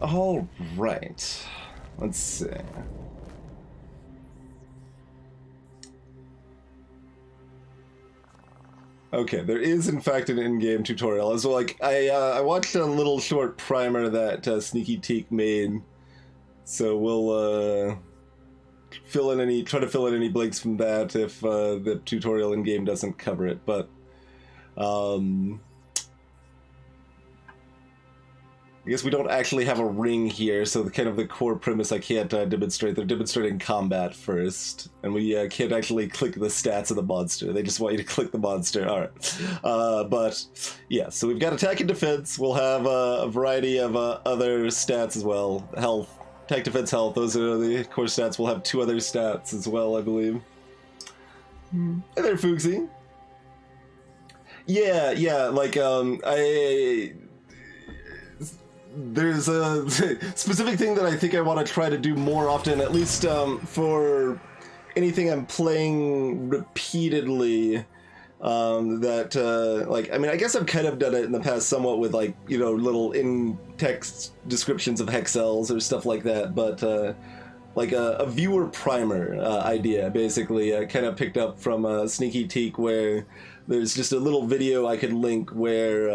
All right. Let's see. Okay, there is in fact an in-game tutorial. As well, like I watched a little short primer that Sneaky Teak made, so we'll try to fill in any blanks from that if the tutorial in-game doesn't cover it. But I guess we don't actually have a ring here, so the core premise I can't demonstrate. They're demonstrating combat first, and we can't actually click the stats of the monster. They just want you to click the monster. All right, but yeah. So we've got attack and defense. We'll have a variety of other stats as well. Health, attack, defense, health. Those are the core stats. We'll have 2 other stats as well, I believe. Hey there, Fuxi. Yeah. Like there's a specific thing that I think I want to try to do more often, at least for anything I'm playing repeatedly. Like, I mean, I guess I've kind of done it in the past somewhat with, like, you know, little in-text descriptions of hexels or stuff like that, but like a viewer primer idea, basically, I kind of picked up from Sneaky Teak, where there's just a little video I could link where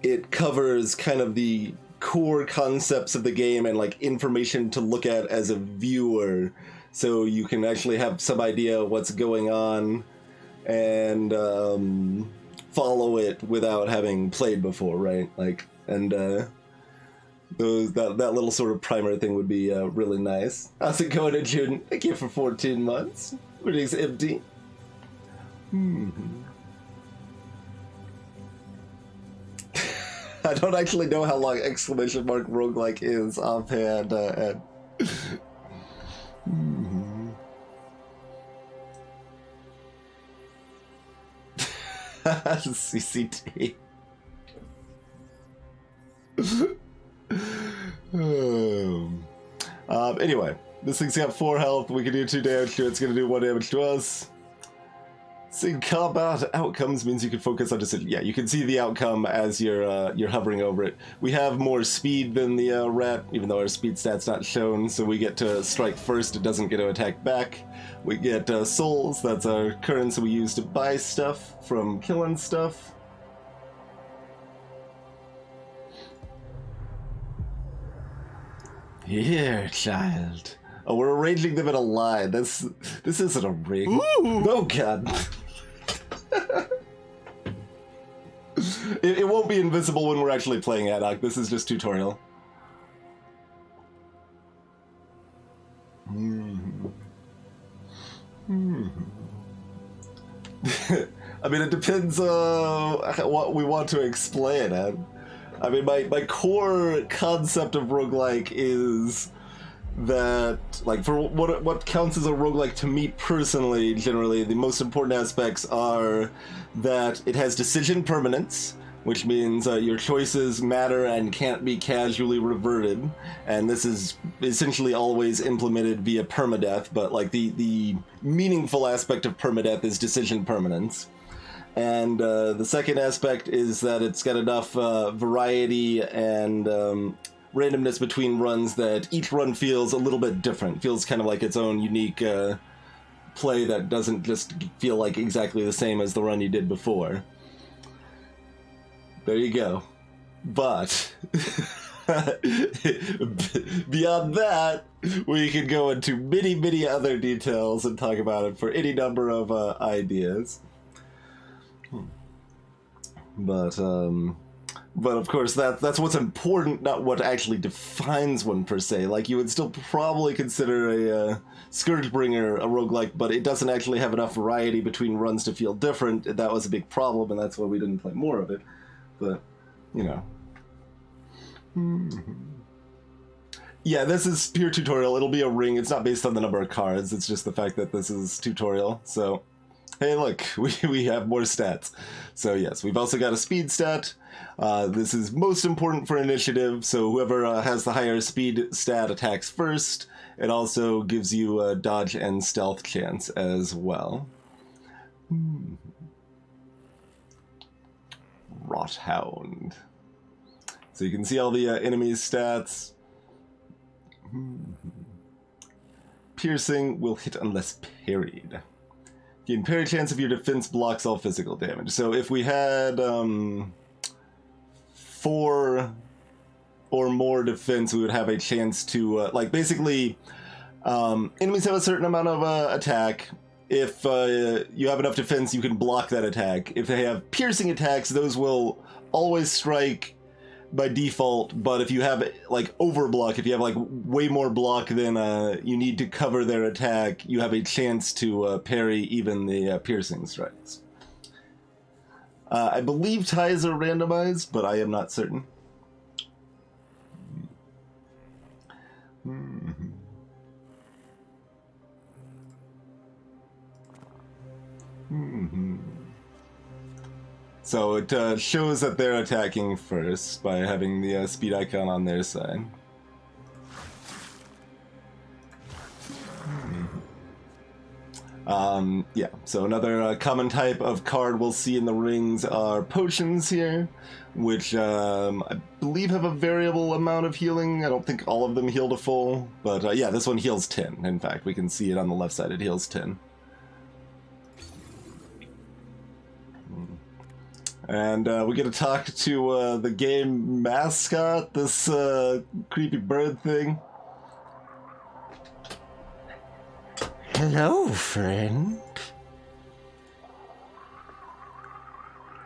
it covers kind of the core concepts of the game and like information to look at as a viewer, so you can actually have some idea what's going on and follow it without having played before, right? Like, and that little sort of primer thing would be really nice. How's it going, June? Thank you for 14 months. Everything's empty. I don't actually know how long exclamation mark roguelike is offhand. CCT. Anyway, this thing's got 4 health. We can do 2 damage to it. It's going to do 1 damage to us. Seeing combat outcomes means you can focus on just, yeah, you can see the outcome as you're hovering over it. We have more speed than the rat, even though our speed stat's not shown, so we get to strike first. It doesn't get to attack back. We get souls. That's our currency we use to buy stuff from killing stuff. Here, child. Oh, we're arranging them in a line. This isn't a ring. Ooh. Oh, God. It won't be invisible when we're actually playing Addoc. This is just tutorial. I mean, it depends what we want to explain, Ed. I mean, my core concept of roguelike is that, like, for what counts as a roguelike to me personally, generally, the most important aspects are that it has decision permanence, which means your choices matter and can't be casually reverted, and this is essentially always implemented via permadeath, but like the meaningful aspect of permadeath is decision permanence. And the second aspect is that it's got enough variety and randomness between runs that each run feels a little bit different, feels kind of like its own unique play that doesn't just feel like exactly the same as the run you did before. There you go. But beyond that, we could go into many other details and talk about it for any number of ideas. But of course, that's what's important, not what actually defines one per se. Like, you would still probably consider a Scourgebringer a roguelike, but it doesn't actually have enough variety between runs to feel different. That was a big problem, and that's why we didn't play more of it. But, you know. Yeah, this is pure tutorial. It'll be a ring. It's not based on the number of cards. It's just the fact that this is tutorial, so... Hey, look, we have more stats. So yes, we've also got a speed stat. This is most important for initiative, so whoever has the higher speed stat attacks first. It also gives you a dodge and stealth chance as well. Rothound. So you can see all the enemy's stats. Piercing will hit unless parried. Gain parry chance if your defense blocks all physical damage. So if we had 4 or more defense, we would have a chance to, like, basically, enemies have a certain amount of attack. If you have enough defense, you can block that attack. If they have piercing attacks, those will always strike by default, but if you have, like, overblock, if you have, like, way more block than you need to cover their attack, you have a chance to parry even the piercing strikes. I believe ties are randomized, but I am not certain. So it shows that they're attacking first by having the speed icon on their side. Yeah, so another common type of card we'll see in the rings are potions here, which I believe have a variable amount of healing. I don't think all of them heal to full, but yeah, this one heals 10. In fact, we can see it on the left side, it heals 10. And we get to talk to the game mascot, this creepy bird thing. Hello, friend.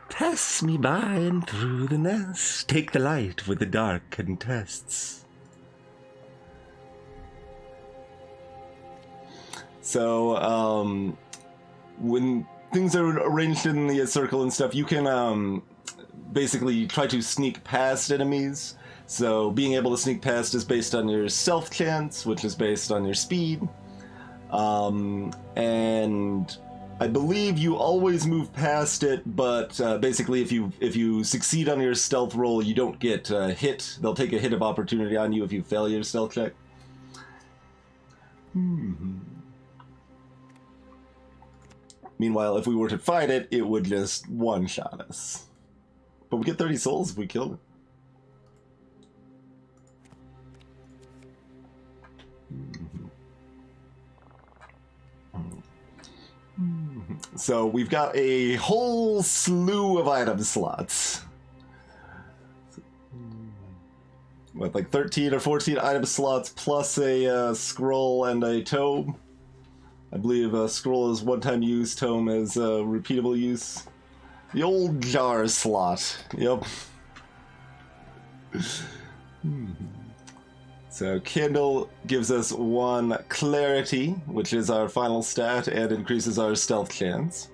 Pass me by and through the nest. Take the light with the dark contests. So, when things are arranged in the circle and stuff, you can basically try to sneak past enemies. So being able to sneak past is based on your stealth chance, which is based on your speed. And I believe you always move past it, but basically if you succeed on your stealth roll, you don't get hit. They'll take a hit of opportunity on you if you fail your stealth check. Meanwhile, if we were to fight it, it would just one-shot us. But we get 30 souls if we kill it. So we've got a whole slew of item slots. What, like 13 or 14 item slots plus a scroll and a tome. I believe scroll is one-time use, tome is repeatable use. The old jar slot. Yep. So Candle gives us 1 clarity, which is our final stat, and increases our stealth chance.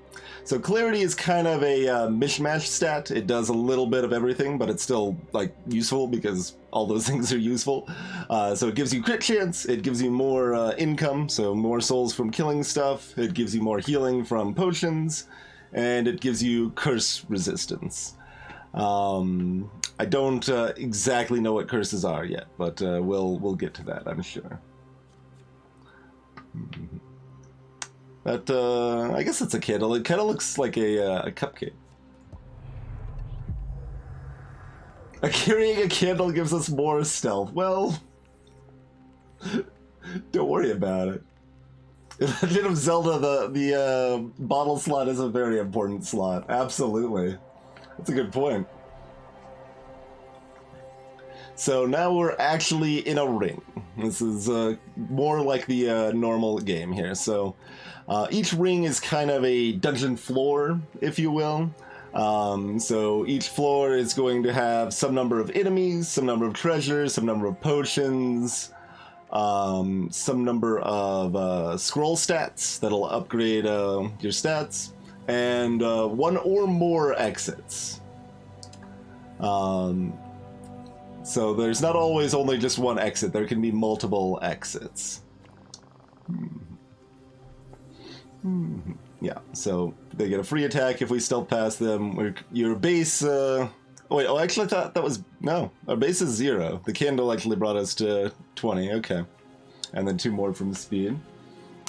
So clarity is kind of a mishmash stat. It does a little bit of everything, but it's still, like, useful because all those things are useful. So it gives you crit chance, it gives you more income, so more souls from killing stuff, it gives you more healing from potions, and it gives you curse resistance. I don't exactly know what curses are yet, but we'll get to that, I'm sure. But I guess it's a candle. It kind of looks like a cupcake. Carrying a candle gives us more stealth. Well, don't worry about it. In Legend of Zelda, the bottle slot is a very important slot. Absolutely. That's a good point. So now we're actually in a ring. This is more like the normal game here. So each ring is kind of a dungeon floor, if you will. So each floor is going to have some number of enemies, some number of treasures, some number of potions, some number of scroll stats that'll upgrade your stats, and 1 or more exits. So there's not always only just 1 exit, there can be multiple exits. Yeah, so they get a free attack if we stealth past them. Your base, actually I thought that was, no, our base is 0. The candle actually brought us to 20, okay. And then 2 more from speed.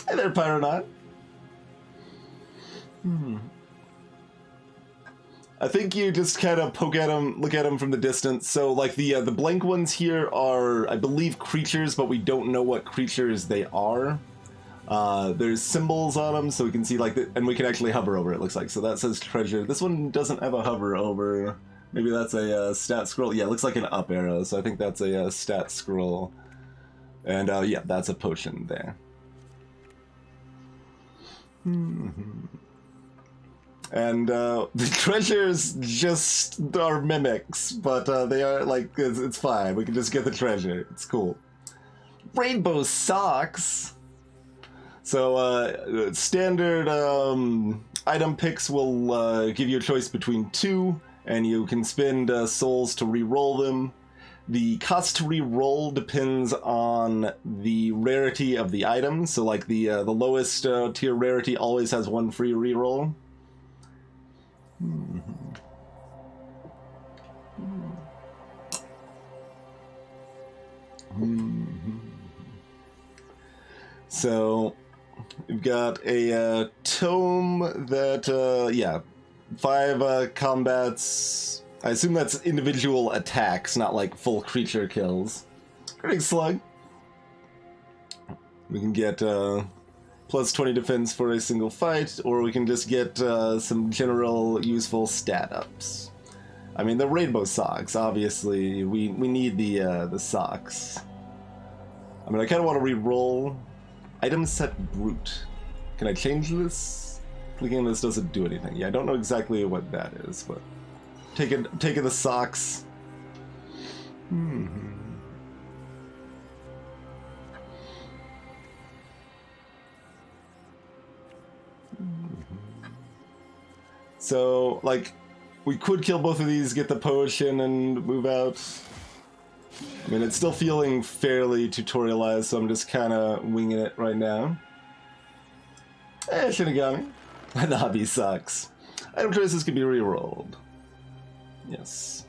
Hey there, Pyronaut. I think you just kind of poke at them, look at them from the distance. So, like, the blank ones here are, I believe, creatures, but we don't know what creatures they are. There's symbols on them, so we can see, like, and we can actually hover over it, looks like. So that says treasure. This one doesn't have a hover over. Maybe that's a stat scroll. Yeah, it looks like an up arrow, so I think that's a stat scroll. And, yeah, that's a potion there. And the treasures just are mimics, but they are, like, it's fine. We can just get the treasure. It's cool. Rainbow socks! So, standard item picks will give you a choice between 2, and you can spend souls to re-roll them. The cost to re-roll depends on the rarity of the item. So, like, the lowest tier rarity always has 1 free re-roll. So, we've got a tome that, yeah, 5 combats. I assume that's individual attacks, not like full creature kills. Critic Slug. We can get plus 20 defense for a single fight, or we can just get some general useful stat ups. I mean, the rainbow socks, obviously, we need the socks. I mean, I kind of want to re-roll. Item set brute. Can I change this? Clicking on this doesn't do anything. Yeah, I don't know exactly what that is, but taking the socks. So, like, we could kill both of these, get the potion, and move out. I mean, it's still feeling fairly tutorialized, so I'm just kind of winging it right now. Shinigami. The hobby sucks. Item choices can be re-rolled. Yes.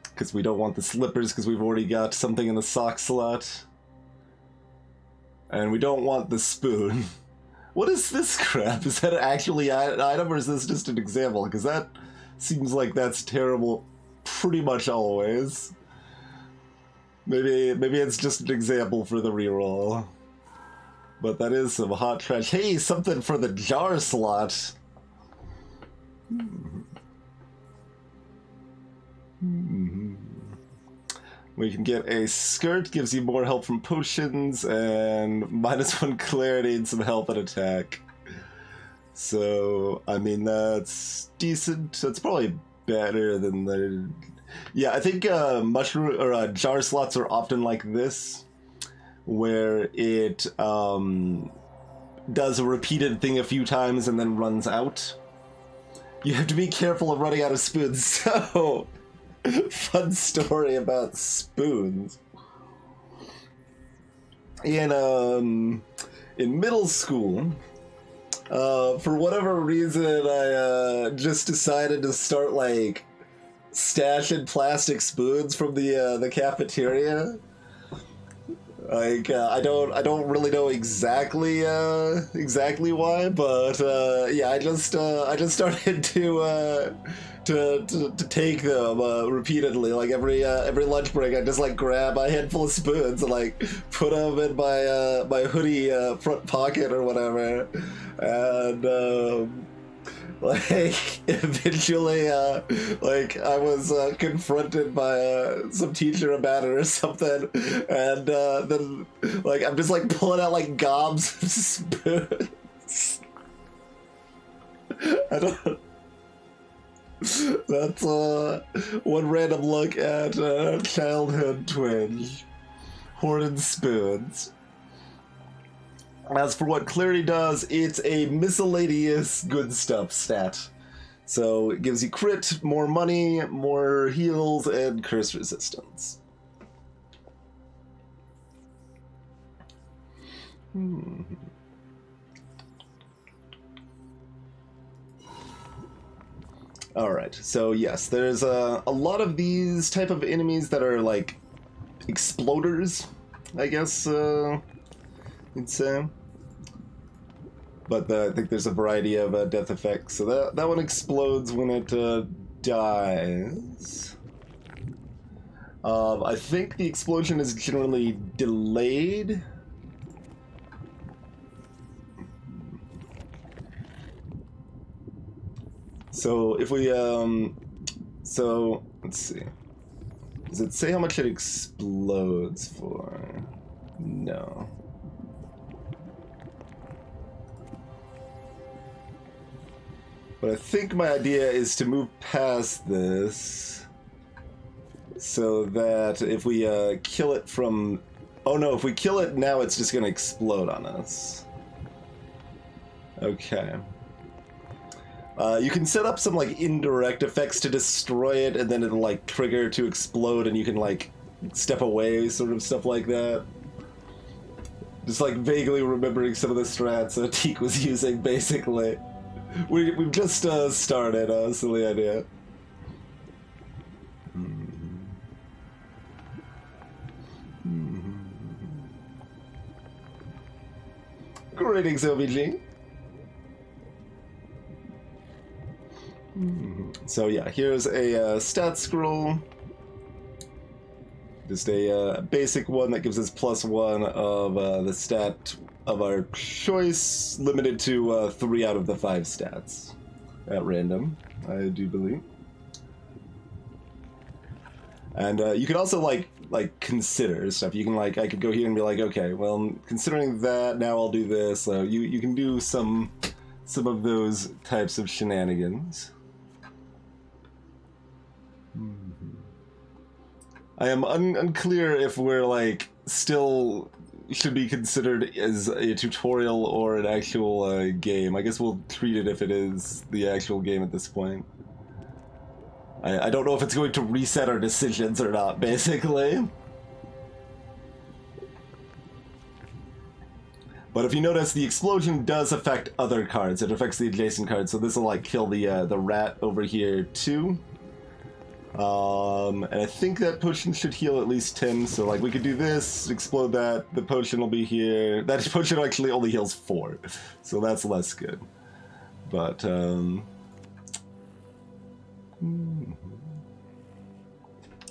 Because we don't want the slippers, because we've already got something in the sock slot. And we don't want the spoon. What is this crap? Is that actually an item, or is this just an example? Because that seems like that's terrible pretty much always. Maybe it's just an example for the reroll. But that is some hot trash. Hey, something for the jar slot. We can get a skirt, gives you more help from potions, and -1 clarity and some help at attack. So, I mean, that's decent. That's probably better than the... Yeah, I think mushroom or jar slots are often like this, where it does a repeated thing a few times and then runs out. You have to be careful of running out of spoons, so... Fun story about spoons. In middle school, for whatever reason, I just decided to start like stashing plastic spoons from the cafeteria. Like I don't really know exactly why, but yeah, I just started to take them repeatedly. Like every lunch break, I just like grab a handful of spoons and like put them in my hoodie front pocket or whatever, and like eventually like I was confronted by some teacher about it or something, and then like I'm just like pulling out like gobs of spoons. I don't. That's one random look at childhood twinge. Hoarding spoons. As for what clarity does, it's a miscellaneous good stuff stat. So it gives you crit, more money, more heals, and curse resistance. Alright, so yes, there's a lot of these type of enemies that are like exploders, I guess you'd say. but I think there's a variety of death effects. So that one explodes when it dies. I think the explosion is generally delayed. So if we, so let's see. Does it say how much it explodes for? No. But I think my idea is to move past this so that if we kill it from... Oh no, if we kill it now, it's just gonna explode on us. Okay. You can set up some like indirect effects to destroy it, and then it'll like trigger to explode, and you can like step away, sort of stuff like that. Just like vaguely remembering some of the strats that Teak was using, basically. We've just started, silly idea. Greetings, OBG. So yeah, here's a stat scroll. Just a basic one that gives us +1 of the stat of our choice, limited to 3 out of the 5 stats at random, I do believe. And you can also like consider stuff. You can I could go here and be like, okay, well, considering that, now I'll do this. So you can do some of those types of shenanigans. I am unclear if we're still should be considered as a tutorial or an actual game. I guess we'll treat it if it is the actual game at this point. I don't know if it's going to reset our decisions or not, basically. But if you notice, the explosion does affect other cards. It affects the adjacent cards, so this will kill the rat over here too. And I think that potion should heal at least 10, so we could do this, explode that, the potion will be here. That potion actually only heals 4, so that's less good. But, and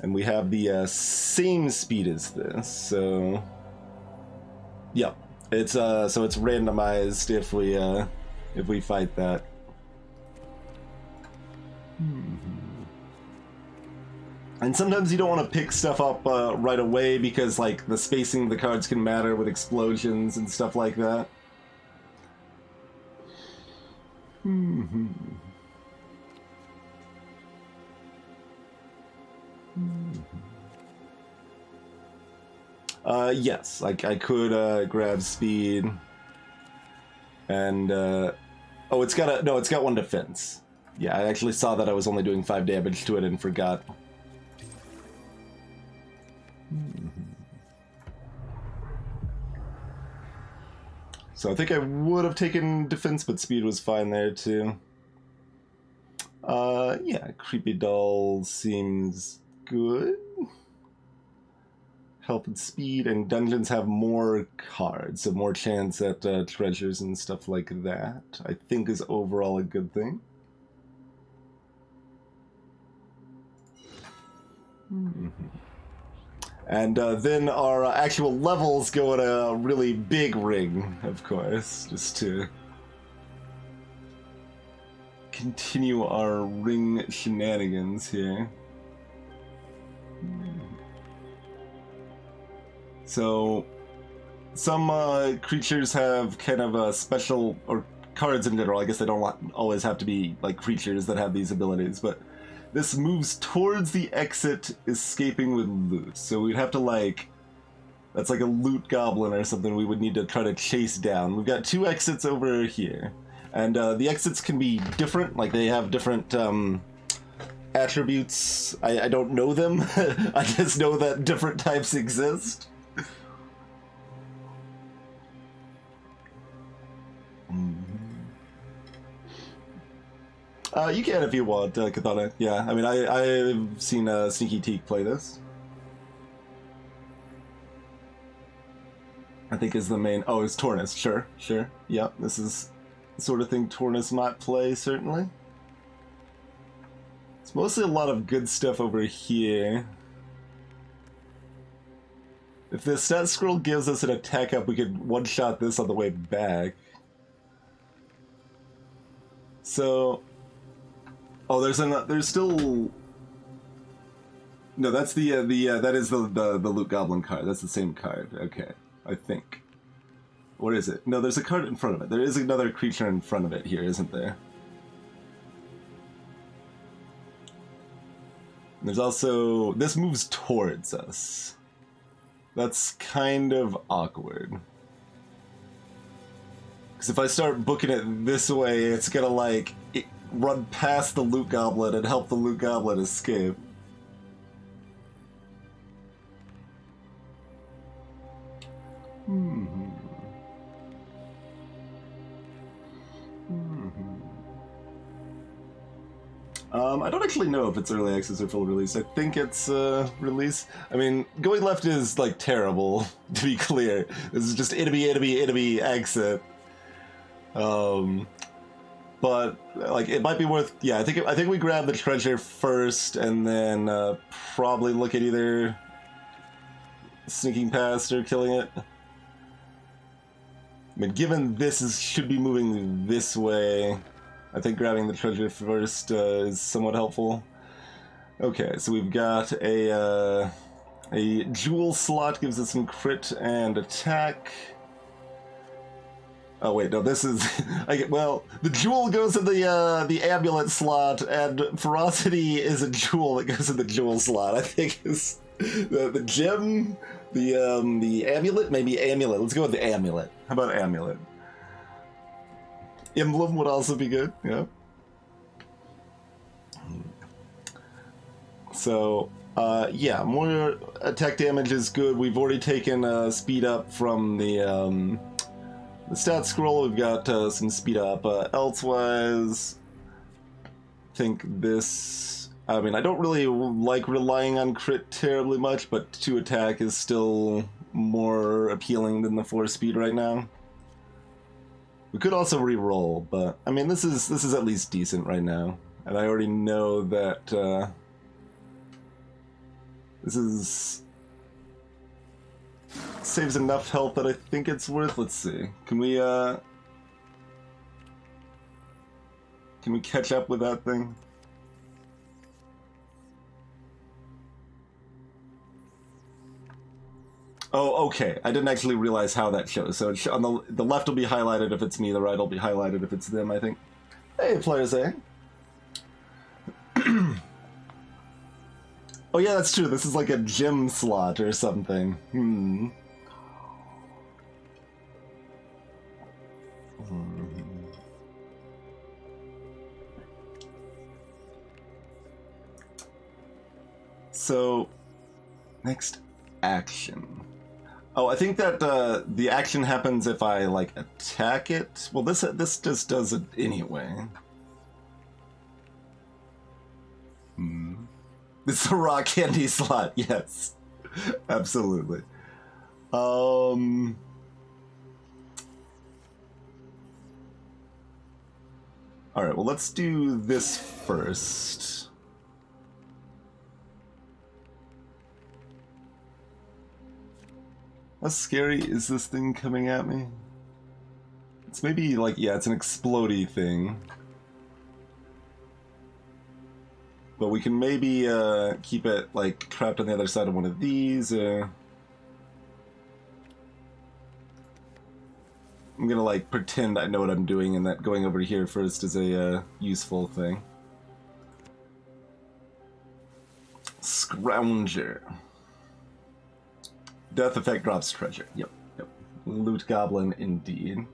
we have the same speed as this, so yeah, it's so it's randomized if we fight that. And sometimes you don't want to pick stuff up right away because the spacing of the cards can matter with explosions and stuff like that. Yes, I could grab speed, and oh, it's got 1 defense. Yeah, I actually saw that I was only doing 5 damage to it and forgot. So I think I would have taken defense, but speed was fine there too. Yeah, creepy doll seems good. Health and speed, and dungeons have more cards, so more chance at treasures and stuff like that. I think is overall a good thing. And then our actual levels go in a really big ring, of course, just to continue our ring shenanigans here. So, some creatures have kind of a special, or cards in general, I guess they don't always have to be creatures that have these abilities, but this moves towards the exit, escaping with loot. So we'd have to that's like a loot goblin or something we would need to try to chase down. We've got 2 exits over here. And the exits can be different, they have different attributes. I don't know them. I just know that different types exist. You can if you want, Katana. Yeah, I mean, I've seen Sneaky Teak play this. I think is the main... Oh, it's Tornus. Sure. Yeah, this is sort of thing Tornus might play, certainly. It's mostly a lot of good stuff over here. If the stat scroll gives us an attack up, we could one-shot this on the way back. So... Oh, there's still... No, that's that is the Loot Goblin card. That's the same card. Okay, I think. What is it? No, there's a card in front of it. There is another creature in front of it here, isn't there? There's also... This moves towards us. That's kind of awkward. Because if I start booking it this way, it's gonna, like, run past the Loot Goblin and help the Loot Goblin escape. I don't actually know if it's early access or full release. I think it's release. I mean, going left is like terrible, to be clear. This is just enemy exit. But like it might be worth. Yeah, I think we grab the treasure first, and then probably look at either sneaking past or killing it. I mean, given this should be moving this way, I think grabbing the treasure first is somewhat helpful. Okay, so we've got a jewel slot, gives us some crit and attack. Oh wait, no, this is... well, the jewel goes in the amulet slot, and ferocity is a jewel that goes in the jewel slot. I think is the gem, the amulet, maybe amulet. Let's go with the amulet. How about amulet? Emblem would also be good, yeah. So, yeah, more attack damage is good. We've already taken speed up from the stat scroll. We've got some speed up. Elsewise, I think this... I mean, I don't really like relying on crit terribly much, but 2 attack is still more appealing than the 4 speed right now. We could also re-roll, but I mean, this is at least decent right now, and I already know that this is saves enough health that I think it's worth. Let's see. Can we catch up with that thing? Oh, okay. I didn't actually realize how that shows. So on the left will be highlighted if it's me, the right will be highlighted if it's them, I think. Hey, players A. Oh yeah, that's true. This is like a gem slot or something. So, next action. Oh, I think that the action happens if I like attack it. Well, this just does it anyway. It's a raw candy slot. Yes, absolutely. All right. Well, let's do this first. How scary is this thing coming at me? It's maybe like, yeah, it's an explodey thing. But we can maybe keep it like trapped on the other side of one of these. I'm gonna like pretend I know what I'm doing and that going over here first is a useful thing. Scrounger. Death effect drops treasure. Yep. Loot Goblin indeed.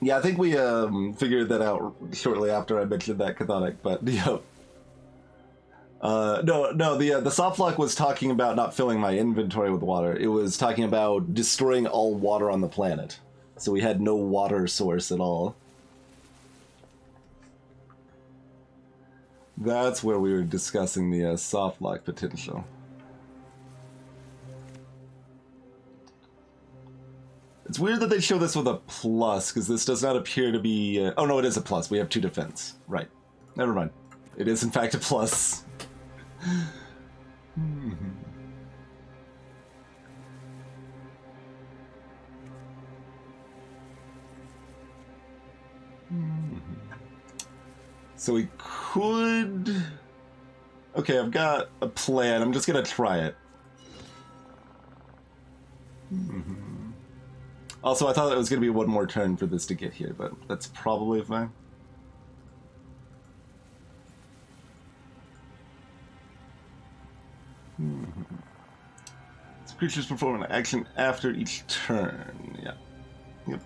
Yeah, I think we figured that out shortly after I mentioned that Chthonic, but yep. No, the soft lock was talking about not filling my inventory with water. It was talking about destroying all water on the planet. So we had no water source at all. That's where we were discussing the soft lock potential. It's weird that they show this with a plus, because this does not appear to be... oh, no, it is a plus. We have 2 defense. Right. Never mind. It is, in fact, a plus. So we could... Okay, I've got a plan. I'm just gonna try it. Also, I thought it was gonna be one more turn for this to get here, but that's probably fine. So creatures perform an action after each turn. Yeah. Yep.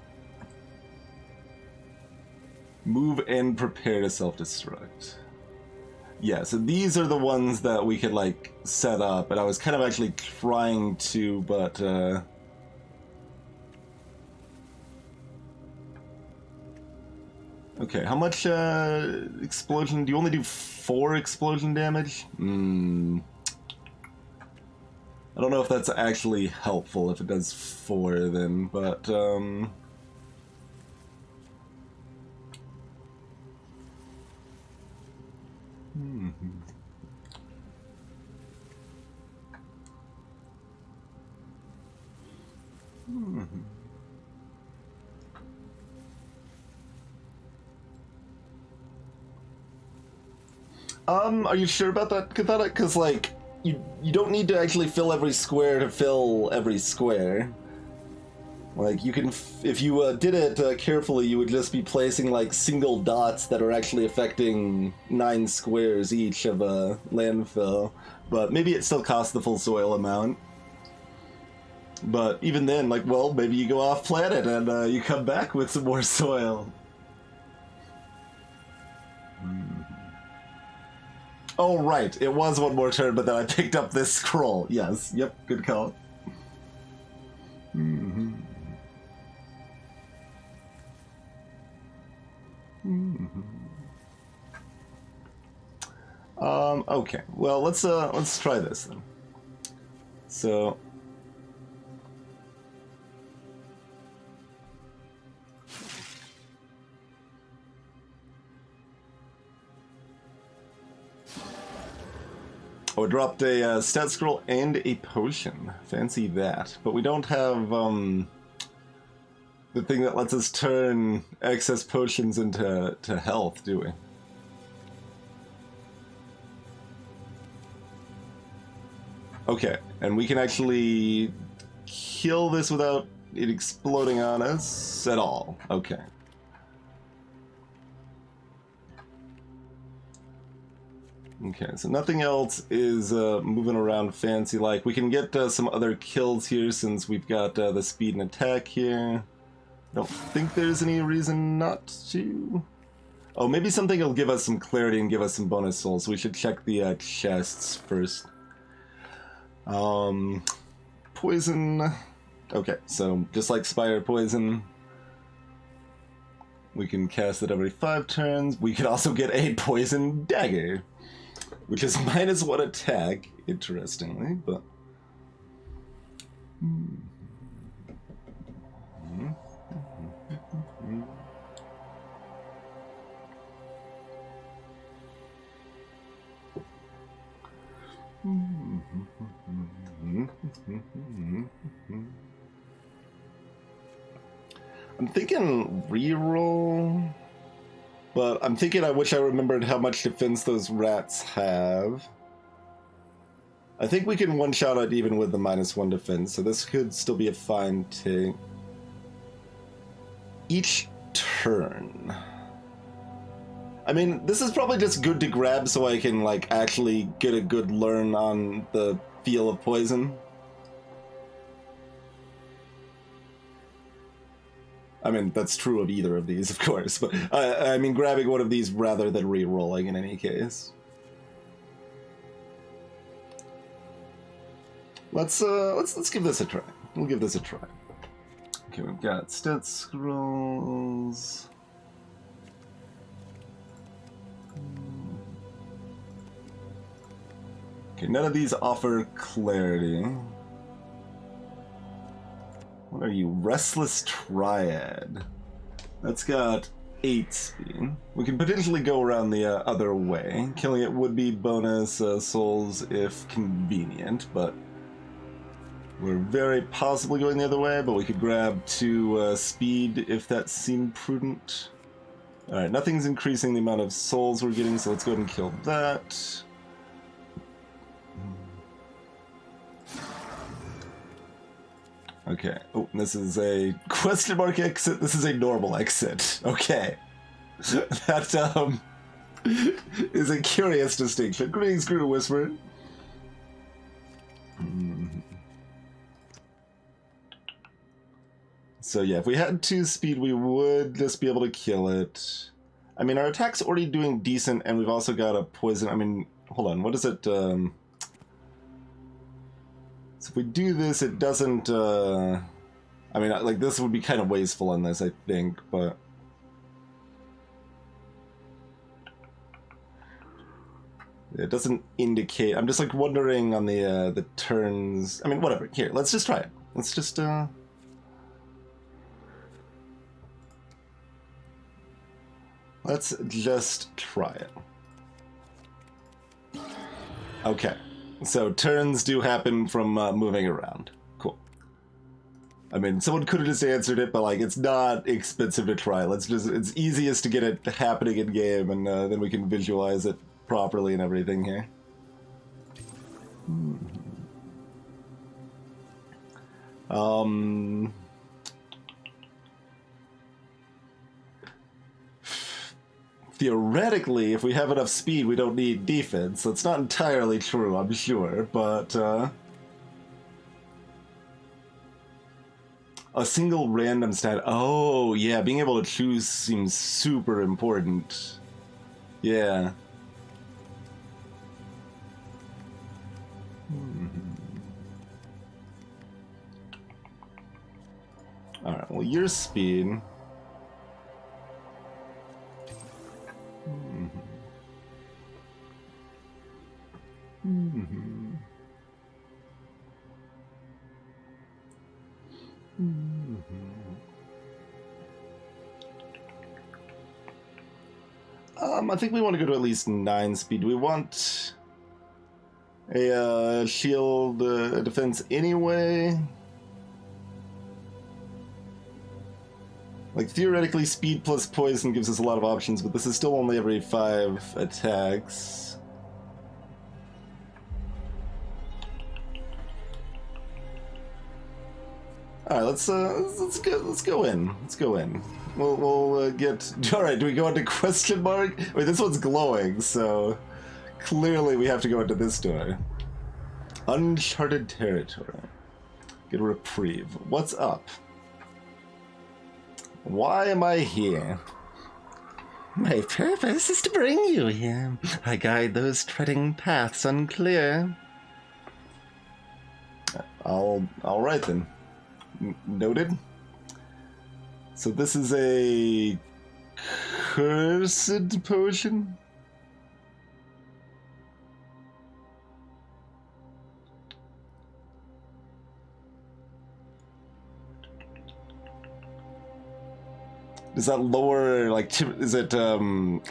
Move and prepare to self-destruct. Yeah, so these are the ones that we could, like, set up, and I was kind of actually trying to, but, okay, how much, explosion? Do you only do 4 explosion damage? I don't know if that's actually helpful, if it does 4 then, but, are you sure about that, Katana? Because, like, you don't need to actually fill every square to fill every square. Like, you can, if you did it carefully, you would just be placing, like, single dots that are actually affecting 9 squares each of a landfill. But maybe it still costs the full soil amount. But even then, like, well, maybe you go off planet and you come back with some more soil. Oh, right. It was one more turn, but then I picked up this scroll. Yes. Yep. Good call. Okay. Well, let's try this then. So. Oh, it dropped a stat scroll and a potion. Fancy that. But we don't have the thing that lets us turn excess potions into health, do we? Okay, and we can actually kill this without it exploding on us at all. Okay. Okay, so nothing else is moving around fancy like. We can get some other kills here since we've got the speed and attack here. Don't think there's any reason not to. Oh, maybe something will give us some clarity and give us some bonus souls. So we should check the chests first. Poison. Okay, so just like Spire Poison, we can cast it every 5 turns. We could also get a Poison Dagger, which is -1 attack, interestingly, but... I'm thinking reroll, but I'm thinking I wish I remembered how much defense those rats have. I think we can one-shot it even with the -1 defense, so this could still be a fine take. Each turn. I mean, this is probably just good to grab so I can, like, actually get a good learn on the feel of poison. I mean, that's true of either of these, of course, but I mean grabbing one of these rather than re-rolling in any case. Let's give this a try. We'll give this a try. Okay, we've got stat scrolls. Okay, none of these offer clarity. What are you? Restless Triad. That's got 8 speed. We can potentially go around the other way. Killing it would be bonus souls if convenient, but we're very possibly going the other way, but we could grab 2 speed if that seemed prudent. Alright, nothing's increasing the amount of souls we're getting, so let's go ahead and kill that. Okay. Oh, this is a question mark exit. This is a normal exit. Okay. That, is a curious distinction. Greetings, Guru Whisperer. So yeah, if we had 2 speed, we would just be able to kill it. I mean, our attack's already doing decent, and we've also got a poison. I mean, hold on, what is it? So if we do this, it doesn't, I mean, like, this would be kind of wasteful on this, I think, but... It doesn't indicate... I'm just, like, wondering on the turns... I mean, whatever. Here, let's just try it. Let's just, Let's just try it. Okay. So turns do happen from moving around. Cool. I mean, someone could have just answered it, but like, it's not expensive to try. Let's just, it's easiest to get it happening in game, and then we can visualize it properly and everything here. Theoretically, if we have enough speed, we don't need defense. That's not entirely true, I'm sure, but, a single random stat. Oh, yeah, being able to choose seems super important. Yeah. Alright, well, your speed... I think we want to go to at least 9 speed. Do we want a shield defense anyway? Like, theoretically, speed plus poison gives us a lot of options, but this is still only every 5 attacks. All right, let's go in. Let's go in. We'll get. All right, do we go into question mark? Wait, this one's glowing, so clearly we have to go into this door. Uncharted territory. Get a reprieve. What's up? Why am I here? My purpose is to bring you here. I guide those treading paths unclear. All right then. Noted. So this is a cursed potion? Does that lower, like, is it,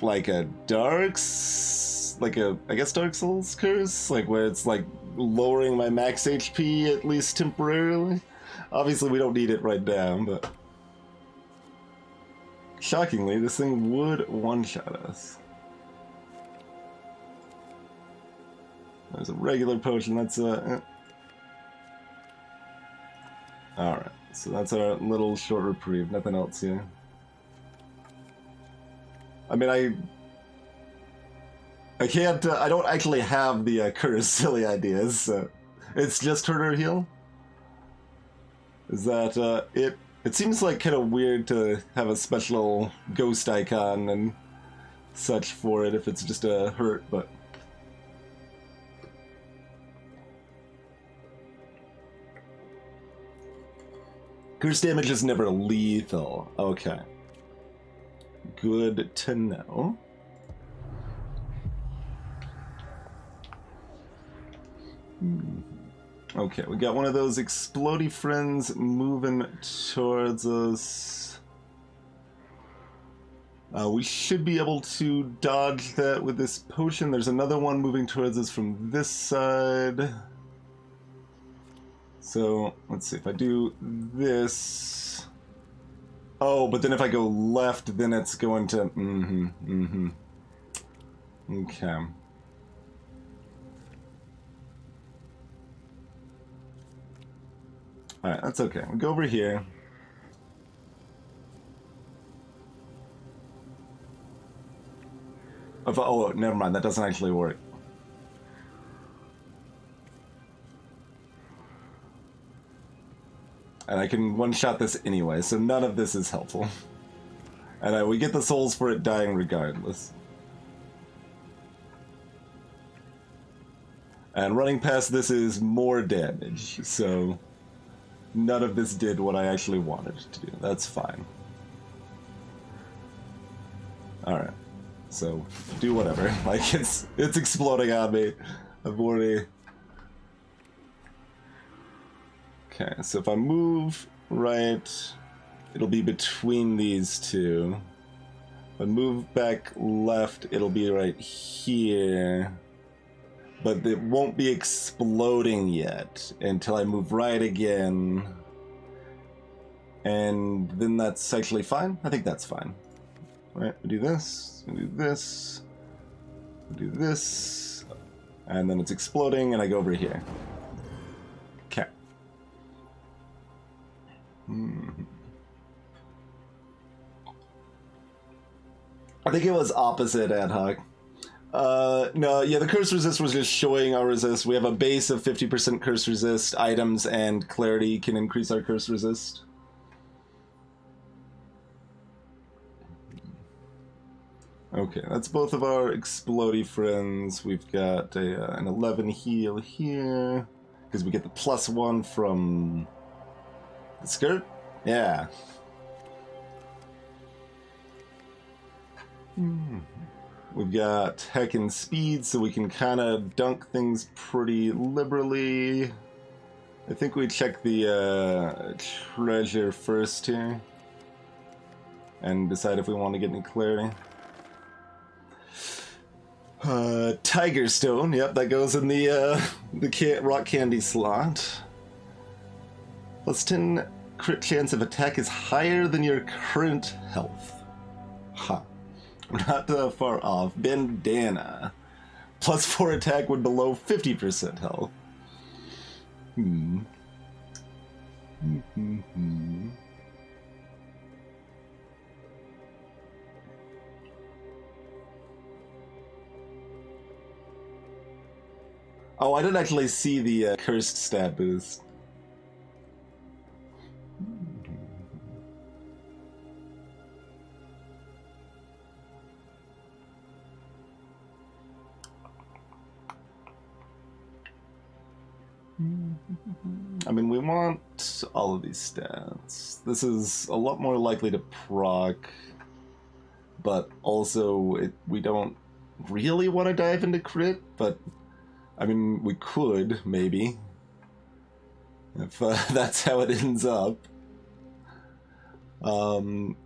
like a Dark Souls curse? Like, where it's, like, lowering my max HP, at least temporarily? Obviously, we don't need it right now, but... Shockingly, this thing would one-shot us. There's a regular potion, that's Alright, so that's our little short reprieve, nothing else here. I mean, I can't, I don't actually have the curse silly ideas, so it's just Herder Heal? Is that, it seems like kind of weird to have a special ghost icon and such for it if it's just a hurt, but... Curse damage is never lethal. Okay. Good to know. Okay, we got one of those explodey friends moving towards us. We should be able to dodge that with this potion. There's another one moving towards us from this side. So, let's see, if I do this... Oh, but then if I go left, then it's going to... Okay. Alright, that's okay. We'll go over here. Oh, never mind. That doesn't actually work. And I can one-shot this anyway, so none of this is helpful. And we get the souls for it dying regardless. And running past this is more damage, so none of this did what I actually wanted to do. That's fine. Alright. So, do whatever. Like, it's exploding on me. I've already... Okay, so if I move right, it'll be between these two. If I move back left, it'll be right here. But it won't be exploding yet until I move right again. And then that's actually fine. I think that's fine. Right, we do this, we do this, we do this, and then it's exploding, and I go over here. Okay. I think it was opposite ad hoc. No, yeah, the curse resist was just showing our resist. We have a base of 50% curse resist. Items and clarity can increase our curse resist. Okay, that's both of our explodey friends. We've got an 11 heal here, because we get the +1 from the skirt? Yeah. We've got heck and speed, so we can kind of dunk things pretty liberally. I think we check the treasure first here, and decide if we want to get any clarity. Tiger Stone, yep, that goes in the rock candy slot. +10 crit chance of attack is higher than your current health. Huh. We're not far off. Bandana. +4 attack when below 50% health. Oh, I didn't actually see the cursed stat boost. I mean, we want all of these stats. This is a lot more likely to proc, but also we don't really want to dive into crit, but I mean, we could, maybe, if that's how it ends up.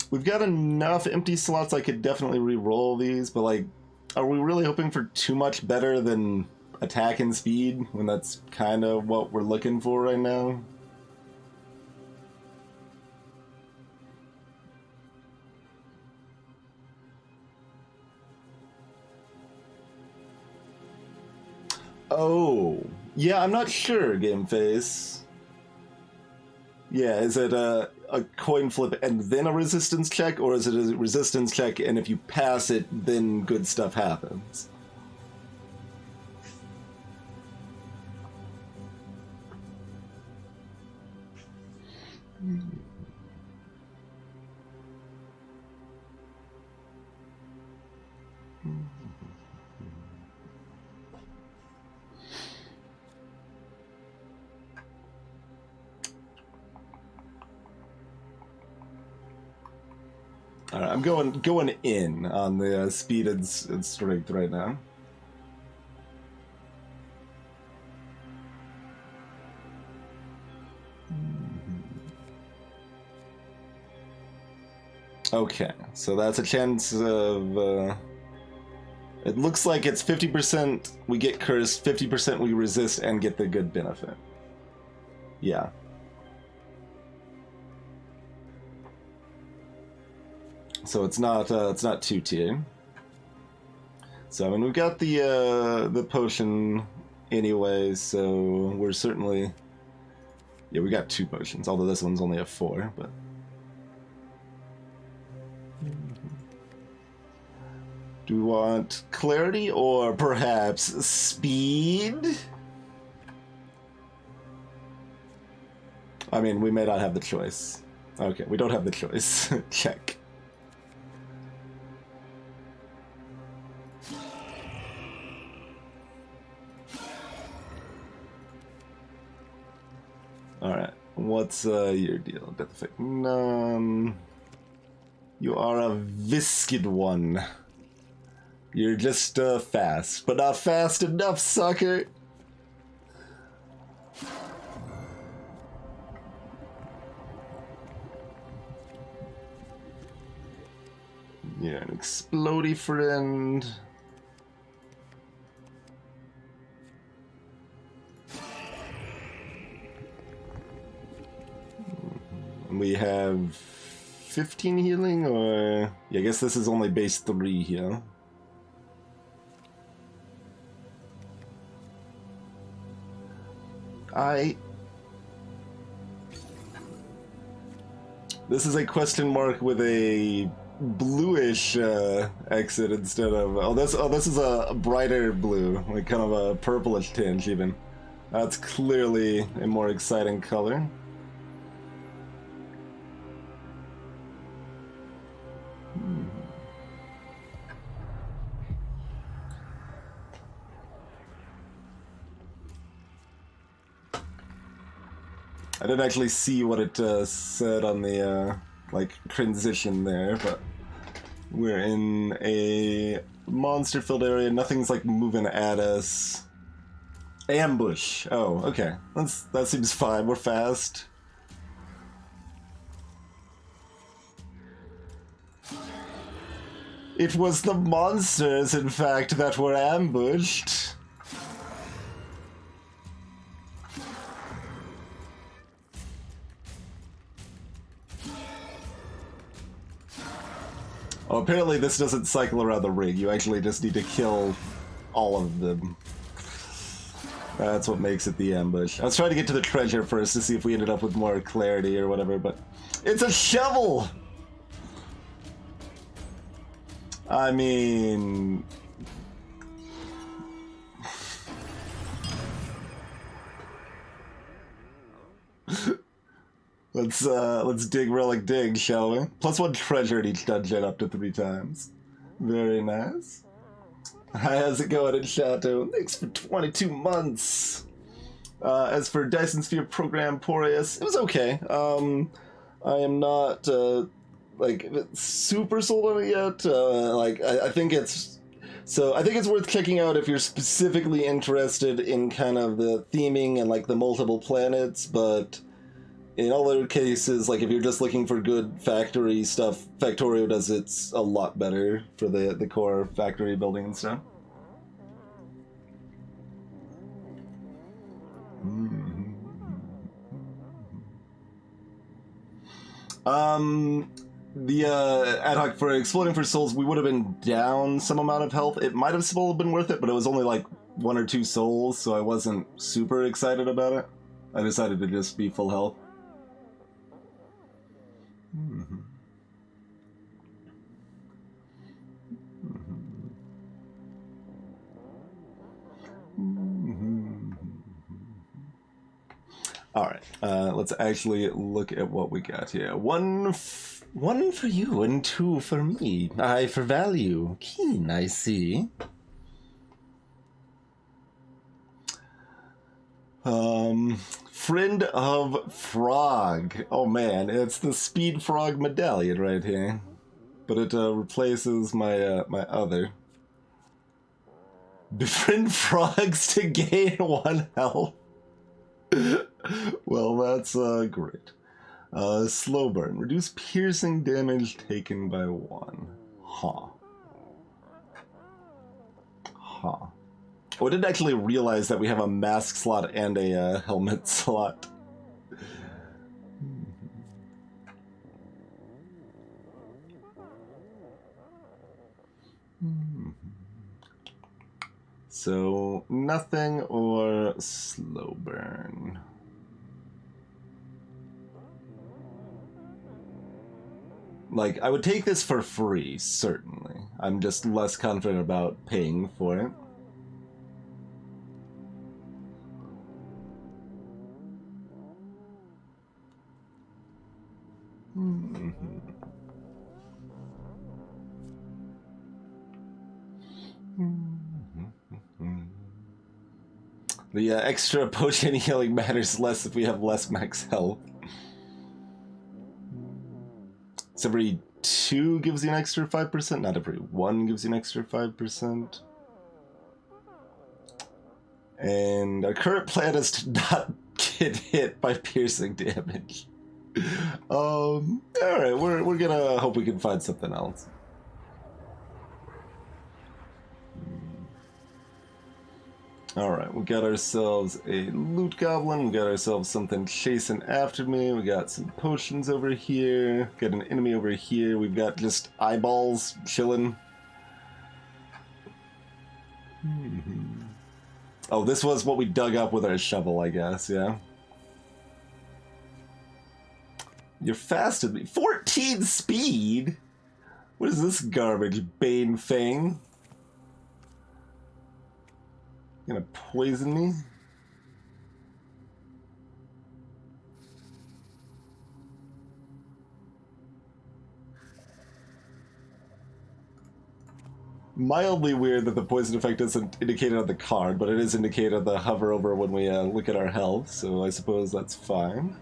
We've got enough empty slots I could definitely re-roll these, but like, are we really hoping for too much better than attack and speed when that's kind of what we're looking for right now? Oh, yeah, I'm not sure, Game Face. Yeah, is it a coin flip and then a resistance check, or is it a resistance check and if you pass it, then good stuff happens? All right, I'm going in on the speed and strength right now. Okay, so that's a chance of... it looks like it's 50% we get cursed, 50% we resist and get the good benefit. Yeah. So it's not 2-tier. So I mean we've got the potion anyway, so we're certainly... Yeah, we got 2 potions, although this one's only a 4, but... Do we want clarity or perhaps speed? I mean, we may not have the choice. Okay, we don't have the choice. Check. Alright, what's your deal? Death effect none. You are a viscid one. You're just fast, but not fast enough, sucker. You're an explodey friend. We have 15 healing, or... Yeah, I guess this is only base 3 here. This is a question mark with a bluish exit instead of... Oh, this is a brighter blue, like kind of a purplish tinge even. That's clearly a more exciting color. I didn't actually see what it said on the like transition there, but we're in a monster-filled area. Nothing's like moving at us. Ambush. Oh, okay. That seems fine. We're fast. It was the monsters, in fact, that were ambushed. Oh, apparently this doesn't cycle around the ring. You actually just need to kill all of them. That's what makes it the ambush. I was trying to get to the treasure first to see if we ended up with more clarity or whatever, but... It's a shovel! I mean... Let's dig relic dig, shall we? +1 treasure at each dungeon up to 3 times. Very nice. How's it going in Shadow? Thanks for 22 months. As for Dyson Sphere program Poreus, it was okay. I am not like super sold on it yet. I think it's worth checking out if you're specifically interested in kind of the theming and like the multiple planets, but in all other cases, like if you're just looking for good factory stuff, Factorio does it a lot better for the core factory building and stuff. The ad hoc for Exploding for Souls, we would have been down some amount of health. It might have still been worth it, but it was only like 1 or 2 souls, so I wasn't super excited about it. I decided to just be full health. Alright, let's actually look at what we got here. One for you and 2 for me. Eye for value. Keen, I see. Friend of Frog. Oh man, it's the Speed Frog medallion right here. But it replaces my my other. Befriend frogs to gain 1 health. Well, that's great. Slow burn. Reduce piercing damage taken by 1. Huh. Huh. Oh, I didn't actually realize that we have a mask slot and a helmet slot. So, nothing or slow burn. Like, I would take this for free, certainly. I'm just less confident about paying for it. The extra potion healing matters less if we have less max health. So every 2 gives you an extra 5%, not every 1 gives you an extra 5%. And our current plan is to not get hit by piercing damage. Alright, we're gonna hope we can find something else. Alright, we got ourselves a loot goblin, we got ourselves something chasing after me, we got some potions over here, got an enemy over here, we've got just eyeballs chilling. Oh, this was what we dug up with our shovel, I guess, yeah? You're faster than me. 14 speed? What is this garbage, Bane Fang? Gonna poison me? Mildly weird that the poison effect isn't indicated on the card, but it is indicated on the hover over when we look at our health, so I suppose that's fine.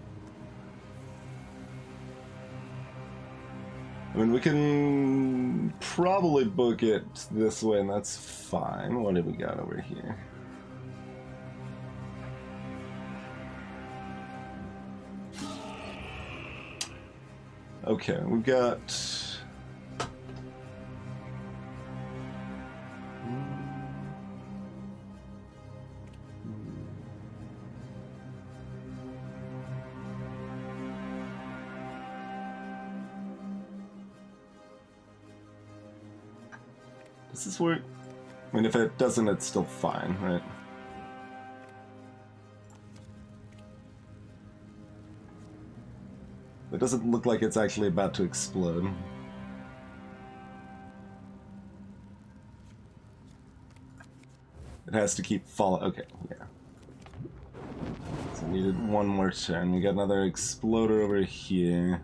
I mean, we can probably book it this way, and that's fine. What do we got over here? Okay, we've got... Does this work? I mean, if it doesn't, it's still fine, right? It doesn't look like it's actually about to explode. It has to keep falling. Okay, yeah. So we needed one more turn. We got another exploder over here.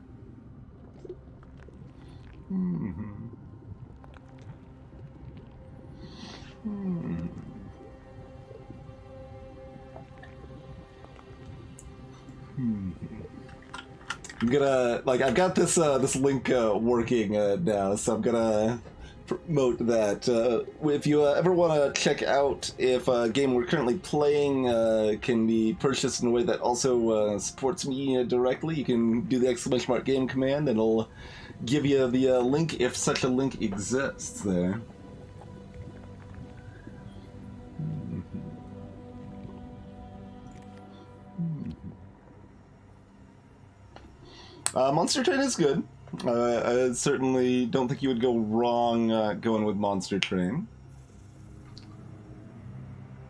I'm gonna, like, I've got this this link working now, so I'm gonna promote that. If you ever want to check out if a game we're currently playing can be purchased in a way that also supports me directly, you can do the !game command, and it'll give you the link if such a link exists there. Monster Train is good. I certainly don't think you would go wrong going with Monster Train.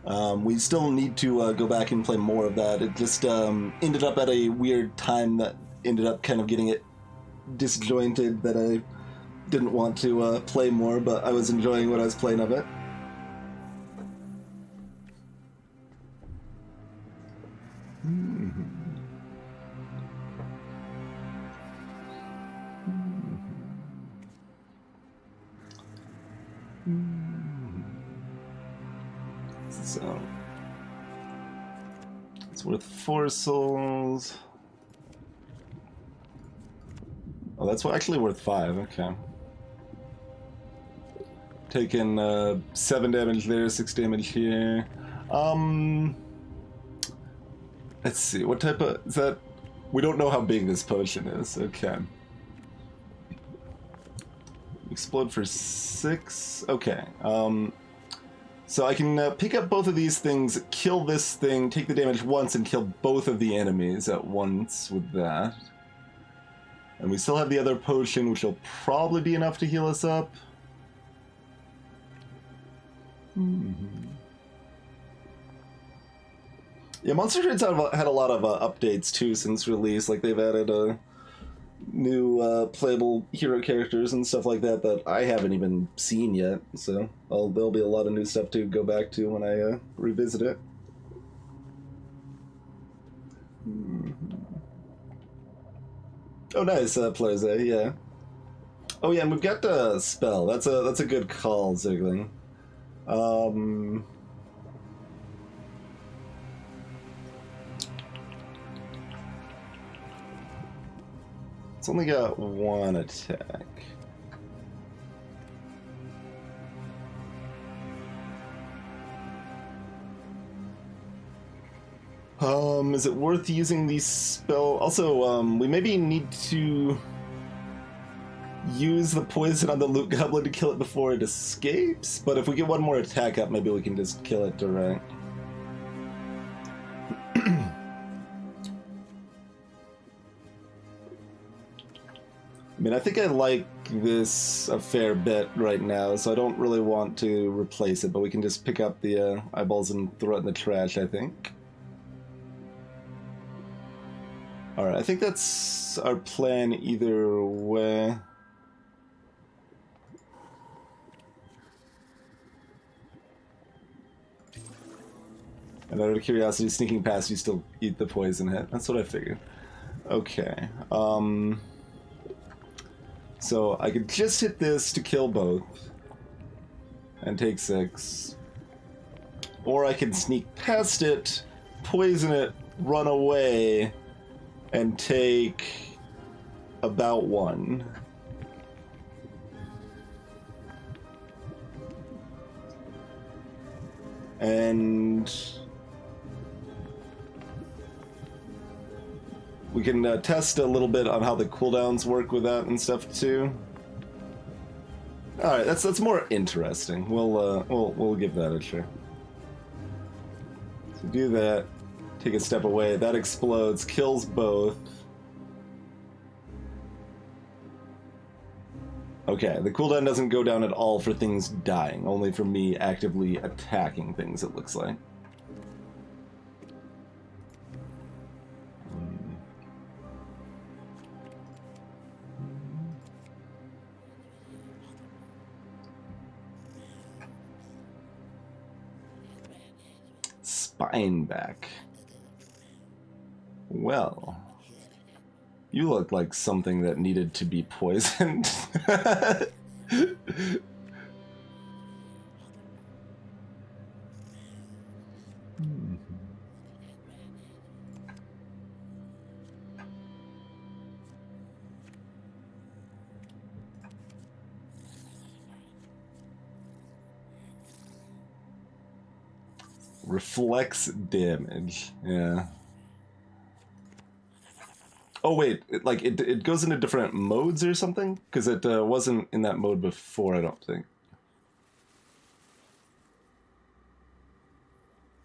We still need to go back and play more of that. It just ended up at a weird time that ended up kind of getting it disjointed, that I didn't want to play more, but I was enjoying what I was playing of it. So it's worth 4 souls. Oh, that's actually worth 5. Okay. Taking 7 damage there, 6 damage here. Let's see. What type of is that? We don't know how big this potion is. Okay. Explode for 6. Okay. So I can pick up both of these things, kill this thing, take the damage once, and kill both of the enemies at once with that. And we still have the other potion, which will probably be enough to heal us up. Yeah, Monster Trains had a lot of updates too since release. Like they've added new playable hero characters and stuff like that that I haven't even seen yet. So there'll be a lot of new stuff to go back to when I revisit it. Oh, nice, Plaza. Yeah. Oh yeah, and we've got the spell. That's a good call, Zigling. It's only got 1 attack. Is it worth using these spell? Also, we maybe need to use the poison on the loot goblin to kill it before it escapes, but if we get 1 more attack up, maybe we can just kill it direct. I mean, I think I like this a fair bit right now, so I don't really want to replace it, but we can just pick up the eyeballs and throw it in the trash, I think. Alright, I think that's our plan either way. And out of curiosity, sneaking past, you still eat the poison hit. That's what I figured. Okay. So I could just hit this to kill both and take 6. Or I can sneak past it, poison it, run away, and take about 1. And we can test a little bit on how the cooldowns work with that and stuff too. All right, that's more interesting. We'll give that a try. So do that. Take a step away. That explodes, kills both. Okay, the cooldown doesn't go down at all for things dying, only for me actively attacking things, it looks like. Spine back. Well, you look like something that needed to be poisoned. Reflects damage, yeah. Oh wait, it goes into different modes or something? Because it wasn't in that mode before, I don't think.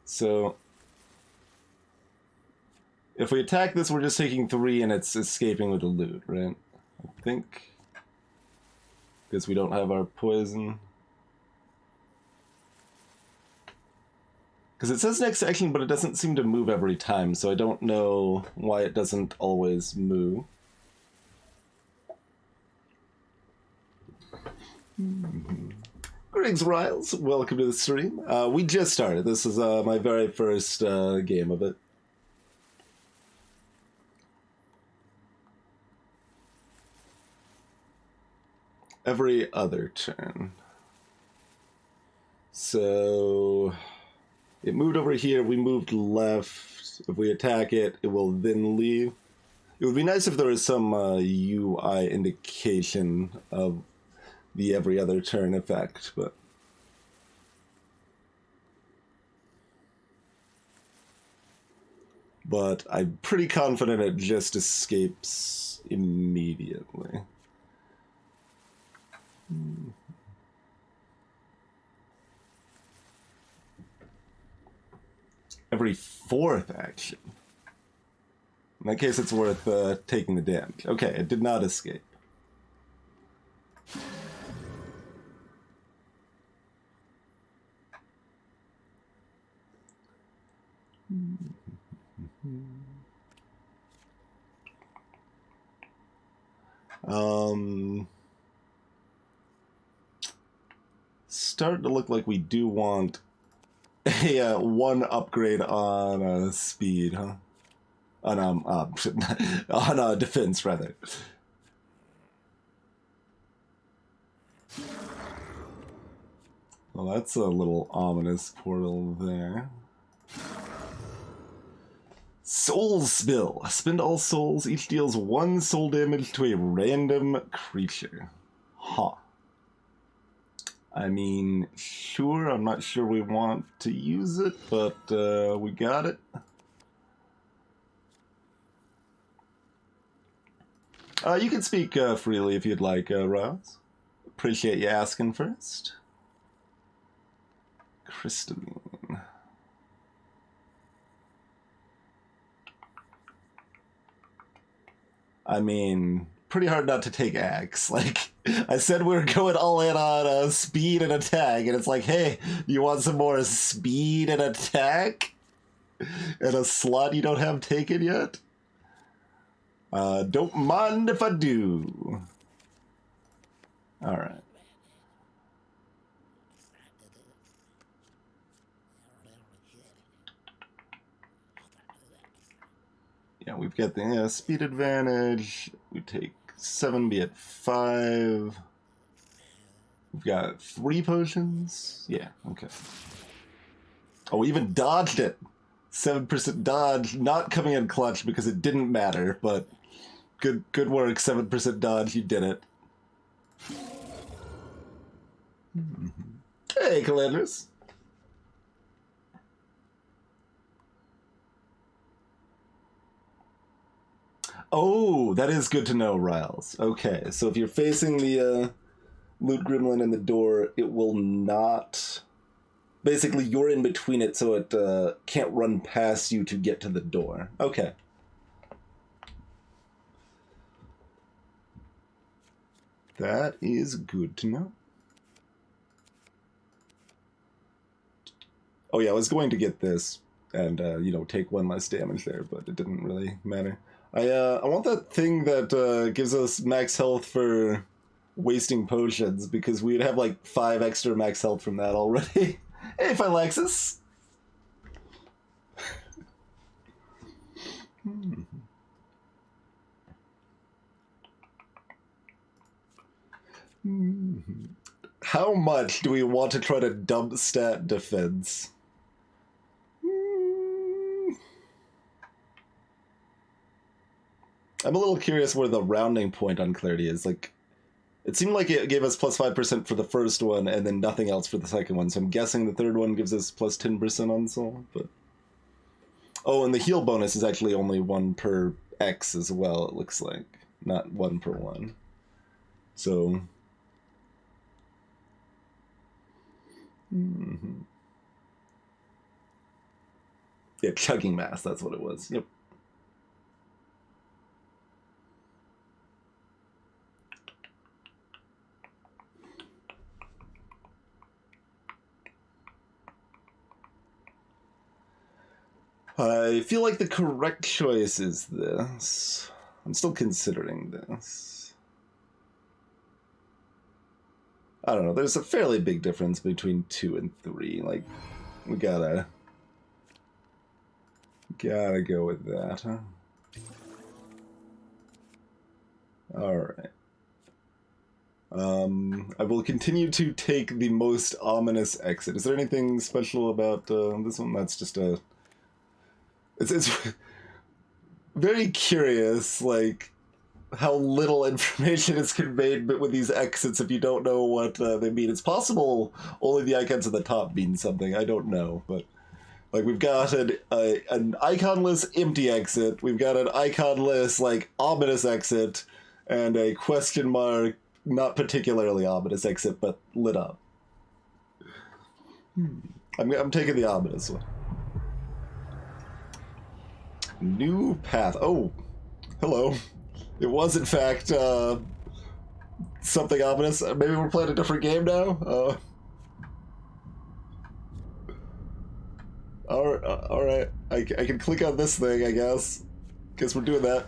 So, if we attack this, we're just taking 3 and it's escaping with the loot, right? I think. Because we don't have our poison. Because it says next action, but it doesn't seem to move every time, so I don't know why it doesn't always move. Greetings, Riles. Welcome to the stream. We just started. This is my very first game of it. Every other turn. So it moved over here, we moved left. If we attack it, it will then leave. It would be nice if there was some UI indication of the every other turn effect, but... but I'm pretty confident it just escapes immediately. Every fourth action. In that case, it's worth taking the damage. Okay, it did not escape. Starting to look like we do want a one upgrade on speed, huh? On on defense rather. Well, that's a little ominous portal there. Soul Spill. Spend all souls. Each deals 1 soul damage to a random creature. Huh. I mean, sure, I'm not sure we want to use it, but we got it. You can speak freely if you'd like, Rouse. Appreciate you asking first. Crystalline. I mean, pretty hard not to take Axe. Like, I said we were going all in on speed and attack, and it's like, hey, you want some more speed and attack? In a slot you don't have taken yet? Don't mind if I do. Alright. Yeah, we've got the speed advantage. We take 7, be at 5. We've got 3 potions. Yeah, okay. Oh, we even dodged it. 7% dodge, not coming in clutch because it didn't matter, but good work, 7% dodge, you did it. Hey, Calandris. Oh, that is good to know, Riles. Okay, so if you're facing the loot gremlin in the door, it will not... Basically, you're in between it, so it can't run past you to get to the door. Okay. That is good to know. Oh yeah, I was going to get this and, take 1 less damage there, but it didn't really matter. I want that thing that gives us max health for wasting potions, because we'd have like 5 extra max health from that already. Hey, Phylexis! How much do we want to try to dump stat defense? I'm a little curious where the rounding point on clarity is. Like, it seemed like it gave us plus 5% for the first one and then nothing else for the second one. So I'm guessing the third one gives us plus 10% on soul. But oh, and the heal bonus is actually only 1 per X as well, it looks like. Not 1 per 1. So... Yeah, chugging mass, that's what it was. Yep. I feel like the correct choice is this. I'm still considering this. I don't know, there's a fairly big difference between 2 and 3. Like, we gotta go with that, huh? Alright. I will continue to take the most ominous exit. Is there anything special about this one? That's just a... It's very curious, like, how little information is conveyed with these exits if you don't know what they mean. It's possible only the icons at the top mean something. I don't know, but Like, we've got an iconless empty exit, we've got an iconless, like, ominous exit, and a question mark, not particularly ominous exit, but lit up. I'm taking the ominous one. New path. Oh, hello. It was, in fact, something ominous. Maybe we're playing a different game now? Alright. I can click on this thing, I guess. Guess we're doing that.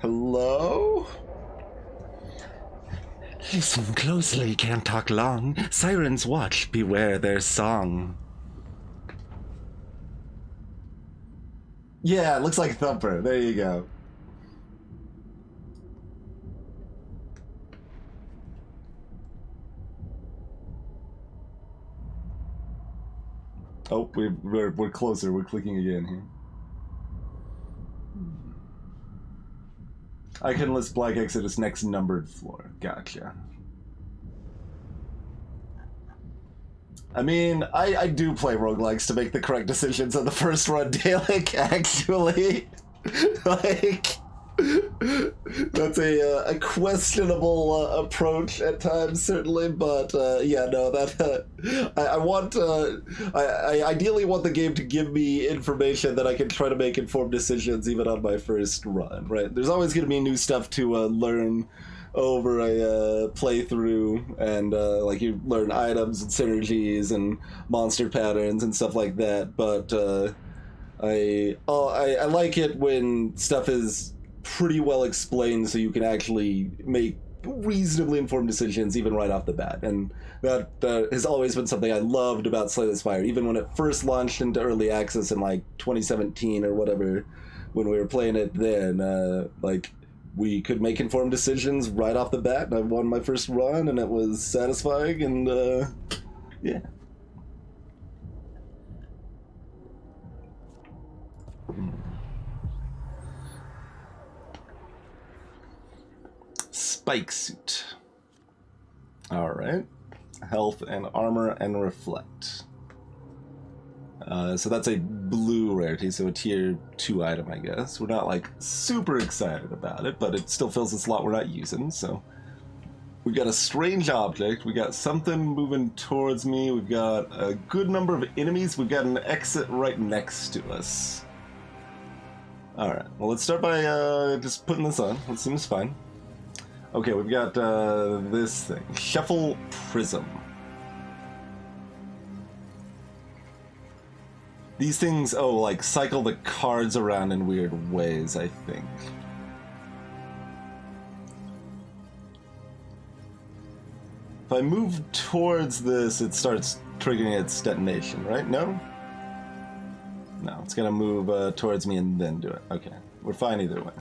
Hello? Listen closely, can't talk long. Sirens watch, beware their song. Yeah, it looks like Thumper. There you go. Oh, we're closer. We're clicking again here. Iconless black exodus next numbered floor. Gotcha. I mean, I do play roguelikes to make the correct decisions on the first run, Dalek, actually. Like, that's a questionable approach at times, certainly, but yeah, no, that I ideally want the game to give me information that I can try to make informed decisions even on my first run, right? There's always going to be new stuff to learn over a playthrough, and like, you learn items and synergies and monster patterns and stuff like that, but I like it when stuff is pretty well explained so you can actually make reasonably informed decisions even right off the bat, and that has always been something I loved about Slay the Spire, even when it first launched into early access in like 2017 or whatever, when we were playing it then, like, we could make informed decisions right off the bat, and I won my first run, and it was satisfying, and yeah. Spike suit. Alright. Health and armor and reflect. So that's a blue rarity, so a tier 2 item, I guess. We're not, like, super excited about it, but it still fills a slot we're not using, so. We've got a strange object, we got something moving towards me, we've got a good number of enemies, we've got an exit right next to us. Alright, well, let's start by just putting this on. It seems fine. Okay, we've got this thing. Shuffle Prism. These things, oh, like, cycle the cards around in weird ways, I think. If I move towards this, it starts triggering its detonation, right? No? No, it's gonna move towards me and then do it. Okay, we're fine either way.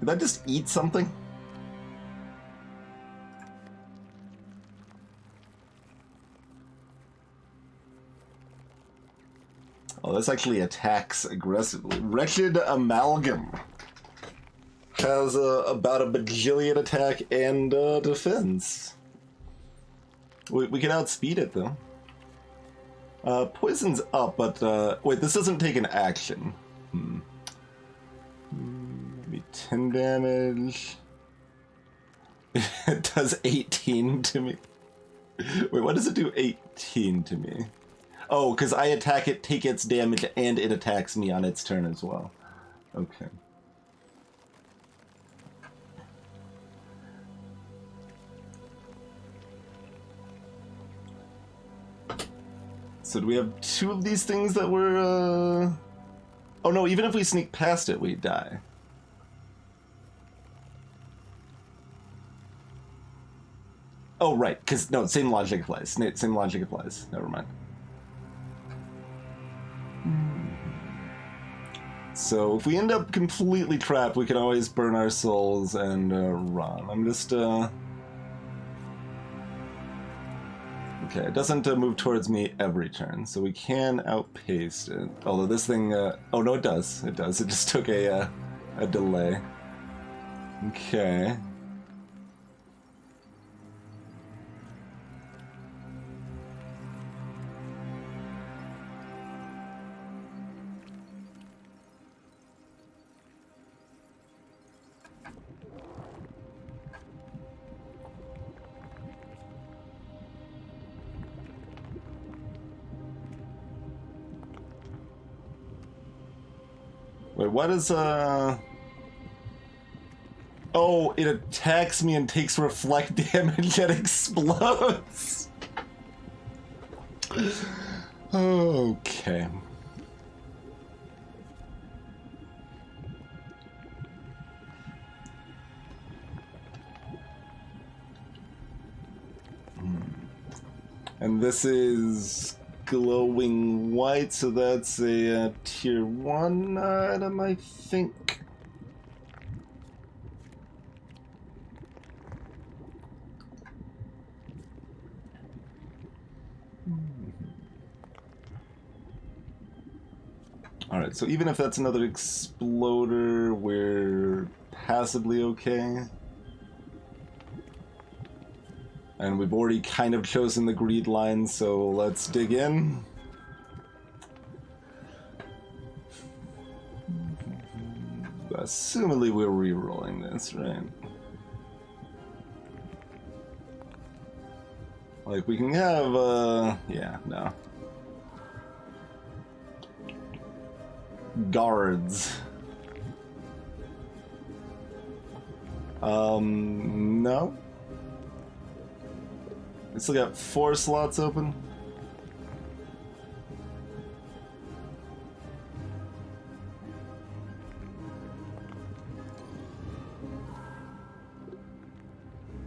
Did I just eat something? Oh, this actually attacks aggressively. Wretched Amalgam has about a bajillion attack and defense. We can outspeed it, though. Poison's up, but wait, this doesn't take an action. Maybe 10 damage. It does 18 to me. Wait, what does it do 18 to me? Oh, because I attack it, take its damage, and it attacks me on its turn as well. Okay. So do we have 2 of these things that were, Oh no, even if we sneak past it, we die. Oh, right, because, no, same logic applies. Same logic applies. Never mind. So if we end up completely trapped, we can always burn our souls and run. I'm just Okay, it doesn't move towards me every turn, so we can outpace it. Although this thing, oh no, it does. It does. It just took a delay. Okay. Wait, what is, Oh, it attacks me and takes reflect damage and explodes. Okay. And this is glowing white, so that's a tier 1 item, I think. Alright, so even if that's another exploder, we're passably okay. And we've already kind of chosen the greed line, so let's dig in. Assumedly we're re-rolling this, right? Like, we can have, yeah, no. Guards. No. We still got 4 slots open.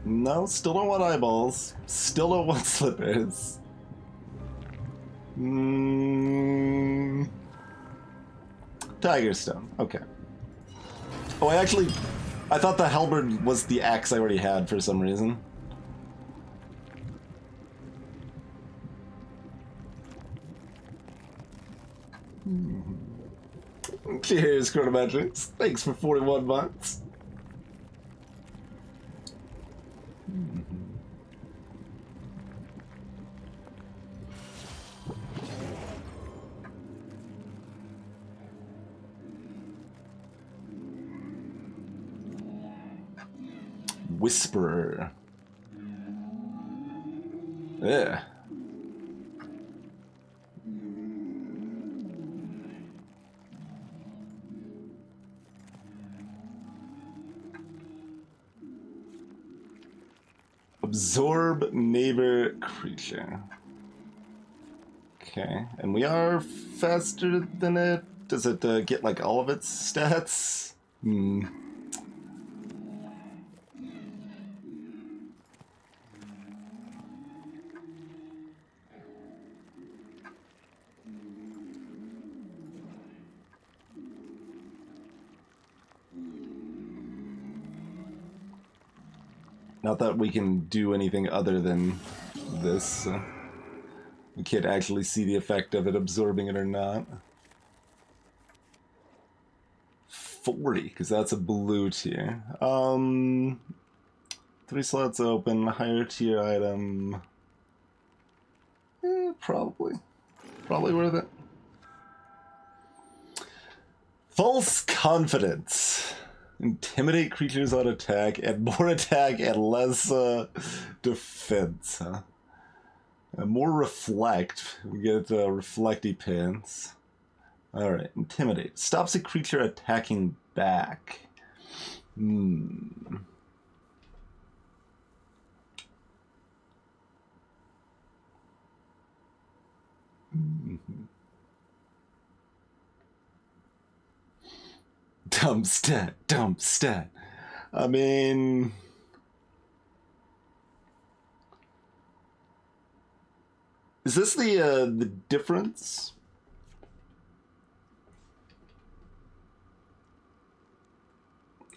No, still don't want eyeballs. Still don't want slippers. Tiger Stone. Okay. Oh, I thought the halberd was the axe I already had for some reason. Cheers, Chronometrics. Thanks for 41 months. Whisperer. Yeah. Absorb neighbor creature. Okay, and we are faster than it. Does it get like all of its stats? Not that we can do anything other than this. We can't actually see the effect of it absorbing it or not. 40, because that's a blue tier. 3 slots open, higher tier item. Probably. Probably worth it. False confidence. Intimidate creatures on attack, and more attack and less defense, huh? More reflect. We get reflecty pants. Alright, intimidate. Stops a creature attacking back. Dumb stat, dumb stat. I mean... Is this the difference?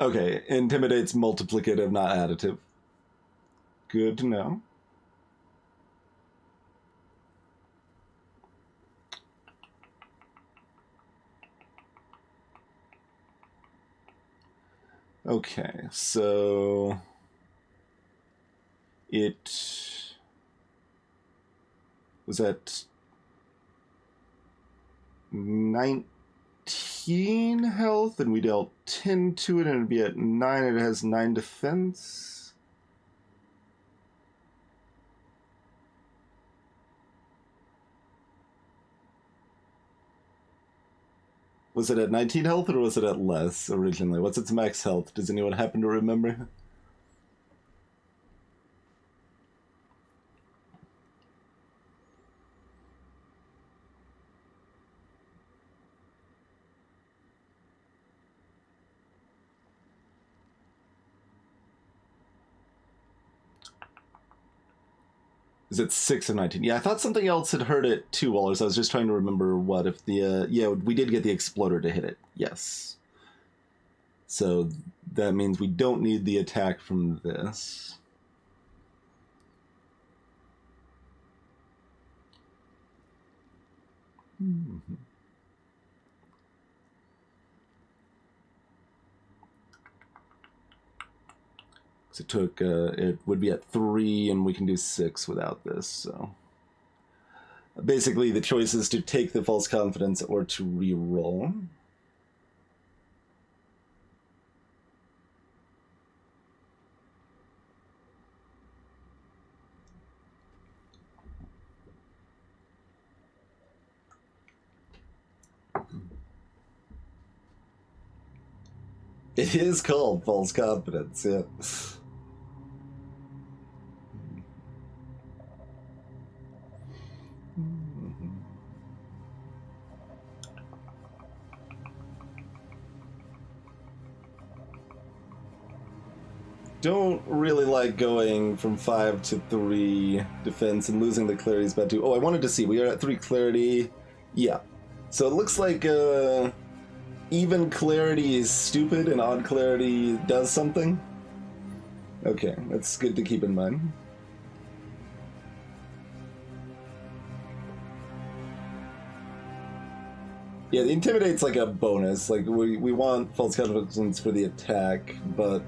Okay, intimidates multiplicative, not additive. Good to know. Okay, so it was at 19 health, and we dealt 10 to it, and it'd be at 9, and it has 9 defense. Was it at 19 health, or was it at less originally? What's its max health? Does anyone happen to remember? Is it 6 of 19? Yeah, I thought something else had hurt it too, Wallers. I was just trying to remember what if the... yeah, we did get the exploder to hit it. Yes. So that means we don't need the attack from this. Mm-hmm. It took, it would be at 3, and we can do 6 without this, so. Basically, the choice is to take the false confidence or to re-roll. It is called false confidence, yeah. Don't really like going from 5 to 3 defense and losing the clarity is bad too. Oh, I wanted to see. We are at 3 clarity. Yeah. So it looks like even clarity is stupid and odd clarity does something. Okay, that's good to keep in mind. Yeah, the Intimidate's like a bonus. Like, we want false confidence for the attack, but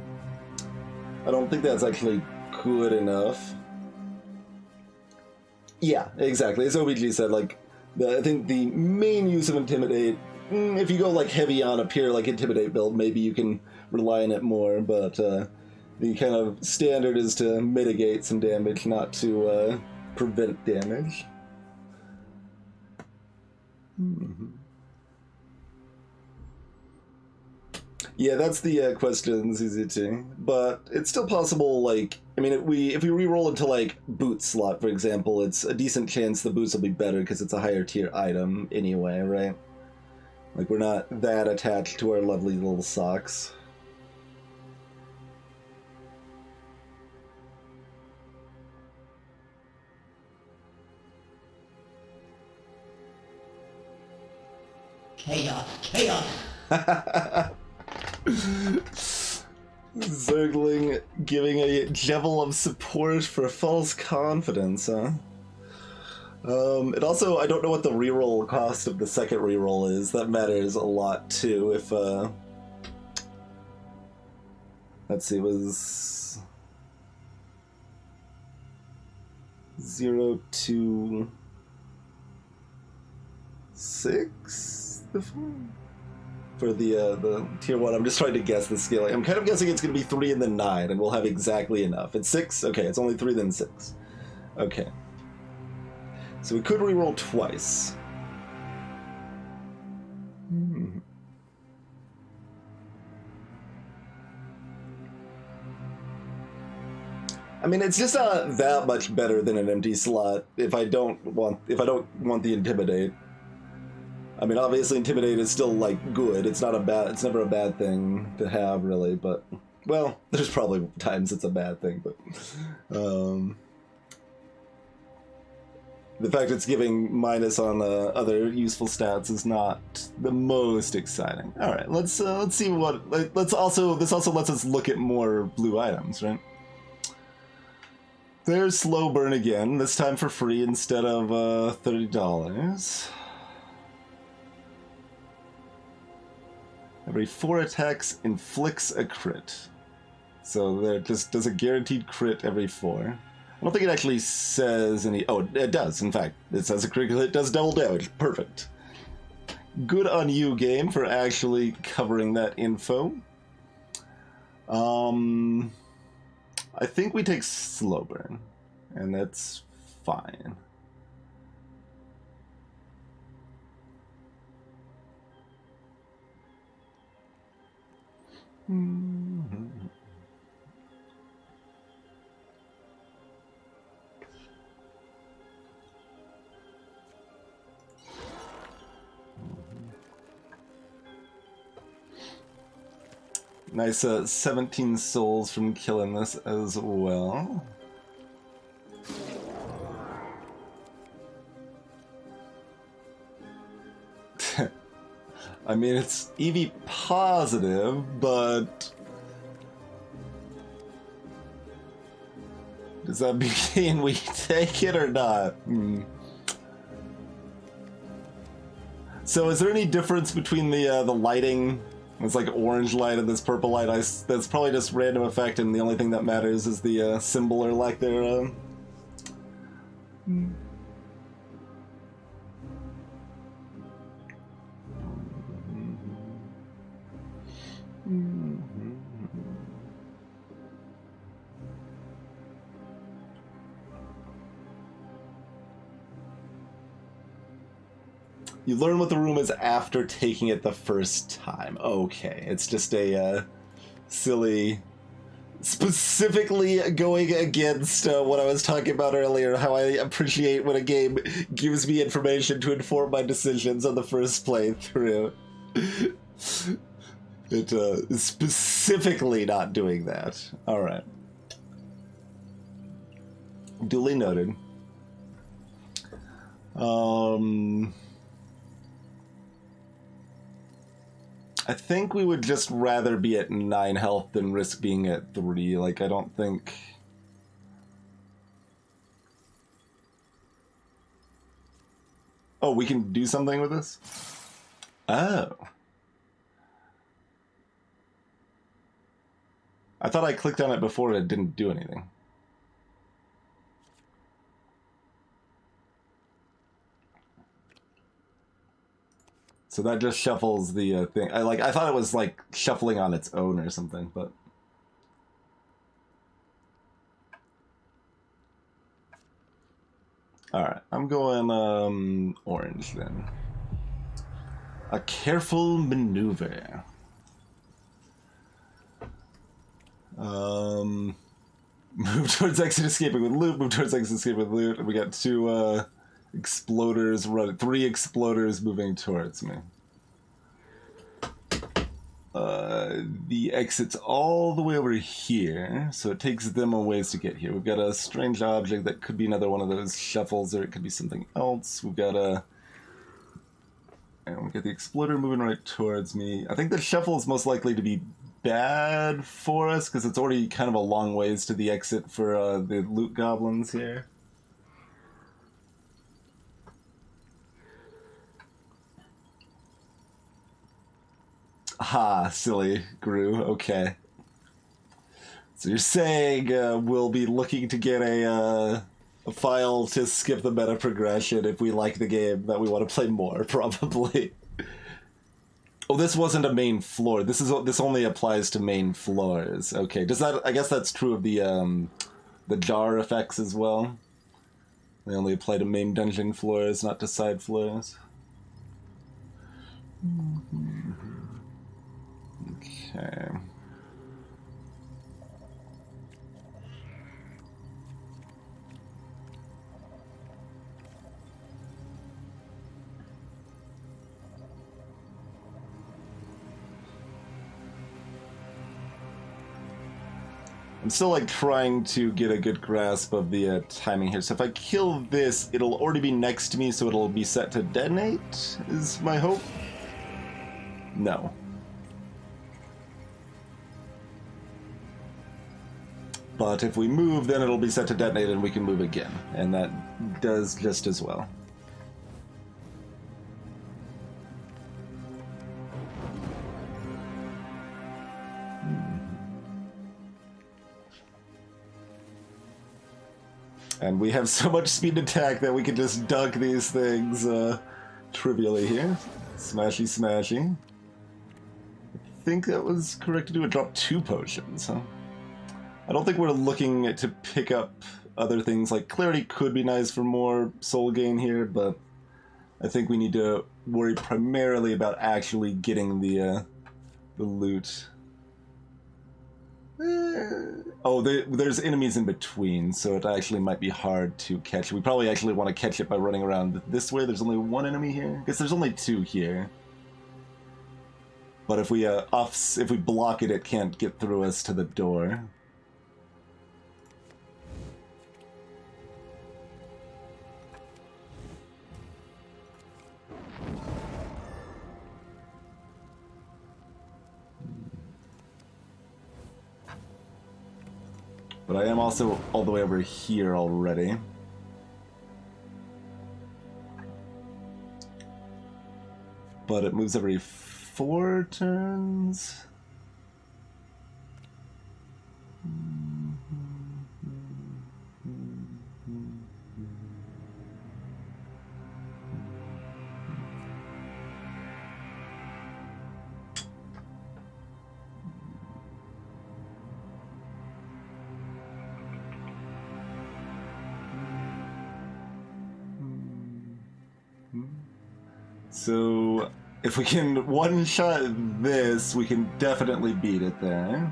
I don't think that's actually good enough. Yeah, exactly. As OBG said, like, I think the main use of Intimidate, if you go like heavy on a pure like Intimidate build, maybe you can rely on it more, but the kind of standard is to mitigate some damage, not to prevent damage. Mm-hmm. Yeah, that's the question, ZZ2. But it's still possible, like, I mean, if we re-roll into, like, boot slot, for example, it's a decent chance the boots will be better because it's a higher tier item anyway, right? Like, we're not that attached to our lovely little socks. Chaos, chaos! Zergling giving a level of support for false confidence, huh? It also, I don't know what the reroll cost of the second reroll is. That matters a lot too. If let's see, it was 0 to 6 for the tier 1. I'm just trying to guess the scaling. I'm kind of guessing it's going to be 3 and then 9, and we'll have exactly enough. It's 6? Okay, it's only 3 then 6. Okay. So we could reroll twice. I mean, it's just not that much better than an empty slot if I don't want the Intimidate. I mean, obviously Intimidate is still, like, good. It's never a bad thing to have, really, but, well, there's probably times it's a bad thing, but, the fact it's giving minus on other useful stats is not the most exciting. All right, let's see what. This also lets us look at more blue items, right? There's Slow Burn again. This time for free instead of $30. Every 4 attacks inflicts a crit. So there just does a guaranteed crit every 4. I don't think it actually says any... Oh, it does, in fact. It says a critical hit does double damage. Perfect. Good on you, game, for actually covering that info. I think we take slow burn, and that's fine. Nice 17 souls from killing this as well. I mean, it's EV positive, but does that mean we take it or not? So is there any difference between the lighting? It's like orange light and this purple light. That's probably just random effect, and the only thing that matters is the symbol or lack thereof. You learn what the room is after taking it the first time. Okay, it's just a silly... Specifically going against what I was talking about earlier, how I appreciate when a game gives me information to inform my decisions on the first playthrough. It is specifically not doing that. Alright. Duly noted. I think we would just rather be at 9 health than risk being at 3. Like, I don't think... Oh, we can do something with this? Oh. I thought I clicked on it before and it didn't do anything. So that just shuffles the thing. I thought it was like shuffling on its own or something, but all right, I'm going orange then. A careful maneuver. Move towards exit, escaping with loot. Move towards exit, escaping with loot. And we got 2 exploders running, 3 exploders moving towards me. The exit's all the way over here, so it takes them a ways to get here. We've got a strange object that could be another one of those shuffles, or it could be something else. We've got and we got the exploder moving right towards me. I think the shuffle is most likely to be bad for us, because it's already kind of a long ways to the exit for the loot goblins here. Ha, silly Gru. Okay. So you're saying we'll be looking to get a file to skip the meta progression if we like the game that we want to play more, probably. Oh, this wasn't a main floor. This only applies to main floors. Okay. Does that? I guess that's true of the jar effects as well. They only apply to main dungeon floors, not to side floors. Okay. I'm still like trying to get a good grasp of the timing here. So if I kill this, it'll already be next to me, so it'll be set to detonate, is my hope? No. But if we move, then it'll be set to detonate and we can move again. And that does just as well. And we have so much speed attack that we can just dunk these things trivially here. Smashy, smashy. I think that was correct to do. It dropped 2 potions, huh? I don't think we're looking to pick up other things. Like, Clarity could be nice for more soul gain here, but I think we need to worry primarily about actually getting the loot. Oh, there's enemies in between, so it actually might be hard to catch. We probably actually want to catch it by running around this way. There's only 1 enemy here. I guess there's only 2 here. But if we if we block it, it can't get through us to the door. But I am also all the way over here already. But it moves every 4 turns. So, if we can one-shot this, we can definitely beat it there.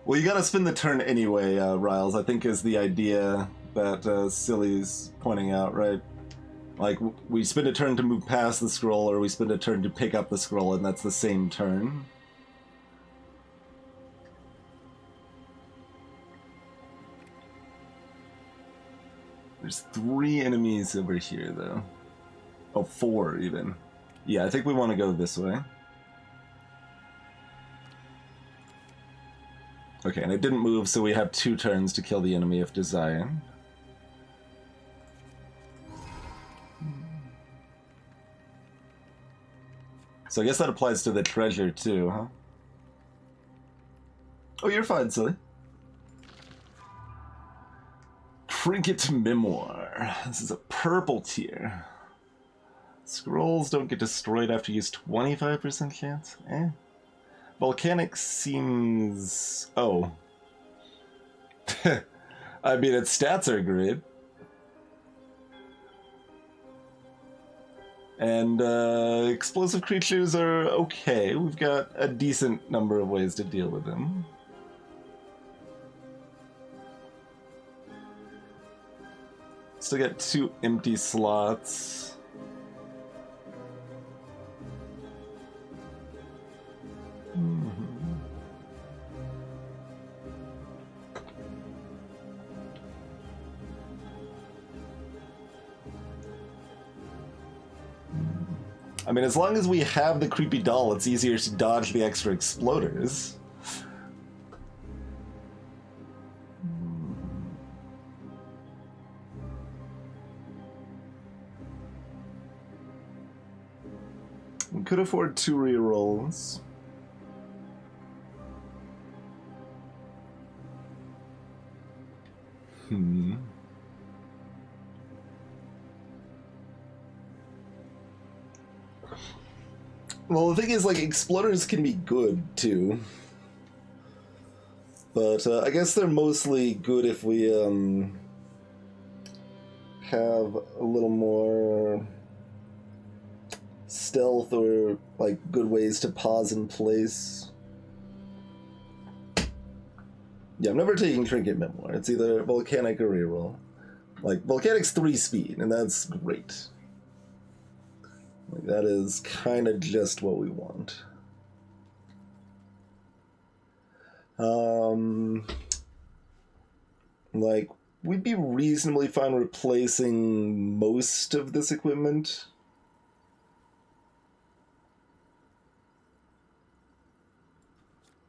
Well, you gotta spin the turn anyway, Riles, I think is the idea that Silly's pointing out, right? Like, we spend a turn to move past the scroll, or we spend a turn to pick up the scroll, and that's the same turn. There's 3 enemies over here, though. Oh, 4, even. Yeah, I think we want to go this way. Okay, and it didn't move, so we have 2 turns to kill the enemy if desired. So I guess that applies to the treasure too, huh? Oh, you're fine, Silly. Trinket Memoir. This is a purple tier. Scrolls don't get destroyed after you use 25% chance? Eh. Volcanic seems... Oh. I mean, its stats are great. And explosive creatures are okay. We've got a decent number of ways to deal with them. Still got 2 empty slots. I mean, as long as we have the creepy doll, it's easier to dodge the extra exploders. We could afford 2 rerolls. Well, the thing is, like, exploders can be good, too. But, I guess they're mostly good if we, have a little more stealth or, like, good ways to pause in place. Yeah, I'm never taking Trinket Memoir. It's either Volcanic or reroll. Like, Volcanic's 3 speed, and that's great. Like, that is kind of just what we want. Like, we'd be reasonably fine replacing most of this equipment.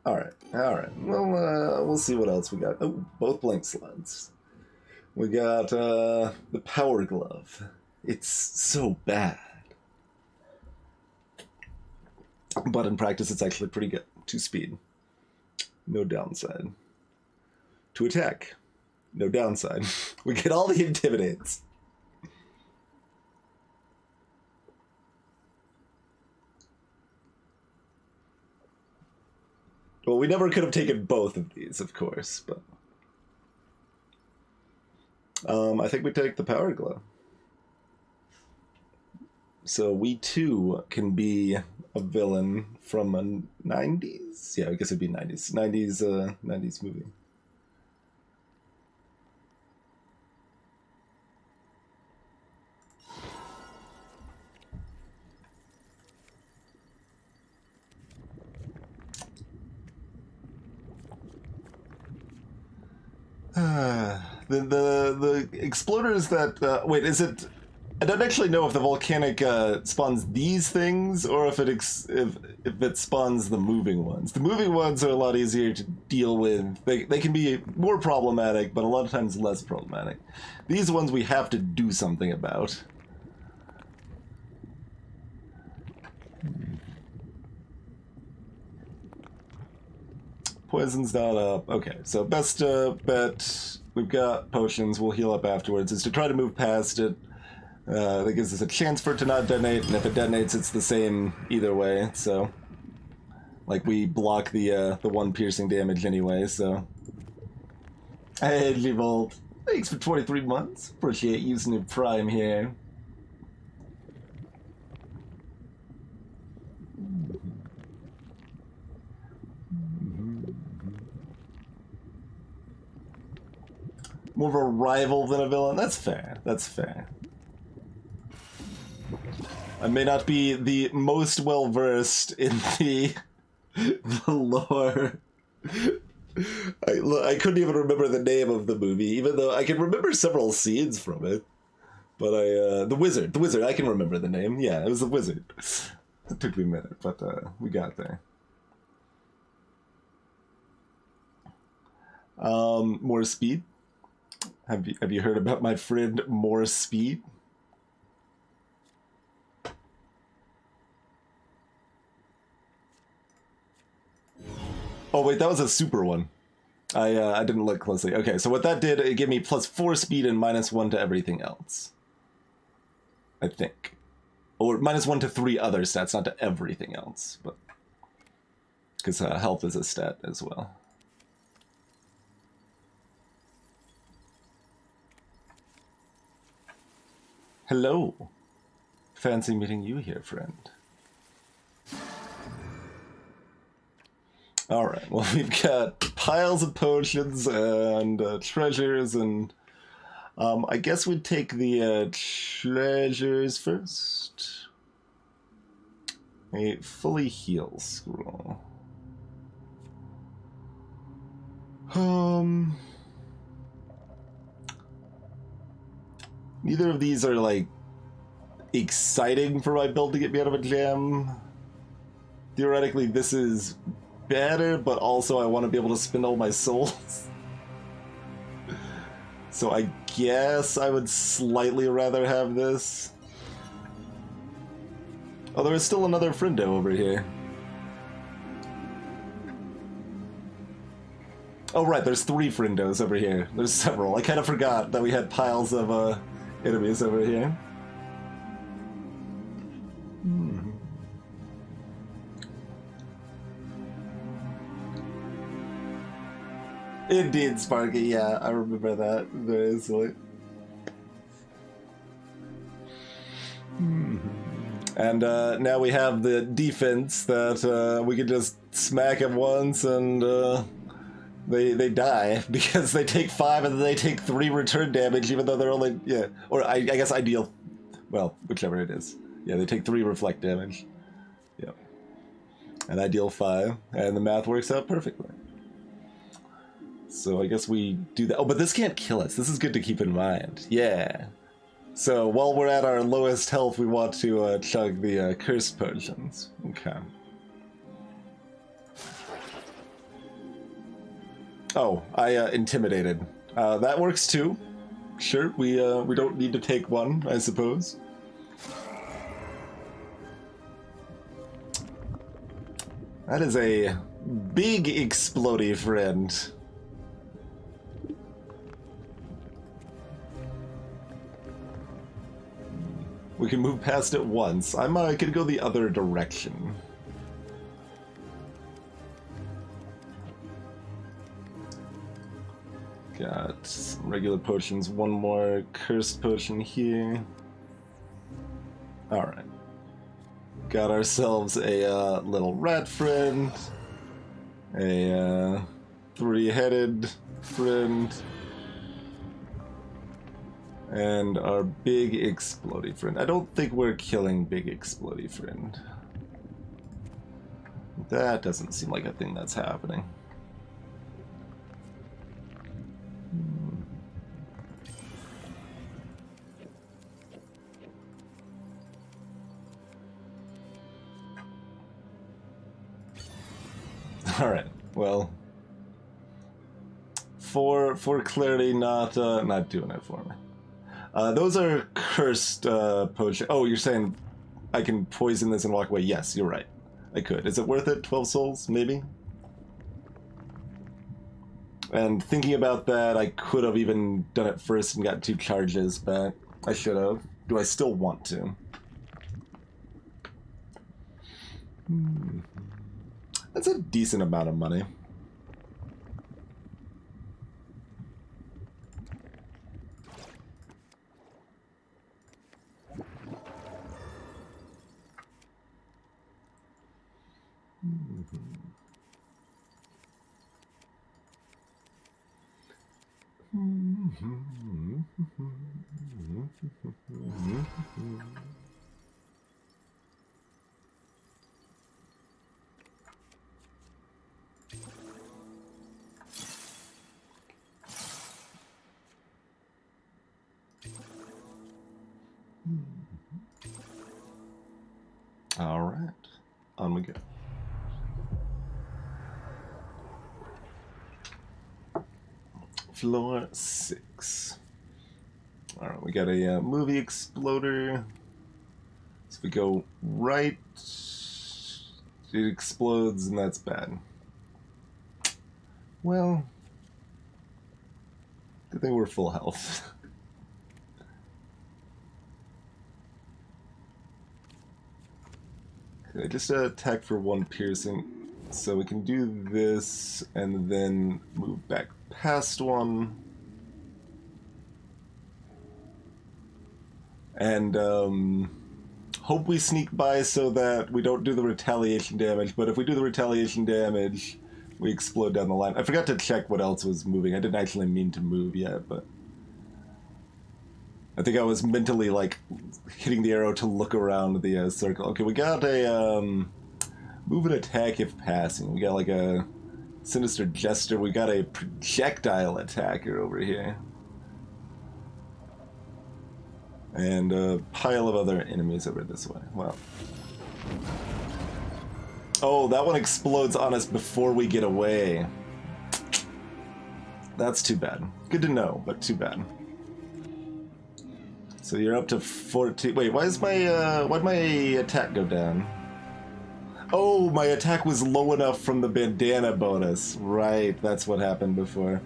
Alright. Well, we'll see what else we got. Oh, both blank slots. We got the Power Glove. It's so bad. But in practice, it's actually pretty good. 2 speed. No downside. To attack. No downside. We get all the intimidates. Well, we never could have taken both of these, of course, but... I think we take the Power Glove. So we too can be a villain from a 90s? Yeah, I guess it'd be 90s. 90s movie. The exploders that wait, is it? I don't actually know if the volcanic spawns these things or if it spawns the moving ones. The moving ones are a lot easier to deal with. They can be more problematic, but a lot of times less problematic. These ones we have to do something about. Poison's not up. Okay, so best bet, we've got potions, we'll heal up afterwards, is to try to move past it. That gives us a chance for it to not detonate, and if it detonates, it's the same either way, so... Like, we block the 1 piercing damage anyway, so... Hey, G-Volt. Thanks for 23 months. Appreciate using your Prime here. More of a rival than a villain? That's fair. That's fair. I may not be the most well-versed in the lore. I couldn't even remember the name of the movie, even though I can remember several scenes from it. But the Wizard, I can remember the name. Yeah, it was the Wizard. It took me a minute, but we got there. More speed. Have you heard about my friend More Speed? Oh wait, that was a super one. I didn't look closely. Okay, so what that did, it gave me +4 speed and -1 to everything else. I think. Or -1 to 3 other stats, not to everything else, but... Because health is a stat as well. Hello. Fancy meeting you here, friend. Alright, well, we've got piles of potions and treasures, and I guess we'd take the treasures first. A fully heal scroll. Neither of these are, like, exciting for my build to get me out of a jam. Theoretically, this is better, but also I want to be able to spend all my souls. So I guess I would slightly rather have this. Oh, there is still another friendo over here. Oh right, there's 3 friendos over here. There's several. I kind of forgot that we had piles of enemies over here. Indeed, Sparky, yeah, I remember that very easily. And now we have the defense that we can just smack him once and they die because they take 5 and then they take 3 return damage even though they're only, yeah, or I guess I deal, well, whichever it is. Yeah, they take 3 reflect damage. Yep. And I deal 5 and the math works out perfectly. So I guess we do that. Oh, but this can't kill us. This is good to keep in mind. Yeah. So while we're at our lowest health, we want to chug the cursed potions. Okay. Oh, I intimidated. That works too. Sure, we don't need to take one, I suppose. That is a big explodey friend. We can move past it once. I'm gonna go the other direction. Got some regular potions, one more cursed potion here. Alright. Got ourselves a little rat friend, a three-headed friend, and our big explodey friend. I don't think we're killing big explodey friend. That doesn't seem like a thing that's happening. All right. Well, for clarity, not doing it for me. Those are cursed potions. Oh, you're saying I can poison this and walk away? Yes, you're right. I could. Is it worth it? 12 souls, maybe. And thinking about that, I could have even done it first and got 2 charges back. I should have. Do I still want to? That's a decent amount of money. All right, on we go. Floor 6. All right, we got a movie exploder. So if we go right, it explodes, and that's bad. Well, good thing we're full health. Okay, just attack for 1 piercing. So we can do this and then move back past one. And hope we sneak by so that we don't do the retaliation damage, but if we do the retaliation damage, we explode down the line. I forgot to check what else was moving. I didn't actually mean to move yet, but I think I was mentally, like, hitting the arrow to look around the circle. Okay, we got a move and attack if passing. We got, like, a sinister jester. We got a projectile attacker over here. And a pile of other enemies over this way. Wow. Oh, that one explodes on us before we get away. That's too bad. Good to know, but too bad. So you're up to 14. Wait, why'd my attack go down? Oh, my attack was low enough from the bandana bonus. Right, that's what happened before.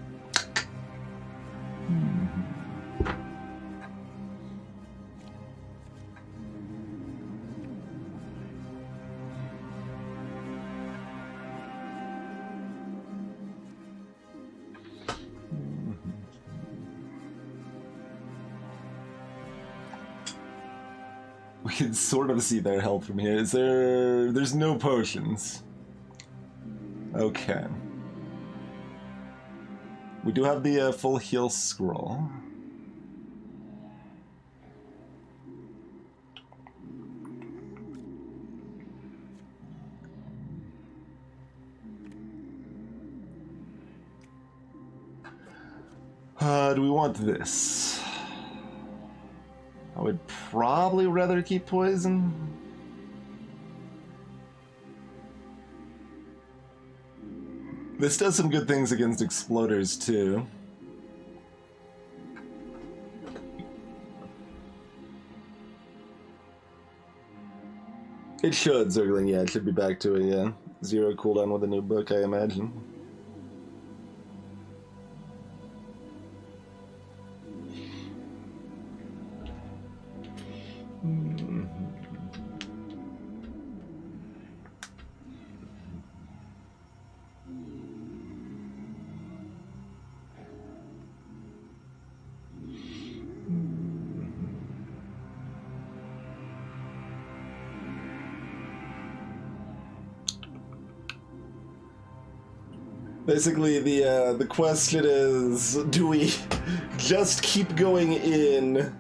We can sort of see their health from here. There's no potions. Okay. We do have the full heal scroll. Do we want this? I would probably rather keep poison. This does some good things against exploders too. It should, Zergling, yeah, it should be back to a 0 cooldown with a new book, I imagine. Basically, the question is, do we just keep going in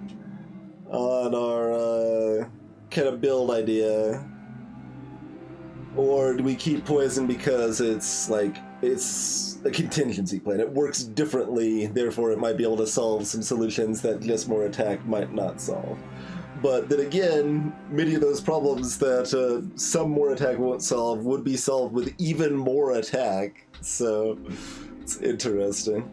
on our kind of build idea, or do we keep poison because it's a contingency plan? It works differently, therefore it might be able to solve some solutions that just more attack might not solve. But then again, many of those problems that some more attack won't solve would be solved with even more attack. So it's interesting.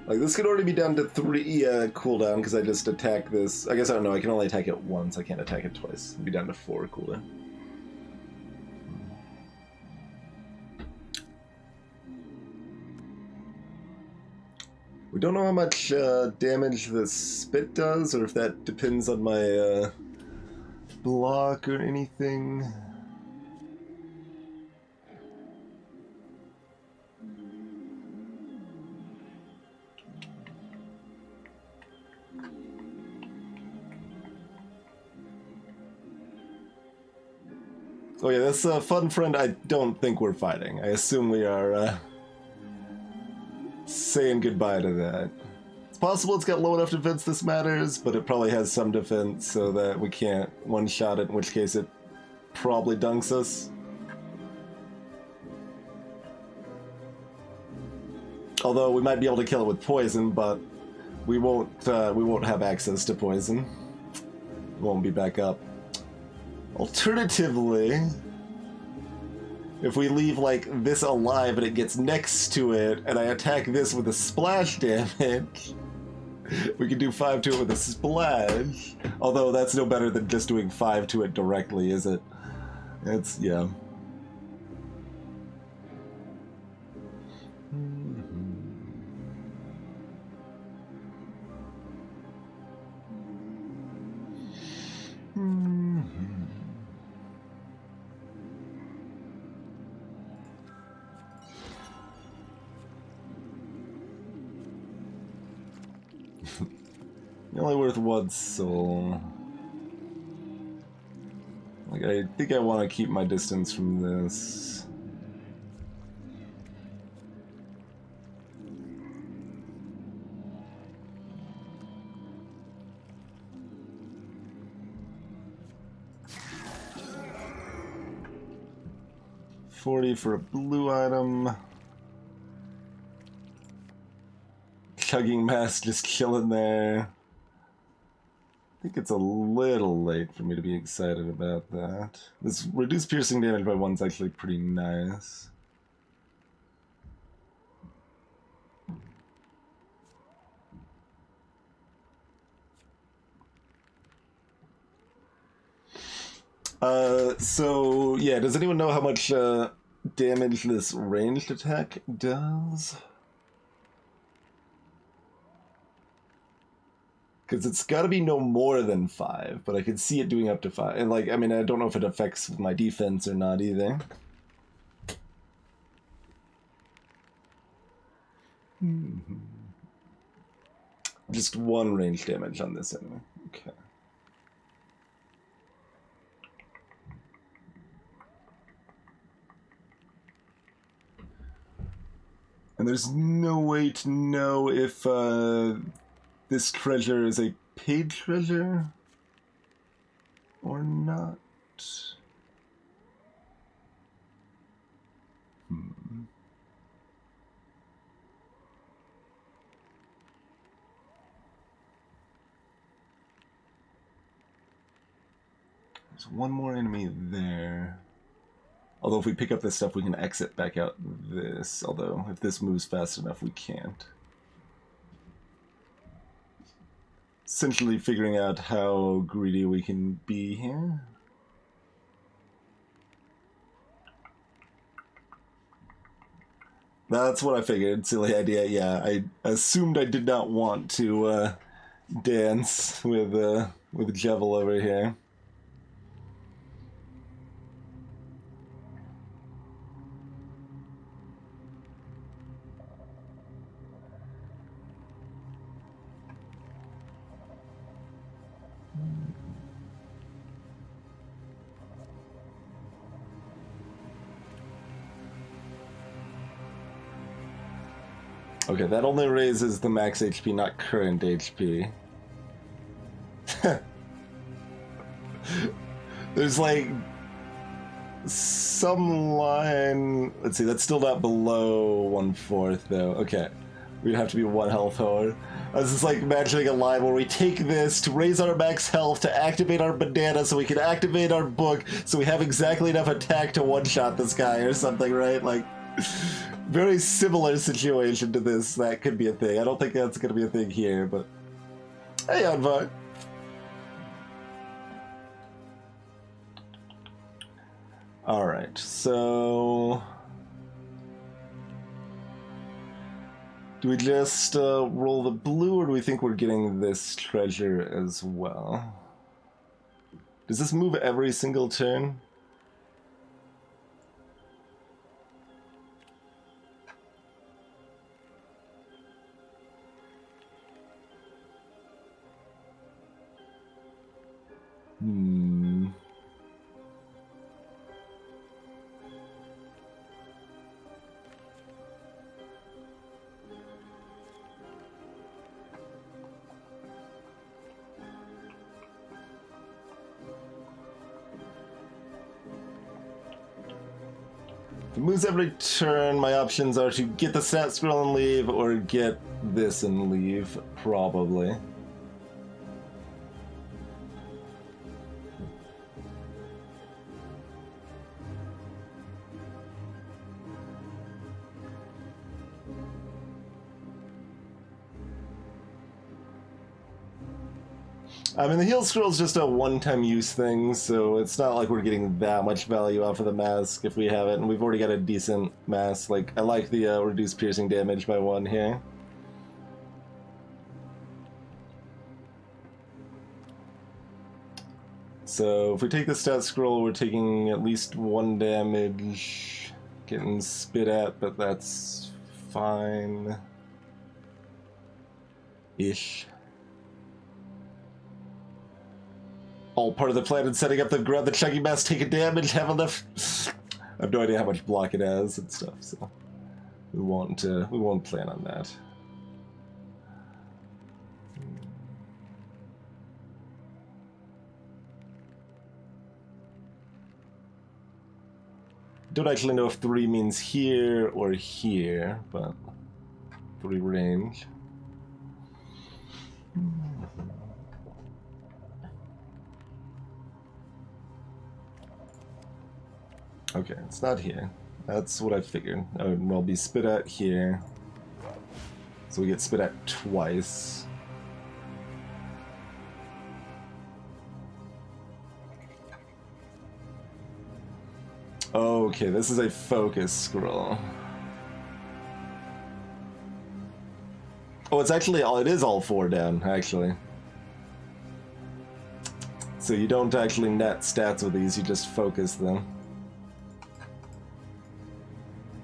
Like, this could already be down to 3 cooldown because I just attack this. I guess I don't know, I can only attack it once, I can't attack it twice. It'd be down to 4 cooldown. We don't know how much damage the spit does, or if that depends on my block or anything. Oh yeah, this fun friend, I don't think we're fighting. I assume we are saying goodbye to that. It's possible it's got low enough defense this matters, but it probably has some defense so that we can't one-shot it, in which case it probably dunks us. Although we might be able to kill it with poison, but we won't have access to poison. It won't be back up. Alternatively, if we leave, like, this alive and it gets next to it, and I attack this with a splash damage, we can do 5 to it with a splash. Although that's no better than just doing 5 to it directly, is it? It's, yeah. Only worth 1 soul. Like, I think I want to keep my distance from this. $40 for a blue item. Chugging mask just chilling there. I think it's a little late for me to be excited about that. This reduced piercing damage by 1's actually pretty nice. So, yeah, does anyone know how much damage this ranged attack does? Because it's got to be no more than 5, but I could see it doing up to 5. And, like, I mean, I don't know if it affects my defense or not either. Just 1 range damage on this enemy. Okay. And there's no way to know if this treasure is a paid treasure or not. There's one more enemy there. Although if we pick up this stuff, we can exit back out this. Although, if this moves fast enough, we can't. Essentially figuring out how greedy we can be here. That's what I figured. Silly idea. Yeah, I assumed I did not want to dance with Jevil over here. Okay, that only raises the max HP, not current HP. There's like some line. Let's see, that's still not below 1/4 though. Okay, we'd have to be 1 health lower. I was just like imagining a line where we take this to raise our max health to activate our banana so we can activate our book so we have exactly enough attack to one-shot this guy or something, right? Like, very similar situation to this. That could be a thing. I don't think that's going to be a thing here, but hey, Anvar. Alright, so do we just roll the blue, or do we think we're getting this treasure as well? Does this move every single turn? If it moves every turn, my options are to get the stat scroll and leave, or get this and leave, probably. I mean, the heal scroll is just a one-time use thing, so it's not like we're getting that much value off of the mask if we have it, and we've already got a decent mask. Like, I like the reduced piercing damage by 1 here. So if we take the stat scroll, we're taking at least 1 damage, getting spit at, but that's fine-ish. All part of the plan in setting up the ground. The chunky mask take a damage, have enough. I have no idea how much block it has and stuff, so we won't plan on that. Don't actually know if 3 means here or here, but 3 range. Okay, it's not here. That's what I figured. I'll be spit at here. So we get spit at twice. Okay, this is a focus scroll. Oh, it's actually all, it is all 4 down, actually. So you don't actually net stats with these, you just focus them.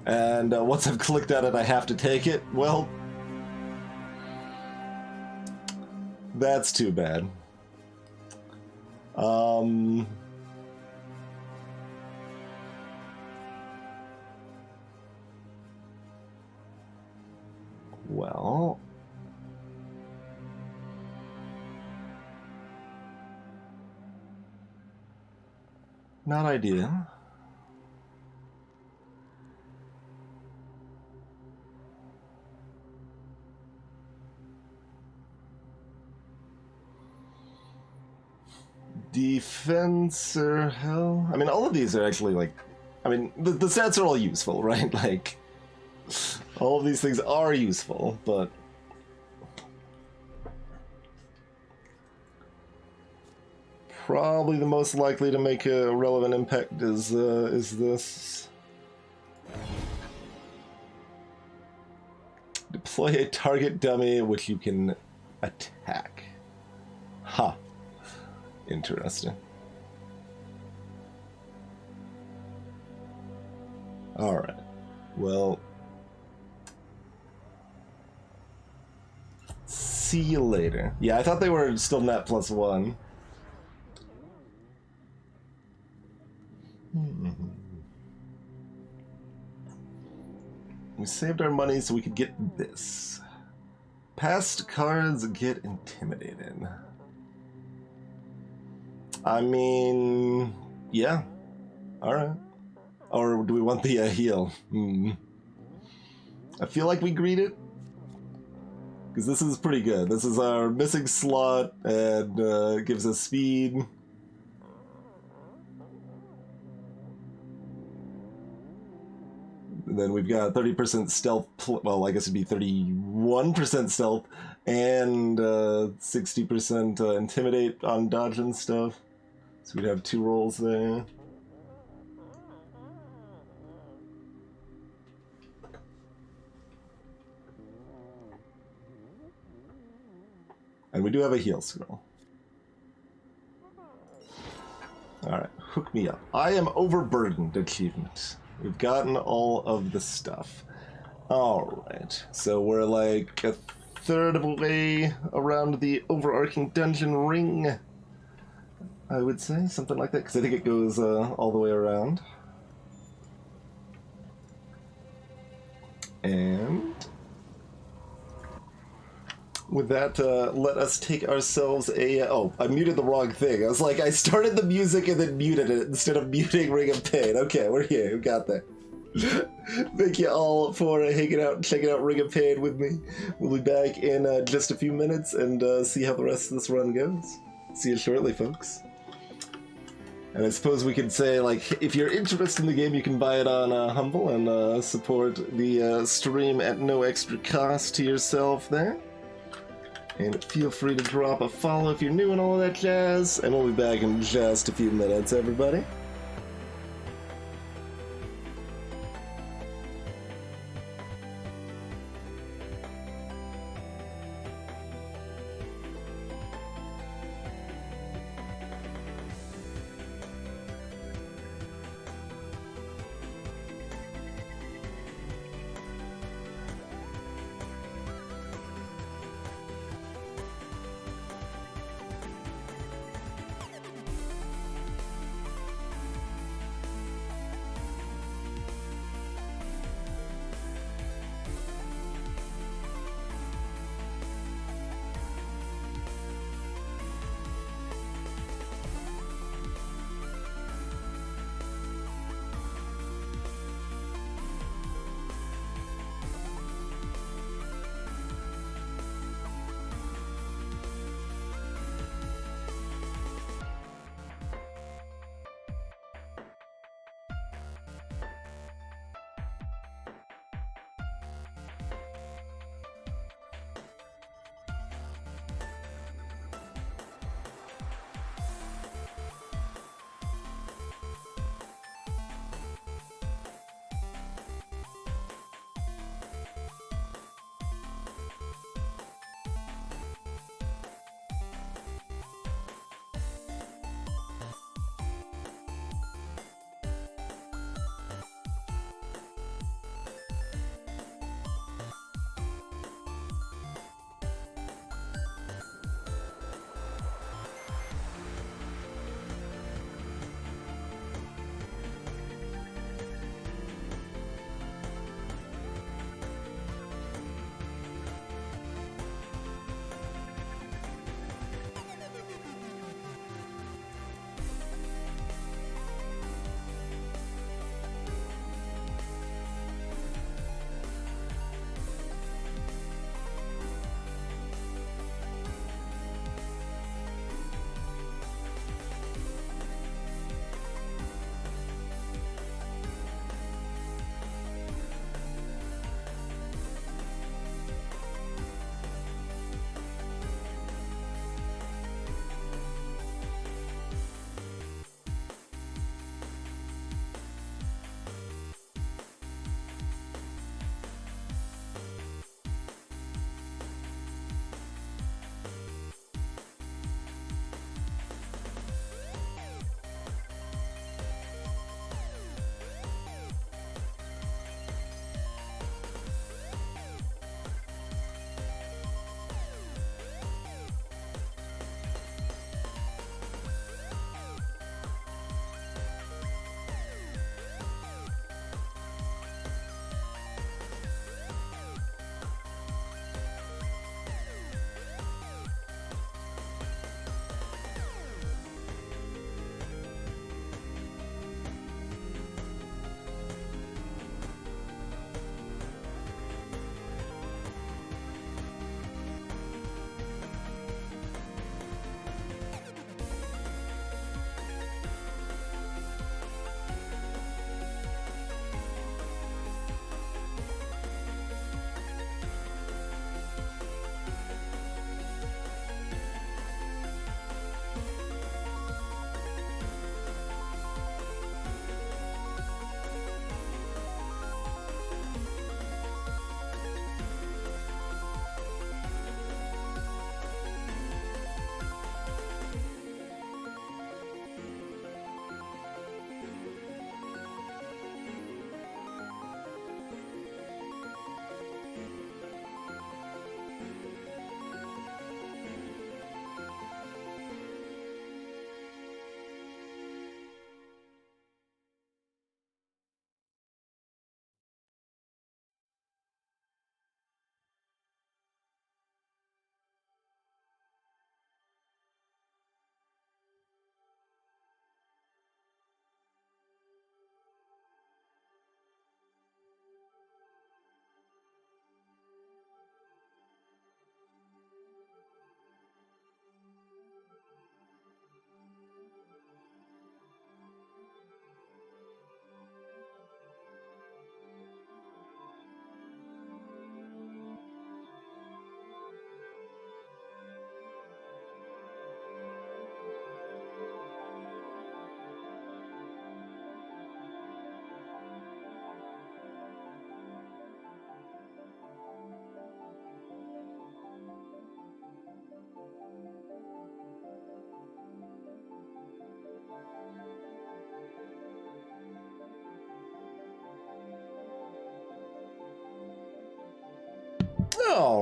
And once I've clicked on it, I have to take it. Well, that's too bad. Well, not ideal. defense or hell. I mean, all of these are actually like, I mean, the stats are all useful, right? Like, all of these things are useful, but probably the most likely to make a relevant impact is this. Deploy a target dummy which you can attack. Huh. Interesting. Alright. Well, see you later. Yeah, I thought they were still net +1. We saved our money so we could get this. Past cards get intimidated. I mean, yeah. Alright. Or do we want the heal? I feel like we greed it. Because this is pretty good. This is our missing slot and gives us speed. And then we've got 30% stealth, well, I guess it'd be 31% stealth, and 60% intimidate on dodge and stuff. So we'd have 2 rolls there. And we do have a heal scroll. Alright, hook me up. I am overburdened achievement. We've gotten all of the stuff. Alright, so we're like a third of the way around the overarching dungeon ring. I would say, something like that, because I think it goes all the way around. And with that, let us take ourselves a... oh, I muted the wrong thing. I was like, I started the music and then muted it instead of muting Ring of Pain. Okay, we're here. We got that. Thank you all for hanging out and checking out Ring of Pain with me. We'll be back in just a few minutes and see how the rest of this run goes. See you shortly, folks. And I suppose we could say, like, if you're interested in the game, you can buy it on Humble and support the stream at no extra cost to yourself there. And feel free to drop a follow if you're new and all of that jazz. And we'll be back in just a few minutes, everybody.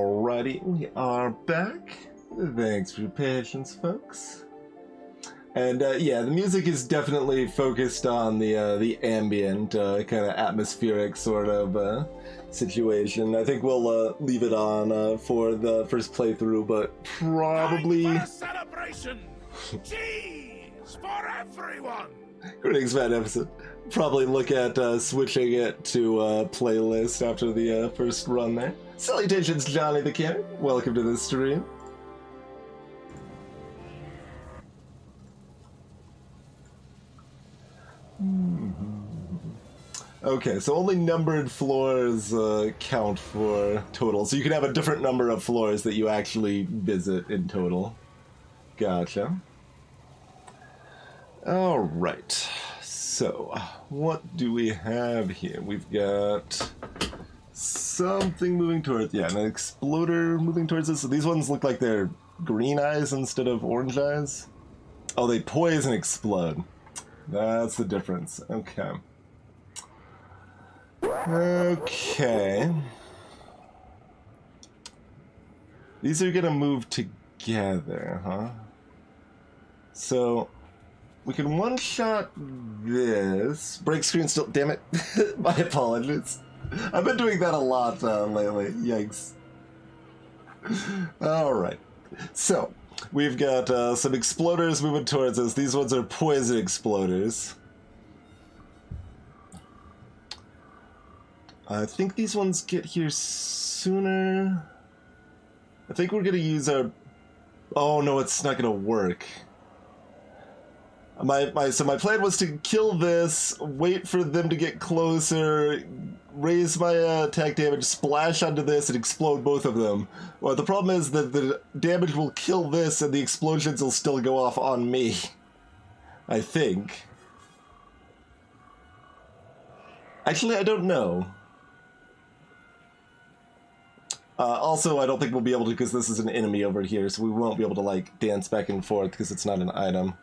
Alrighty, we are back. Thanks for your patience, folks. And yeah, the music is definitely focused on the ambient, kind of atmospheric sort of situation. I think we'll leave it on for the first playthrough, but probably. Time for a celebration! Cheese for everyone! Greetings, Van Episode. Probably look at switching it to playlist after the first run there. Salutations, Johnny the King. Welcome to the stream. Okay, so only numbered floors count for total. So you can have a different number of floors that you actually visit in total. Gotcha. Alright, so what do we have here? We've got something moving towards, yeah, an exploder moving towards us. So these ones look like they're green eyes instead of orange eyes. Oh, they poise and explode. That's the difference. Okay. Okay. These are gonna move together, huh? So we can one-shot this. Break screen still. Damn it. My apologies. I've been doing that a lot lately. Yikes. Alright. So, we've got some exploders moving towards us. These ones are poison exploders. I think these ones get here sooner. I think we're gonna use our... Oh no, it's not gonna work. So my plan was to kill this, wait for them to get closer, raise my attack damage, splash onto this, and explode both of them. Well, the problem is that the damage will kill this, and the explosions will still go off on me. I think. Actually, I don't know. Also, I don't think we'll be able to, because this is an enemy over here, so we won't be able to, like, dance back and forth, because it's not an item.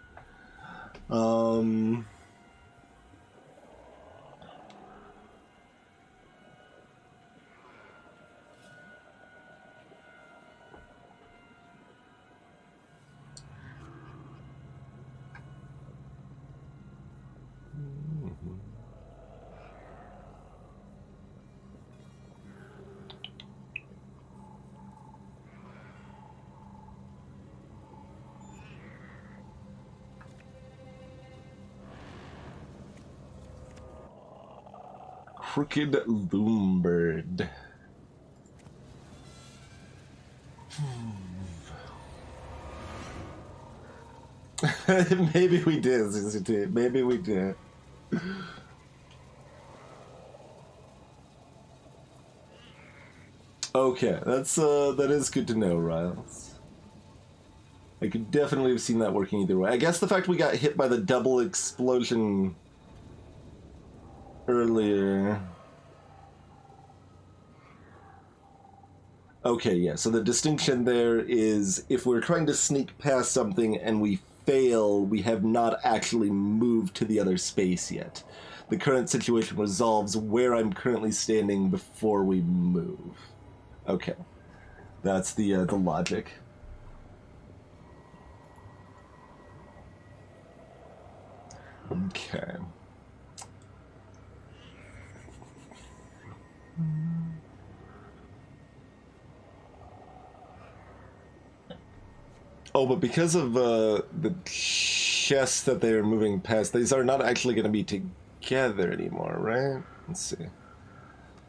Crooked Loombird. Maybe we did, CCT. Maybe we did. Okay, that is good to know, Riles. I could definitely have seen that working either way. I guess the fact we got hit by the double explosion earlier. Okay, yeah, so the distinction there is if we're trying to sneak past something and we fail, we have not actually moved to the other space yet. The current situation resolves where I'm currently standing before we move. Okay. That's the logic. Okay. Oh, but because of the chests that they're moving past, these are not actually going to be together anymore, right? Let's see.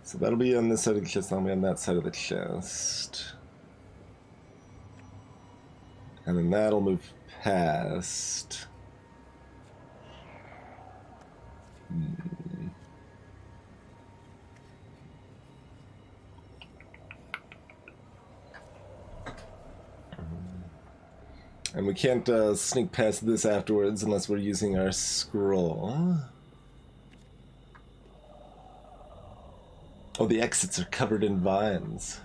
So that'll be on this side of the chest, that'll be on that side of the chest. And then that'll move past. And we can't sneak past this afterwards unless we're using our scroll. Oh, the exits are covered in vines.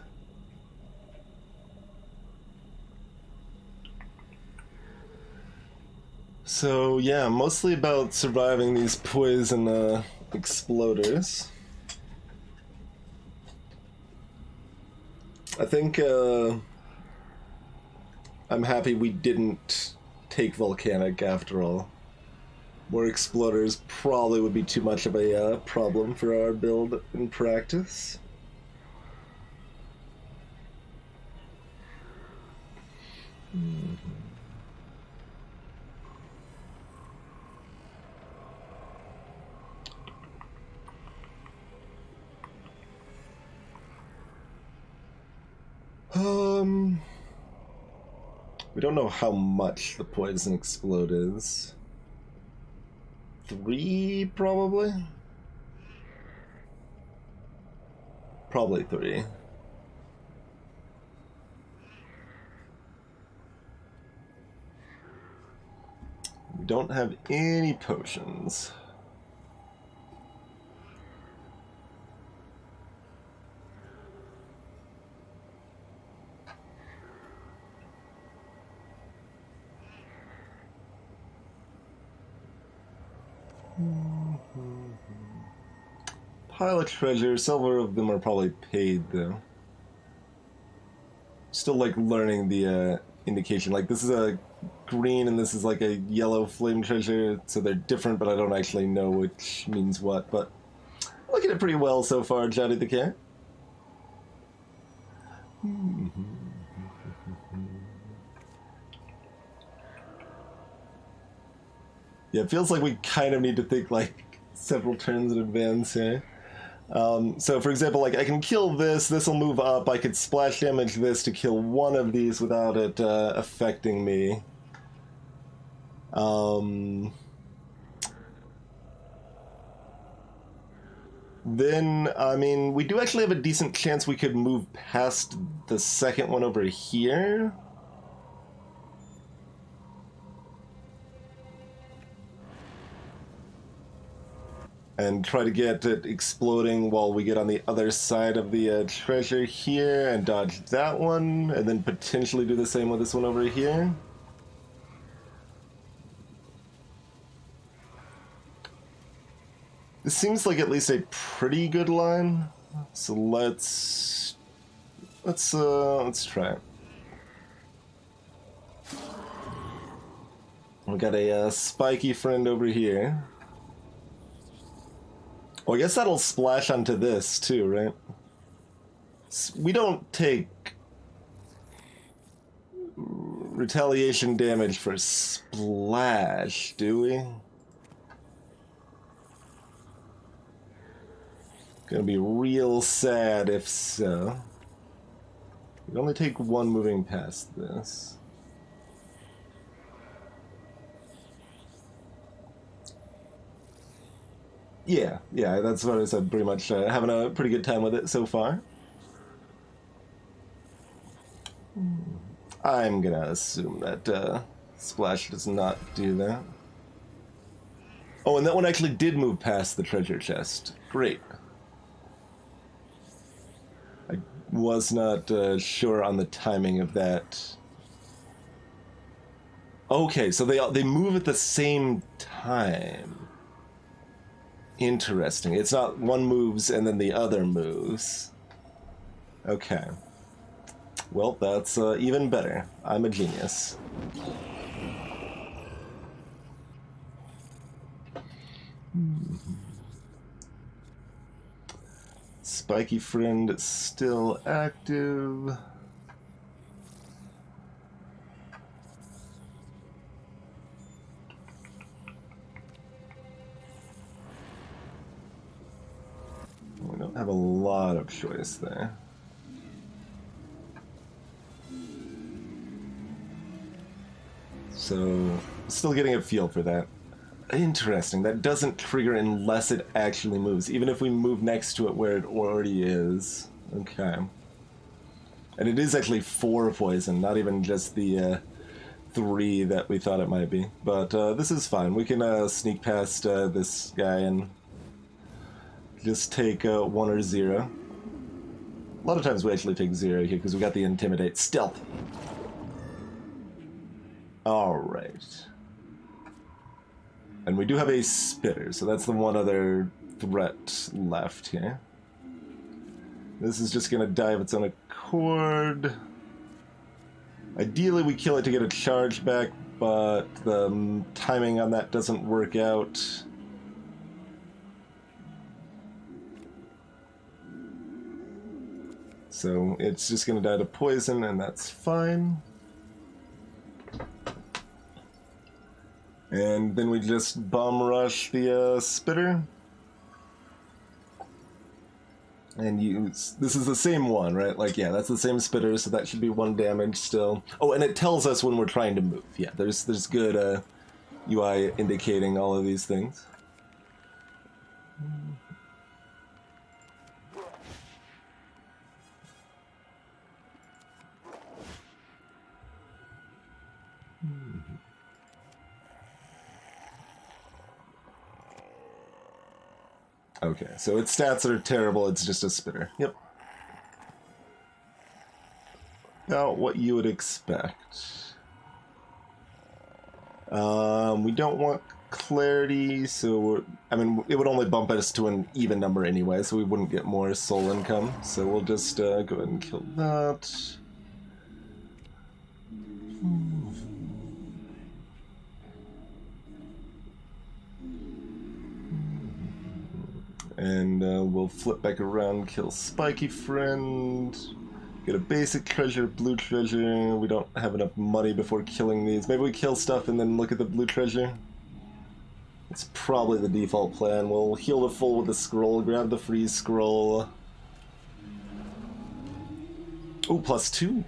So, yeah, mostly about surviving these poison exploders. I think I'm happy we didn't take Volcanic after all. More exploders probably would be too much of a problem for our build in practice. We don't know how much the poison explode is. 3, probably? Probably 3. We don't have any potions. Pile of treasure. Several of them are probably paid, though. Still, like, learning the indication. Like, this is a green and this is, like, a yellow flame treasure, so they're different, but I don't actually know which means what, but looking at it pretty well so far, Johnny the Cat. Yeah, it feels like we kind of need to think, like, several turns in advance here. So, for example, like, I can kill this will move up, I could splash damage this to kill one of these without it affecting me. Then, I mean, we do actually have a decent chance we could move past the second one over here. And try to get it exploding while we get on the other side of the treasure here and dodge that one, and then potentially do the same with this one over here. This seems like at least a pretty good line, so let's try it. We got a spiky friend over here. Well, I guess that'll splash onto this, too, right? We don't take retaliation damage for splash, do we? Gonna be real sad if so. We only take one moving past this. Yeah, that's what I said, pretty much. Having a pretty good time with it so far. I'm gonna assume that Splash does not do that. Oh, and that one actually did move past the treasure chest. Great. I was not sure on the timing of that. Okay, so they move at the same time. Interesting. It's not one moves and then the other moves. Okay. Well, that's even better. I'm a genius. Spiky friend is still active. We don't have a lot of choice there. So, still getting a feel for that. Interesting, that doesn't trigger unless it actually moves, even if we move next to it where it already is. Okay. And it is actually 4 poison, not even just the 3 that we thought it might be. But this is fine, we can sneak past this guy and just take 1 or 0. A lot of times we actually take 0 here because we got the Intimidate. Stealth! Alright. And we do have a Spitter, so that's the one other threat left here. This is just gonna die of its own cord. Ideally, we kill it to get a charge back, but the timing on that doesn't work out. So it's just going to die to poison, and that's fine. And then we just bomb rush the spitter. And use, this is the same one, right? Like, yeah, that's the same spitter, so that should be 1 damage still. Oh, and it tells us when we're trying to move. Yeah, there's good UI indicating all of these things. Okay, so its stats are terrible, it's just a spitter. Yep. Now, what you would expect. We don't want clarity, so I mean, it would only bump us to an even number anyway, so we wouldn't get more soul income. So we'll just go ahead and kill that. And we'll flip back around, kill Spiky Friend, get a basic treasure, blue treasure. We don't have enough money before killing these. Maybe we kill stuff and then look at the blue treasure. It's probably the default plan. We'll heal the full with the scroll, grab the free scroll. Oh, +2.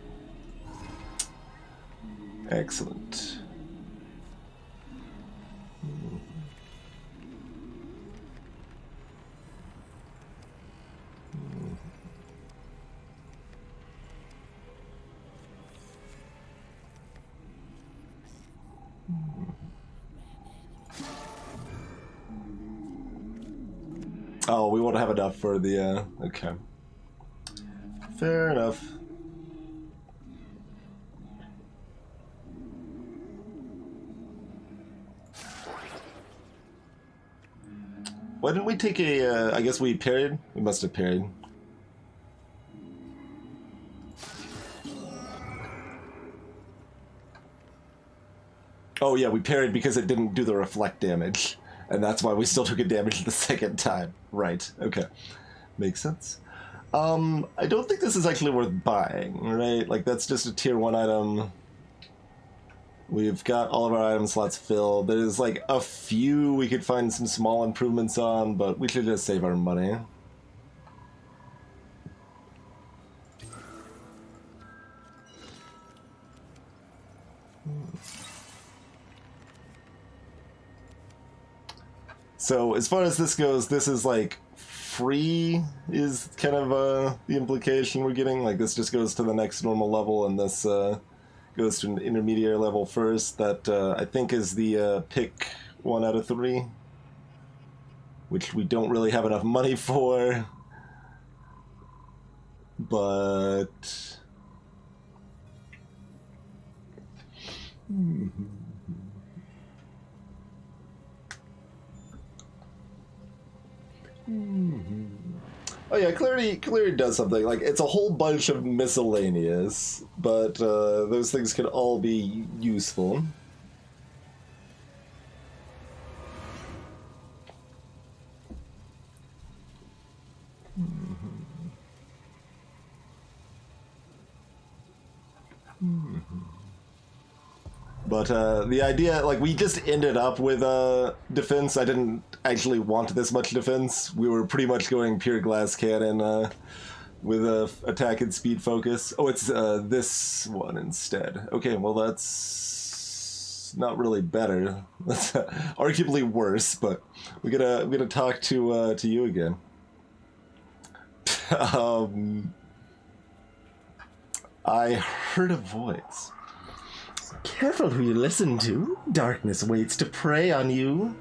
Excellent. Oh, we won't have enough for the, okay. Fair enough. Why didn't we take a, I guess we parried? We must have parried. Oh yeah, we parried because it didn't do the reflect damage. And that's why we still took a damage the second time. Right, okay. Makes sense. I don't think this is actually worth buying, right? Like, that's just a tier 1 item. We've got all of our item slots filled. There's, like, a few we could find some small improvements on, but we should just save our money. So as far as this goes, this is like free is kind of the implication we're getting. Like this just goes to the next normal level, and this goes to an intermediate level first. That I think is the pick 1 out of 3, which we don't really have enough money for. But oh yeah, clarity does something. Like, it's a whole bunch of miscellaneous, but those things can all be useful. But the idea, like, we just ended up with defense. I didn't actually want this much defense. We were pretty much going pure glass cannon with attack and speed focus. Oh, it's this one instead. Okay, well that's not really better. That's arguably worse. But we gotta talk to you again. I heard a voice. Careful who you listen to. Darkness waits to prey on you.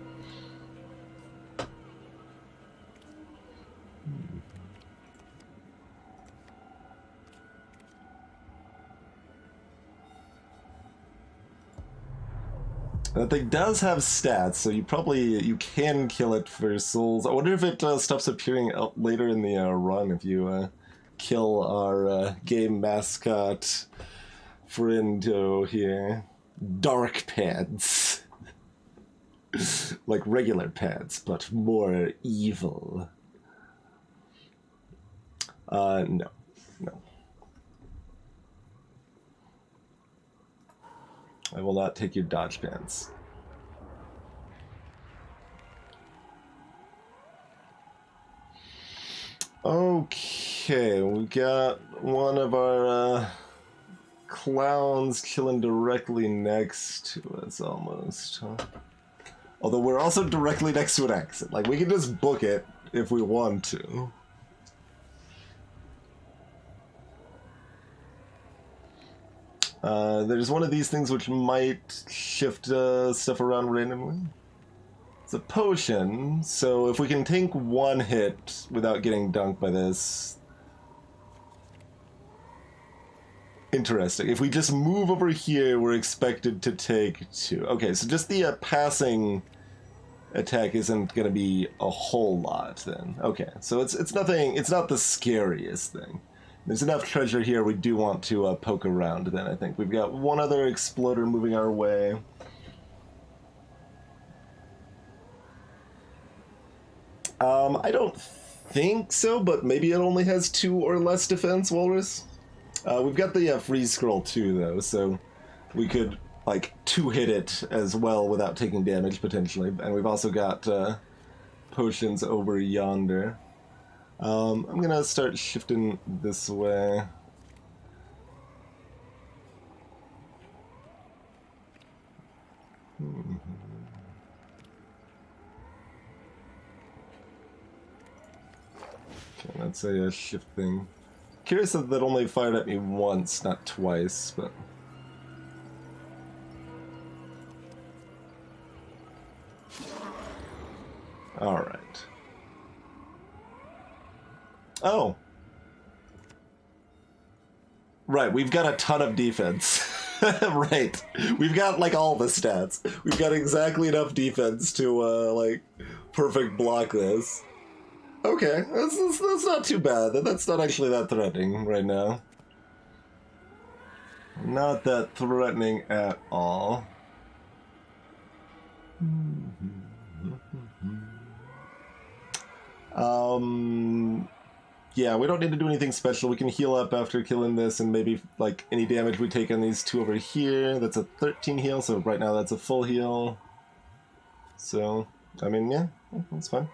That thing does have stats, so you can kill it for souls. I wonder if it stops appearing later in the run if you kill our game mascot friendo here. Dark Pants. Like regular pants, but more evil. No. I will not take your dodge pants. Okay, we got one of our clowns killing directly next to us almost. Huh? Although we're also directly next to an exit. Like, we can just book it if we want to. There's one of these things which might shift stuff around randomly. It's a potion, so if we can tank one hit without getting dunked by this... Interesting. If we just move over here, we're expected to take 2. Okay, so just the passing attack isn't going to be a whole lot then. Okay, so it's nothing, it's not the scariest thing. There's enough treasure here, we do want to poke around then, I think. We've got one other exploder moving our way. I don't think so, but maybe it only has 2 or less defense, Walrus. We've got the freeze scroll too, though, so we could, like, 2-hit it as well without taking damage, potentially. And we've also got potions over yonder. I'm gonna start shifting this way. Okay, that's a shift thing. Curious that that only fired at me once, not twice, but... Alright. Oh. Right, we've got a ton of defense. Right. We've got, like, all the stats. We've got exactly enough defense to, like, perfect block this. Okay, that's not too bad. That's not actually that threatening right now. Not that threatening at all. Yeah, we don't need to do anything special. We can heal up after killing this, and maybe, like, any damage we take on these 2 over here. That's a 13 heal, so right now that's a full heal. So, I mean, yeah, that's fine.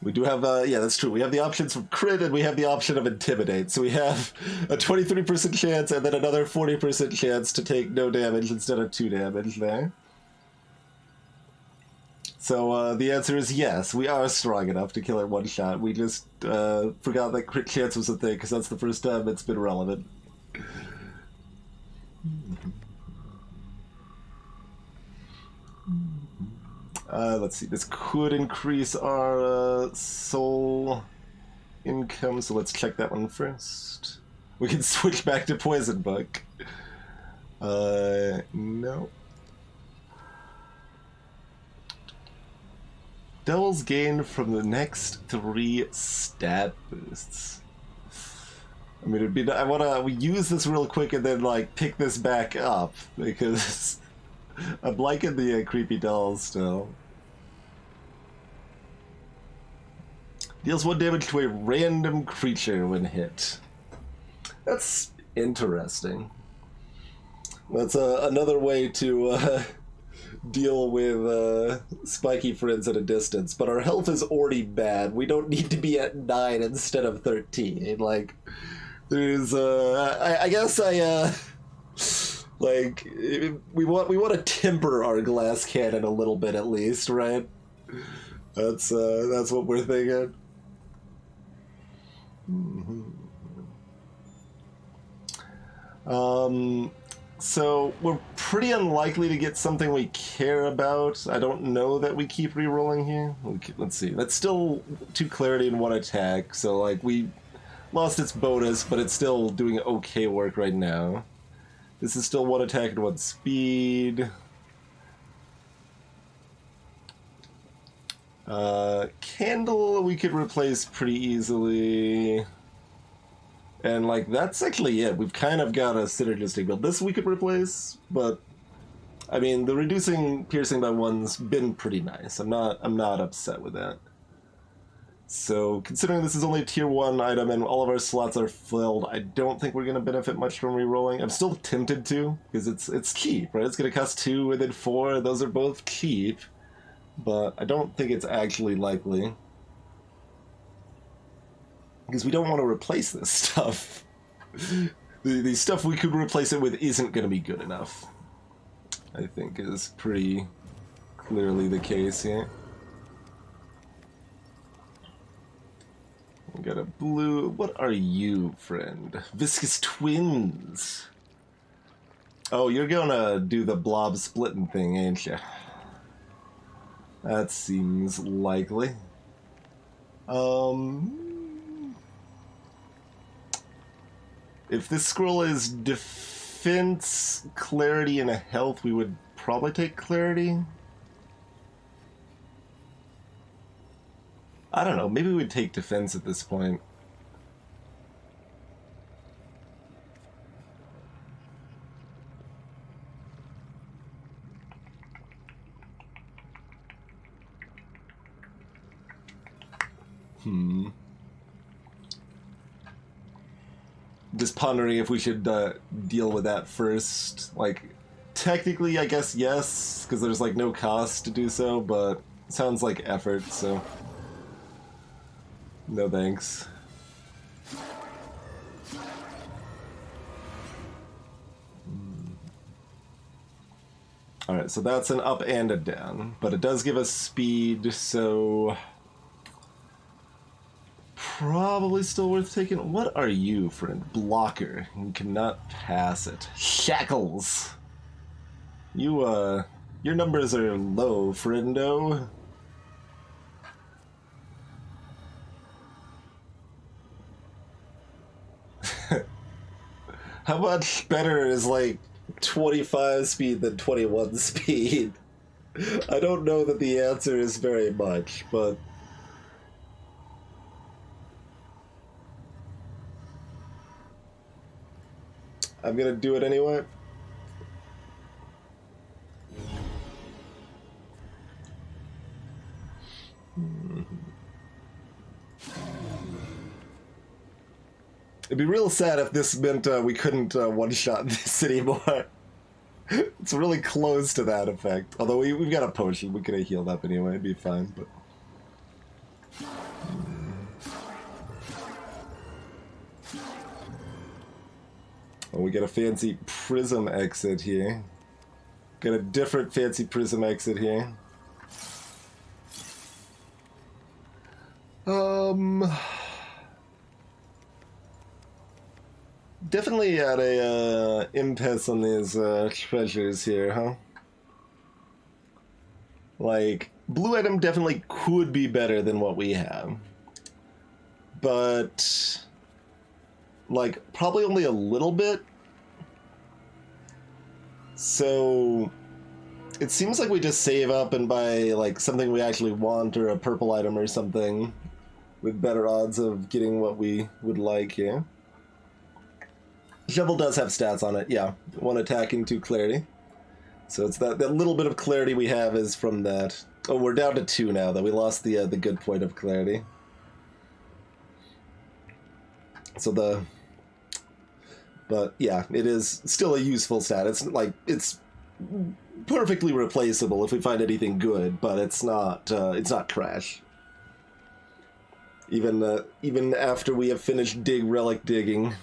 We do have, yeah, that's true. We have the options from crit, and we have the option of intimidate. So we have a 23% chance, and then another 40% chance to take no damage instead of 2 damage there. So the answer is yes, we are strong enough to kill it one shot. We just forgot that crit chance was a thing, because that's the first time it's been relevant. Let's see, this could increase our soul income, so let's check that one first. We can switch back to Poison Book. No. Doubles gained from the next 3 stat boosts. I mean, it'd be, I wanna use this real quick and then, like, pick this back up, because I'm liking the creepy dolls still. Deals 1 damage to a random creature when hit. That's interesting. That's another way to deal with spiky friends at a distance, but our health is already bad. We don't need to be at 9 instead of 13. Like, there's I guess like, we want to temper our glass cannon a little bit at least, right? That's what we're thinking. So we're pretty unlikely to get something we care about. I don't know that we keep re-rolling here. Let's see. That's still 2 clarity and 1 attack, so, like, we lost its bonus, but it's still doing okay work right now. This is still 1 attack and 1 speed. Candle we could replace pretty easily. And, like, that's actually it. We've kind of got a synergistic build. This we could replace, but I mean, the reducing piercing by one's been pretty nice. I'm not upset with that. So, considering this is only a tier 1 item and all of our slots are filled, I don't think we're going to benefit much from rerolling. I'm still tempted to, because it's cheap, right? It's going to cost 2 and then 4. Those are both cheap, but I don't think it's actually likely. Because we don't want to replace this stuff. The stuff we could replace it with isn't going to be good enough, I think is pretty clearly the case here. We got a blue. What are you, friend? Viscous Twins. Oh, you're gonna do the blob splitting thing, ain't you? That seems likely. If this scroll is defense, clarity, and a health, we would probably take clarity. I don't know, maybe we'd take defense at this point. Just pondering if we should deal with that first. Like, technically, I guess yes, because there's like no cost to do so, but it sounds like effort, so no thanks. Alright, so that's an up and a down, but it does give us speed, so probably still worth taking. What are you, friend? Blocker. You cannot pass it. Shackles. You, your numbers are low, friendo. How much better is, like, 25 speed than 21 speed? I don't know that the answer is very much, but I'm gonna do it anyway. It'd be real sad if this meant we couldn't one-shot this anymore. It's really close to that effect. Although we've got a potion, we could have healed up anyway, it'd be fine, but oh, we got a fancy prism exit here. Got a different fancy prism exit here. Definitely at a impasse on these treasures here, huh? Like, blue item definitely could be better than what we have. But like, probably only a little bit. So it seems like we just save up and buy like something we actually want, or a purple item or something with better odds of getting what we would like here. Shovel does have stats on it, yeah. 1 attacking, 2 clarity. So it's that little bit of clarity we have is from that. Oh, we're down to 2 now, though. We lost the good point of clarity. So but yeah, it is still a useful stat. It's like, it's perfectly replaceable if we find anything good, but it's not trash. Even after we have finished relic digging.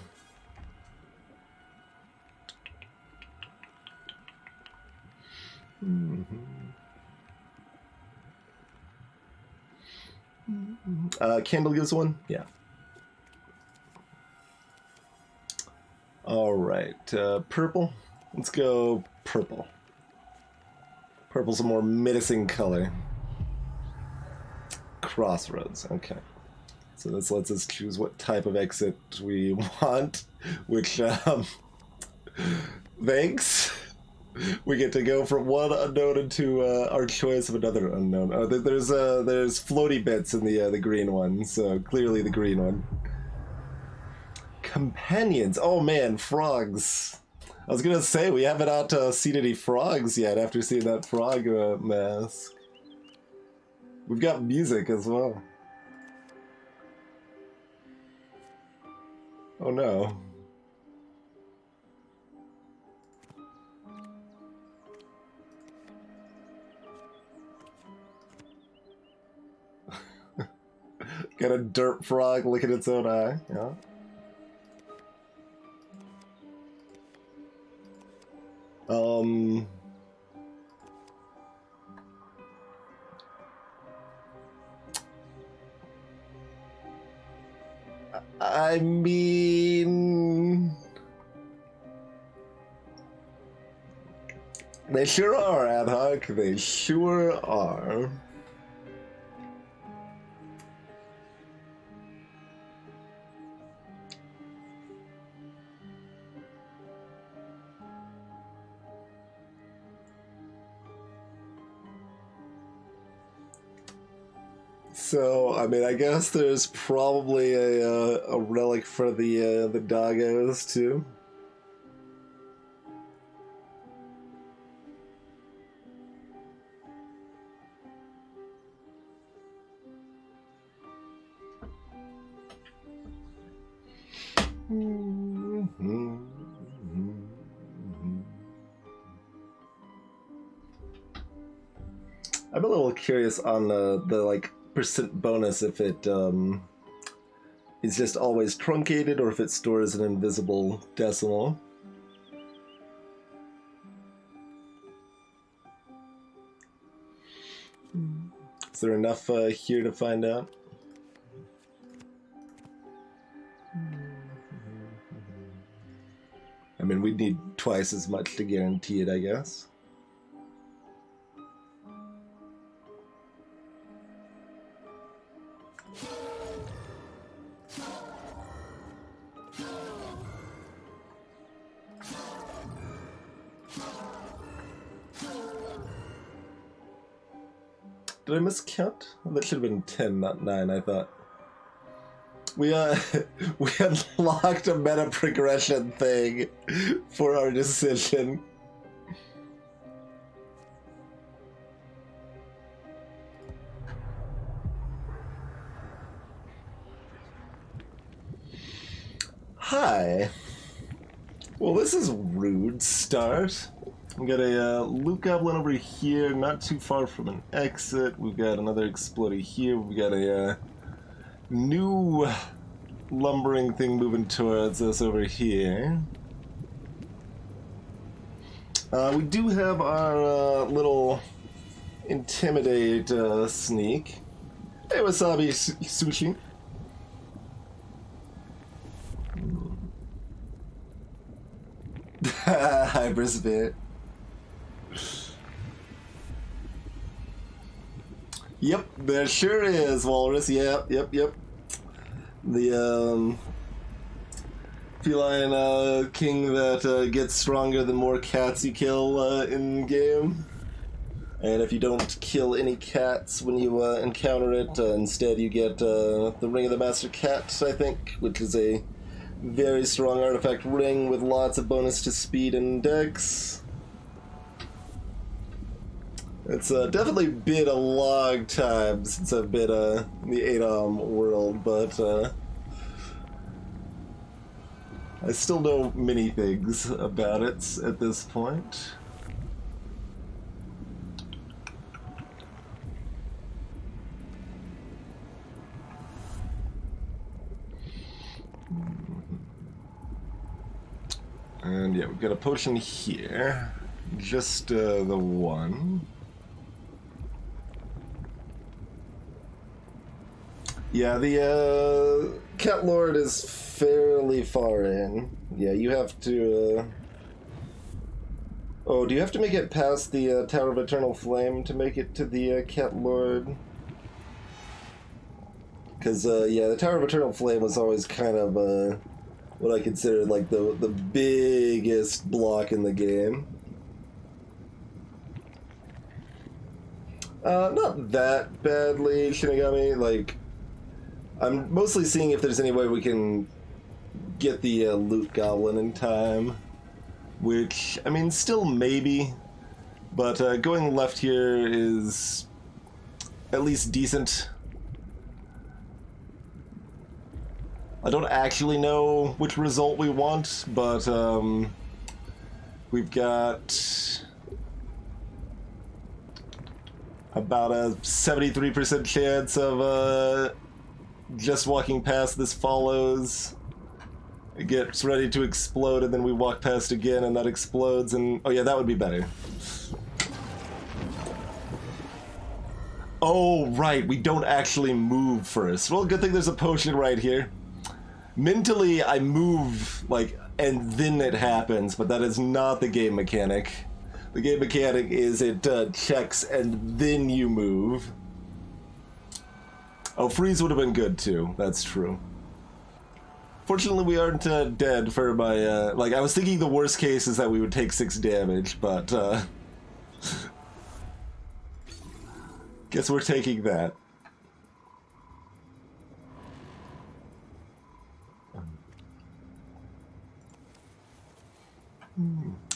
Candle gives 1? Yeah. Alright, purple. Let's go purple. Purple's a more menacing color. Crossroads, okay. So this lets us choose what type of exit we want, which, thanks. We get to go from one unknown into our choice of another unknown. Oh, there's floaty bits in the green one, so clearly the green one. Companions. Oh man, frogs. I was gonna say we haven't seen any frogs yet after seeing that frog mask. We've got music as well. Oh no. Got a dirt frog licking its own eye. Yeah. I mean, they sure are, ad hoc. They sure are. So, I mean, I guess there's probably a relic for the doggos too. I'm a little curious on the like percent bonus if it is just always truncated or if it stores an invisible decimal. Is there enough here to find out? I mean, we'd need twice as much to guarantee it, I guess. Did I miscount? That should have been 10, not 9, I thought. We we unlocked a meta progression thing for our decision. Hi. Well, this is a rude start. We got a loot goblin over here, not too far from an exit. We've got another exploder here. We got a new lumbering thing moving towards us over here. We do have our little intimidate sneak. Hey, Wasabi Sushi. Hyperspit. Yep, there sure is, Walrus. Yep. The feline king that gets stronger the more cats you kill in game. And if you don't kill any cats when you encounter it, instead you get the Ring of the Master Cat, I think, which is a very strong artifact ring with lots of bonus to speed and dex. It's definitely been a long time since I've been in the ADOM world, but I still know many things about it at this point. And yeah, we've got a potion here. Just the one. Yeah, the Cat Lord is fairly far in. Yeah, you have to... Oh, do you have to make it past the Tower of Eternal Flame to make it to the Cat Lord? Because, yeah, the Tower of Eternal Flame was always kind of what I considered like the biggest block in the game. Not that badly, Shinigami. Like, I'm mostly seeing if there's any way we can get the loot goblin in time. Which, I mean, still maybe. But going left here is at least decent. I don't actually know which result we want, but we've got about a 73% chance of just walking past this follows. It gets ready to explode, and then we walk past again, and that explodes, and... Oh yeah, that would be better. Oh, right, we don't actually move first. Well, good thing there's a potion right here. Mentally, I move, like, and then it happens, but that is not the game mechanic. The game mechanic is it checks and then you move. Oh, freeze would have been good too, that's true. Fortunately, we aren't dead for my, like, I was thinking the worst case is that we would take 6 damage, but, guess we're taking that.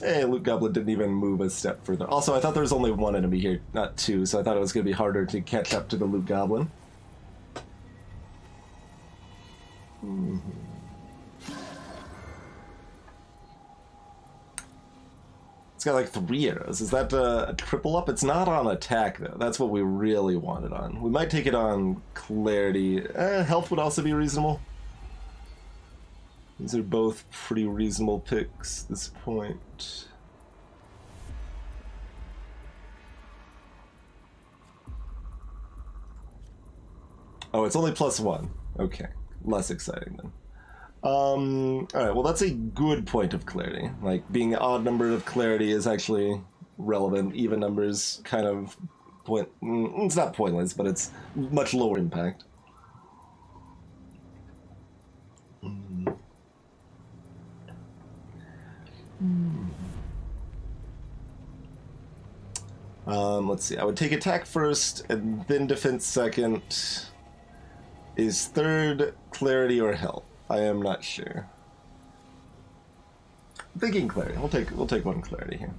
Hey, Loot Goblin didn't even move a step further. Also, I thought there was only 1 enemy here, not 2, so I thought it was going to be harder to catch up to the Loot Goblin. It's got like 3 arrows. Is that a triple up? It's not on attack, though. That's what we really want it on. We might take it on clarity. Health would also be reasonable. These are both pretty reasonable picks at this point. Oh, it's only +1. Okay, less exciting then. Alright, well that's a good point of clarity. Like, being odd number of clarity is actually relevant. Even numbers kind of it's not pointless, but it's much lower impact. Let's see, I would take attack first and then defense second. Is third clarity or health? I am not sure. I'm thinking clarity. We'll take 1 clarity here.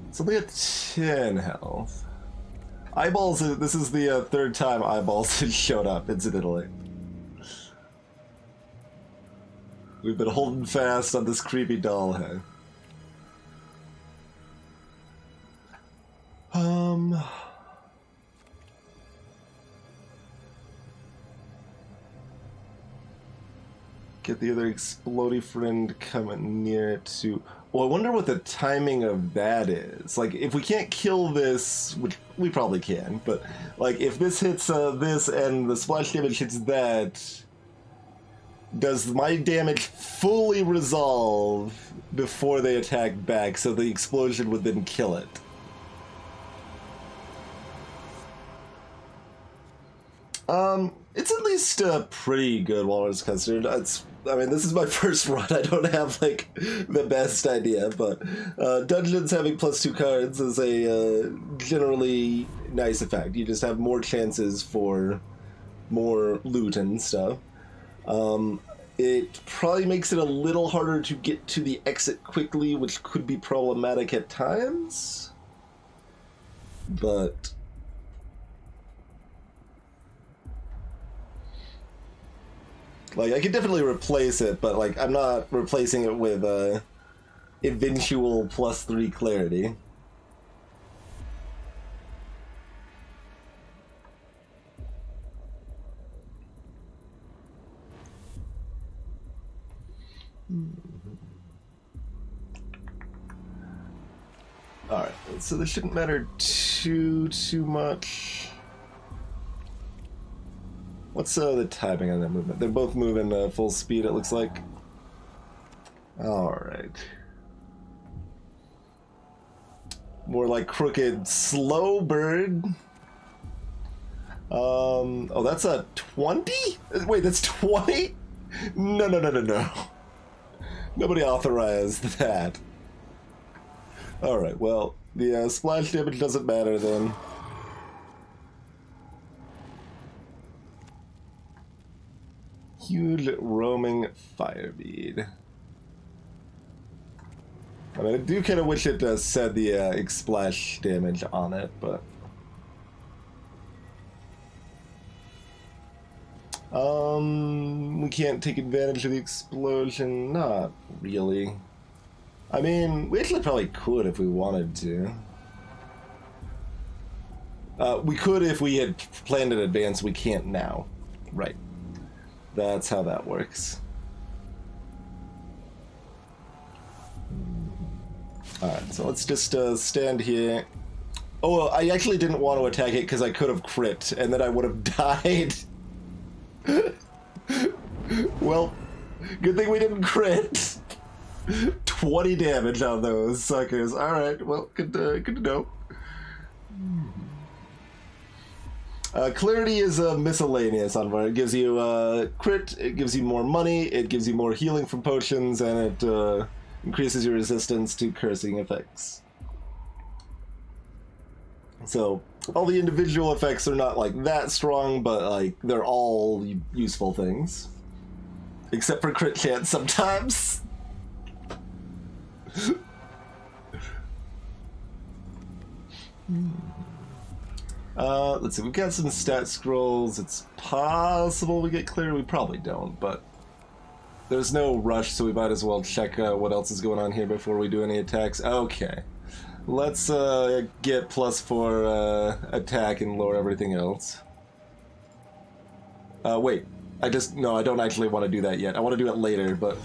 It's only at 10 health. Eyeballs, this is the 3rd time Eyeballs has showed up, incidentally. We've been holding fast on this creepy doll head. Get the other explodey friend coming near to... Well, I wonder what the timing of that is. Like, if we can't kill this, which we probably can, but, like, if this hits this and the splash damage hits that, does my damage fully resolve before they attack back, so the explosion would then kill it? It's at least pretty good, Walrus Custard. I mean, this is my first run. I don't have, like, the best idea, but Dungeons having +2 cards is a generally nice effect. You just have more chances for more loot and stuff. It probably makes it a little harder to get to the exit quickly, which could be problematic at times. But... like, I could definitely replace it, but, like, I'm not replacing it with eventual +3 clarity. Alright, so this shouldn't matter too much. What's the timing on that movement? They're both moving full speed, it looks like. Alright. More like crooked slow bird. Oh, that's a 20? Wait, that's 20? No. Nobody authorized that. Alright, well, the splash damage doesn't matter then. Huge roaming firebead. I mean, I do kind of wish it said the splash damage on it, but... we can't take advantage of the explosion. Not really. I mean, we actually probably could if we wanted to. We could if we had planned in advance. We can't now. Right. That's how that works. Alright, so let's just stand here. Oh, I actually didn't want to attack it because I could have crit, and then I would have died. Well, good thing we didn't crit. 20 damage on those suckers. Alright, well, good to know. Clarity is miscellaneous on where it gives you crit, it gives you more money, it gives you more healing from potions, and it increases your resistance to cursing effects. So, all the individual effects are not like that strong, but like they're all useful things. Except for crit chance sometimes. Let's see, we've got some stat scrolls. It's possible we get clear. We probably don't, but there's no rush, so we might as well check what else is going on here before we do any attacks. Okay. Let's get +4 attack and lower everything else. Wait. I don't actually want to do that yet. I want to do it later, but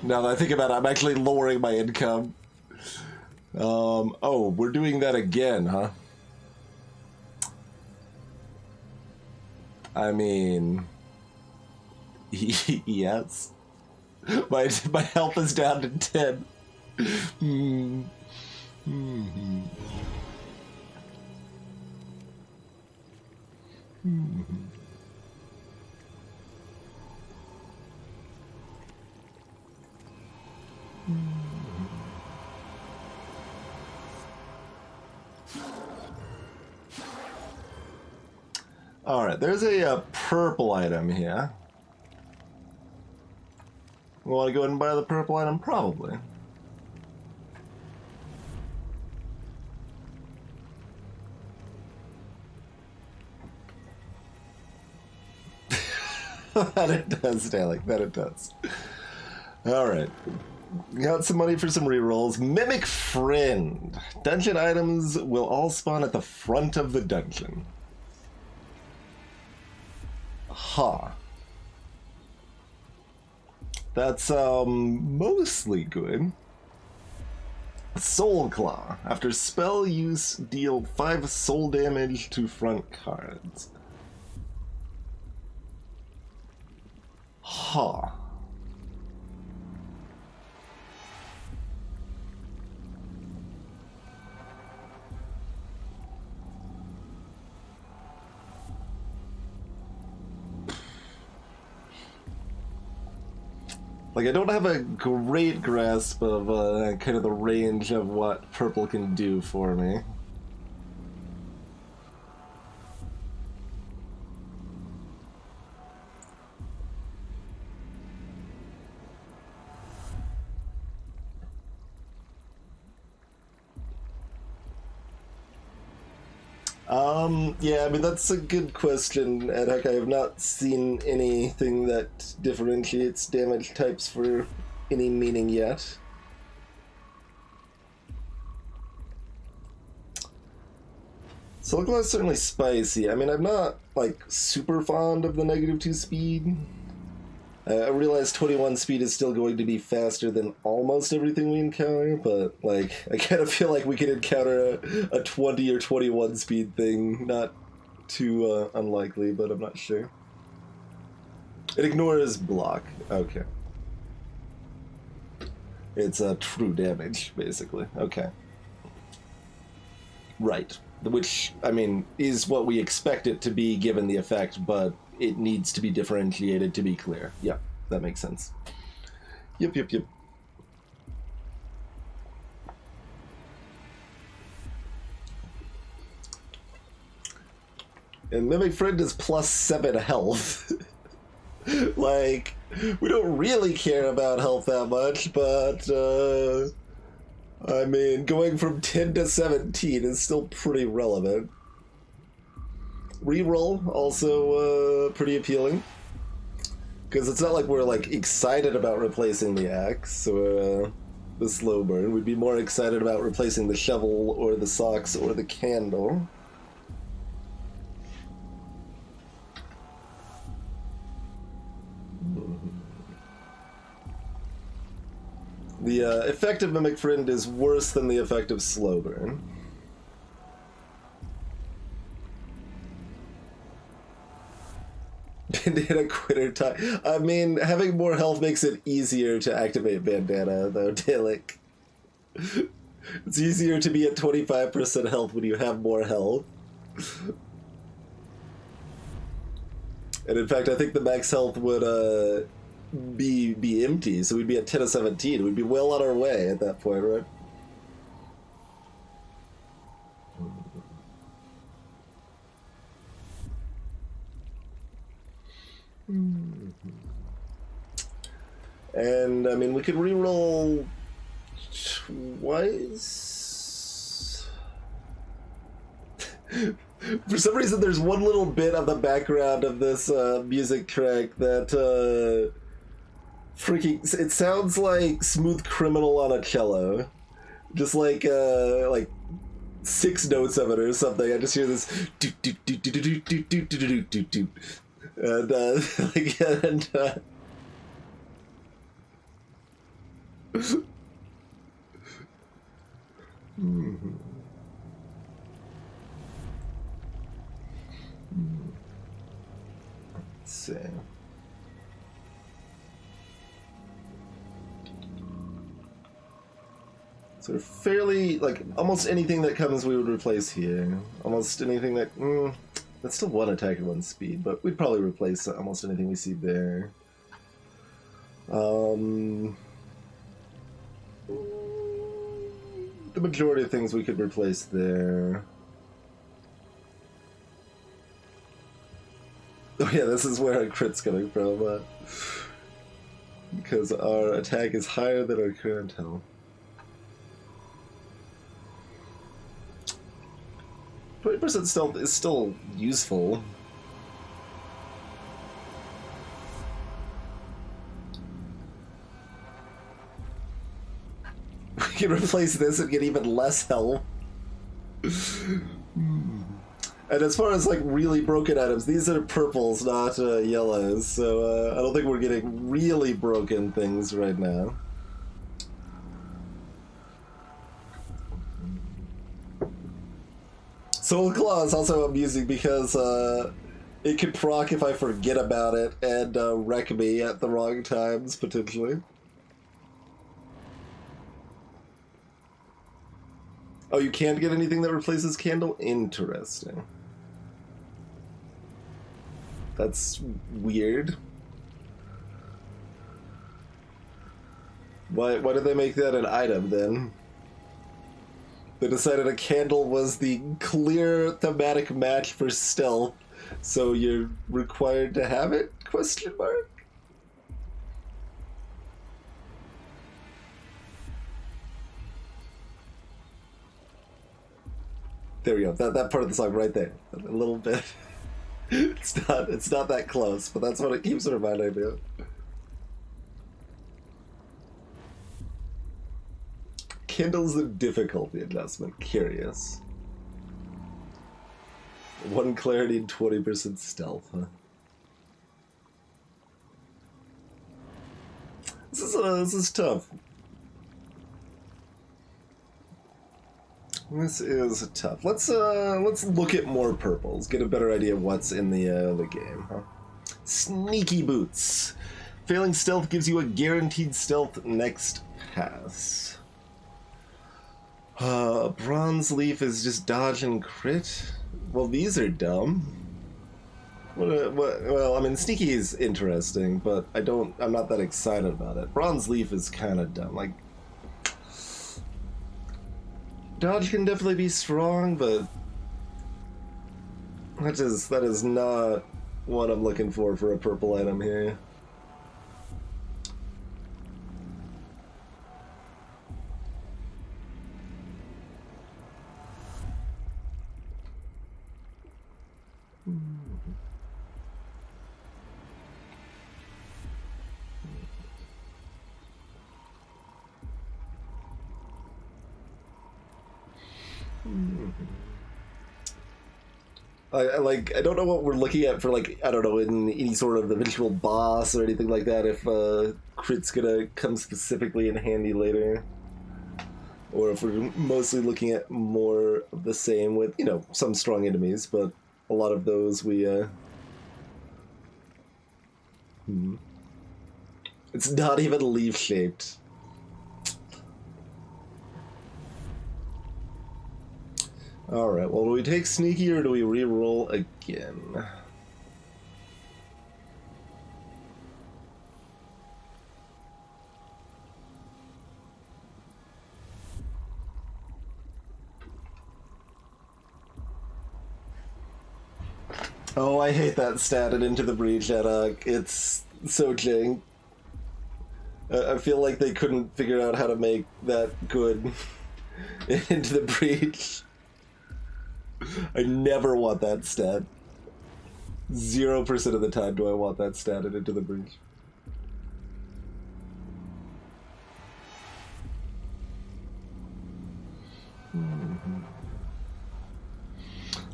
now that I think about it, I'm actually lowering my income. Oh, we're doing that again, huh? I mean... yes. My health is down to 10. Alright, there's a purple item here. We want to go ahead and buy the purple item? Probably. That it does, Stanley. That it does. Alright. Got some money for some rerolls. Mimic Friend. Dungeon items will all spawn at the front of the dungeon. Huh. That's, mostly good. Soul Claw. After spell use, deal 5 soul damage to front cards. Huh. Like, I don't have a great grasp of kind of the range of what purple can do for me. Yeah, I mean, that's a good question, and heck, I have not seen anything that differentiates damage types for any meaning yet. Soul Claw is certainly spicy. I mean, I'm not, like, super fond of the -2 speed. I realize 21 speed is still going to be faster than almost everything we encounter, but, like, I kind of feel like we could encounter a 20 or 21 speed thing. Not too unlikely, but I'm not sure. It ignores block. Okay. It's true damage, basically. Okay. Right. Which, I mean, is what we expect it to be given the effect, but it needs to be differentiated to be clear. Yeah, that makes sense. Yep. And Mimic Friend is +7 health. Like, we don't really care about health that much, but, I mean, going from 10 to 17 is still pretty relevant. Reroll, also, pretty appealing. Because it's not like we're, like, excited about replacing the axe or, the slow burn. We'd be more excited about replacing the shovel or the socks or the candle. The effect of Mimic Friend is worse than the effect of slow burn. Bandana quitter time. I mean, having more health makes it easier to activate Bandana, though, Dalek. It's easier to be at 25% health when you have more health. And in fact, I think the max health would be empty, so we'd be at 10 of 17. We'd be well on our way at that point, right? And I mean, we could reroll twice. For some reason, there's one little bit of the background of this music track that freaking. It sounds like Smooth Criminal on a cello, just like 6 notes of it or something. I just hear this do do do do do do do do do do do. And, let's see. So we're fairly, like, almost anything that comes we would replace here. Almost anything that, that's still 1 attack at 1 speed, but we'd probably replace almost anything we see there. The majority of things we could replace there. Oh yeah, this is where our crit's coming from, because our attack is higher than our current health. 20% stealth is still useful. We can replace this and get even less health. And as far as like really broken items, these are purples, not yellows, so I don't think we're getting really broken things right now. Soul Claw is also amusing because it could proc if I forget about it and wreck me at the wrong times, potentially. Oh, you can't get anything that replaces Candle? Interesting. That's weird. Why did they make that an item, then? They decided a candle was the clear thematic match for stealth, so you're required to have it? Question mark? There we go. That part of the song right there. A little bit. It's not that close, but that's what it keeps reminding me of. Kindles the difficulty adjustment. Curious. 1 clarity and 20% stealth, huh? This is tough. This is tough. Let's look at more purples. Get a better idea of what's in the game, huh? Sneaky Boots. Failing stealth gives you a guaranteed stealth next pass. Bronze Leaf is just dodge and crit. Well, these are dumb. Well, I mean, Sneaky is interesting, but I'm not that excited about it. Bronze Leaf is kind of dumb. Like, dodge can definitely be strong, but That is not what I'm looking for a purple item here. I don't know what we're looking at for, like, I don't know, in any sort of eventual boss or anything like that, if crit's gonna come specifically in handy later. Or if we're mostly looking at more of the same with, you know, some strong enemies, but a lot of those we, It's not even leaf-shaped. Alright, well, do we take sneaky or do we re-roll again? Oh, I hate that stat at Into the Breach, Eddock. It's so jank. I feel like they couldn't figure out how to make that good Into the Breach. I never want that stat. 0% of the time do I want that stat in Into the Breach.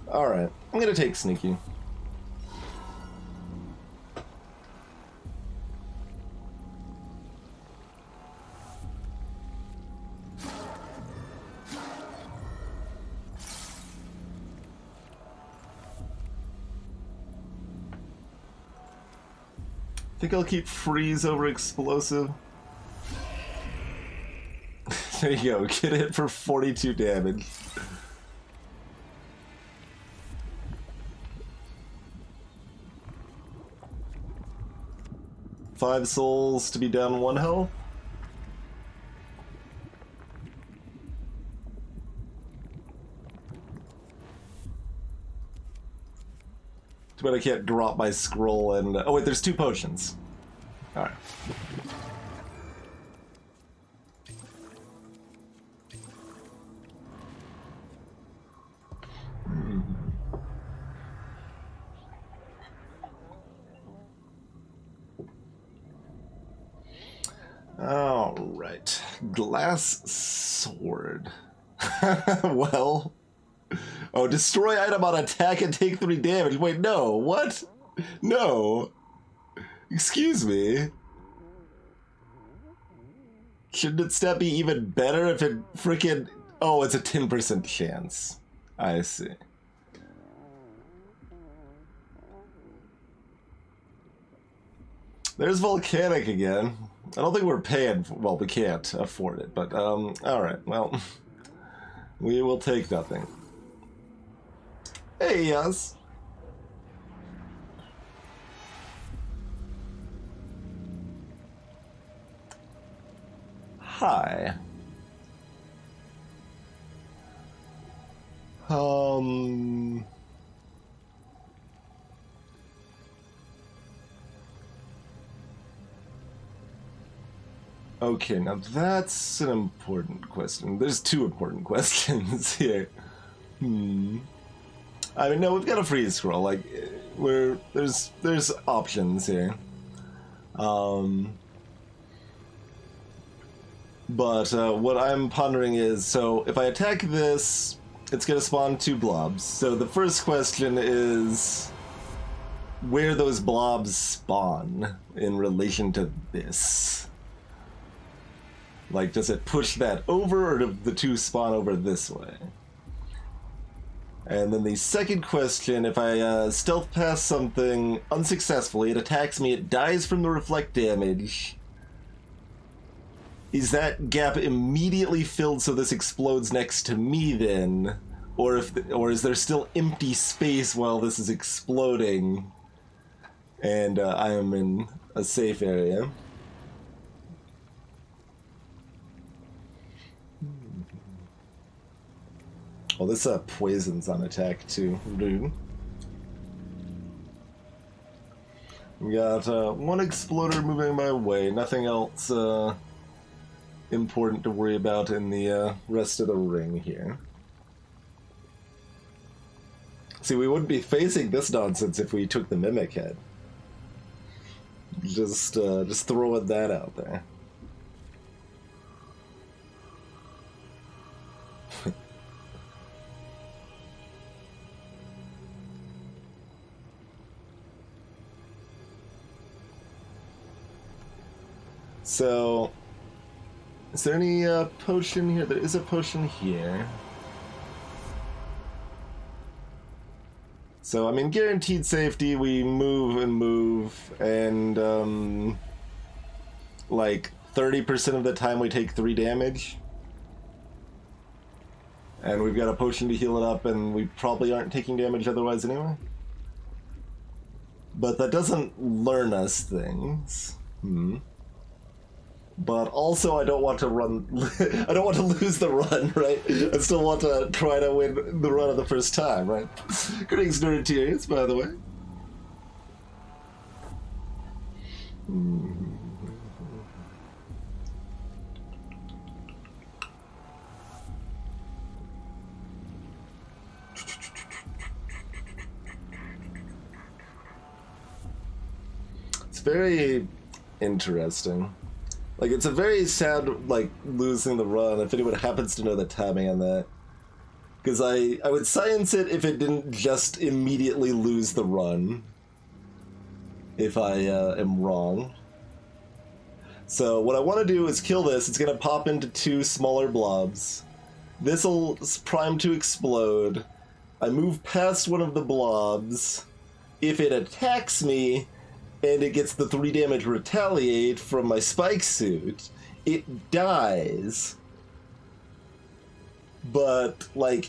Alright, I'm gonna take sneaky. I think I'll keep freeze over explosive. There you go, get hit for 42 damage. Five souls to be down 1 health. Too bad I can't drop my scroll and... oh wait, there's 2 potions. Alright. Alright. Glass sword. Well... oh, destroy item on attack and take 3 damage. Wait, no. What? No. Excuse me. Shouldn't its stat be even better if it freaking... oh, it's a 10% chance. I see. There's Volcanic again. I don't think we're paying... well, we can't afford it, but, alright, well... we will take nothing. Hey, yes. Hi. Okay, now that's an important question. There's 2 important questions here. I mean, no, we've got a freeze scroll. Like, there's options here. But what I'm pondering is, so if I attack this, it's gonna spawn 2 blobs. So the first question is where those blobs spawn in relation to this. Like, does it push that over, or do the 2 spawn over this way? And then the second question, if I stealth past something unsuccessfully, it attacks me, it dies from the reflect damage. Is that gap immediately filled so this explodes next to me then? Or is there still empty space while this is exploding and I am in a safe area? Oh, this poison's on attack too. Rude. We got one exploder moving my way. Nothing else important to worry about in the rest of the ring here. See, we wouldn't be facing this nonsense if we took the Mimic Head. Just throwing that out there. So, is there any potion here? There is a potion here. So, I mean, guaranteed safety, we move, and, like, 30% of the time we take 3 damage. And we've got a potion to heal it up, and we probably aren't taking damage otherwise anyway. But that doesn't learn us things. But also, I don't want to run. I don't want to lose the run, right? I still want to try to win the run of the first time, right? Greetings, Nerdterians, by the way. It's very interesting. Like, it's a very sad, like, losing the run, if anyone happens to know the timing on that. Because I would science it if it didn't just immediately lose the run. If I am wrong. So, what I want to do is kill this. It's going to pop into 2 smaller blobs. This'll prime to explode. I move past one of the blobs. If it attacks me, and it gets the 3 damage retaliate from my spike suit, it dies. But, like,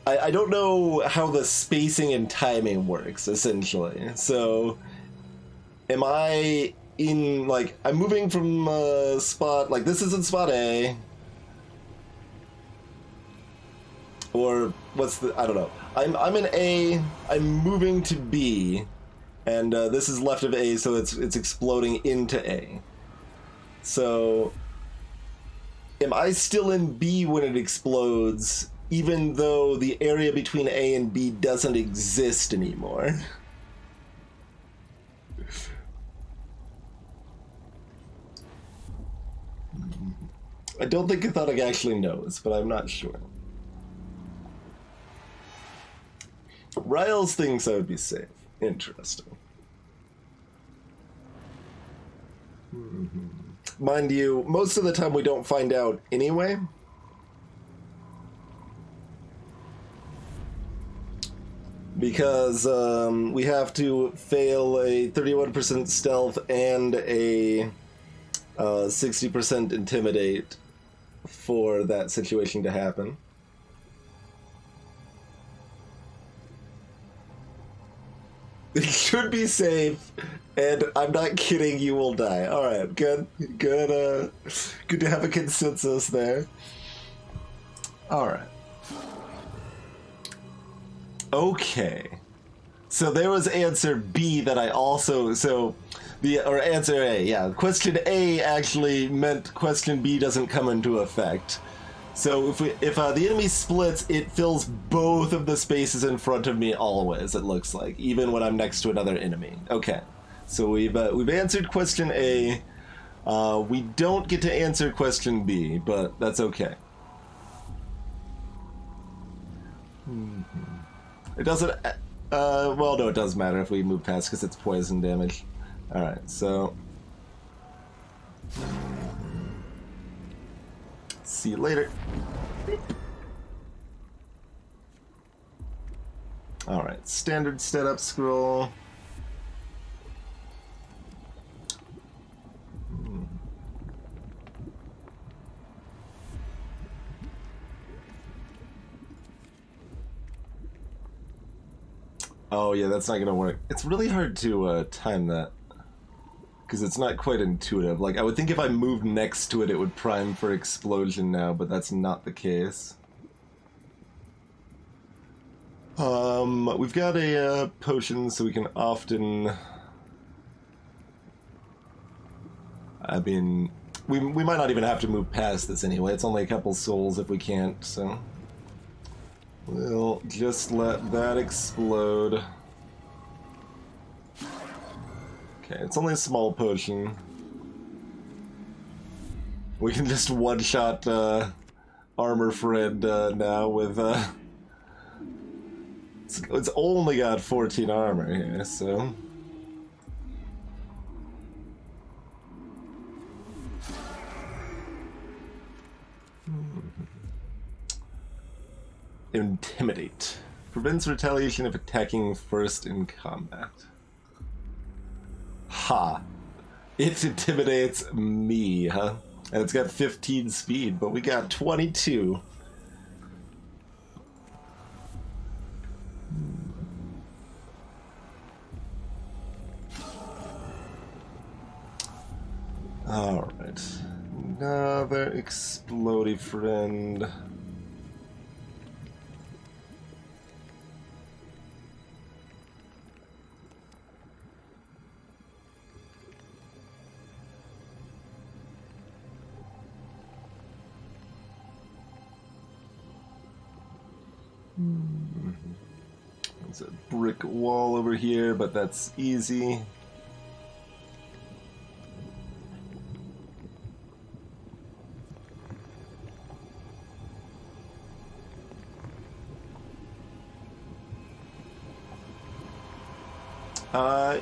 I don't know how the spacing and timing works, essentially. So, am I in, like, I'm moving from a spot, like, this is in spot A. Or, what's the, I don't know. I'm in A, I'm moving to B. And this is left of A, so it's exploding into A. So, am I still in B when it explodes, even though the area between A and B doesn't exist anymore? I don't think Chthonic actually knows, but I'm not sure. Riles thinks I would be safe. Interesting. Mind you, most of the time we don't find out anyway. Because we have to fail a 31% stealth and a 60% intimidate for that situation to happen. It should be safe, and I'm not kidding, you will die. Alright, good. Good to have a consensus there. Alright. Okay. So there was answer B that I also, or answer A, yeah. Question A actually meant question B doesn't come into effect. So if the enemy splits, it fills both of the spaces in front of me always, it looks like, even when I'm next to another enemy. Okay, so we've answered question A. We don't get to answer question B, but that's okay. It doesn't, well, no, it does matter if we move past because it's poison damage. Alright, so... see you later. Alright, standard setup scroll. Oh yeah, that's not gonna work. It's really hard to time that. Because it's not quite intuitive. Like, I would think if I moved next to it, it would prime for explosion now, but that's not the case. We've got a potion, so we can often I mean, we might not even have to move past this anyway. It's only a couple souls if we can't, so we'll just let that explode. Okay, it's only a small potion. We can just one-shot Armor Friend now with... It's only got 14 armor here, so... Intimidate. Prevents retaliation if attacking first in combat. Ha! It intimidates me, huh? And it's got 15 speed, but we got 22. Alright. Another explodey friend. There's a brick wall over here, but that's easy.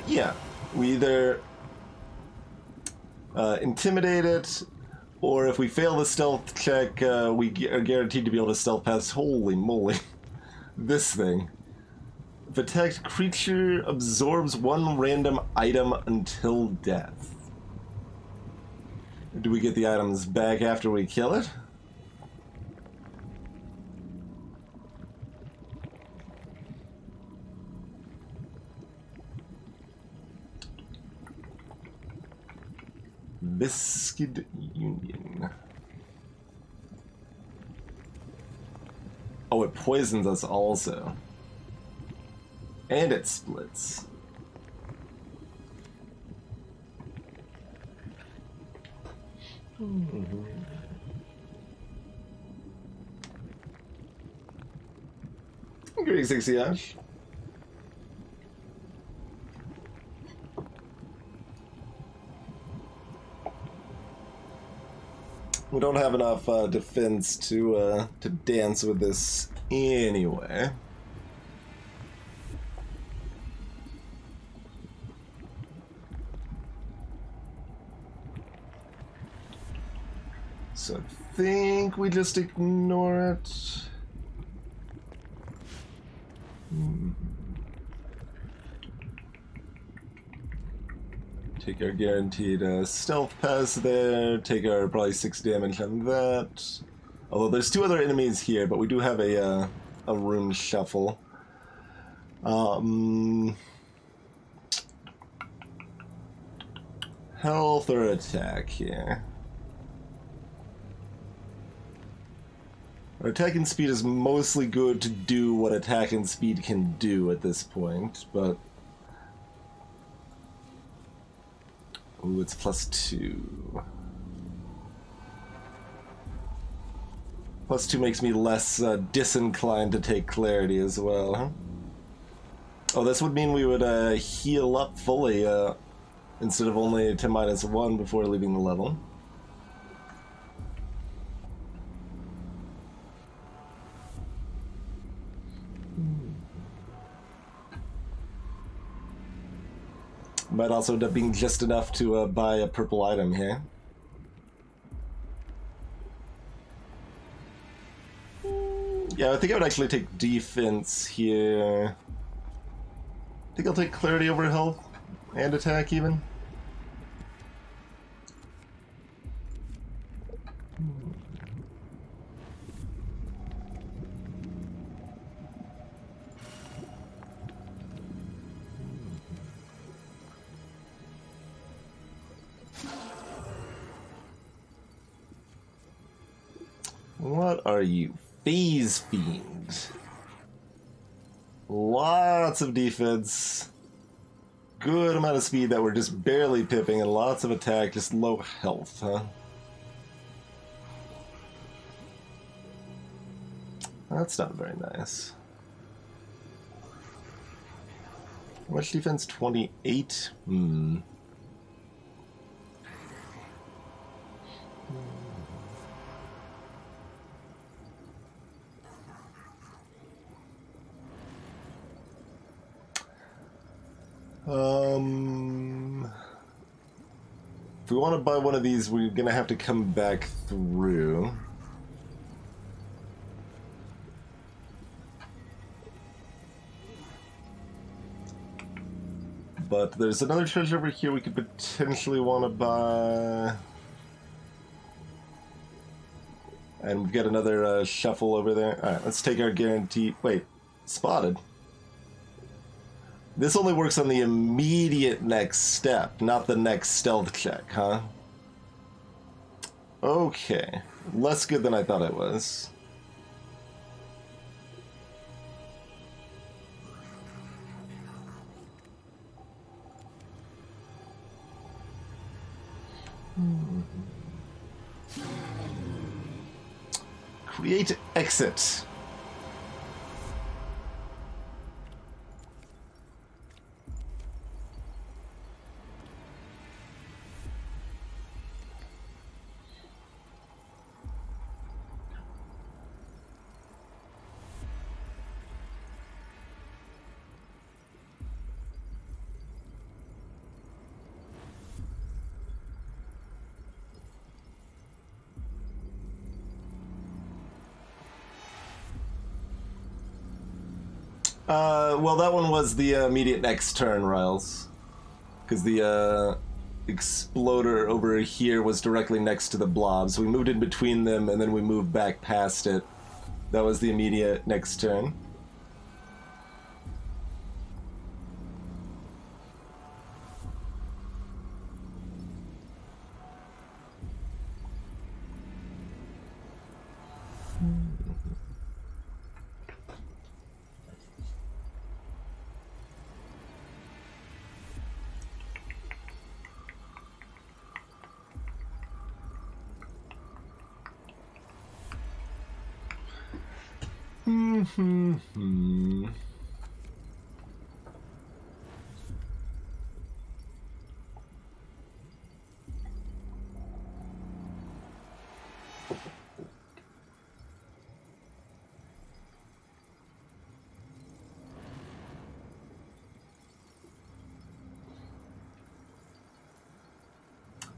Yeah. We either intimidate it, or if we fail the stealth check, we are guaranteed to be able to stealth past. Holy moly. This thing. If attacked creature absorbs one random item until death. Do we get the items back after we kill it? Biscuit Union. Oh, it poisons us also. And it splits. Great 60 Ash. We don't have enough defense to dance with this anyway. So I think we just ignore it. Take our guaranteed stealth pass there, take our probably 6 damage on that. Although there's 2 other enemies here, but we do have a rune shuffle. Health or attack here? Our attack and speed is mostly good to do what attack and speed can do at this point, but... Ooh, it's +2. +2 makes me less disinclined to take clarity as well, huh? Oh, this would mean we would heal up fully instead of only to -1 before leaving the level. Might also end up being just enough to buy a purple item here. Yeah, I think I would actually take defense here. I think I'll take clarity over health and attack even. What are you? Phase Fiend. Lots of defense. good amount of speed that we're just barely pipping, and lots of attack, just low health, huh? That's not very nice. How much defense? 28? If we want to buy one of these, we're gonna have to come back through. But there's another treasure over here we could potentially want to buy. And we've got another shuffle over there. Alright, let's take our guarantee. Wait, spotted. This only works on the immediate next step, not the next stealth check, huh? Okay. Less good than I thought it was. Create exit. Well, that one was the immediate next turn, Riles. Because the exploder over here was directly next to the blob, so we moved in between them and then we moved back past it. That was the immediate next turn.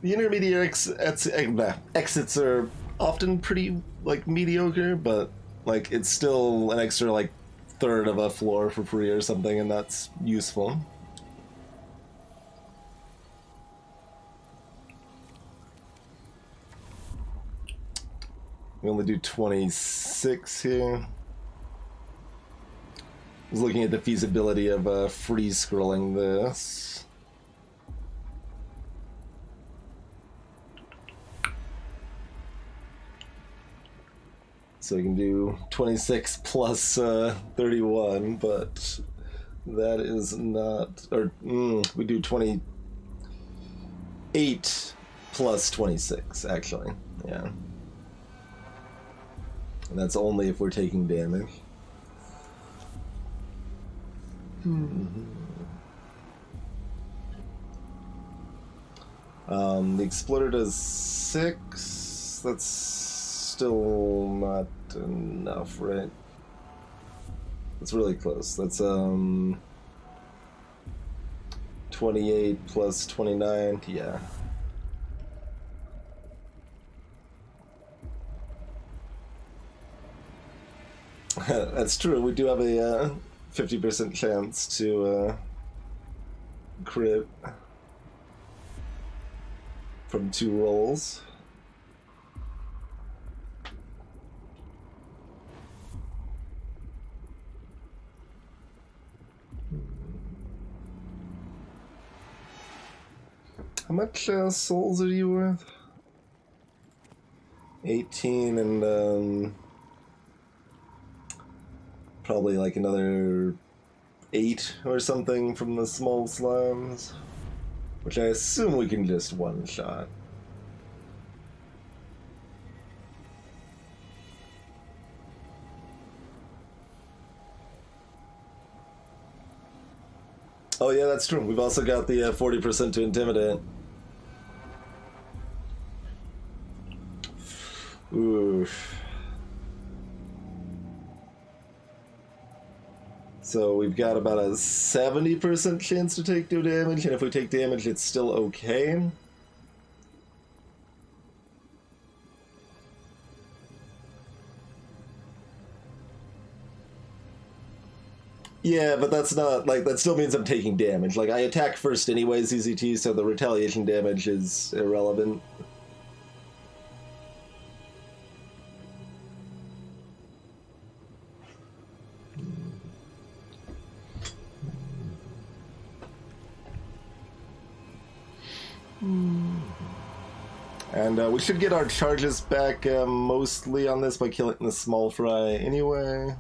The intermediate exits are often pretty, like, mediocre, but, like, it's still an extra, like, third of a floor for free or something, and that's useful. We only do 26 here. I was looking at the feasibility of freeze scrolling this. So we can do 26 plus 31, but that is not, or we do 28 plus 26, actually, yeah. And that's only if we're taking damage. The exploder does 6. That's still not enough, right? That's really close. That's 28 plus 29, yeah. That's true. We do have a 50% chance to crit from 2 rolls. How much souls are you worth? 18 and probably like another 8 or something from the small slimes, which I assume we can just one-shot. Oh yeah, that's true. We've also got the 40% to intimidate. Oof. So we've got about a 70% chance to take no damage, and if we take damage, it's still okay. Yeah, but that's not, like, that still means I'm taking damage. Like, I attack first anyways, ZZT, so the retaliation damage is irrelevant. And we should get our charges back mostly on this by killing the small fry anyway.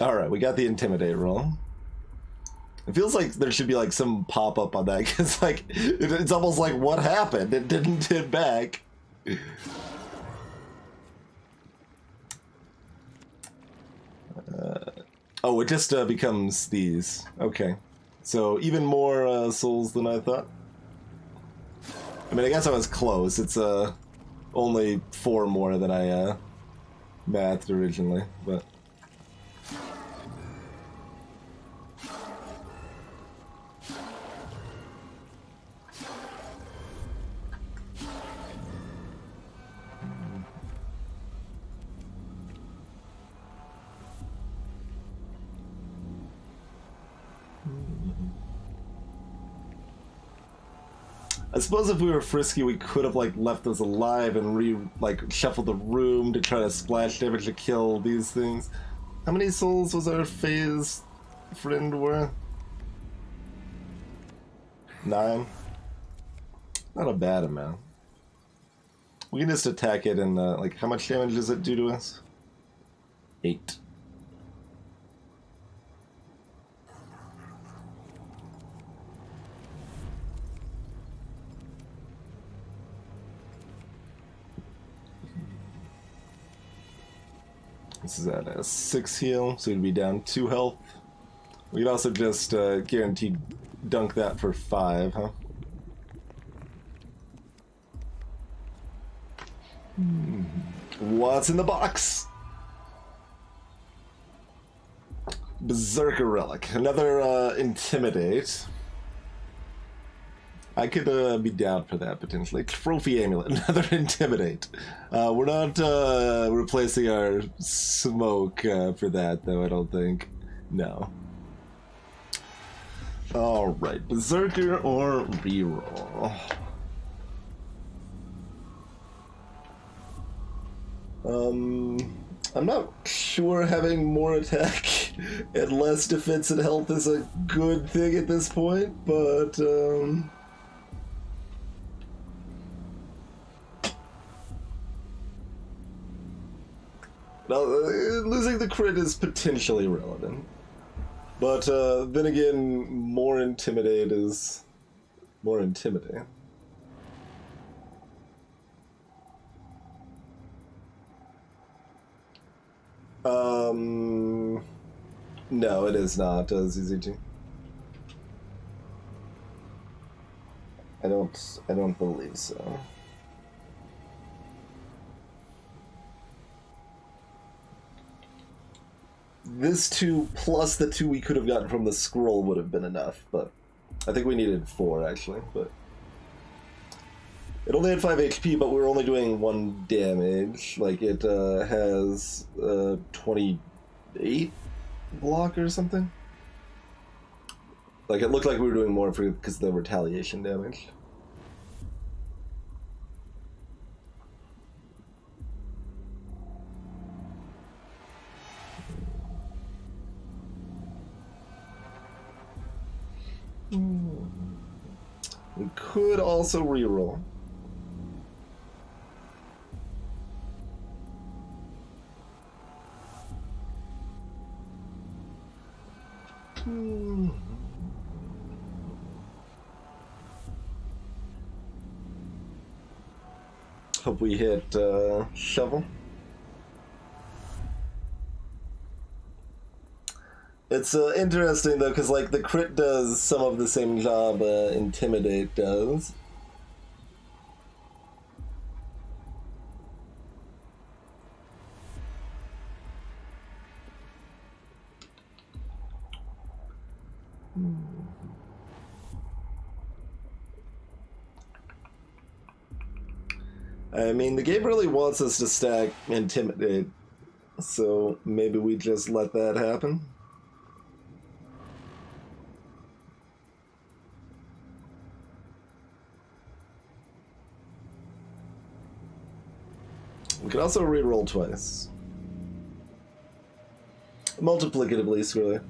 Alright, we got the Intimidate roll. It feels like there should be like some pop-up on that, because like, it's almost like, what happened? It didn't hit back. Oh, it just becomes these. Okay. So even more souls than I thought. I mean, I guess I was close. It's only 4 more than I mathed originally, but... I suppose if we were frisky, we could have like left those alive and shuffled the room to try to splash damage to kill these things. How many souls was our phase friend worth? 9. Not a bad amount. We can just attack it and like, how much damage does it do to us? 8. This is at a 6 heal, so we'd be down 2 health. We could also just guaranteed dunk that for 5, huh? What's in the box? Berserker Relic. Another Intimidate. I could be down for that, potentially. Trophy Amulet, another Intimidate. We're not replacing our smoke for that, though, I don't think. No. Alright, Berserker or reroll? I'm not sure having more attack and less defense and health is a good thing at this point, but, Now, losing the crit is potentially relevant. But, then again, more Intimidate is more intimidating. No, it is not, ZZG. I don't believe so. This 2 plus the 2 we could have gotten from the scroll would have been enough, but I think we needed 4 actually, but it only had 5 HP, but we were only doing 1 damage. Like, it has 28 block or something. Like, it looked like we were doing more because of the retaliation damage. We could also reroll. Hope we hit shovel. It's interesting though, because like the crit does some of the same job intimidate does. I mean, the game really wants us to stack Intimidate, so maybe we just let that happen. We can also reroll twice. Multiplicatively, screw it.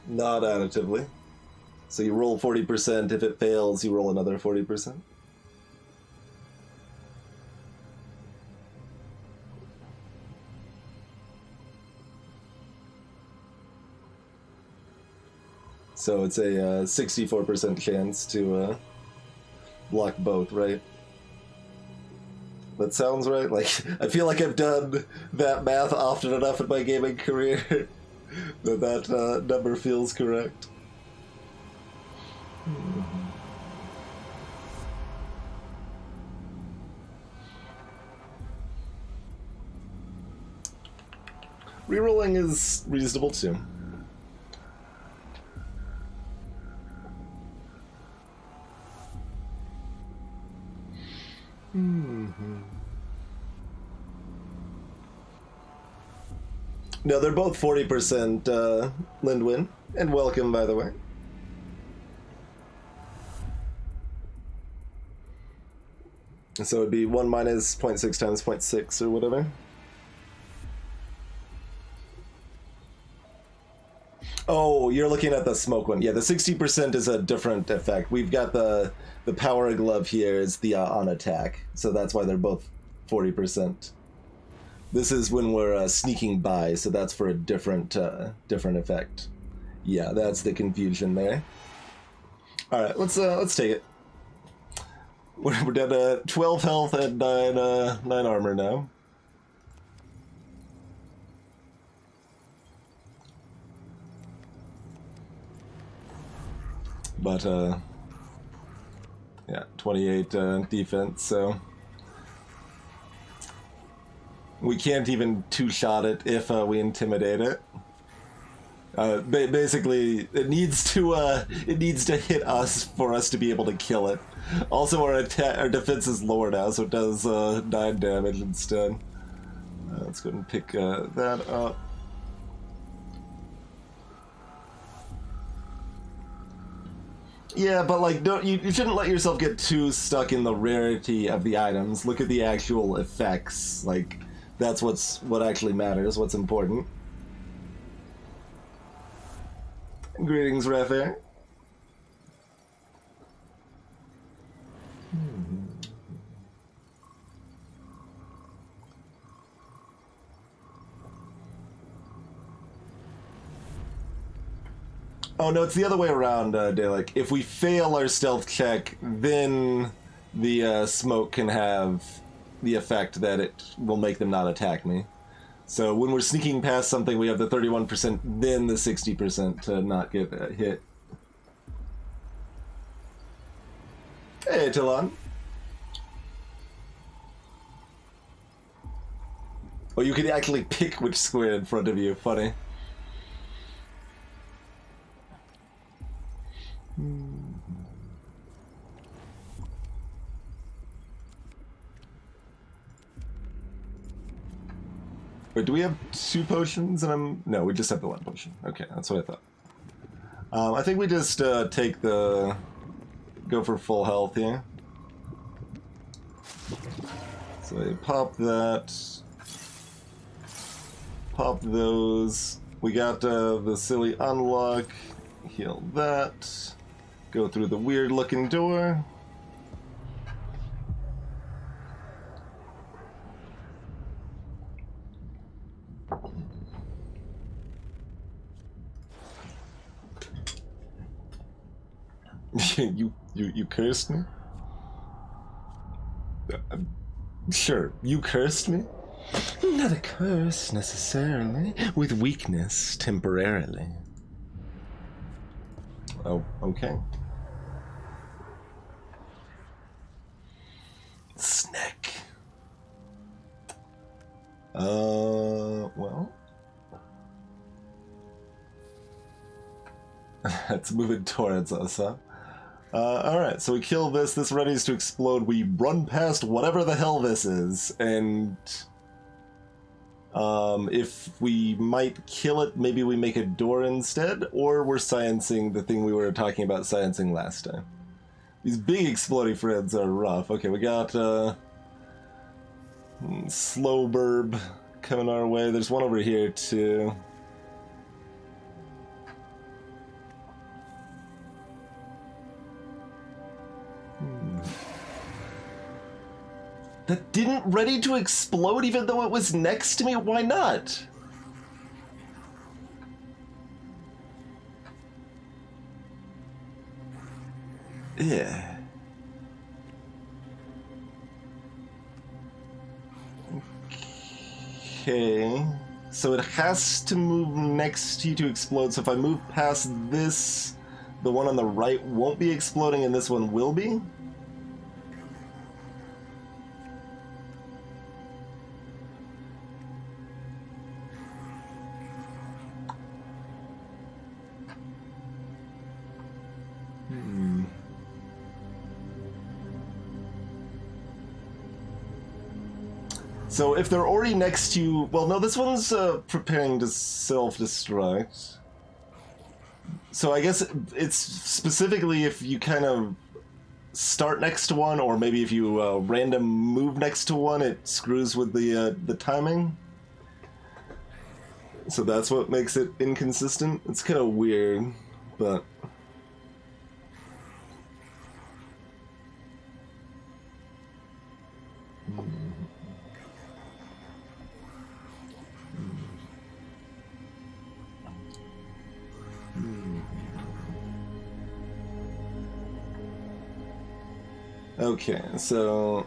Not additively. So you roll 40%, if it fails, you roll another 40%. So it's a 64% chance to block both, right? That sounds right. Like, I feel like I've done that math often enough in my gaming career that number feels correct. Rerolling is reasonable too. No, they're both 40% Lindwin, and welcome, by the way. So it'd be 1 minus 0.6 times 0.6 or whatever. Oh, you're looking at the smoke one. Yeah, the 60% is a different effect. We've got the power glove here is the on attack, so that's why they're both 40%. This is when we're sneaking by, so that's for a different different effect. Yeah, that's the confusion there. All right, let's take it. We're down to 12 health and 9 armor now. But yeah, 28 defense, so we can't even two-shot it if we intimidate it. Basically, it needs to hit us for us to be able to kill it. Also, our defense is lower now, so it does 9 damage instead. Let's go ahead and pick that up. Yeah, but like, you shouldn't let yourself get too stuck in the rarity of the items. Look at the actual effects. Like, that's what actually matters. What's important. Greetings, Raphael. Oh no, it's the other way around, Dalek. If we fail our stealth check, then the smoke can have the effect that it will make them not attack me. So when we're sneaking past something, we have the 31%, then the 60% to not get hit. Hey, Talon. Oh, you can actually pick which square in front of you. Funny. Wait, do we have 2 potions? And no, we just have the 1 potion. Okay, that's what I thought. I think we just take go for full health here. So you pop that, pop those, We got the silly unlock. Heal that. Go through the weird looking door. you cursed me? Sure, you cursed me? Not a curse, necessarily. With weakness, temporarily. Oh, okay. Snack. Well. It's moving towards us, huh? Alright, so we kill this, this readies to explode, we run past whatever the hell this is, and... if we might kill it, maybe we make a door instead, or we're sciencing the thing we were talking about sciencing last time. These big exploding friends are rough. Okay, we got, slow burb coming our way. There's one over here, too. That didn't ready to explode even though it was next to me? Why not? Yeah. Okay. So it has to move next to you to explode. So if I move past this, the one on the right won't be exploding and this one will be? So if they're already next to you... Well, no, this one's preparing to self-destruct. So I guess it's specifically if you kind of start next to one, or maybe if you random move next to one, it screws with the timing. So that's what makes it inconsistent. It's kind of weird, but... Okay, so...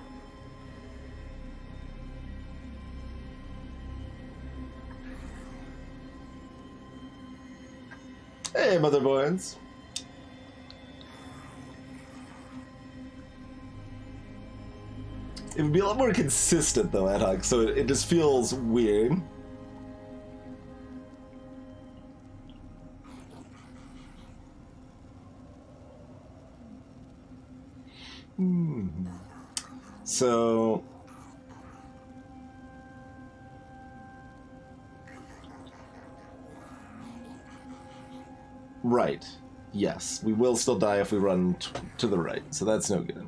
Hey, motherboards! It would be a lot more consistent, though, ad hoc, so it just feels weird. So... Right. Yes, we will still die if we run to the right, so that's no good.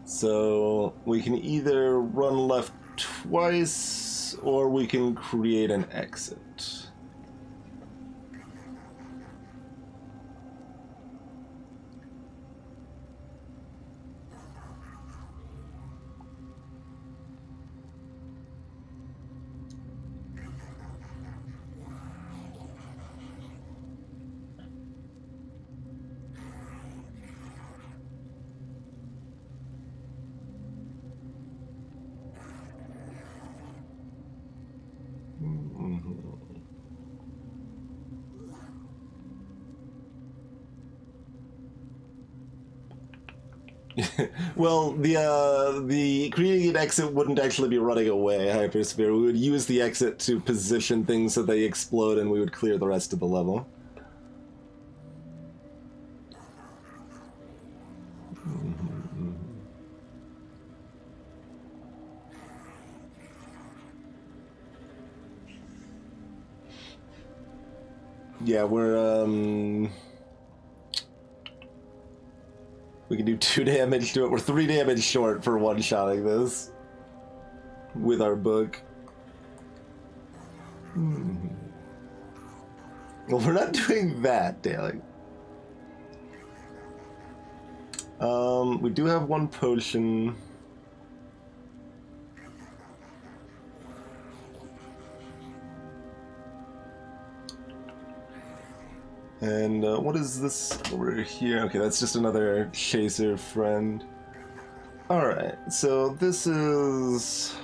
So we can either run left twice, or we can create an exit. Well, the creating an exit wouldn't actually be running away, Hypersphere. We would use the exit to position things so they explode and we would clear the rest of the level. Yeah, we can do 2 damage to it. We're 3 damage short for one-shotting this with our book. Well, we're not doing that, Daly. We do have 1 potion. And what is this over here? Okay, that's just another chaser friend. Alright, so this is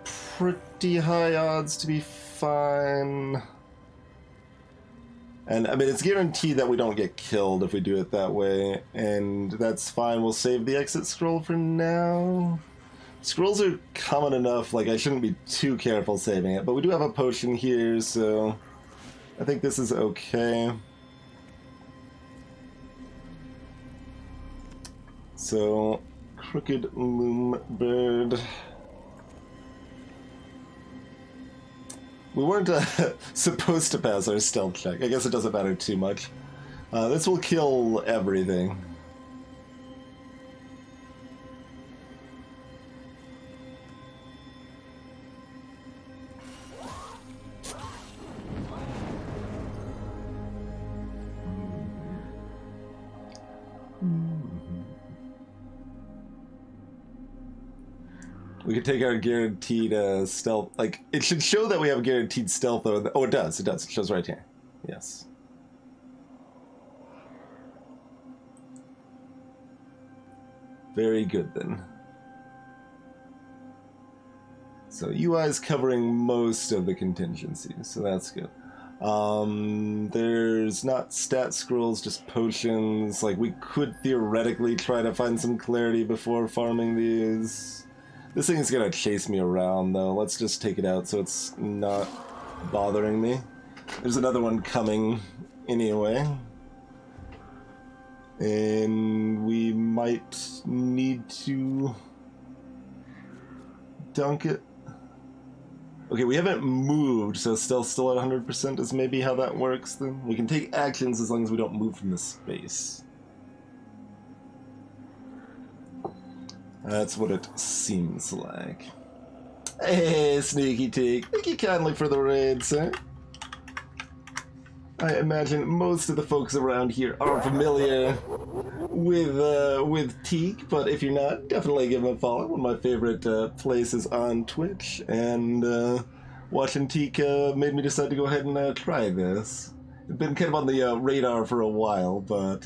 pretty high odds to be fine. And I mean, it's guaranteed that we don't get killed if we do it that way, and that's fine. We'll save the exit scroll for now. Scrolls are common enough, like I shouldn't be too careful saving it, but we do have a potion here, so I think this is okay. So, Crooked Loom Bird. We weren't supposed to pass our stealth check. I guess it doesn't matter too much. This will kill everything. We could take our guaranteed stealth. Like, it should show that we have guaranteed stealth, though. Oh, it does. It does. It shows right here. Yes. Very good, then. So, UI is covering most of the contingencies, so that's good. There's not stat scrolls, just potions. Like, we could theoretically try to find some clarity before farming these. This thing is gonna chase me around, though. Let's just take it out so it's not bothering me. There's another one coming anyway. And we might need to dunk it. Okay, we haven't moved, so stealth's still at 100% is maybe how that works, then. We can take actions as long as we don't move from the space. That's what it seems like. Hey, Sneaky Teak. Thank you kindly for the raid, sir. I imagine most of the folks around here are familiar with Teak, but if you're not, definitely give him a follow. One of my favorite places on Twitch, and watching Teak made me decide to go ahead and try this. It's been kind of on the radar for a while, but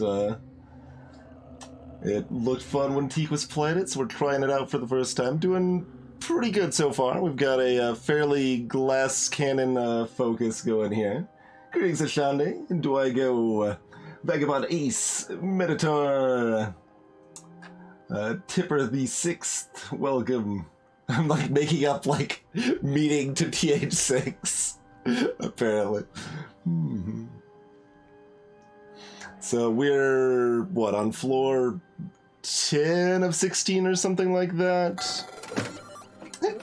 it looked fun when Teak was playing it, so we're trying it out for the first time. Doing pretty good so far. We've got a fairly glass cannon focus going here. Greetings, Ashande. Do I go Vagabond Ace, Minotaur, Tipper the Sixth, welcome. I'm like making up like meeting to TH6, apparently. So we're, what, on floor 10 of 16 or something like that?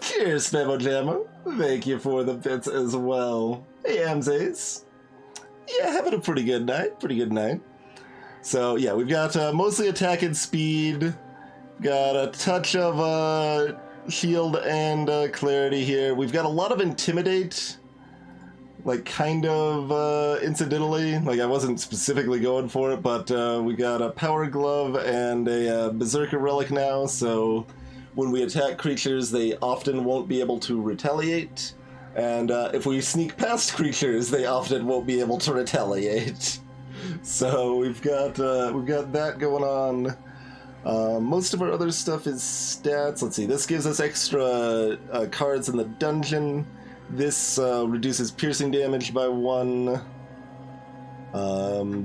Cheers, Femo Jammer. Thank you for the bits as well. Hey, Amzace. Yeah, having a pretty good night. So, yeah, we've got mostly attack and speed. Got a touch of shield and clarity here. We've got a lot of intimidate. Like, kind of incidentally. Like, I wasn't specifically going for it, but we got a power glove and a berserker relic now, so when we attack creatures, they often won't be able to retaliate. And if we sneak past creatures, they often won't be able to retaliate. So we've got that going on. Most of our other stuff is stats. Let's see. This gives us extra cards in the dungeon. This reduces piercing damage by 1.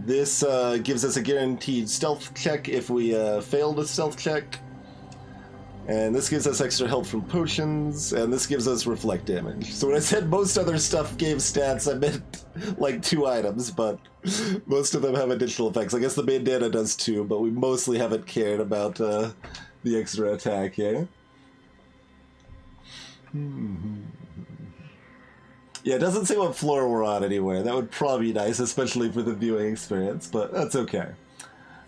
This gives us a guaranteed stealth check if we failed a stealth check. And this gives us extra health from potions, and this gives us reflect damage. So when I said most other stuff gave stats, I meant like 2 items, but most of them have additional effects. I guess the bandana does too, but we mostly haven't cared about the extra attack here. Yeah, it doesn't say what floor we're on anywhere. That would probably be nice, especially for the viewing experience, but that's okay.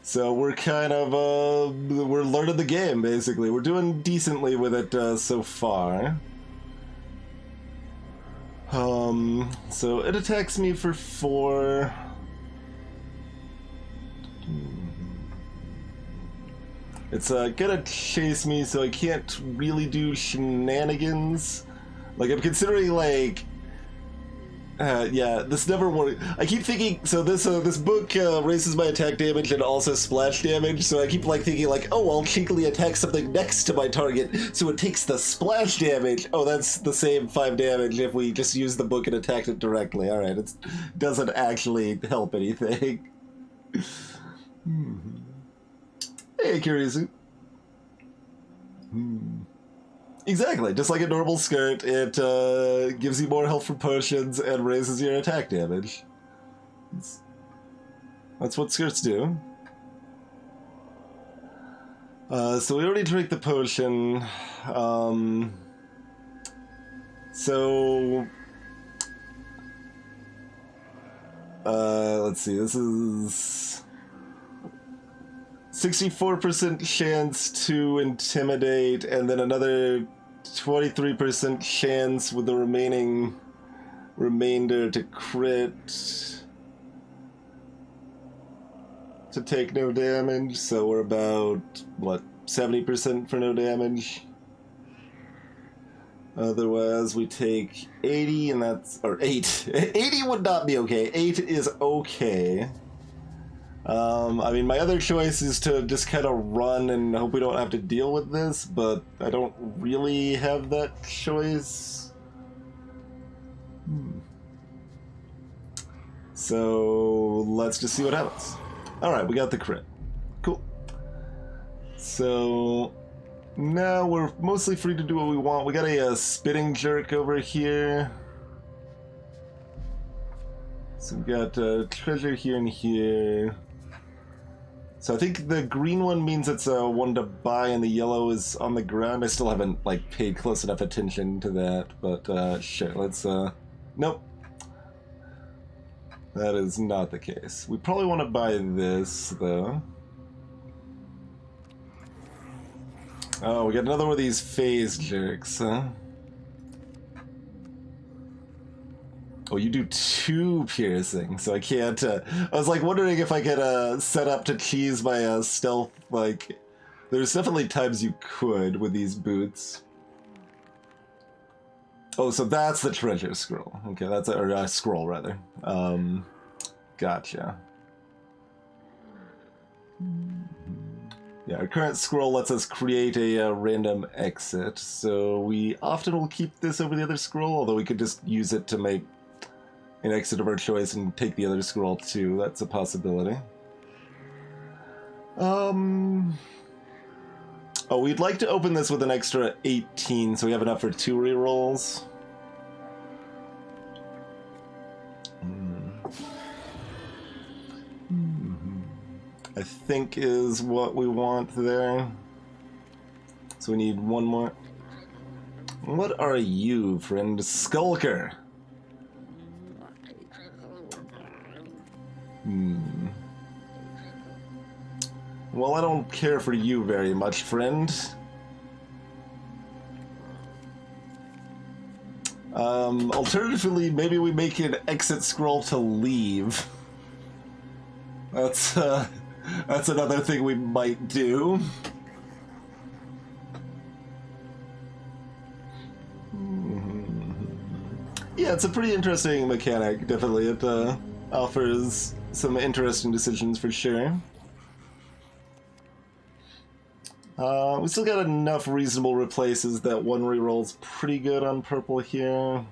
So we're kind of, we're learning the game, basically. We're doing decently with it so far. So it attacks me for 4. It's gonna chase me, so I can't really do shenanigans. Like, I'm considering, like... yeah, this never worked. I keep thinking, so this book raises my attack damage and also splash damage, so I keep, like, thinking, like, oh, I'll cheekily attack something next to my target, so it takes the splash damage. Oh, that's the same 5 damage if we just use the book and attacked it directly. Alright, it doesn't actually help anything. Hey, Kiryu. Exactly, just like a normal skirt, it gives you more health from potions and raises your attack damage. That's what skirts do. So we already drank the potion. Let's see, this is 64% chance to intimidate, and then another 23% chance with the remainder to crit, to take no damage. So we're about, what, 70% for no damage? Otherwise we take 80, and that's, or 8. 80 would not be okay. 8 is okay. I mean, my other choice is to just kind of run and hope we don't have to deal with this, but I don't really have that choice. So let's just see what happens. Alright, we got the crit. Cool. So now we're mostly free to do what we want. We got a spitting jerk over here. So we got treasure here and here. So I think the green one means it's one to buy and the yellow is on the ground. I still haven't, like, paid close enough attention to that, but sure, let's, nope. That is not the case. We probably want to buy this, though. Oh, we got another one of these phase jerks, huh? Oh, you do 2 piercing, so I can't, I was, like, wondering if I could, set up to cheese my, stealth, like... There's definitely times you could with these boots. Oh, so that's the treasure scroll. Okay, that's a, or, scroll, rather. Gotcha. Yeah, our current scroll lets us create a random exit, so we often will keep this over the other scroll, although we could just use it to make an exit of our choice and take the other scroll too. That's a possibility. Oh, we'd like to open this with an extra 18, so we have enough for 2 rerolls. I think is what we want there. So we need 1 more. What are you, friend? Skulker. Well, I don't care for you very much, friend. Alternatively, maybe we make an exit scroll to leave. That's another thing we might do. Yeah, it's a pretty interesting mechanic, definitely. It offers some interesting decisions for sure. We still got enough reasonable replaces that 1 reroll's pretty good on purple here.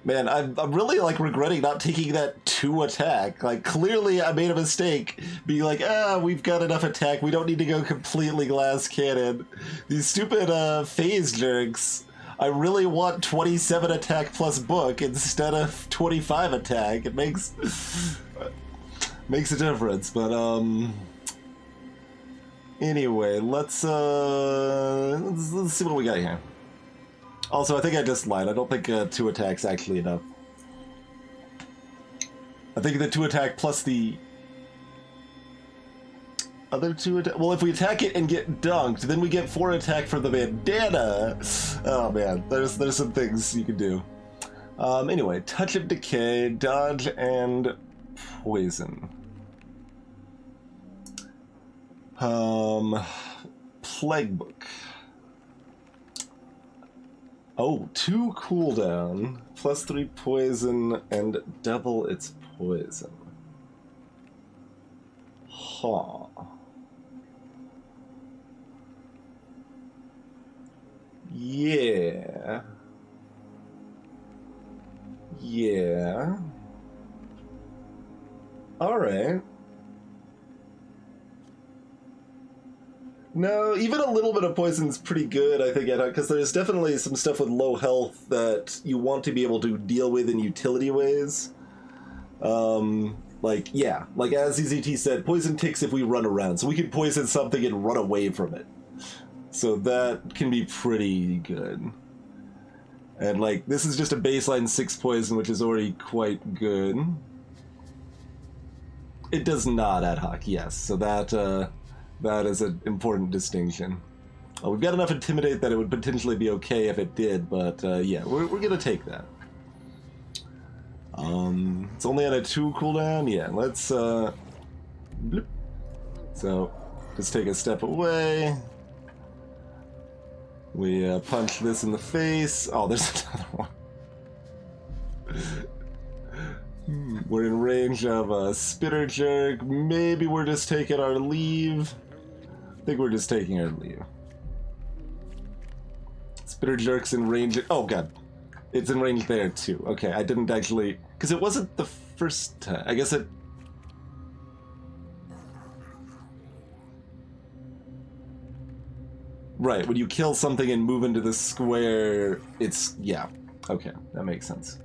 Man, I'm really, like, regretting not taking that 2 attack. Like, clearly I made a mistake being like, we've got enough attack, we don't need to go completely glass cannon. These stupid phase jerks. I really want 27 attack plus book instead of 25 attack. It makes a difference, but anyway, let's see what we got here. Also, I think I just lied. I don't think 2 attacks actually enough. I think the 2 attack plus the other 2 attack. Well, if we attack it and get dunked, then we get 4 attack from the bandana. Oh man, there's some things you can do. Anyway, touch of decay, dodge, and poison. Plague book. Oh, 2 cooldown, plus 3 poison, and double its poison. Huh. Yeah. Yeah. Alright. No, even a little bit of poison's pretty good, I think, because there's definitely some stuff with low health that you want to be able to deal with in utility ways. Like, yeah, like as EZT said, poison ticks if we run around, so we can poison something and run away from it. So that can be pretty good. And, like, this is just a baseline 6 poison, which is already quite good. It does not ad hoc, yes, so that is an important distinction. We've got enough Intimidate that it would potentially be okay if it did, but yeah, we're gonna take that. It's only on a 2 cooldown? Yeah, let's, bloop. So, just take a step away. We punch this in the face. Oh, there's another one. We're in range of a Spitter Jerk. Maybe we're just taking our leave. I think we're just taking our leave. Spitter Jerk's in range. Oh, God. It's in range there, too. Okay, I didn't actually... Because it wasn't the first time. I guess it... Right, when you kill something and move into the square, it's... Yeah. Okay, that makes sense.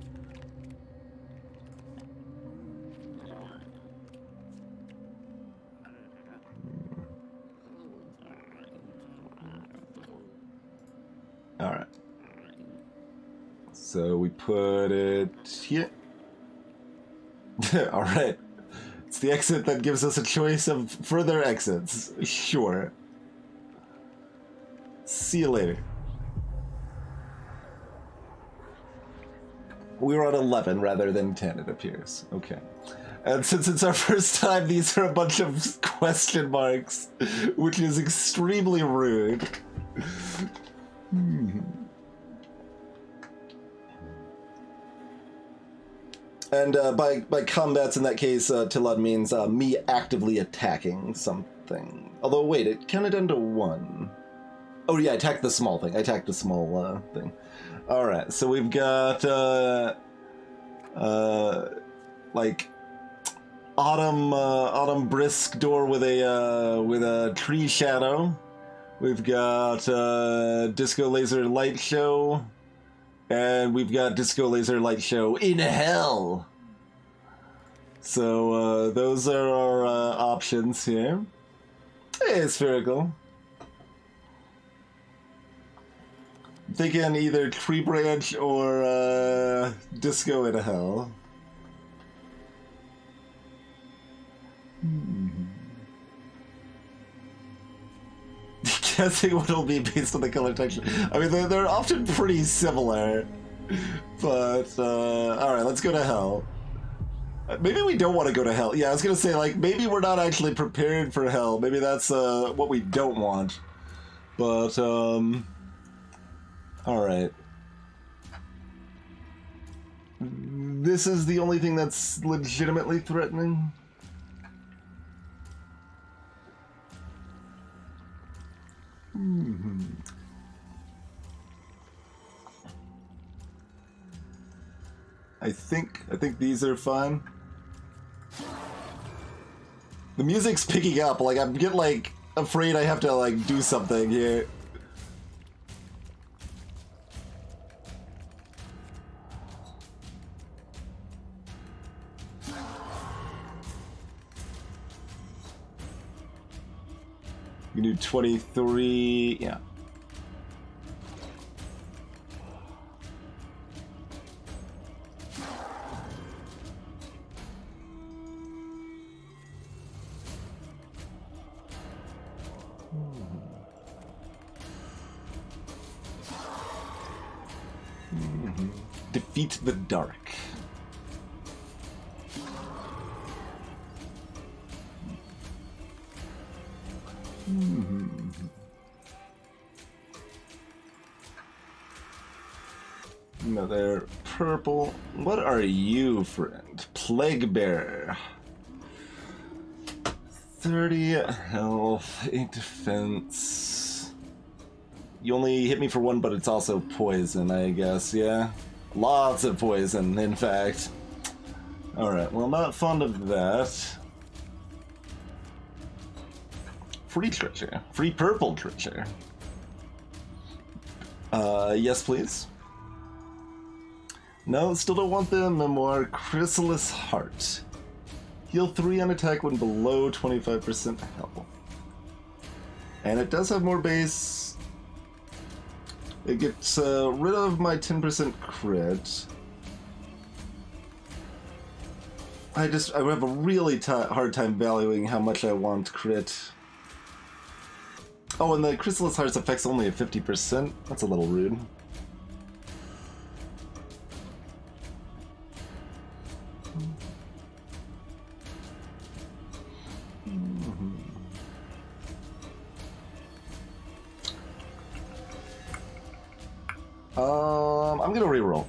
Alright. So we put it here. Alright. It's the exit that gives us a choice of further exits. Sure. See you later. We were on 11 rather than 10, it appears. Okay. And since it's our first time, these are a bunch of question marks, which is extremely rude. And by combats in that case, Tilad means me actively attacking something. Although, wait, it counted down to 1. Oh yeah, I attacked the small thing. I attacked the small thing. Alright, so we've got, like, Autumn Brisk door with a tree shadow. We've got, Disco Laser Light Show. And we've got Disco Laser Light Show in hell. So, those are our, options here. Hey, Spherical. Thinking either Tree Branch or Disco in Hell. Guessing what it'll be based on the color texture. I mean, they're often pretty similar. But, alright, let's go to Hell. Maybe we don't want to go to Hell. Yeah, I was gonna say, like, maybe we're not actually prepared for Hell. Maybe that's what we don't want. But, alright. This is the only thing that's legitimately threatening? I think these are fine. The music's picking up, like I'm getting like afraid I have to like do something here. You can do 23, yeah. Defeat the dark. Another purple. What are you, friend? Plague Bearer. 30 health, 8 defense. You only hit me for 1, but it's also poison, I guess, yeah? Lots of poison, in fact. Alright, well, not fond of that. Free treasure. Free purple treasure. Yes, please. No, still don't want the Memoir. Chrysalis Heart. Heal 3 on attack when below 25% health. And it does have more base. It gets rid of my 10% crit. I have a really hard time valuing how much I want crit. Oh, and the Chrysalis Heart's effect's only at 50%? That's a little rude. I'm gonna reroll.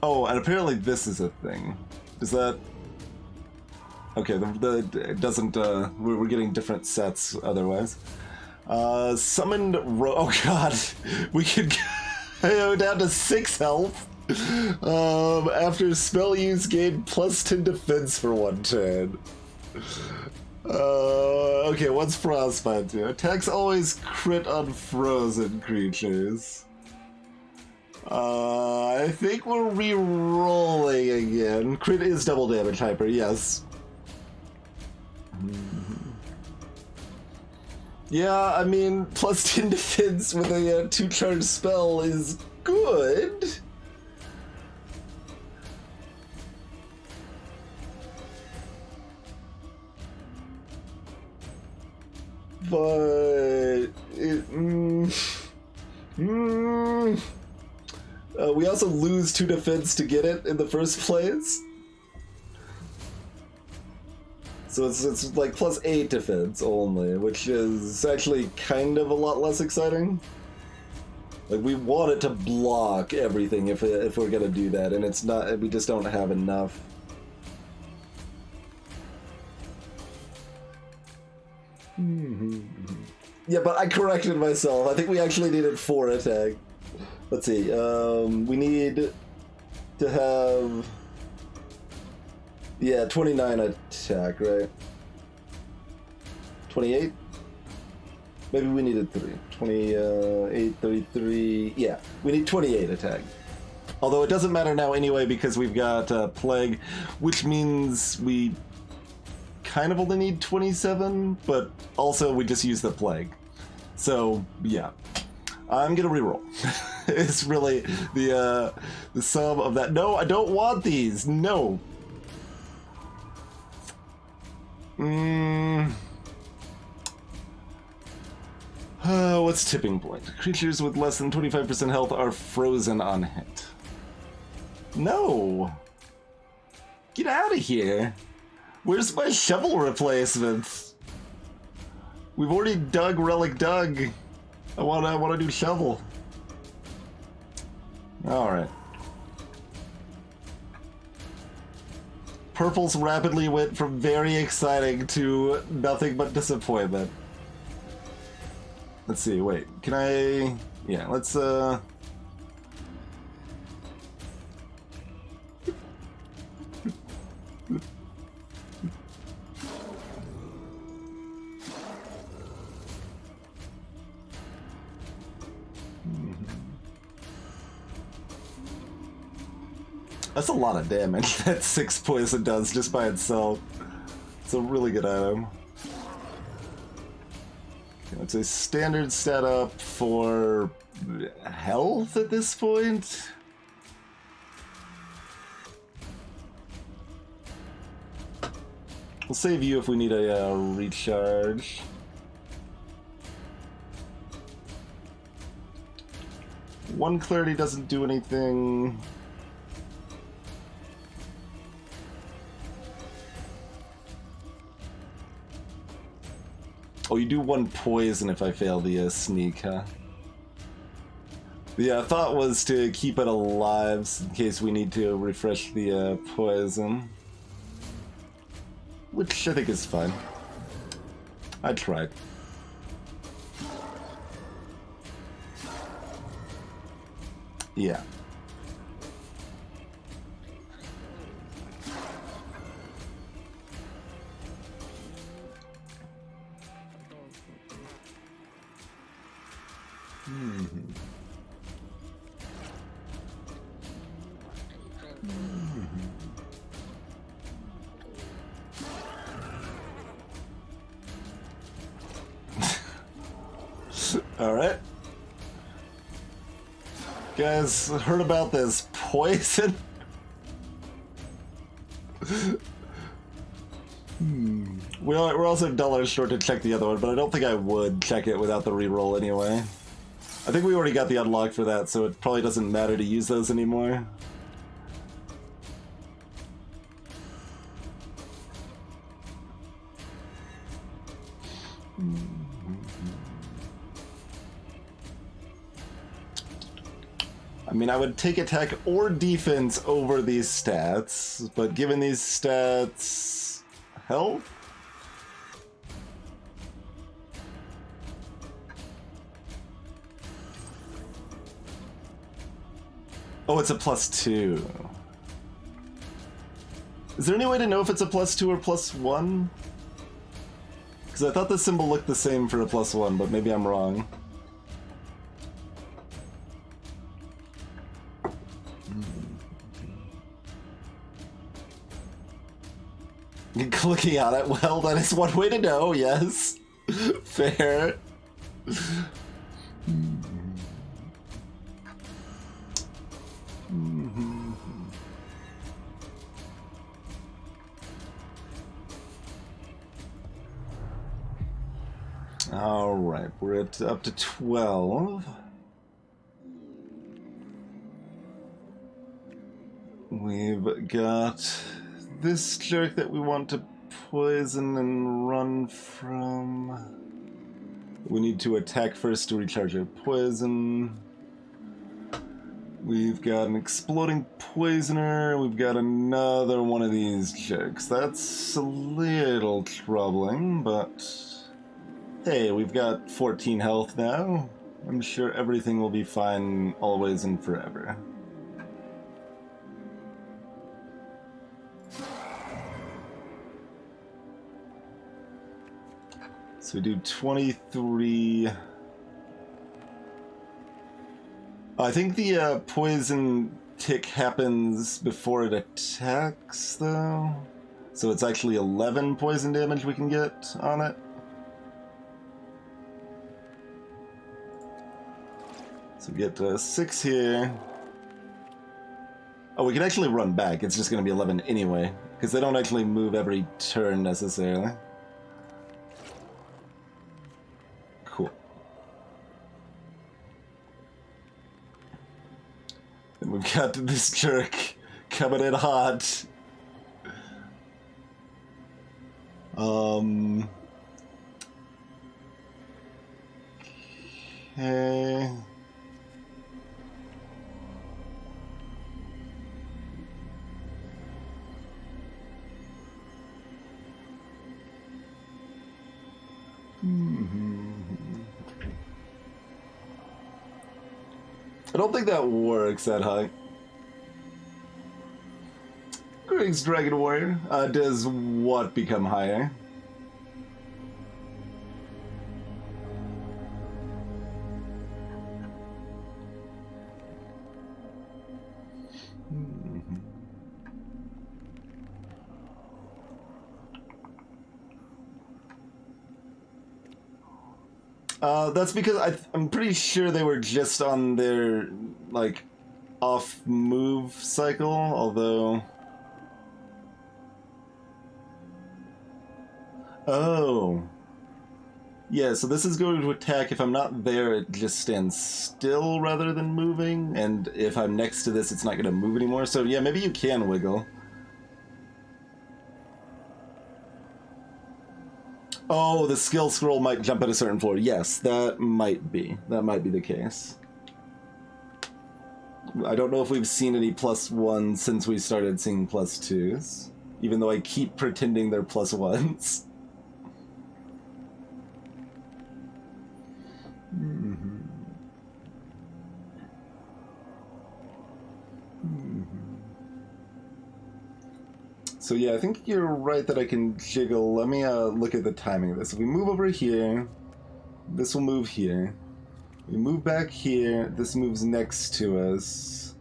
Oh, and apparently this is a thing. Is that... Okay, it doesn't, we're getting different sets otherwise. Summoned oh god, we could go down to 6 health. After spell use, gain plus 10 defense for 1 turn. Okay, what's Frostbite do? Attacks always crit on frozen creatures. I think we're re-rolling again. Crit is double damage, Hyper, yes. Yeah, I mean, plus 10 defense with a 2-charge spell is good. But we also lose 2 defense to get it in the first place. So it's like plus 8 defense only, which is actually kind of a lot less exciting. Like, we want it to block everything if we're gonna do that, and it's not. We just don't have enough. Yeah, but I corrected myself. I think we actually needed 4 attack. Let's see. We need to have... Yeah, 29 attack, right? 28? Maybe we needed 3. 28, 33... Yeah, we need 28 attack. Although it doesn't matter now anyway because we've got Plague, which means we kind of only need 27, but also we just use the Plague. So, yeah. I'm gonna reroll. It's really the sum of that. No, I don't want these! No! What's tipping point? Creatures with less than 25% health are frozen on hit. No! Get out of here! Where's my shovel replacement? We've already dug Relic Dug. I wanna do shovel. Alright. Purples rapidly went from very exciting to nothing but disappointment. Let's see, wait, can I... Yeah, let's, That's a lot of damage that 6 poison does just by itself. It's a really good item. Okay, it's a standard setup for health at this point. We'll save you if we need a recharge. 1 clarity doesn't do anything. Oh, you do 1 poison if I fail the sneak, huh? The thought was to keep it alive in case we need to refresh the poison. Which I think is fine. I tried. Yeah. Alright. Guys, heard about this poison? We're also dollars short to check the other one, but I don't think I would check it without the reroll anyway. I think we already got the unlock for that, so it probably doesn't matter to use those anymore. I mean, I would take attack or defense over these stats, but given these stats... health? Oh, it's a +2. Is there any way to know if it's a +2 or +1? Because I thought the symbol looked the same for a +1, but maybe I'm wrong. Clicking on it, well, that is one way to know, yes. Fair. Alright, we're at up to 12. We've got this jerk that we want to poison and run from. We need to attack first to recharge our poison. We've got an exploding poisoner. We've got another one of these jerks. That's a little troubling, but hey, we've got 14 health now. I'm sure everything will be fine always and forever. So we do 23. I think the poison tick happens before it attacks, though. So it's actually 11 poison damage we can get on it. So we get 6 here. Oh, we can actually run back. It's just going to be 11 anyway, because they don't actually move every turn necessarily. Cool. And we've got this jerk coming in hot. Okay. I don't think that works that high. Greg's Dragon Warrior. Does what become higher? That's because I'm pretty sure they were just on their, like, off-move cycle, although... Oh. Yeah, so this is going to attack. If I'm not there, it just stands still rather than moving. And if I'm next to this, it's not going to move anymore. So yeah, maybe you can wiggle. Oh, the skill scroll might jump at a certain floor. Yes, that might be. That might be the case. I don't know if we've seen any +1s since we started seeing +2s. Even though I keep pretending they're +1s. So yeah, I think you're right that I can jiggle. Let me look at the timing of this. If we move over here, this will move here. We move back here, this moves next to us.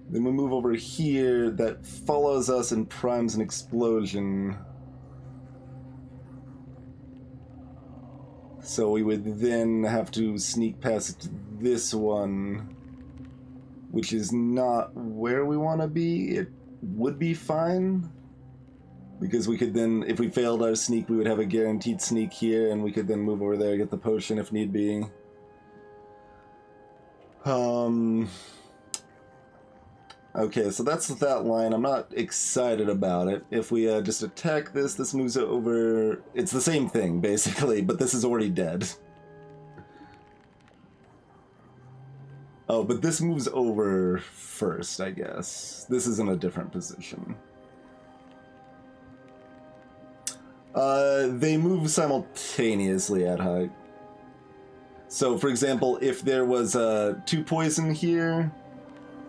Then we move over here, that follows us and primes an explosion. So we would then have to sneak past this one, which is not where we want to be. It would be fine, because we could then, if we failed our sneak, we would have a guaranteed sneak here, and we could then move over there and get the potion if need be. Okay, so that's that line. I'm not excited about it. If we just attack this, this moves over. It's the same thing, basically, but this is already dead. Oh, but this moves over first, I guess. This is in a different position. They move simultaneously at height. So, for example, if there was 2 poison here,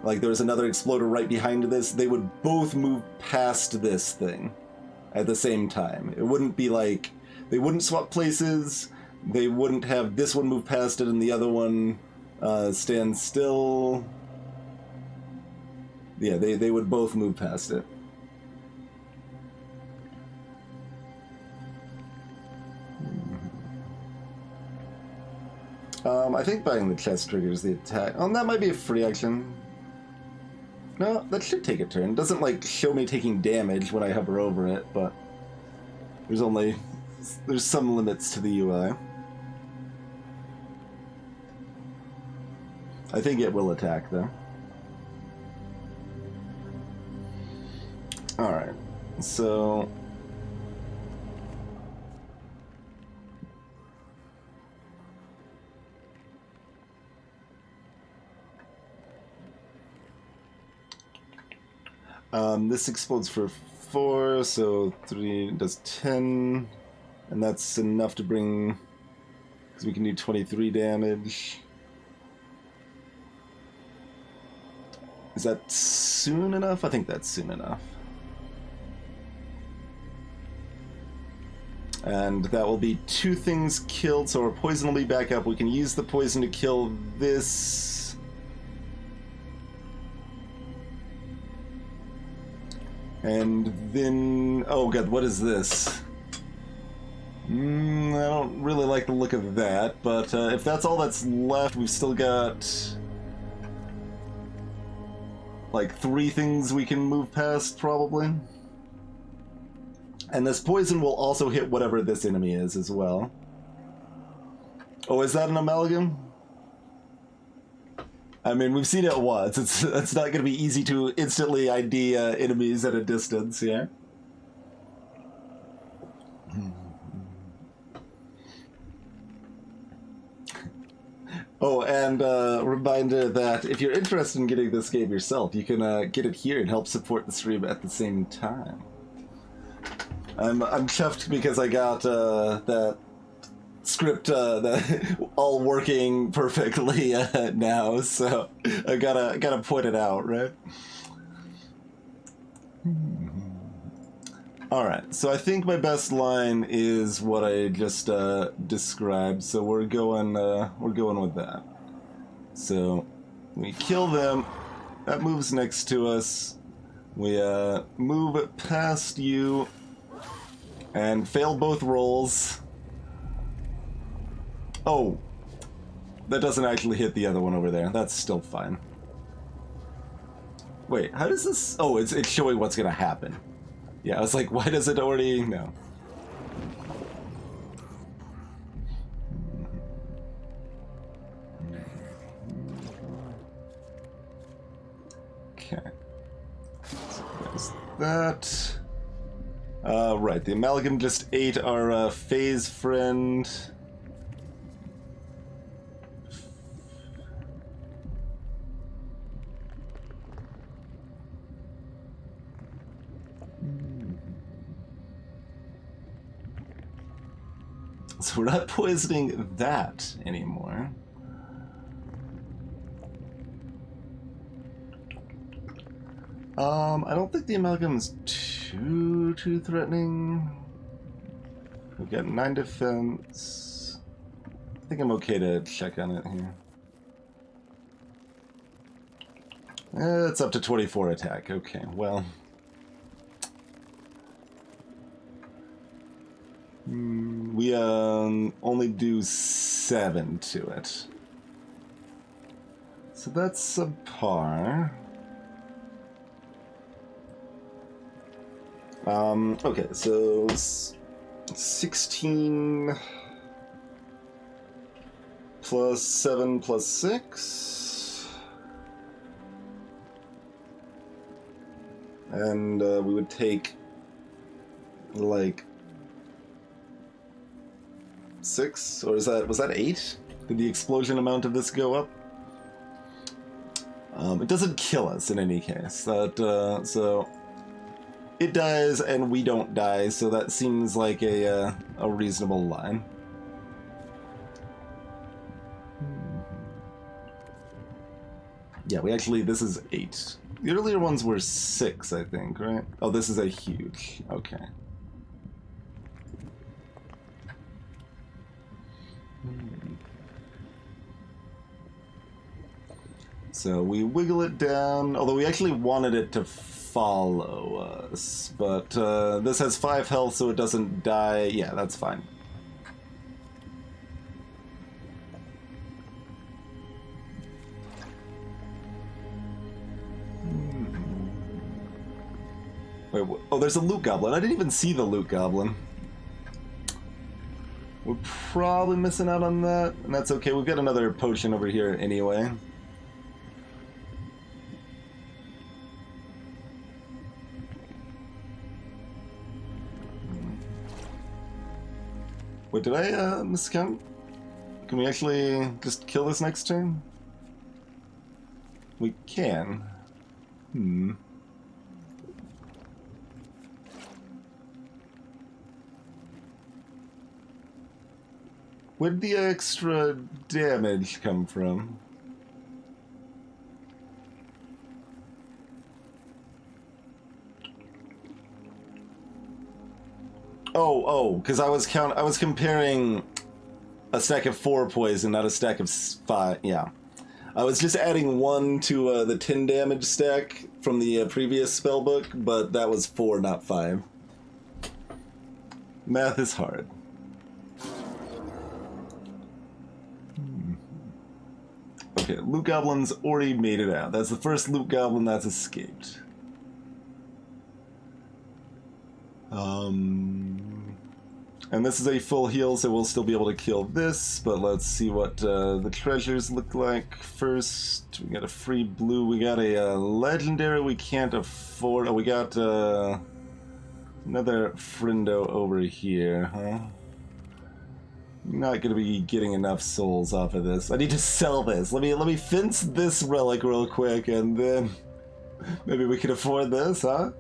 like there was another exploder right behind this, they would both move past this thing at the same time. It wouldn't be like, they wouldn't swap places, they wouldn't have this one move past it and the other one stand still. Yeah, they would both move past it. I think buying the chest triggers the attack. Oh, that might be a free action. No, that should take a turn. It doesn't, like, show me taking damage when I hover over it, but there's some limits to the UI. I think it will attack, though. Alright, so... this explodes for 4, so 3 does 10, and that's enough to bring, because we can do 23 damage. Is that soon enough? I think that's soon enough. And that will be 2 things killed, so our poison will be back up. We can use the poison to kill this. And then, oh god, what is this? I don't really like the look of that, but if that's all that's left, we've still got like 3 things we can move past, probably. And this poison will also hit whatever this enemy is as well. Oh, is that an amalgam? I mean, we've seen it once. It's not going to be easy to instantly ID enemies at a distance, yeah? Oh, and reminder that if you're interested in getting this game yourself, you can get it here and help support the stream at the same time. I'm chuffed because I got that script that all working perfectly now, so I gotta point it out, right? All right, so I think my best line is what I just described, so we're going with that. So we kill them. That moves next to us. We move past you and fail both rolls. Oh, that doesn't actually hit the other one over there. That's still fine. Wait, how does this... Oh, it's showing what's gonna happen. Yeah, I was like, why does it already... No. Okay. So there's that. Right, the amalgam just ate our phase friend. So we're not poisoning that anymore. I don't think the amalgam's too threatening. We've got 9 defense. I think I'm okay to check on it here. It's up to 24 attack. Okay, well. We only do 7 to it. So that's subpar. Okay, so 16 plus 7 plus 6. And we would take like 6, or was that 8? Did the explosion amount of this go up? It doesn't kill us in any case. That so it dies and we don't die, so that seems like a reasonable line. Yeah, we actually, this is 8. The earlier ones were 6, I think, right? Oh, this is a huge. Okay. So we wiggle it down, although we actually wanted it to follow us, but this has 5 health, so it doesn't die. Yeah, that's fine. Wait, oh, there's a loot goblin. I didn't even see the loot goblin. We're probably missing out on that, and that's okay. We've got another potion over here anyway. Wait, did I miscount? Can we actually just kill this next turn? We can. Where'd the extra damage come from? Oh, because I was comparing a stack of 4 poison, not a stack of 5. Yeah, I was just adding 1 to the 10 damage stack from the previous spellbook, but that was 4, not 5. Math is hard. Okay, loot goblin's already made it out. That's the first loot goblin that's escaped. And this is a full heal, so we'll still be able to kill this, but let's see what the treasures look like first. We got a free blue, we got a legendary we can't afford. Oh, we got another friendo over here, huh? Not gonna be getting enough souls off of this. I need to sell this. Let me fence this relic real quick, and then maybe we can afford this, huh?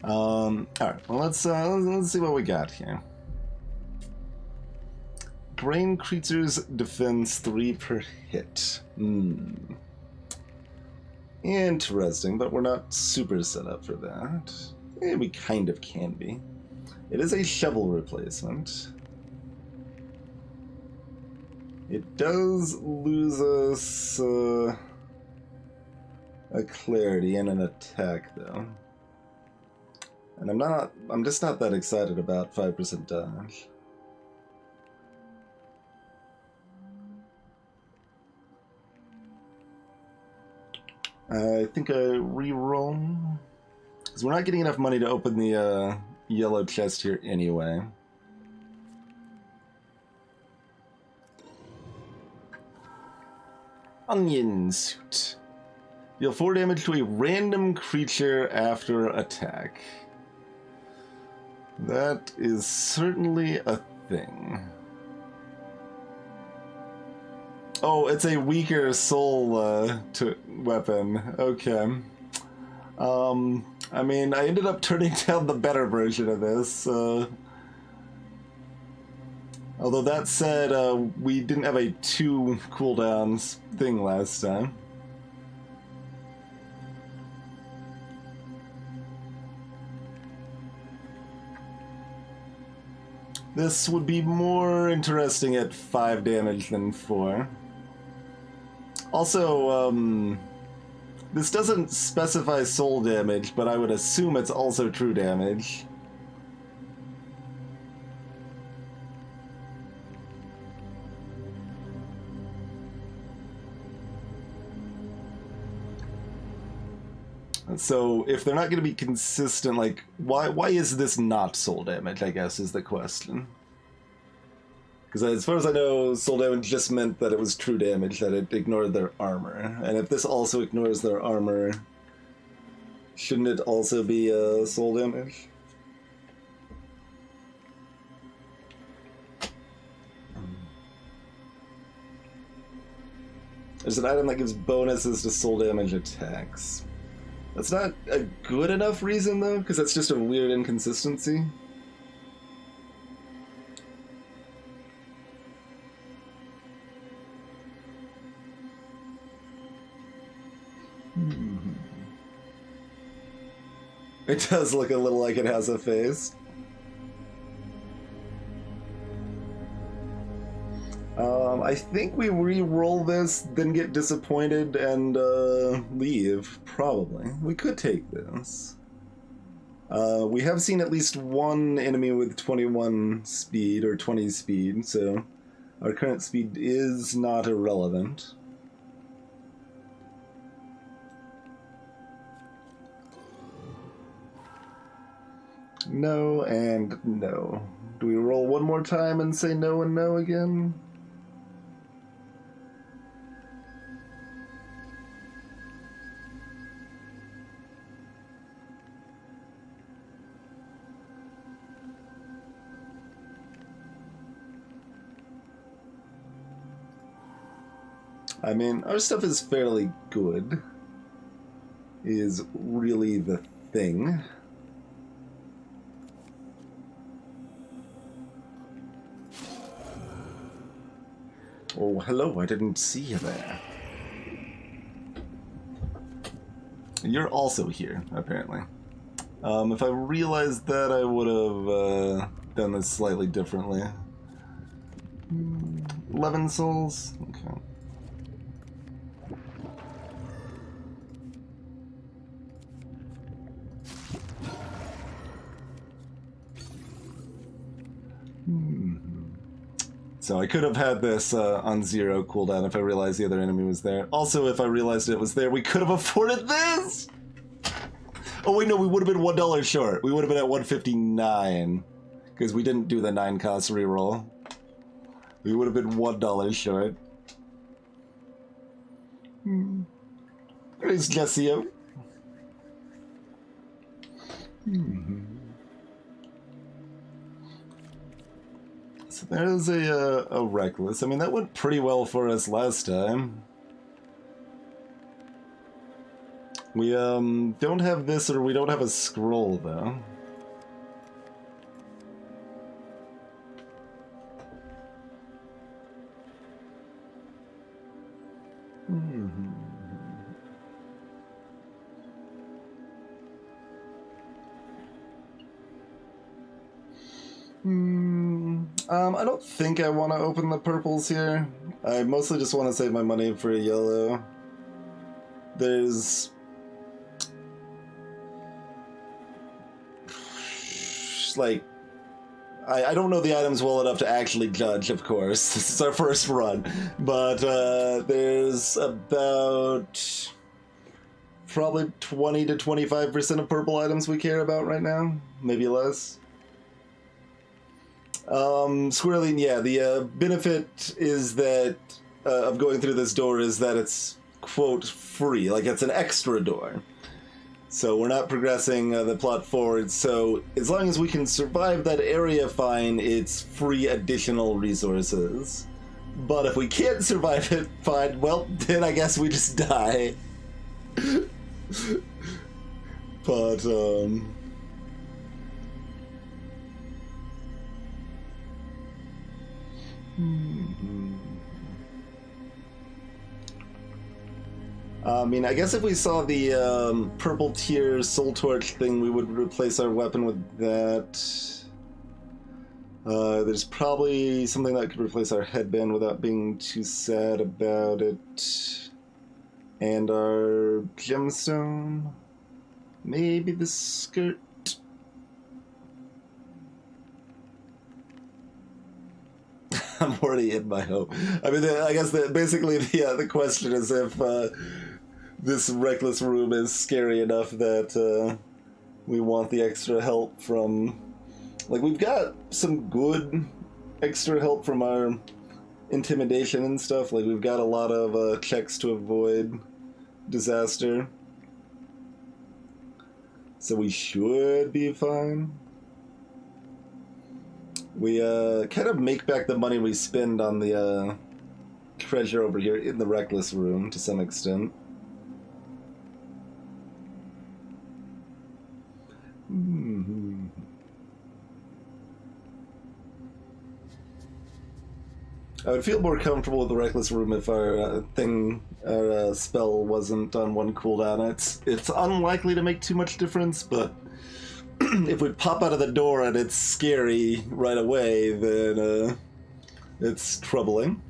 Alright, well, let's see what we got here. Brain creatures defense 3 per hit. Interesting, but we're not super set up for that. We kind of can be. It is a shovel replacement. It does lose us a clarity and an attack, though. And I'm just not that excited about 5% dodge. I think I re-roll, because we're not getting enough money to open the yellow chest here anyway. onion suit. Deal 4 damage to a random creature after attack. That is certainly a thing. Oh, it's a weaker soul weapon. Okay. I mean, I ended up turning down the better version of this. Although that said, we didn't have a 2 cooldowns thing last time. This would be more interesting at 5 damage than 4. Also, this doesn't specify soul damage, but I would assume it's also true damage. So if they're not going to be consistent, like, why is this not soul damage, I guess, is the question. Because as far as I know, soul damage just meant that it was true damage, that it ignored their armor. And if this also ignores their armor, shouldn't it also be soul damage? There's an item that gives bonuses to soul damage attacks. That's not a good enough reason, though, because that's just a weird inconsistency. It does look a little like it has a face. I think we re-roll this, then get disappointed and leave, probably. We could take this. We have seen at least one enemy with 21 speed, or 20 speed, so our current speed is not irrelevant. No and no. Do we roll one more time and say no and no again? I mean, our stuff is fairly good, is really the thing. Oh, hello, I didn't see you there. You're also here, apparently. If I realized that, I would have done this slightly differently. 11 souls? Okay. So I could have had this on 0 cooldown if I realized the other enemy was there. Also, if I realized it was there, we could have afforded this! Oh wait, no, we would have been $1 short. We would have been at 159. Because we didn't do the 9 cost reroll. We would have been $1 short. There's Jessio. So there's a Reckless. I mean, that went pretty well for us last time. We don't have this, or we don't have a scroll, though. I don't think I want to open the purples here. I mostly just want to save my money for a yellow. There's... like... I don't know the items well enough to actually judge, of course. This is our first run. But there's about... probably 20 to 25% of purple items we care about right now. Maybe less. Squirreling, yeah, the benefit is that of going through this door is that it's, quote, free. Like, it's an extra door. So we're not progressing the plot forward, so as long as we can survive that area fine, it's free additional resources. But if we can't survive it, fine, well, then I guess we just die. But, I mean, I guess if we saw the purple tier soul torch thing, we would replace our weapon with that. There's probably something that could replace our headband without being too sad about it. And our gemstone. Maybe the skirt. I'm already in my hope. I mean, I guess basically the question is if this reckless room is scary enough that we want the extra help from... Like, we've got some good extra help from our intimidation and stuff. Like, we've got a lot of checks to avoid disaster. So we should be fine. We kind of make back the money we spend on the treasure over here in the reckless room to some extent. I would feel more comfortable with the reckless room if our spell wasn't on one cooldown. It's unlikely to make too much difference, but if we pop out of the door and it's scary right away, then it's troubling.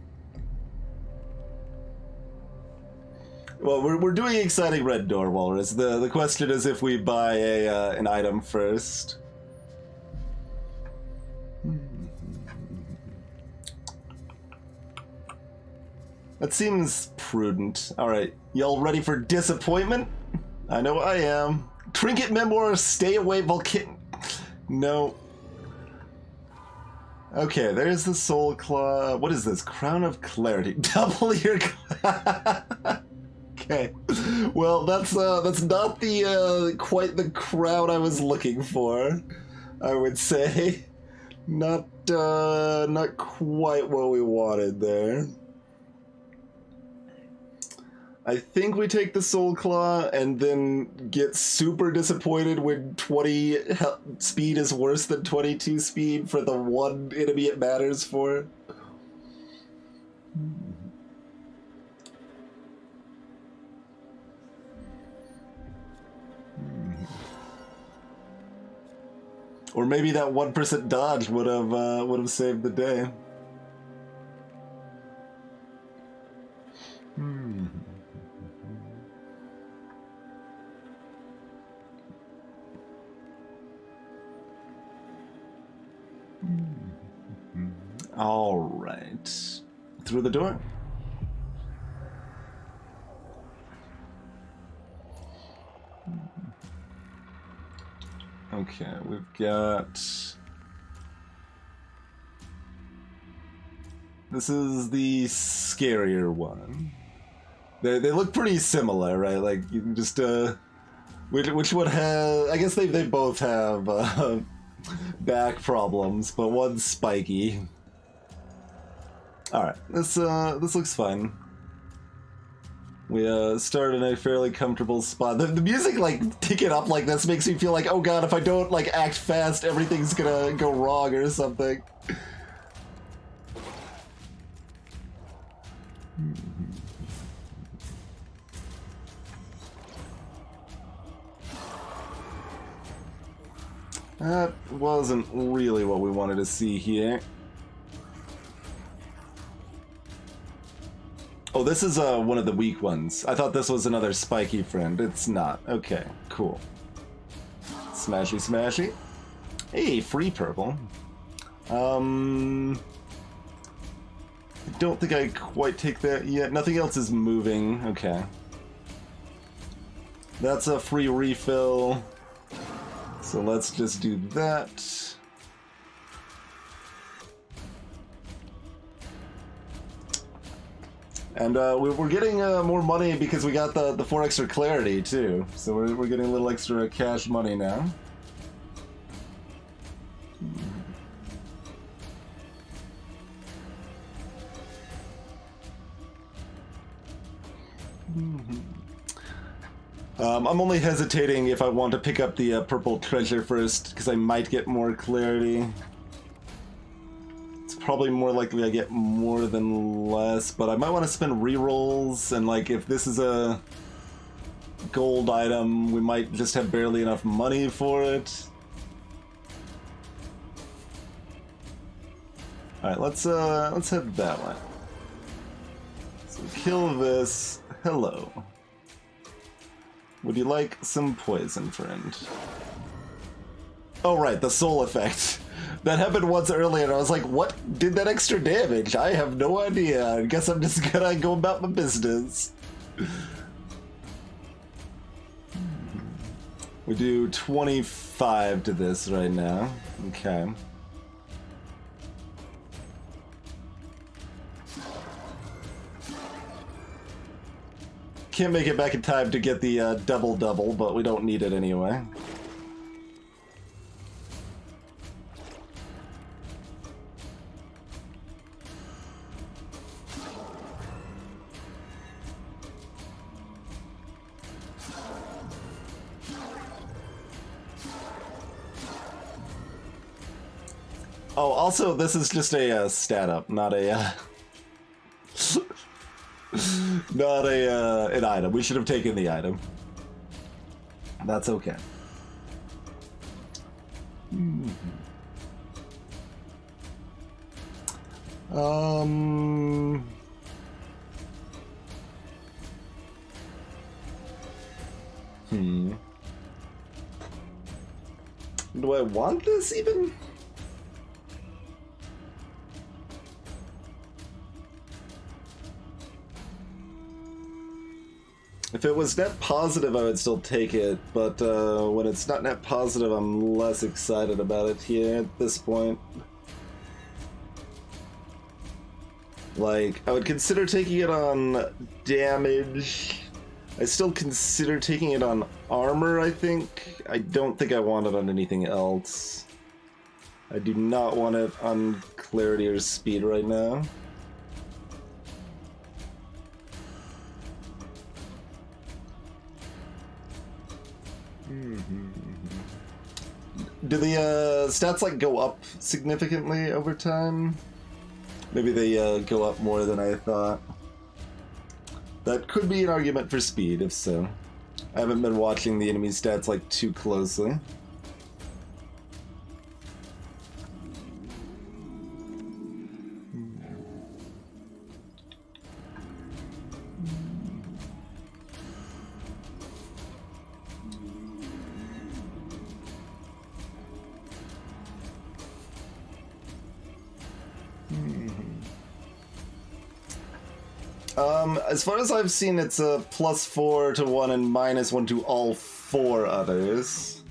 Well, we're doing exciting red door, Walrus. The question is if we buy an item first. That seems prudent. Alright, y'all ready for disappointment? I know I am. Trinket Memoir, stay away, Vulcan. No. Okay, there's the Soul Claw. What is this? Crown of Clarity. Double your... Okay. Well, that's not the quite the crown I was looking for, I would say. Not quite what we wanted there. I think we take the Soul Claw and then get super disappointed when 20 speed is worse than 22 speed for the one enemy it matters for. Or maybe that 1% dodge would have saved the day. All right. Through the door. Okay, we've got... This is the scarier one. They look pretty similar, right? Like, you can just, which one has... I guess they both have, back problems, but one's spiky. Alright, this looks fine. We start in a fairly comfortable spot. The music, like, ticking up like this makes me feel like, oh god, if I don't, like, act fast, everything's gonna go wrong or something. That wasn't really what we wanted to see here. Oh, this is one of the weak ones. I thought this was another spiky friend. It's not. Okay, cool. Smashy, smashy. Hey, free purple. I don't think I quite take that yet. Nothing else is moving. Okay. That's a free refill. So let's just do that. And we're getting more money because we got the 4 extra clarity too. So we're getting a little extra cash money now. I'm only hesitating if I want to pick up the purple treasure first, because I might get more clarity. It's probably more likely I get more than less, but I might want to spend rerolls, and like if this is a gold item, we might just have barely enough money for it. Alright, let's head that way. So kill this. Hello. Would you like some poison, friend? Oh right, the soul effect. That happened once earlier and I was like, what did that extra damage? I have no idea. I guess I'm just gonna go about my business. We do 25 to this right now. Okay. Can't make it back in time to get the double-double, but we don't need it anyway. Oh, also, this is just a stat up, not a... not an item. We should have taken the item. That's okay. Do I want this even? If it was net positive, I would still take it, but when it's not net positive, I'm less excited about it here at this point. Like, I would consider taking it on damage. I still consider taking it on armor, I think. I don't think I want it on anything else. I do not want it on clarity or speed right now. Do the stats like go up significantly over time? Maybe they go up more than I thought. That could be an argument for speed, if so. I haven't been watching the enemy stats like too closely. As far as I've seen, it's a +4 to 1 and -1 to all 4 others.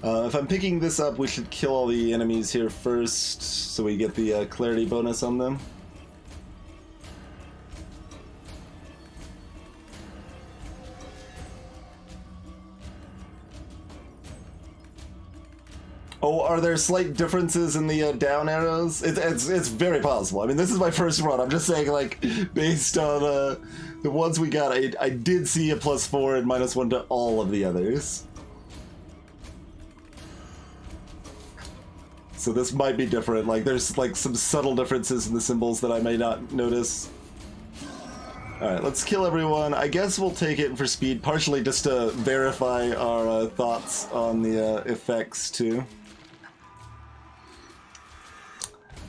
If I'm picking this up, we should kill all the enemies here first, so we get the clarity bonus on them. Oh, are there slight differences in the down arrows? It's very possible. I mean, this is my first run. I'm just saying, like, based on the ones we got, I did see a +4 and -1 to all of the others. So this might be different. Like, there's like some subtle differences in the symbols that I may not notice. Alright, let's kill everyone. I guess we'll take it for speed, partially just to verify our thoughts on the effects, too.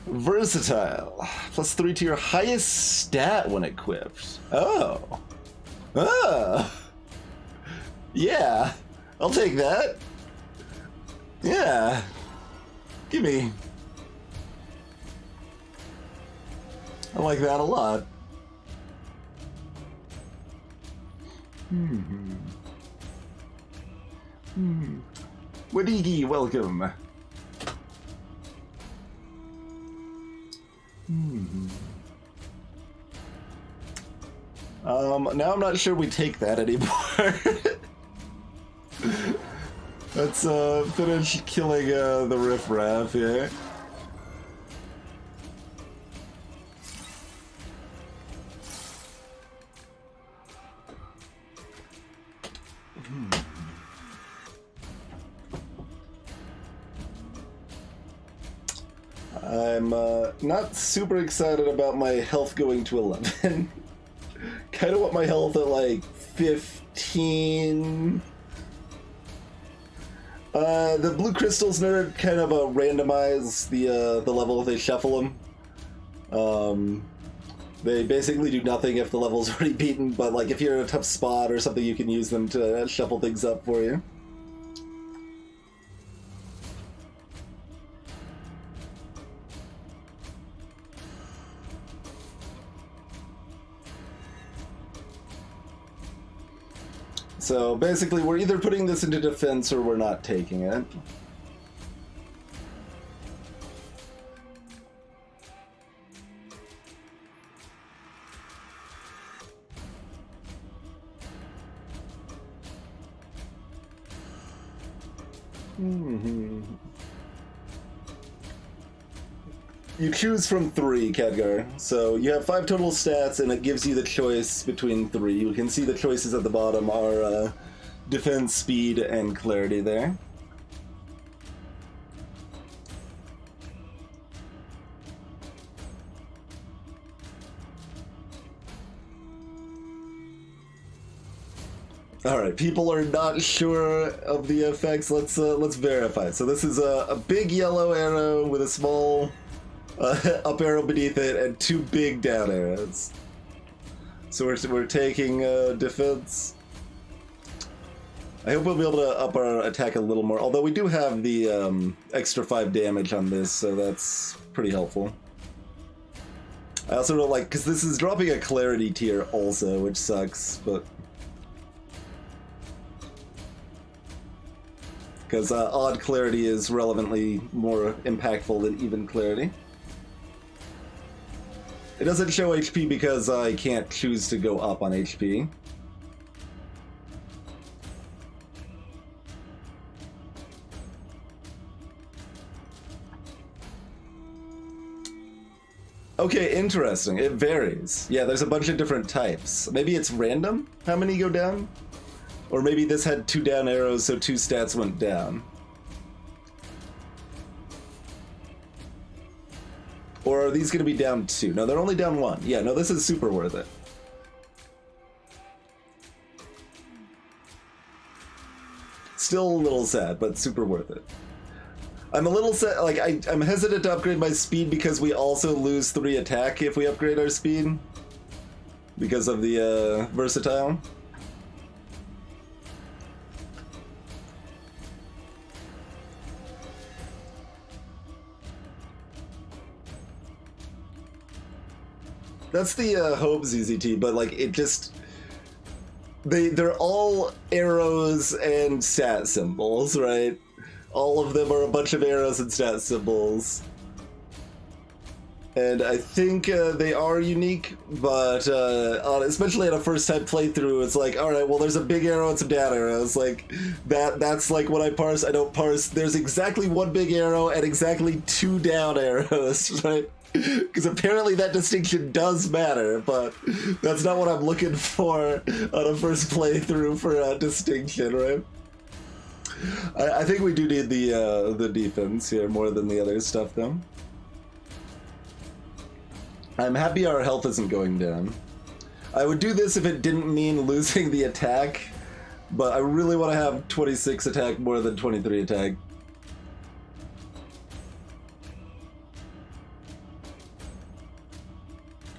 Versatile. +3 to your highest stat when equipped. Oh. Oh. Yeah. I'll take that. Yeah. Gimme. I like that a lot. Wadigi, welcome. Now I'm not sure we take that anymore. Let's finish killing the riffraff, yeah. I'm not super excited about my health going to 11. Kind of want my health at like 15. The blue crystals nerd kind of randomize the level if they shuffle them. They basically do nothing if the level's already beaten, but like if you're in a tough spot or something, you can use them to shuffle things up for you. So basically, we're either putting this into defense or we're not taking it. You choose from 3, Khadgar. So you have 5 total stats, and it gives you the choice between 3. You can see the choices at the bottom are defense, speed, and clarity there. All right, people are not sure of the effects. Let's verify. So this is a big yellow arrow with a small up arrow beneath it and 2 big down arrows. So we're taking defense. I hope we'll be able to up our attack a little more. Although we do have the extra 5 damage on this, so that's pretty helpful. I also don't like, because this is dropping a clarity tier also, which sucks, but... Because odd clarity is relevantly more impactful than even clarity. It doesn't show HP because I can't choose to go up on HP. Okay, interesting. It varies. Yeah, there's a bunch of different types. Maybe it's random how many go down? Or maybe this had 2 down arrows, so 2 stats went down. Or are these going to be down 2? No, they're only down 1. Yeah, no, this is super worth it. Still a little sad, but super worth it. I'm a little sad, like, I'm hesitant to upgrade my speed because we also lose 3 attack if we upgrade our speed. Because of the, versatile. That's the hope ZZT, but like it just they're all arrows and stat symbols, right? All of them are a bunch of arrows and stat symbols. And I think they are unique, but especially at a first time playthrough, it's like, all right, well, there's a big arrow and some down arrows. Like that's like what I parse. I don't parse. There's exactly 1 big arrow and exactly 2 down arrows, right? Because apparently that distinction does matter, but that's not what I'm looking for on a first playthrough for a distinction, right? I think we do need the defense here more than the other stuff, though. I'm happy our health isn't going down. I would do this if it didn't mean losing the attack, but I really want to have 26 attack more than 23 attack.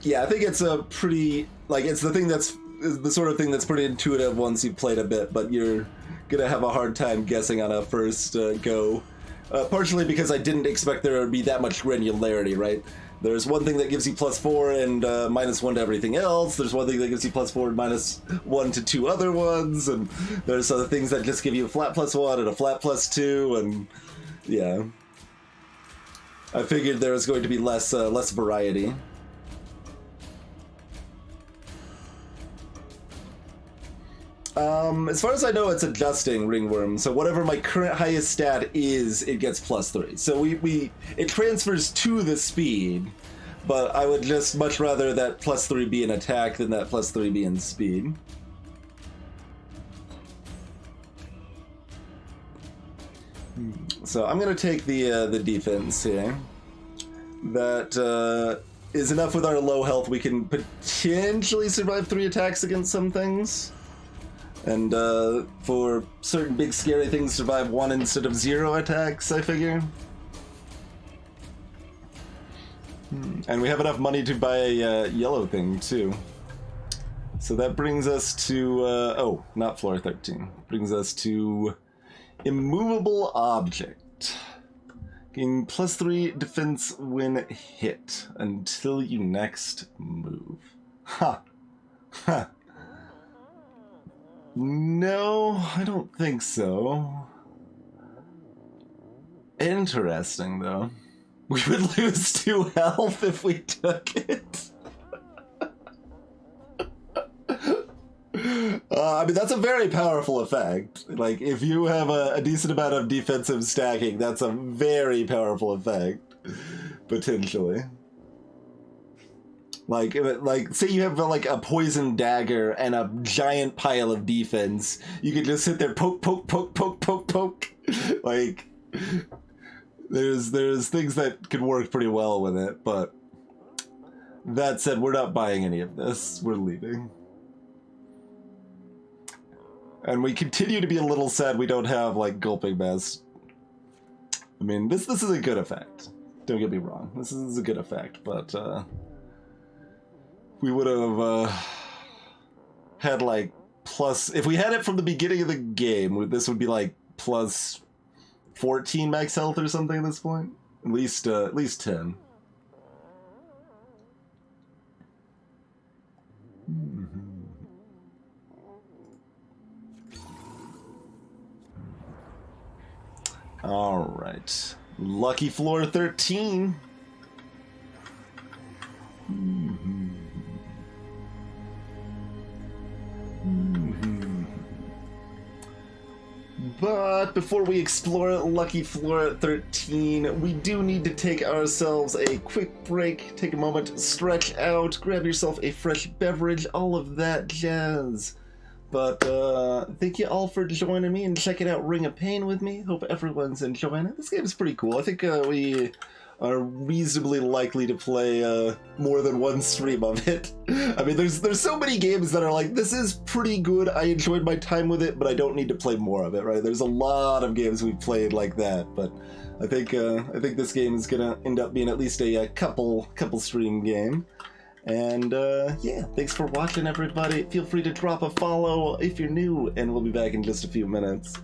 Yeah, I think it's a pretty, like, it's the thing that's, the sort of thing that's pretty intuitive once you've played a bit, but you're gonna have a hard time guessing on a first go. Partially because I didn't expect there to be that much granularity, right? There's one thing that gives you +4 and -1 to everything else. There's one thing that gives you +4 and -1 to 2 other ones, and there's other things that just give you a flat +1 and a flat +2, and yeah. I figured there was going to be less variety. As far as I know, it's adjusting Ringworm, so whatever my current highest stat is, it gets +3. So it transfers to the speed, but I would just much rather that +3 be in attack than that +3 be in speed. So I'm gonna take the defense here. That is enough with our low health. We can potentially survive 3 attacks against some things. And for certain big scary things, survive 1 instead of 0 attacks, I figure. And we have enough money to buy a yellow thing, too. So that brings us to, oh, not floor 13. Brings us to immovable object. Gain +3 defense when hit until you next move. Ha! Ha! No, I don't think so. Interesting, though. We would lose 2 health if we took it. I mean, that's a very powerful effect. Like, if you have a decent amount of defensive stacking, that's a very powerful effect, potentially. Like, say you have like a poison dagger and a giant pile of defense, you could just sit there poke, poke, poke, poke, poke, poke. Like, there's things that could work pretty well with it, but that said, we're not buying any of this. We're leaving. And we continue to be a little sad we don't have, like, Gulping Mist. I mean, this is a good effect. Don't get me wrong. This is a good effect, but, we would have, had, like, if we had it from the beginning of the game, this would be, like, plus 14 max health or something at this point. At least 10. All right. Lucky floor 13. But before we explore Lucky Floor 13, we do need to take ourselves a quick break, take a moment, stretch out, grab yourself a fresh beverage, all of that jazz. But thank you all for joining me and checking out Ring of Pain with me. Hope everyone's enjoying it. This game is pretty cool. I think we are reasonably likely to play more than one stream of it. I mean, there's so many games that are like, this is pretty good, I enjoyed my time with it, but I don't need to play more of it, right? There's a lot of games we've played like that, but I think this game is gonna end up being at least a couple stream game. And yeah, thanks for watching, everybody. Feel free to drop a follow if you're new, and we'll be back in just a few minutes.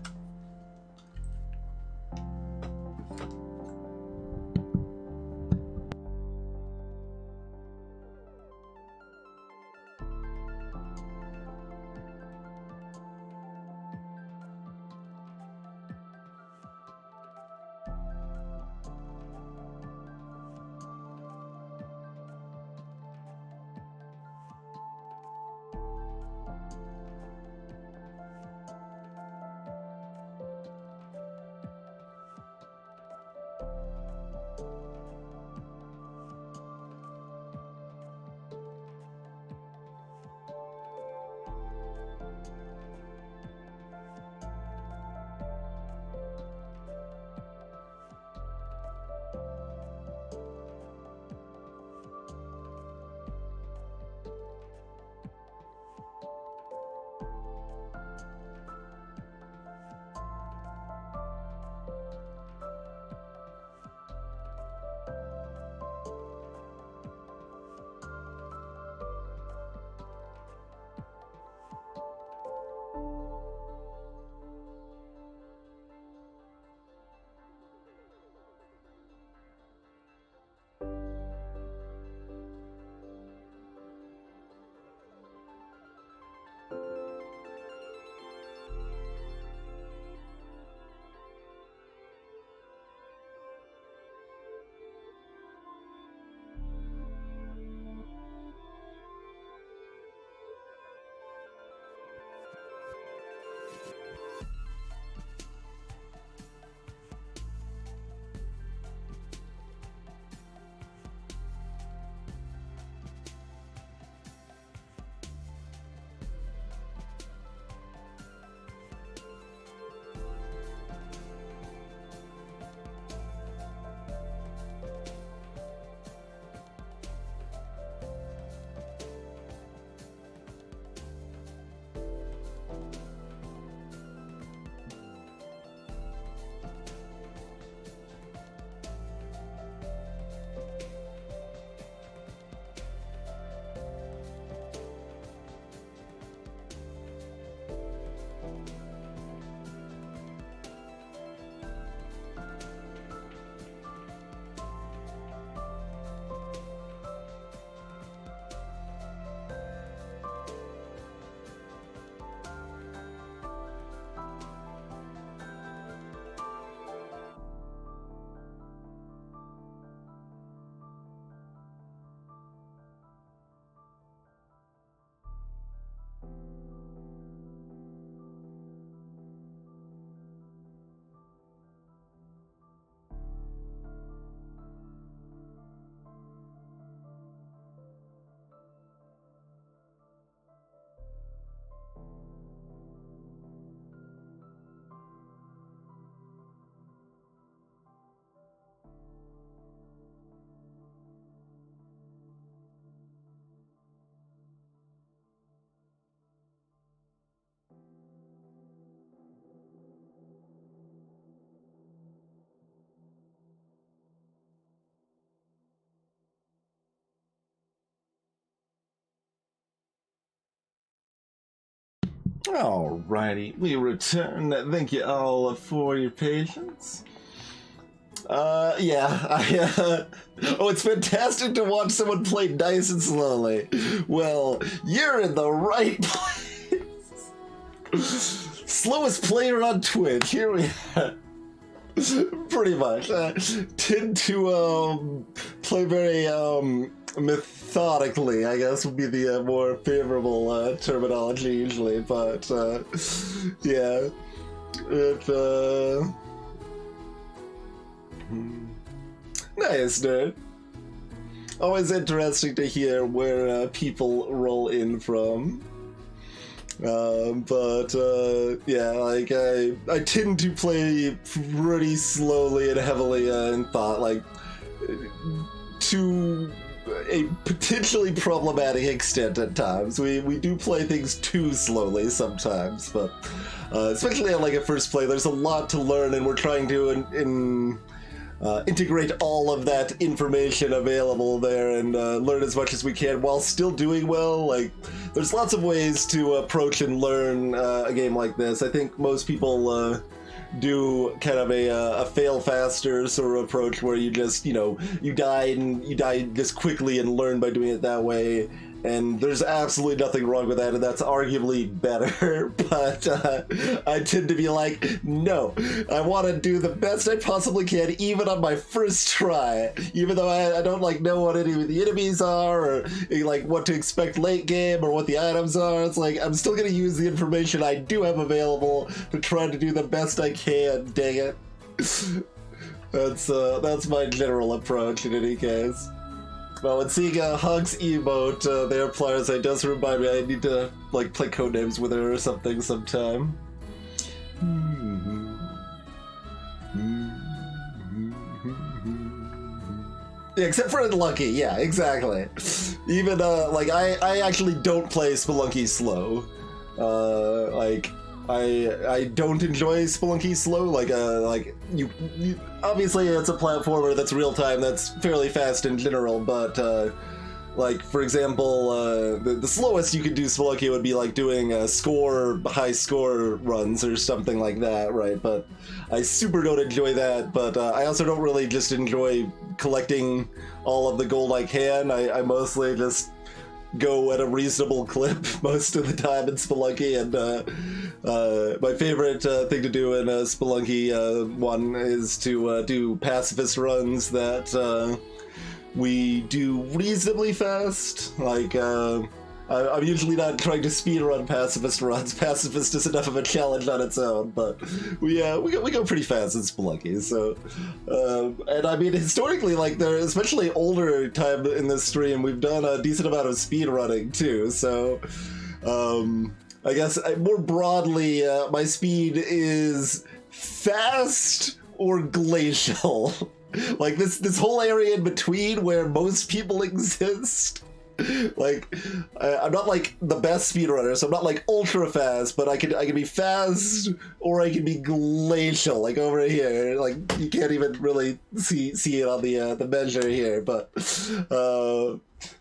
Alrighty, we return. Thank you all for your patience. Oh, it's fantastic to watch someone play nice and slowly. Well, you're in the right place. Slowest player on Twitch. Here we are. Pretty much. Tend to play very methodically, I guess would be the more favorable terminology usually, but yeah. Nice, nerd. Always interesting to hear where people roll in from. Yeah, like I tend to play pretty slowly and heavily in thought, like to a potentially problematic extent at times. We do play things too slowly sometimes, but especially on like a first play, there's a lot to learn, and we're trying to integrate all of that information available there and learn as much as we can while still doing well. Like, there's lots of ways to approach and learn a game like this. I think most people do kind of a fail faster sort of approach where you just, you die just quickly and learn by doing it that way. And there's absolutely nothing wrong with that, and that's arguably better, but I tend to be like, no, I want to do the best I possibly can, even on my first try, even though I don't know what any of the enemies are, or like what to expect late game, or what the items are. It's like, I'm still going to use the information I do have available to try to do the best I can, dang it. That's my general approach in any case. Well, when seeing Hunk's emote there, players, it does remind me I need to play Codenames with her or something sometime. Yeah, except for Unlucky, yeah, exactly. Even I actually don't play Spelunky slow. I don't enjoy Spelunky slow. You obviously it's a platformer that's real time, that's fairly fast in general, but for example, the slowest you could do Spelunky would be like doing high score runs or something like that, right? But I super don't enjoy that, but I also don't really just enjoy collecting all of the gold I can. I mostly just go at a reasonable clip most of the time in Spelunky, and my favorite thing to do in a Spelunky one is to do pacifist runs that we do reasonably fast. I'm usually not trying to speedrun pacifist runs. Pacifist is enough of a challenge on its own, but we go pretty fast in Spelunky. So, and I mean, historically, there, especially older time in this stream, we've done a decent amount of speedrunning too. So, I guess more broadly, my speed is fast or glacial. This whole area in between where most people exist. I'm not the best speedrunner, so I'm not ultra fast, but I can be fast or I can be glacial, over here. You can't even really see it on the measure here, but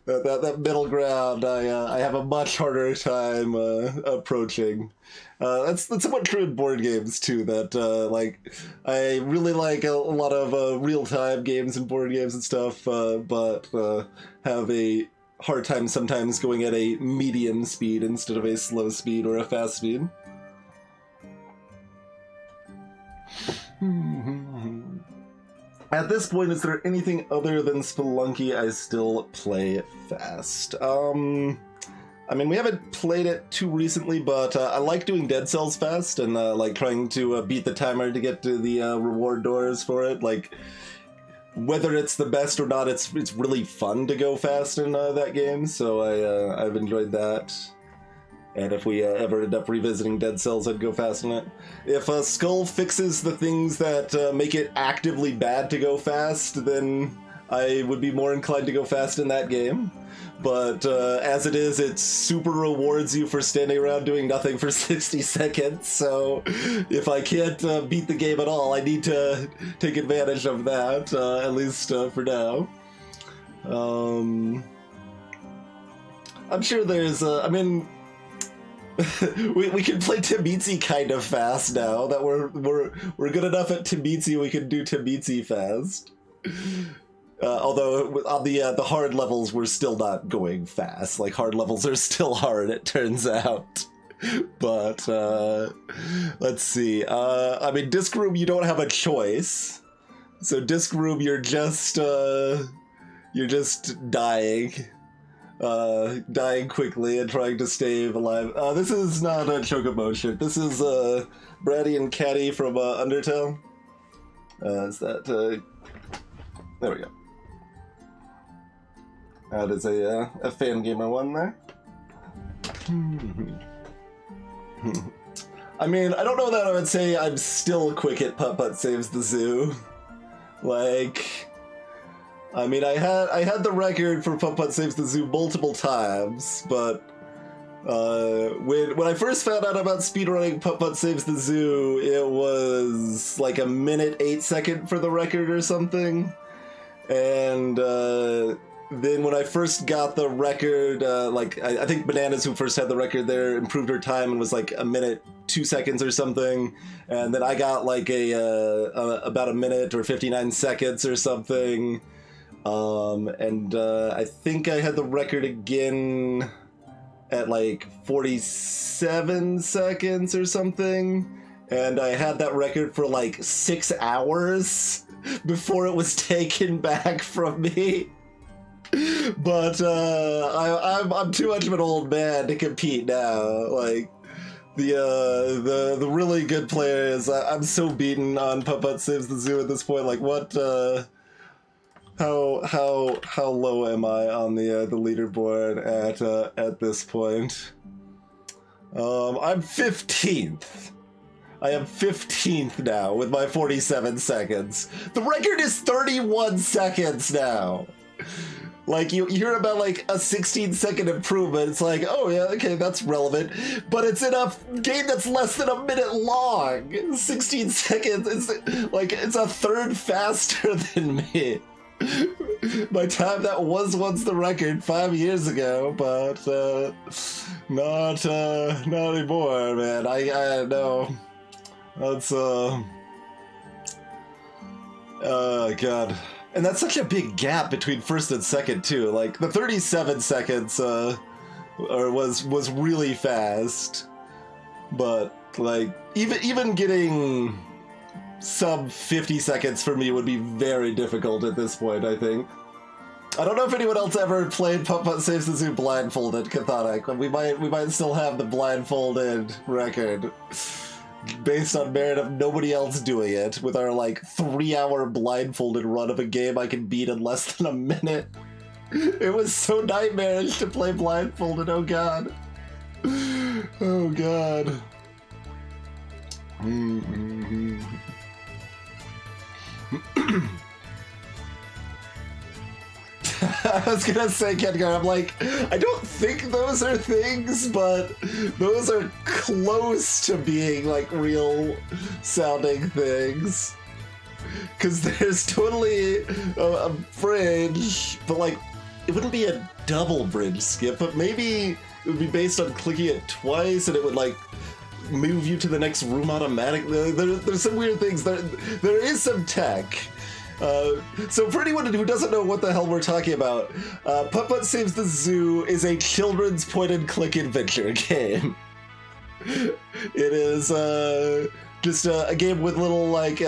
that middle ground I have a much harder time approaching. That's somewhat true in board games too, that I really like a lot of real-time games and board games and stuff, but have a hard time sometimes going at a medium speed instead of a slow speed or a fast speed. At this point, is there anything other than Spelunky I still play fast? I mean, we haven't played it too recently, but I like doing Dead Cells fast and trying to beat the timer to get to the reward doors for it. Whether it's the best or not, it's really fun to go fast in that game, so I've enjoyed that. And if we ever end up revisiting Dead Cells, I'd go fast in it. If Skull fixes the things that make it actively bad to go fast, then I would be more inclined to go fast in that game. But as it is, it super rewards you for standing around doing nothing for 60 seconds, so if I can't beat the game at all, I need to take advantage of that, at least for now. I'm sure there's, we can play Tamitsi kind of fast now that we're good enough at Tamitsi. We can do Tamitsi fast. Although on the hard levels, we're still not going fast. Like, hard levels are still hard, it turns out. But let's see. I mean, Disc Room, you don't have a choice. So Disc Room, you're just dying. Dying quickly and trying to stay alive. This is not a Chocobo ship. This is Braddy and Catty from Undertale. Is that... there we go. That is a Fangamer one there. I mean, I don't know that I would say I'm still quick at Putt-Putt Saves the Zoo. Like... I mean, I had the record for Putt-Putt Saves the Zoo multiple times, but when I first found out about speedrunning Putt-Putt Saves the Zoo, it was like a minute 8 second for the record or something. And then when I first got the record, I think Bananas, who first had the record there, improved her time and was like a minute 2 seconds or something. And then I got like about a minute or 59 seconds or something. I think I had the record again at like 47 seconds or something, and I had that record for like 6 hours before it was taken back from me. But I'm too much of an old man to compete now. Like the really good players, I'm so beaten on Putt-Putt Saves the Zoo at this point. Like, what? How low am I on the leaderboard at this point? I'm 15th. I am 15th now with my 47 seconds. The record is 31 seconds now. Like, you hear about like a 16-second improvement, it's like, oh yeah, okay, that's relevant. But it's in a game that's less than a minute long. 16 seconds, it's a third faster than me. My time that was once the record 5 years ago, but not anymore, man. I know. That's God. And that's such a big gap between first and second too. Like the 37 seconds was really fast. But like even getting sub 50 seconds for me would be very difficult at this point, I think. I don't know if anyone else ever played Putt-Putt Saves the Zoo blindfolded, Cathonic. We might still have the blindfolded record based on merit of nobody else doing it, with our like 3-hour blindfolded run of a game I can beat in less than a minute. It was so nightmarish to play blindfolded, oh god. Oh god. I was gonna say, Kedgar, I'm like, I don't think those are things, but those are close to being like real sounding things. Because there's totally a bridge, but like, it wouldn't be a double bridge skip, but maybe it would be based on clicking it twice and it would like move you to the next room automatically. There's some weird things. There is some tech. So for anyone who doesn't know what the hell we're talking about, Putt-Putt Saves the Zoo is a children's point-and-click adventure game. It is just a game with little like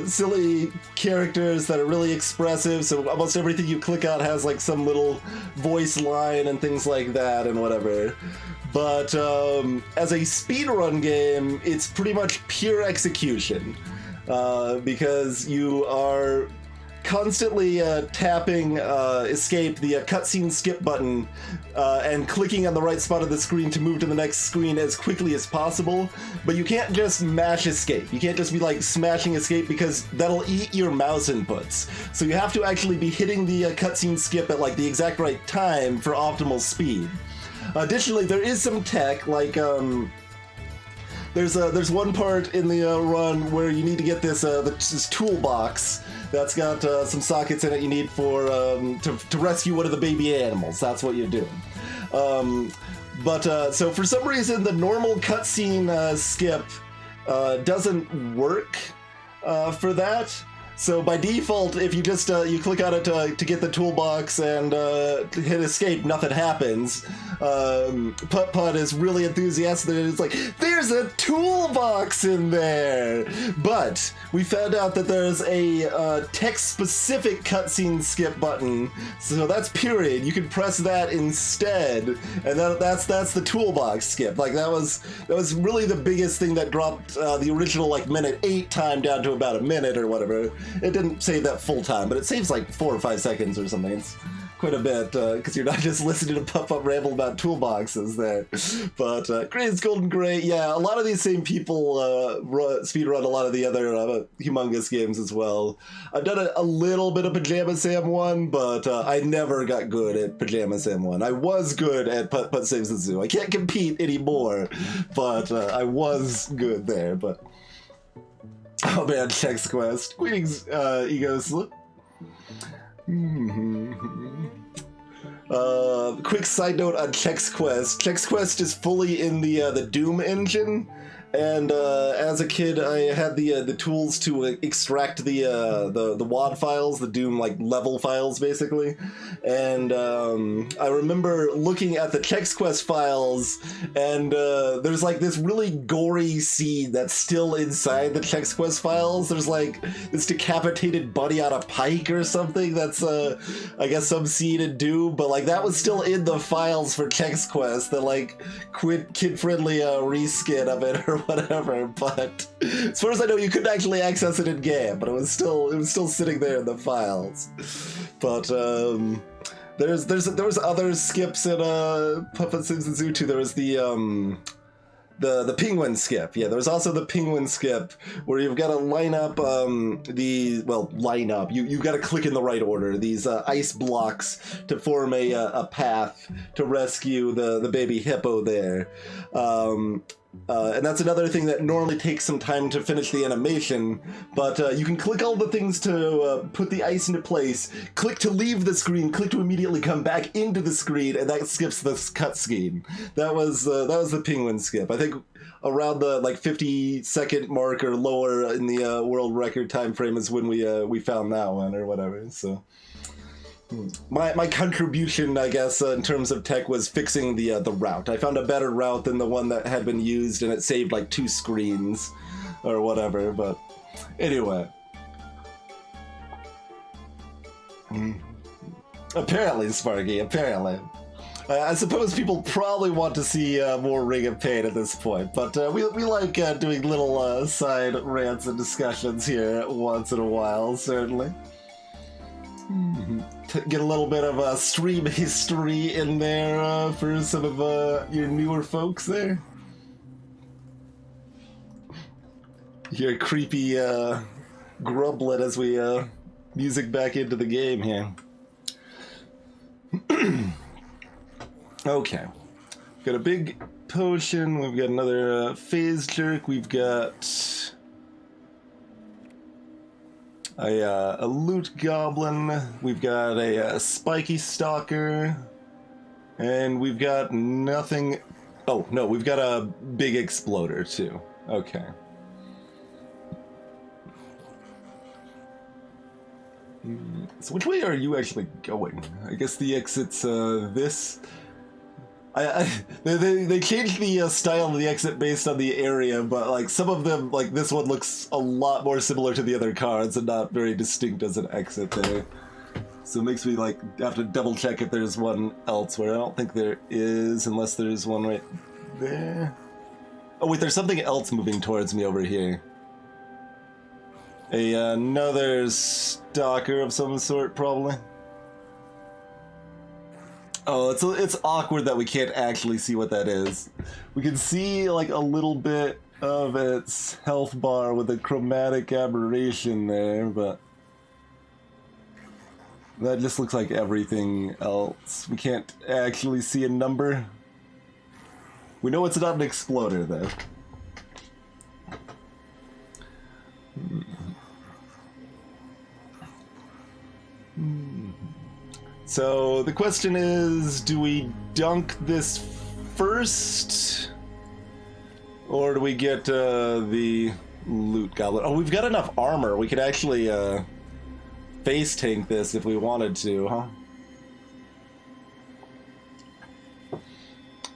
silly characters that are really expressive, so almost everything you click on has like some little voice line and things like that and whatever. But as a speedrun game, it's pretty much pure execution. Because you are constantly tapping escape, the cutscene skip button, and clicking on the right spot of the screen to move to the next screen as quickly as possible. But you can't just mash escape. You can't just be like smashing escape because that'll eat your mouse inputs. So you have to actually be hitting the cutscene skip at like the exact right time for optimal speed. Additionally, there is some tech, like there's one part in the run where you need to get this toolbox that's got some sockets in it you need for to rescue one of the baby animals. That's what you're doing. But so for some reason, the normal cutscene skip doesn't work for that. So by default, if you just you click on it to get the toolbox and hit escape, nothing happens. Putt Putt is really enthusiastic and it's like, there's a toolbox in there! But we found out that there's a text-specific cutscene skip button, so that's period. You can press that instead, and that's the toolbox skip. Like that was really the biggest thing that dropped the original like minute 8 time down to about a minute or whatever. It didn't save that full time, but it saves like 4 or 5 seconds or something. It's quite a bit, because you're not just listening to Putt Putt ramble about toolboxes there. But Gray's Golden Gray, yeah, a lot of these same people speedrun a lot of the other humongous games as well. I've done a little bit of Pajama Sam 1, but I never got good at Pajama Sam 1. I was good at Putt Putt Saves the Zoo. I can't compete anymore, but I was good there, but... Oh man, Chex Quest. Greetings, Ego Slip. Quick side note on Chex Quest. Chex Quest is fully in the Doom engine, and as a kid, I had the tools to extract the WAD files, the Doom like level files, basically. And I remember looking at the Chex Quest files, and there's like this really gory scene that's still inside the Chex Quest files. There's like this decapitated buddy on a pike or something. That's I guess some scene in Doom, but like that was still in the files for Chex Quest. The like kid-friendly reskin of it or whatever. But as far as I know, you couldn't actually access it in game, but it was still sitting there in the files. But there was other skips in Putt Putt Saves the Zoo too. There was the penguin skip. Yeah, there's also the penguin skip where you've got to line up you got to click in the right order, these ice blocks to form a path to rescue the baby hippo there. And that's another thing that normally takes some time to finish the animation, but you can click all the things to put the ice into place, click to leave the screen, click to immediately come back into the screen, and that skips the cut scene. That was the penguin skip. I think around the like 50-second mark or lower in the world record time frame is when we found that one or whatever. So my contribution, I guess, in terms of tech was fixing the route. I found a better route than the one that had been used, and it saved like 2 screens or whatever. But anyway, apparently, Sparky, apparently. I suppose people probably want to see more Ring of Pain at this point, but we like doing little side rants and discussions here once in a while, certainly. Get a little bit of stream history in there for some of your newer folks there. Your creepy grumbling as we music back into the game here. Okay, we've got a big potion, we've got another phase jerk, we've got a loot goblin, we've got a spiky stalker, and we've got nothing. Oh no, we've got a big exploder too. Okay. So which way are you actually going? I guess the exit's this. They changed the style of the exit based on the area, but like some of them, like this one, looks a lot more similar to the other cards and not very distinct as an exit there. So it makes me like have to double check if there's one elsewhere. I don't think there is, unless there's one right there. Oh wait, there's something else moving towards me over here. Another stalker of some sort, probably. Oh, it's awkward that we can't actually see what that is. We can see like a little bit of its health bar with a chromatic aberration there, but that just looks like everything else. We can't actually see a number. We know it's not an exploder though. So the question is, do we dunk this first? Or do we get the loot goblin? Oh, we've got enough armor. We could actually face tank this if we wanted to, huh?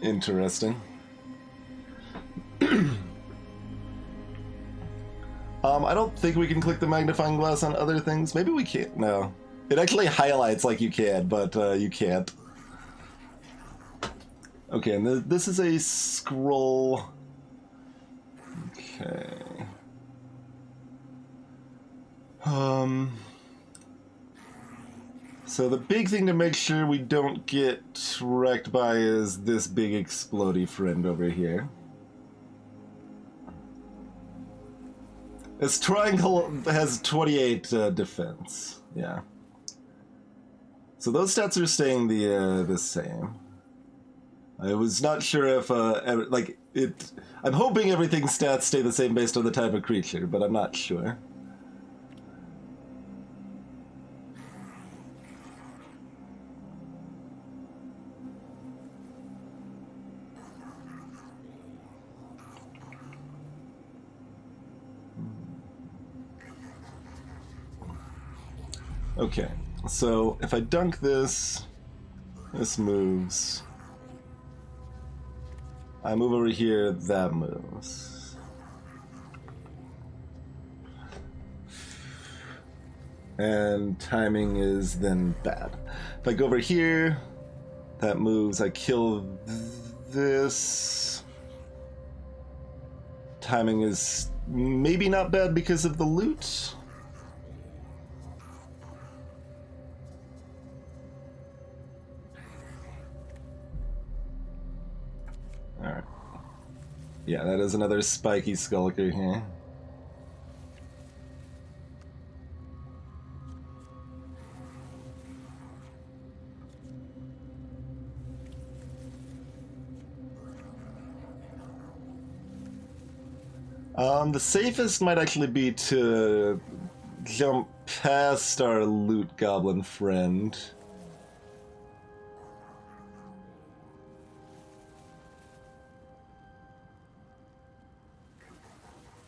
Interesting. I don't think we can click the magnifying glass on other things. Maybe we can't. No. It actually highlights like you can, but you can't. Okay, and this is a scroll. Okay. So the big thing to make sure we don't get wrecked by is this big explodey friend over here. This triangle has 28 defense. Yeah. So those stats are staying the same. I was not sure if like it. I'm hoping everything's stats stay the same based on the type of creature, but I'm not sure. Okay, so if I dunk this, this moves. I move over here, that moves. And timing is then bad. If I go over here, that moves, I kill this. Timing is maybe not bad because of the loot. Alright. Yeah, that is another spiky skulker here. The safest might actually be to jump past our loot goblin friend.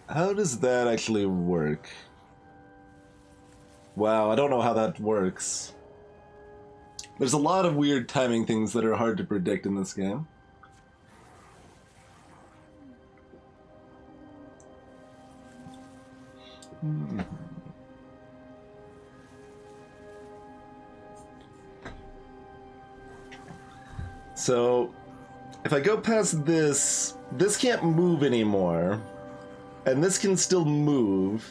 How does that actually work? Wow, I don't know how that works. There's a lot of weird timing things that are hard to predict in this game. So, if I go past this, this can't move anymore. And this can still move.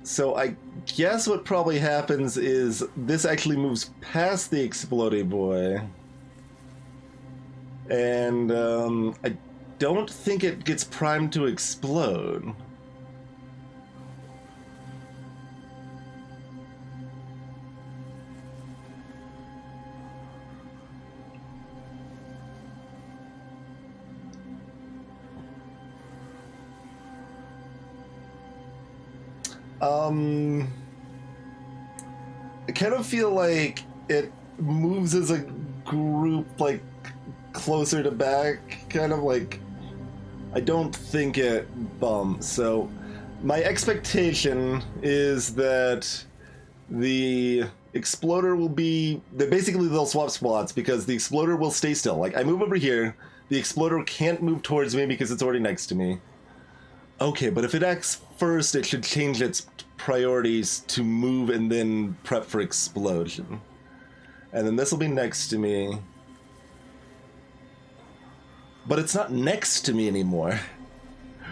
So I guess what probably happens is this actually moves past the exploding boy. And I don't think it gets primed to explode. I kind of feel like it moves as a group, like, closer to back, kind of like, I don't think it bumps, so my expectation is that the exploder will be, basically they'll swap spots because the exploder will stay still. Like, I move over here, the exploder can't move towards me because it's already next to me. Okay, but if it acts first, it should change its priorities to move and then prep for explosion. And then this will be next to me. But it's not next to me anymore.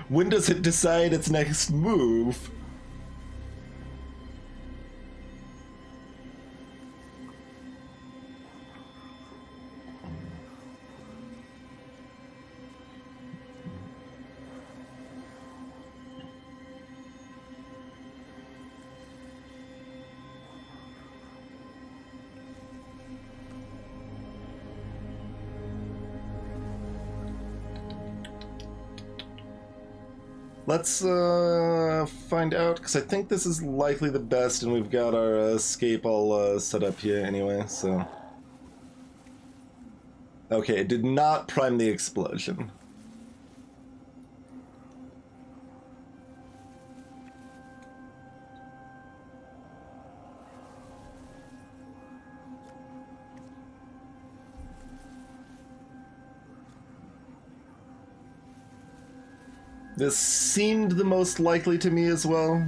When does it decide its next move? Let's find out, because I think this is likely the best, and we've got our escape all set up here anyway, so... Okay, it did not prime the explosion. This seemed the most likely to me as well.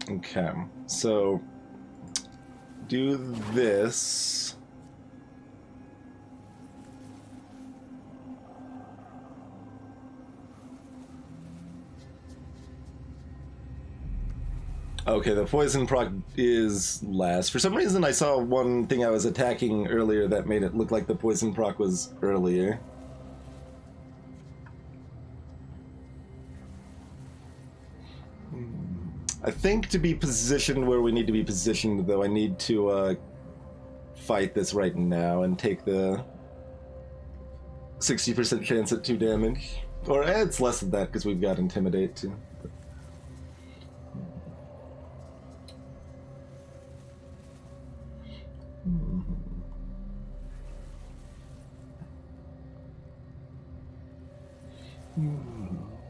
Okay, so do this. Okay, the poison proc is last. For some reason, I saw one thing I was attacking earlier that made it look like the poison proc was earlier. I think to be positioned where we need to be positioned, though, I need to fight this right now and take the 60% chance at 2 damage. Or it's less than that because we've got Intimidate too.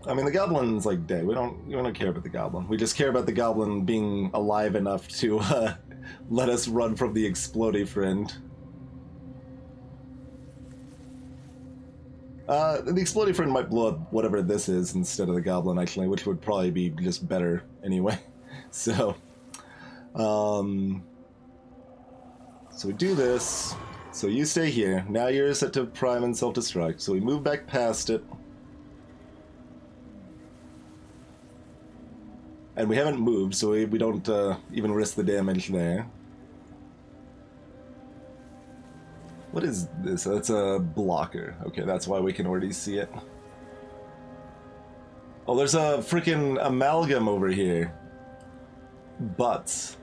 I mean, the goblin's like dead. We don't care about the goblin. We just care about the goblin being alive enough to let us run from the exploding friend. The exploding friend might blow up whatever this is instead of the goblin, actually, which would probably be just better anyway. So we do this. So you stay here. Now you're set to prime and self-destruct. So we move back past it. And we haven't moved, so we don't even risk the damage there. What is this? That's a blocker. Okay, that's why we can already see it. Oh, there's a freaking amalgam over here. Butts.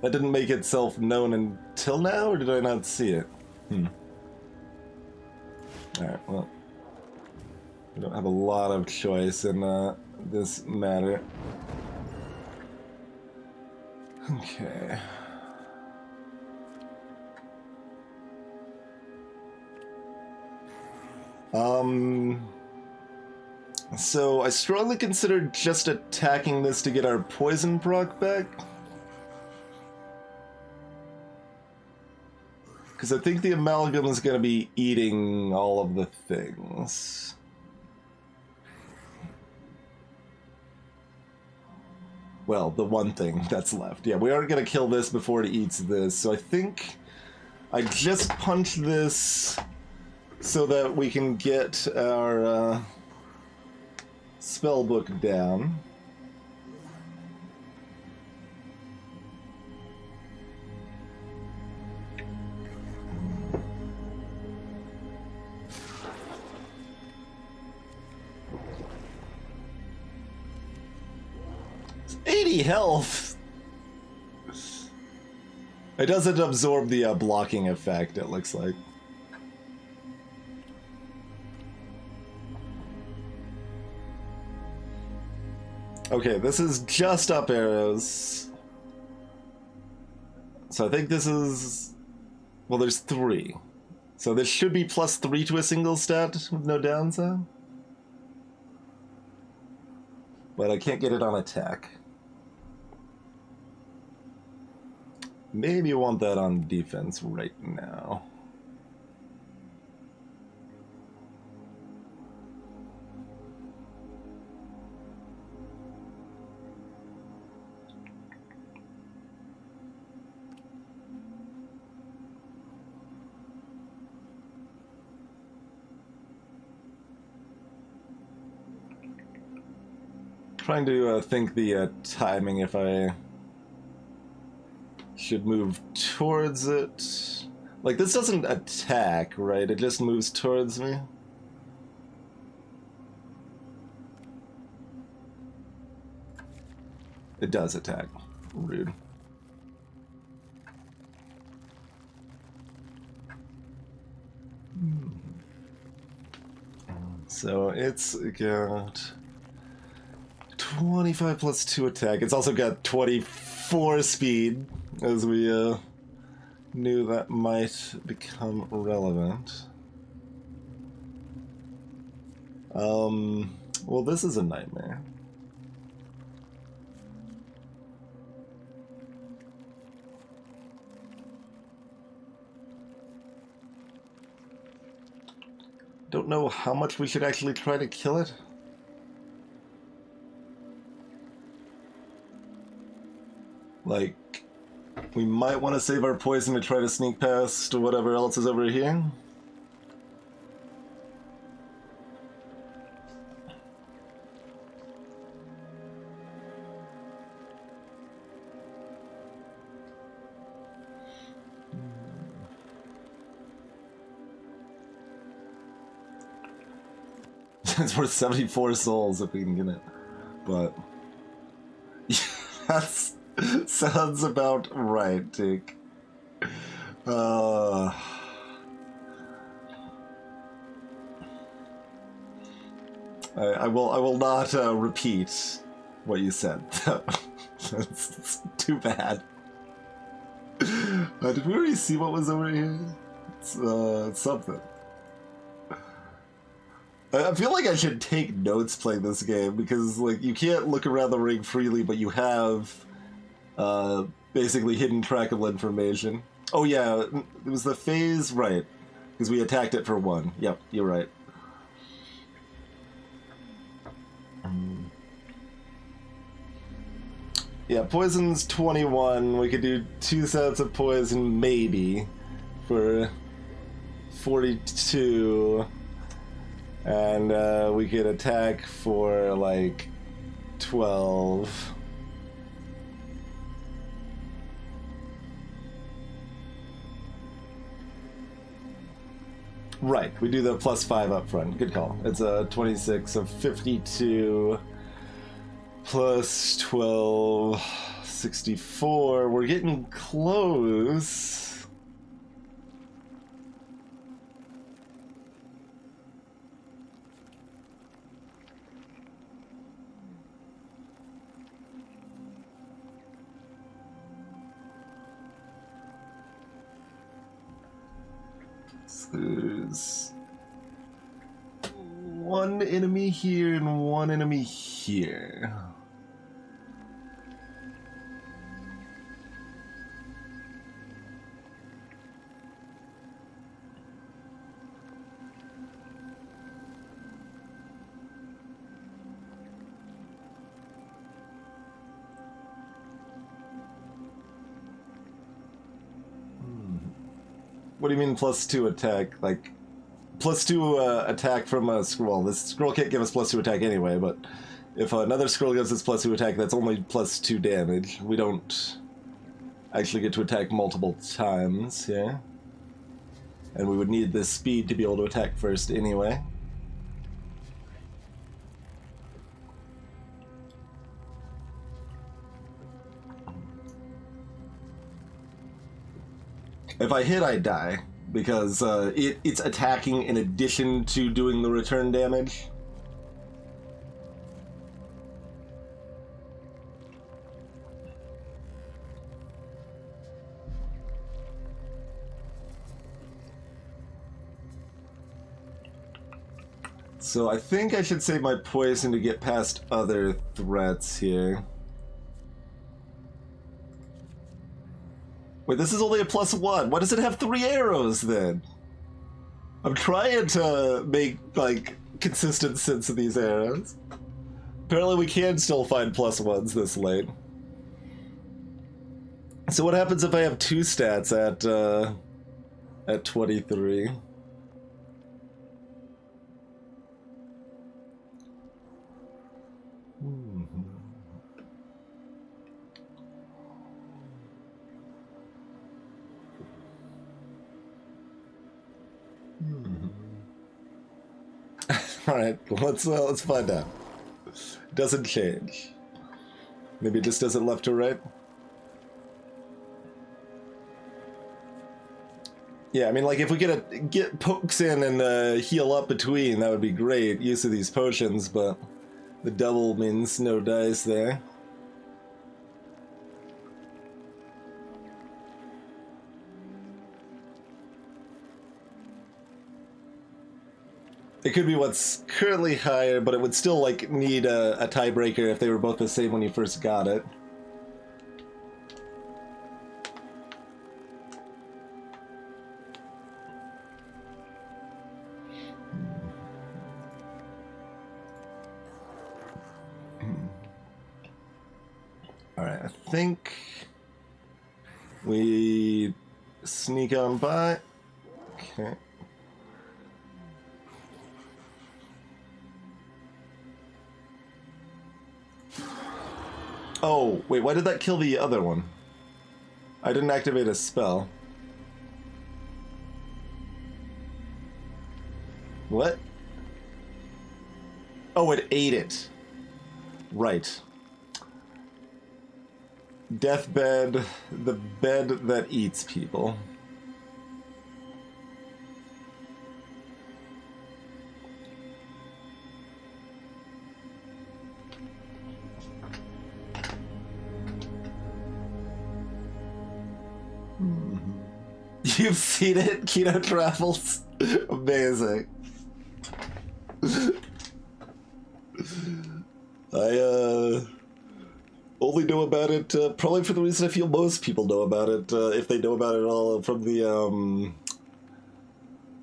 That didn't make itself known until now, or did I not see it? Alright, well. We don't have a lot of choice in this matter. Okay. So I strongly considered just attacking this to get our poison proc back. Because I think the amalgam is going to be eating all of the things. Well, the one thing that's left. Yeah, we aren't going to kill this before it eats this, so I think I just punch this so that we can get our spell book down. It's 80 health! It doesn't absorb the blocking effect, it looks like. Okay, this is just up arrows. So I think this is... Well, there's 3. So this should be +3 to a single stat with no downside. But I can't get it on attack. Maybe you want that on defense right now. Trying to think the timing if I should move towards it. Like, this doesn't attack, right? It just moves towards me. It does attack. Rude. So it's got 25 plus 2 attack. It's also got 24 speed, as we knew that might become relevant. Well, this is a nightmare. Don't know how much we should actually try to kill it. Like, we might want to save our poison to try to sneak past whatever else is over here. It's worth 74 souls if we can get it. But that sounds about right, Dick. I will not repeat what you said. It's too bad. Did we already see what was over here? It's something. I feel like I should take notes playing this game because, like, you can't look around the ring freely, but you have basically hidden trackable information. Oh yeah, it was the phase, right? Because we attacked it for 1. Yep, you're right. Yeah, poison's 21. We could do 2 sets of poison, maybe, for 42. And we could attack for like 12. Right, we do the +5 up front. Good call. It's a 26 of 52 plus 12, 64. We're getting close. There's 1 enemy here and 1 enemy here. What do you mean +2 attack? Like, +2 attack from a scroll. This scroll can't give us +2 attack anyway, but if another scroll gives us +2 attack, that's only +2 damage. We don't actually get to attack multiple times, yeah? And we would need this speed to be able to attack first anyway. If I hit, I die, because it's attacking in addition to doing the return damage. So I think I should save my poison to get past other threats here. Wait, this is only a +1. Why does it have 3 arrows then? I'm trying to make, like, consistent sense of these arrows. Apparently we can still find +1s this late. So what happens if I have 2 stats at 23? All right, let's find out. Doesn't change. Maybe it just does it left to right. Yeah, I mean, like, if we get pokes in and heal up between, that would be great, use of these potions, but the double means no dice there. It could be what's currently higher, but it would still, like, need a tiebreaker if they were both the same when you first got it. Alright, I think we sneak on by. Okay. Oh, wait, why did that kill the other one? I didn't activate a spell. What? Oh, it ate it. Right. Deathbed, the bed that eats people. You've seen it, Kino Travels? Amazing. I only know about it probably for the reason I feel most people know about it, if they know about it at all, from the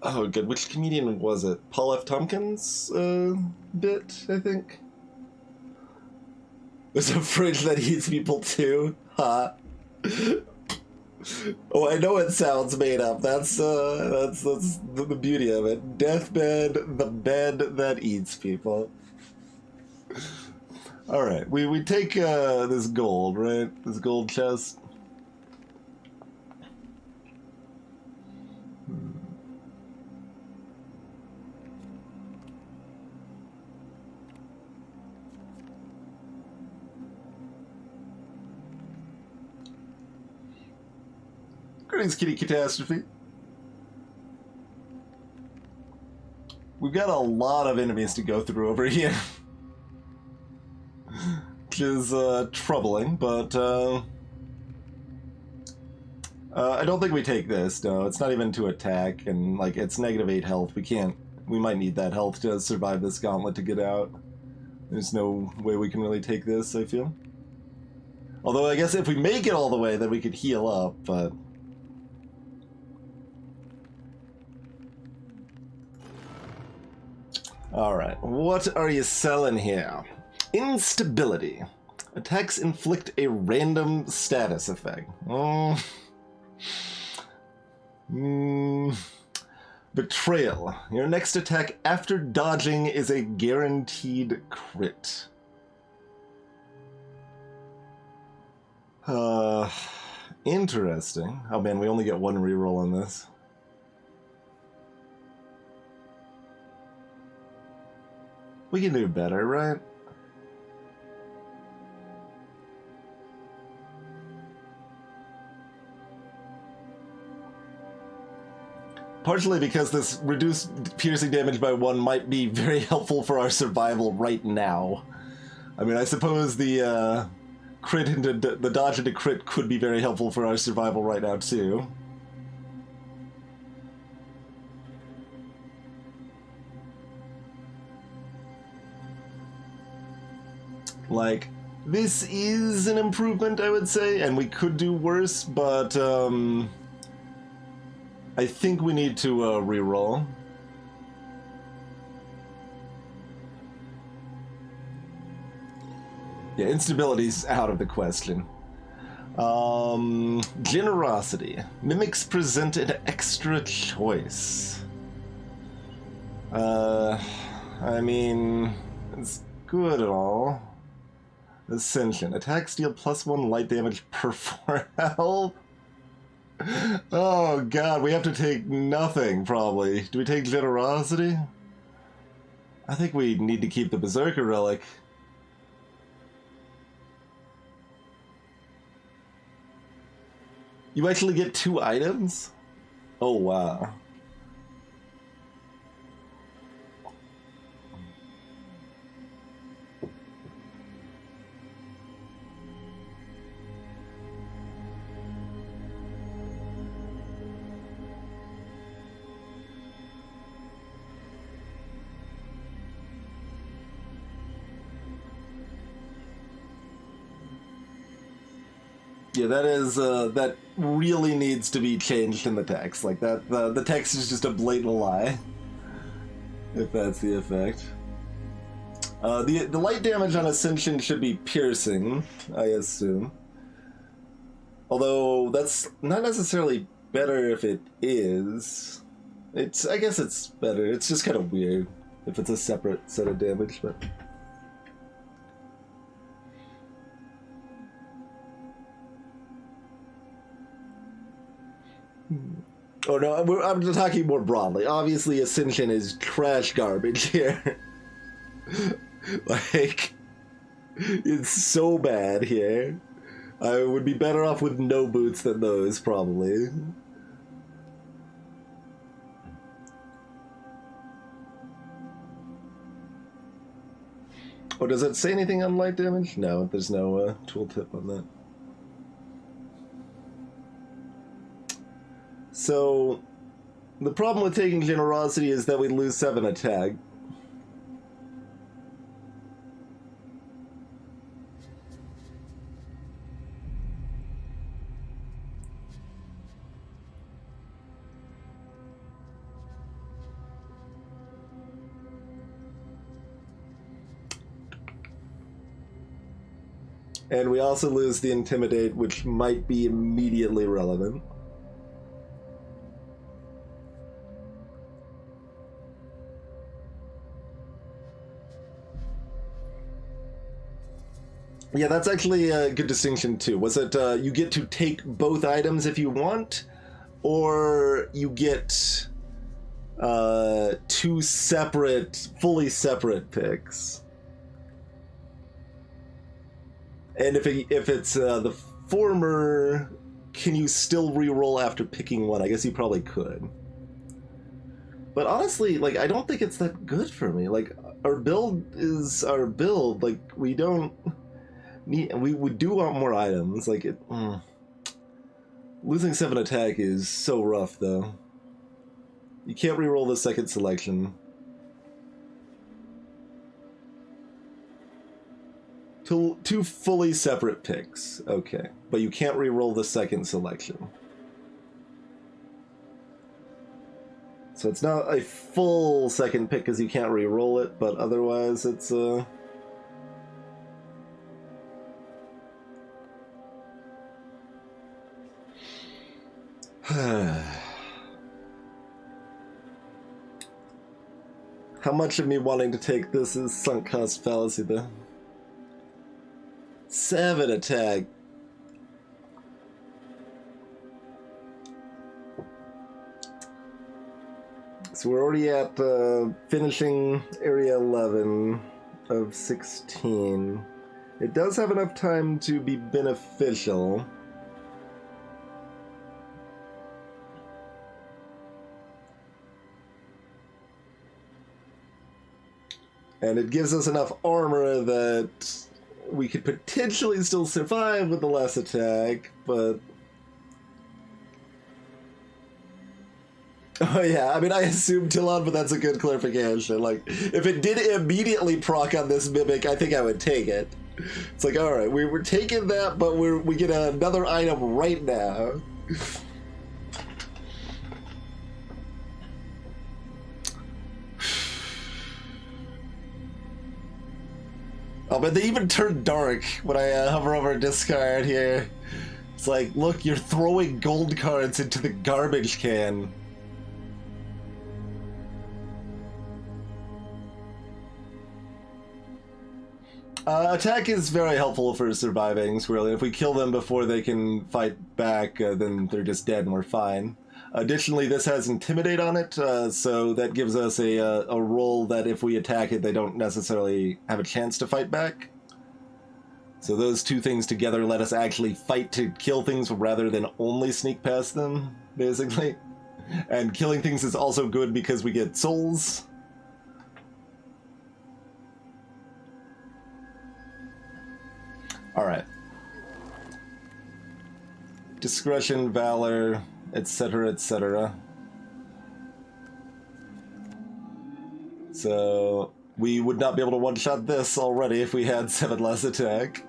oh good, which comedian was it? Paul F. Tompkins bit, I think. There's a fridge that eats people too. Ha. Oh, I know it sounds made up. That's the beauty of it. Deathbed, the bed that eats people. All right, we take this gold, right? This gold chest. Greetings, Kitty Catastrophe. We've got a lot of enemies to go through over here. Which is troubling, but I don't think we take this. No, it's not even to attack, and like it's -8 health. We might need that health to survive this gauntlet to get out. There's no way we can really take this, I feel. Although I guess if we make it all the way, then we could heal up, but... Alright, what are you selling here? Instability. Attacks inflict a random status effect. Betrayal. Your next attack after dodging is a guaranteed crit. Interesting. Oh man, we only get one reroll on this. We can do better, right? Partially because this reduced piercing damage by 1 might be very helpful for our survival right now. I mean, I suppose the crit into the dodge into crit could be very helpful for our survival right now too. Like, this is an improvement, I would say, and we could do worse, but I think we need to reroll. Yeah, instability's out of the question. Generosity. Mimics present an extra choice. I mean, it's good at all. Ascension. Attacks deal +1 light damage per 4 health. Oh god, we have to take nothing, probably. Do we take Generosity? I think we need to keep the Berserker Relic. You actually get 2 items? Oh, wow. Yeah, that is, that really needs to be changed in the text. Like, that, the text is just a blatant lie. If that's the effect. The light damage on Ascension should be piercing, I assume. Although, that's not necessarily better if it is. I guess it's better. It's just kind of weird if it's a separate set of damage, but... Oh no, I'm just talking more broadly. Obviously, Ascension is trash garbage here. Like, it's so bad here. I would be better off with no boots than those, probably. Oh, does it say anything on light damage? No, there's no tooltip on that. So, the problem with taking Generosity is that we lose 7 attack. And we also lose the Intimidate, which might be immediately relevant. Yeah, that's actually a good distinction too. Was it you get to take both items if you want, or you get 2 separate, fully separate picks? And if it's the former, can you still re-roll after picking one? I guess you probably could. But honestly, like, I don't think it's that good for me. Like, our build is our build. Like, we don't... We do want more items. Like, it... Losing 7 attack is so rough, though. You can't reroll the second selection. Two fully separate picks. Okay. But you can't reroll the second selection. So it's not a full second pick because you can't reroll it, but otherwise it's How much of me wanting to take this is sunk cost fallacy, though? 7 attack. So we're already at finishing area 11 of 16. It does have enough time to be beneficial. And it gives us enough armor that we could potentially still survive with the less attack, but... Oh yeah, I mean, I assumed Tilon, but that's a good clarification. Like, if it did immediately proc on this Mimic, I think I would take it. It's like, alright, we were taking that, but we get another item right now. Oh, but they even turn dark when I hover over a discard here. It's like, look, you're throwing gold cards into the garbage can. Attack is very helpful for surviving, Squirrely. If we kill them before they can fight back, then they're just dead and we're fine. Additionally, this has Intimidate on it, so that gives us a roll that if we attack it, they don't necessarily have a chance to fight back. So those two things together let us actually fight to kill things rather than only sneak past them, basically. And killing things is also good because we get souls. Alright. Discretion, valor, etc., etc. So, we would not be able to one-shot this already if we had 7 less attack.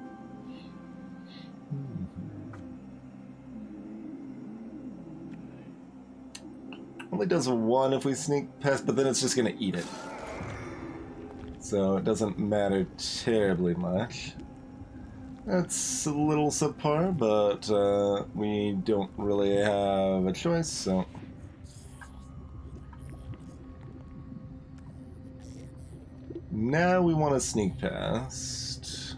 Only does 1 if we sneak past, but then it's just gonna eat it. So it doesn't matter terribly much. That's a little subpar, but we don't really have a choice, so... Now we want to sneak past.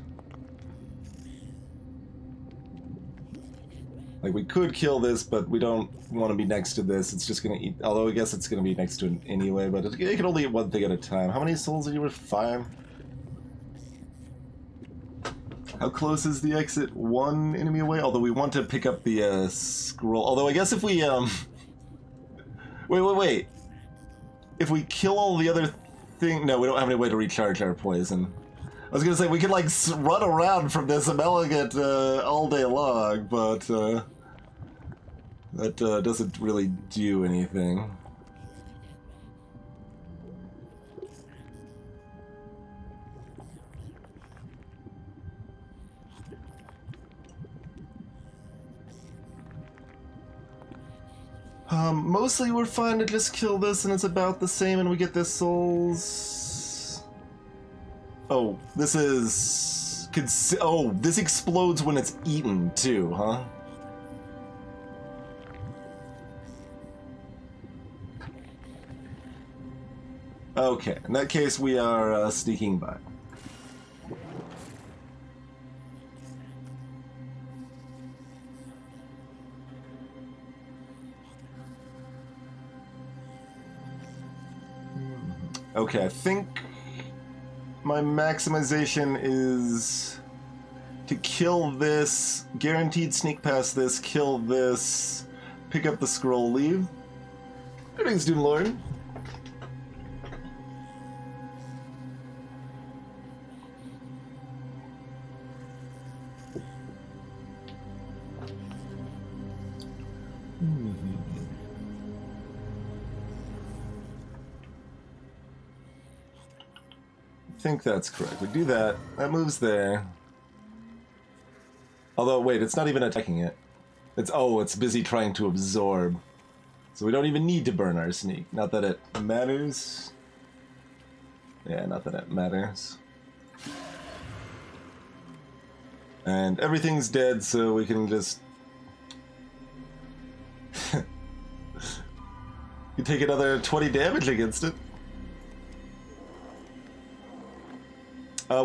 Like, we could kill this, but we don't want to be next to this. It's just going to eat... Although I guess it's going to be next to it anyway, but it can only eat one thing at a time. How many souls are you with? 5? How close is the exit? 1 enemy away? Although we want to pick up the scroll. Although I guess if we... Wait. If we kill all the other thing... No, we don't have any way to recharge our poison. I was going to say, we could, like, run around from this Amalgate all day long, but that doesn't really do anything. Mostly we're fine to just kill this and it's about the same and we get the souls. Oh, this is... Oh, this explodes when it's eaten too, huh? Okay, in that case we are sneaking by. Okay, I think my maximization is to kill this, guaranteed sneak past this, kill this, pick up the scroll, leave. Greetings, Doom Lord. I think that's correct. We do that. That moves there. Although, wait, it's not even attacking it. It's busy trying to absorb. So we don't even need to burn our sneak. Not that it matters. Yeah, not that it matters. And everything's dead, so we can just... you take another 20 damage against it.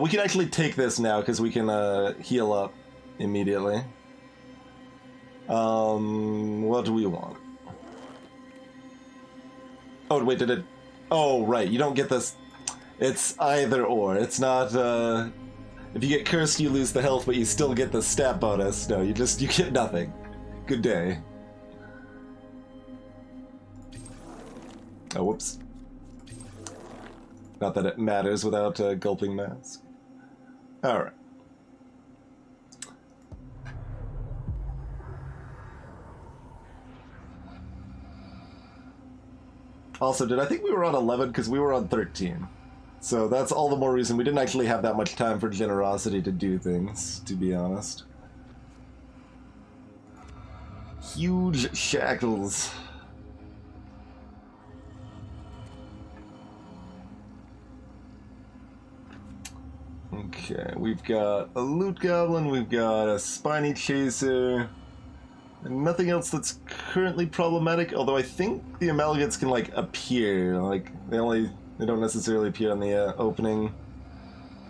We can actually take this now, because we can heal up immediately. What do we want? Oh, wait, did it... Oh, right, you don't get this... It's either or. It's not, if you get cursed, you lose the health, but you still get the stat bonus. No, you get nothing. Good day. Oh, whoops. Not that it matters without a gulping mask. Alright. Also, I think we were on 11 because we were on 13. So that's all the more reason we didn't actually have that much time for generosity to do things, to be honest. Huge shackles. Okay, we've got a loot goblin, we've got a spiny chaser, and nothing else that's currently problematic, although I think the amalgates can, like, appear, like, they don't necessarily appear on the opening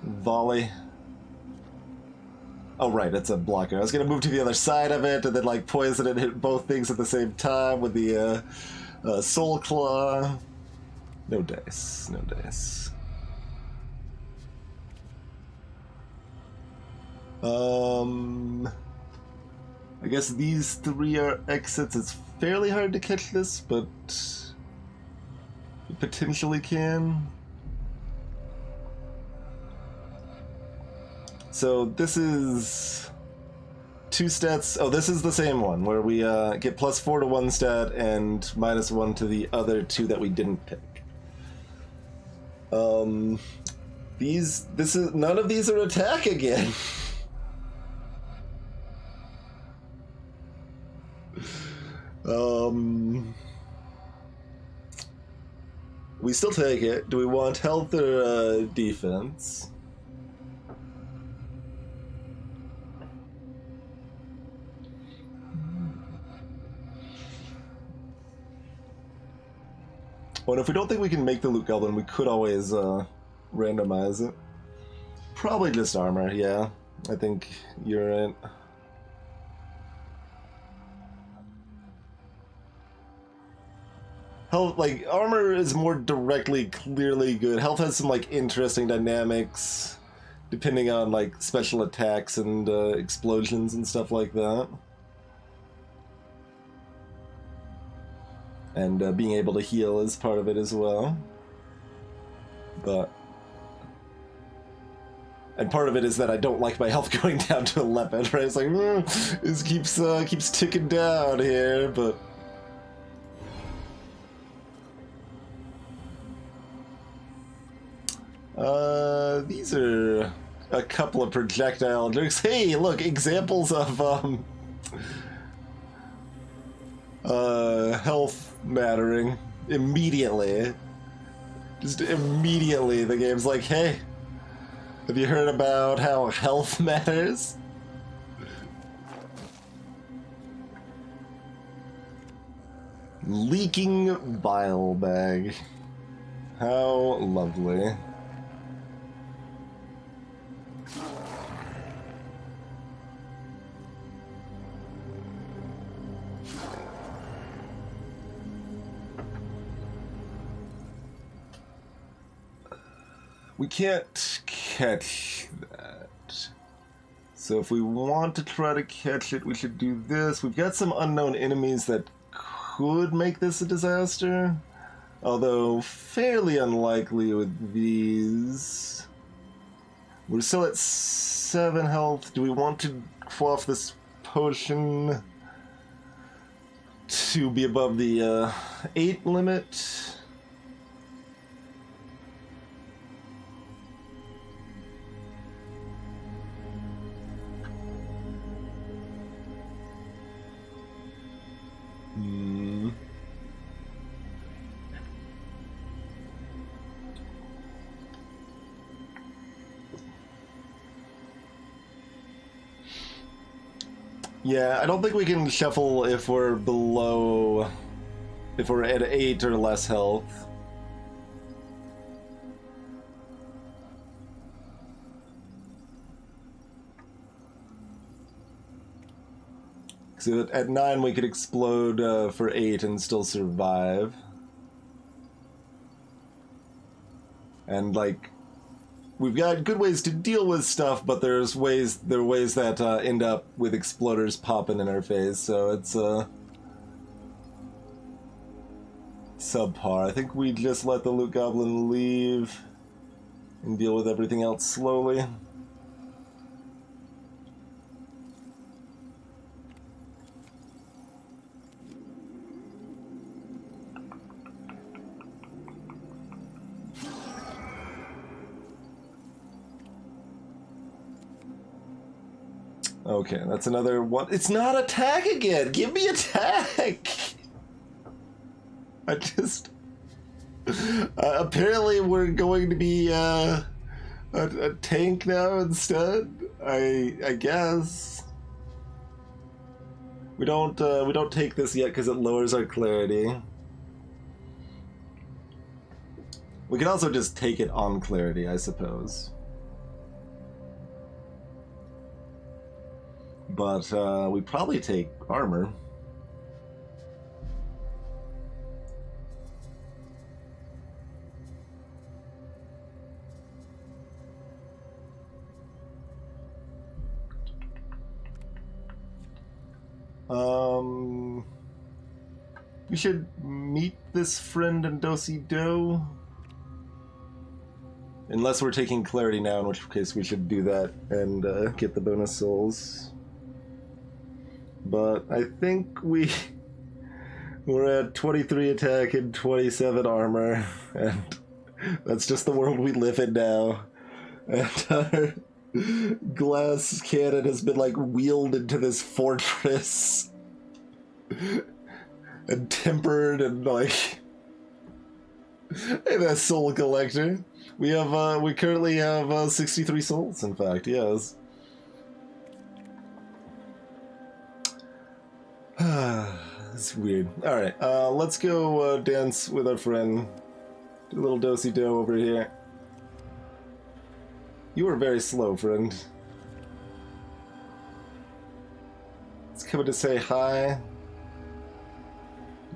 volley. Oh right, it's a blocker. I was gonna move to the other side of it and then, like, poison it and hit both things at the same time with the soul claw. No dice, no dice. I guess these 3 are exits. It's fairly hard to catch this, but we potentially can. So this is 2 stats. Oh, this is the same one where we get +4 to 1 stat and -1 to the other 2 that we didn't pick. None of these are attack again. We still take it. Do we want health or defense? Well, and if we don't think we can make the Loot Goblin, we could always randomize it. Probably just armor, yeah. I think you're right. Health, like, armor is more directly, clearly good. Health has some, like, interesting dynamics, depending on, like, special attacks and explosions and stuff like that. And being able to heal is part of it as well. And part of it is that I don't like my health going down to 11, right? It's like, this keeps ticking down here, but... These are a couple of projectile jokes. Hey, look, examples of, health mattering. Immediately. Just immediately, the game's like, hey, have you heard about how health matters? Leaking bile bag. How lovely. We can't catch that. So if we want to try to catch it, we should do this. We've got some unknown enemies that could make this a disaster. Although fairly unlikely with these. We're still at 7 health. Do we want to quaff this potion to be above the 8 limit? Yeah, I don't think we can shuffle if we're below... if we're at 8 or less health. So at 9 we could explode for 8 and still survive. And like... we've got good ways to deal with stuff, but there are ways that end up with exploders popping in our face, so it's subpar. I think we just let the Loot Goblin leave and deal with everything else slowly. Okay, that's another one. It's not attack again! Give me attack! I just... apparently we're going to be a tank now instead? I guess. We don't take this yet because it lowers our clarity. We can also just take it on clarity, I suppose. But we probably take armor. We should meet this friend in Do-si-do. Unless we're taking clarity now, in which case we should do that and get the bonus souls. But I think we're at 23 attack and 27 armor, and that's just the world we live in now. And our glass cannon has been like wheeled into this fortress and tempered and like. Hey, that soul collector. We currently have 63 souls. In fact, yes. That's weird. All right, let's go dance with our friend. Do a little do-si-do over here. You were very slow, friend. It's coming to say hi.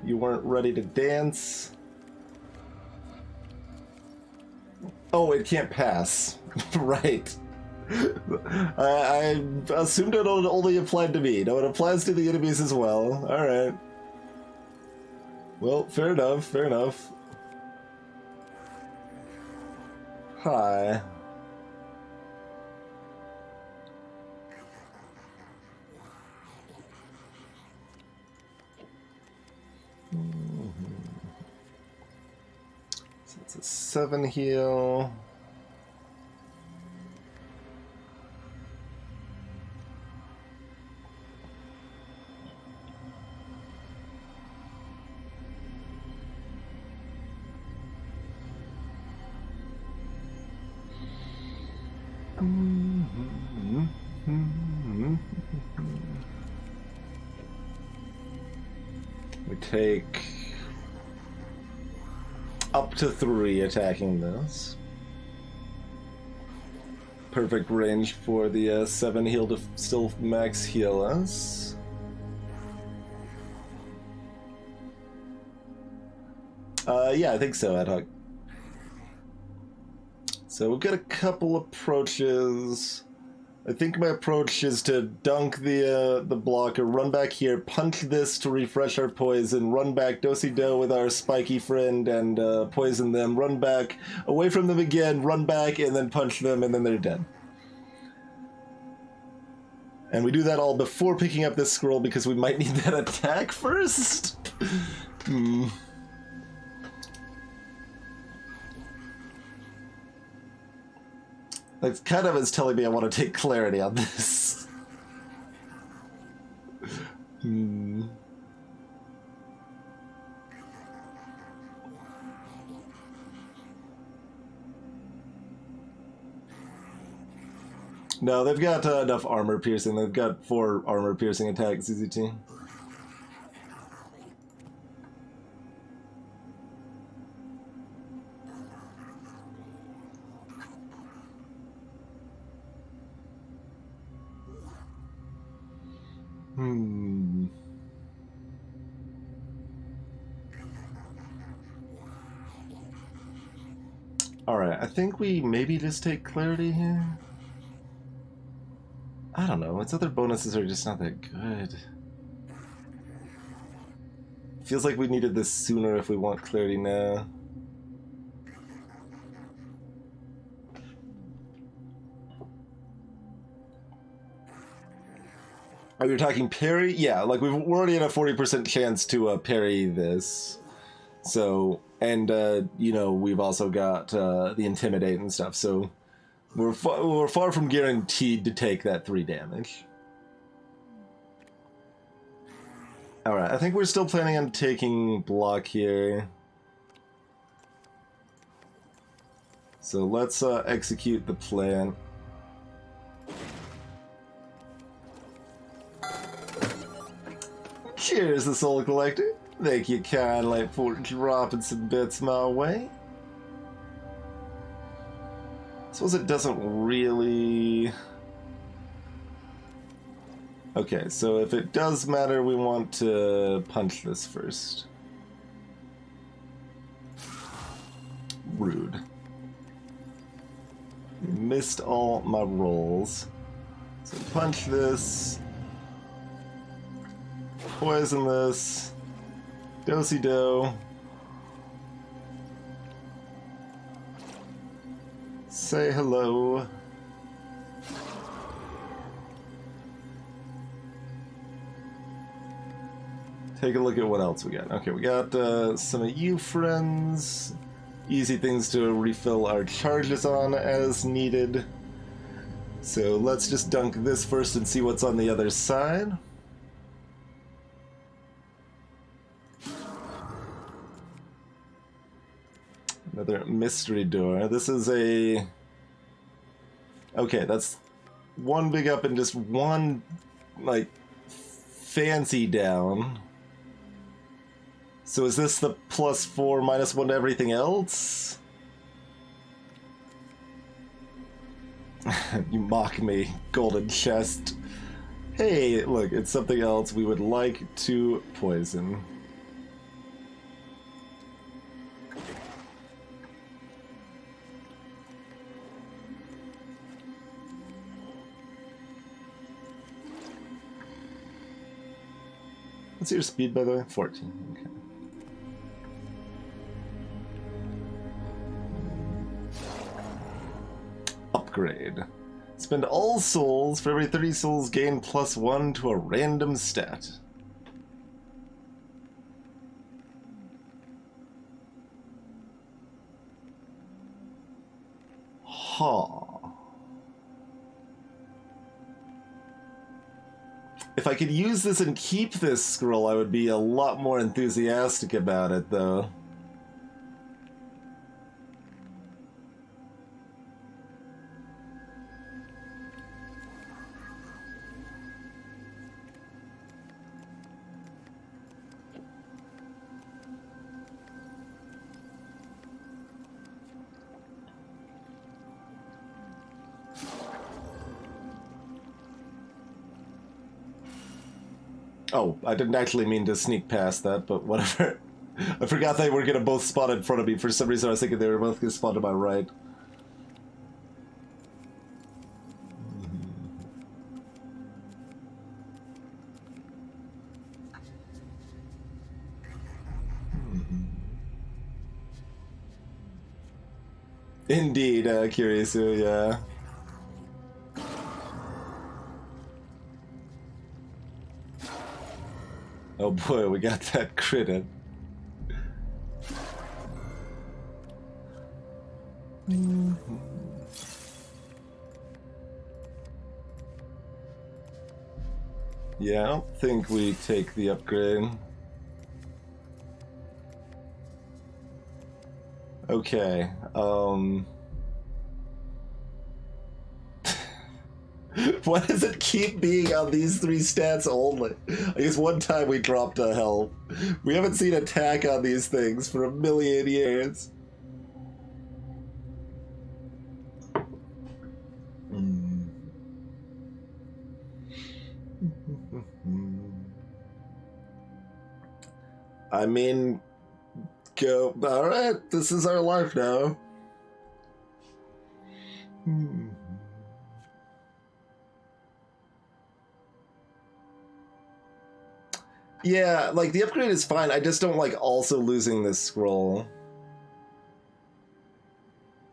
You weren't ready to dance. Oh, it can't pass. Right. I assumed it only applied to me. No, it applies to the enemies as well. Alright. Well, fair enough, fair enough. Hi. So it's a 7 heal. We take up to 3 attacking this. Perfect range for the 7 heal to still max heal us. Yeah, I think so, Ad Hoc. So we've got a couple approaches. I think my approach is to dunk the blocker, run back here, punch this to refresh our poison, run back do-si-do with our spiky friend and poison them, run back, away from them again, run back, and then punch them, and then they're dead. And we do that all before picking up this scroll because we might need that attack first. That kind of is telling me I want to take clarity on this. No, they've got enough armor piercing. They've got 4 armor piercing attacks, CZT. Alright, I think we maybe just take clarity here. I don't know, its other bonuses are just not that good. Feels like we needed this sooner if we want clarity now. Oh, you're talking parry? Yeah, like we're already at a 40% chance to parry this. So, and you know, we've also got the intimidate and stuff. So we're far from guaranteed to take that 3 damage. All right, I think we're still planning on taking block here. So let's execute the plan. Cheers, the Soul Collector. Thank you kindly for dropping some bits my way. Suppose it doesn't really... Okay, so if it does matter, we want to punch this first. Rude. Missed all my rolls. So punch this. Poison this. Do-si-do. Say hello. Take a look at what else we got. Okay, we got some of you friends. Easy things to refill our charges on as needed. So let's just dunk this first and see what's on the other side. Another mystery door. This is a... Okay, that's one big up and just one, like, fancy down. So is this the +4, -1 to everything else? You mock me, golden chest. Hey, look, it's something else we would like to poison. What's your speed, by the way? 14. Okay. Upgrade. Spend all souls. For every 30 souls, gain +1 to a random stat. Huh. If I could use this and keep this scroll, I would be a lot more enthusiastic about it, though. Oh, I didn't actually mean to sneak past that, but whatever. I forgot they were gonna both spawn in front of me. For some reason I was thinking they were both gonna spawn to my right. Indeed, Kiryu, yeah. Oh boy, we got that crit in. Yeah, I don't think we take the upgrade. Okay, why does it keep being on these 3 stats only? I guess one time we dropped a health. We haven't seen attack on these things for a million years. I mean, go. Alright, this is our life now. Yeah, like, the upgrade is fine, I just don't like also losing this scroll.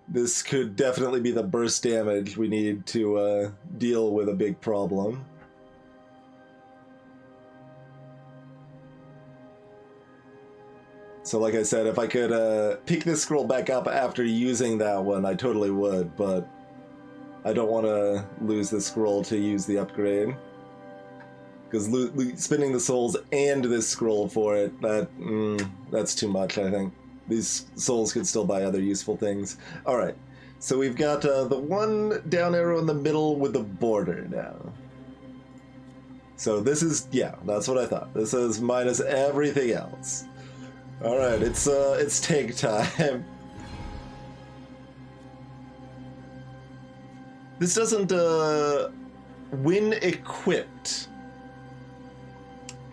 This could definitely be the burst damage we need to deal with a big problem. So like I said, if I could pick this scroll back up after using that one, I totally would, but I don't want to lose the scroll to use the upgrade. Because spending the souls and this scroll for it, that's too much, I think. These souls could still buy other useful things. Alright, so we've got the one down arrow in the middle with the border now. So this is, yeah, that's what I thought. This is minus everything else. Alright, it's tank time. This doesn't, when equipped,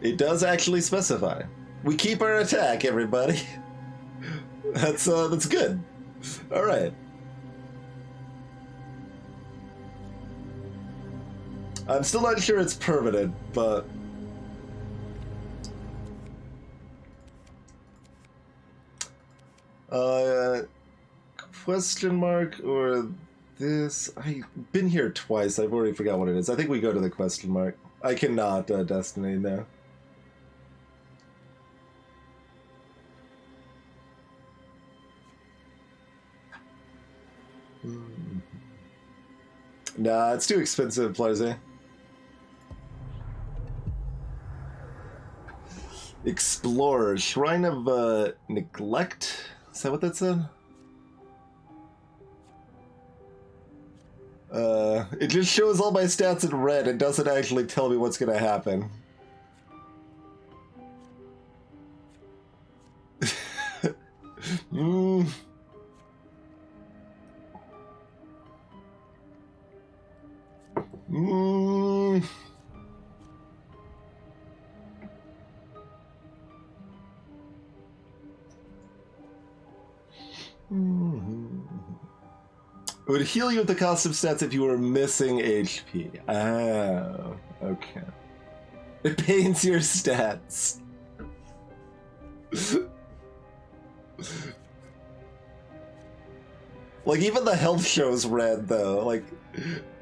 it does actually specify. We keep our attack, everybody. That's good. Alright. I'm still not sure it's permanent, but... Question mark or this? I've been here twice. I've already forgot what it is. I think we go to the question mark. I cannot Destiny now. Nah, it's too expensive, Plarzy. Explorer, Shrine of Neglect? Is that what that said? It just shows all my stats in red. It doesn't actually tell me what's gonna happen. mm. Mm. It would heal you at the cost of stats if you were missing HP. Oh, okay. It paints your stats. Like, even the health shows red, though. Like,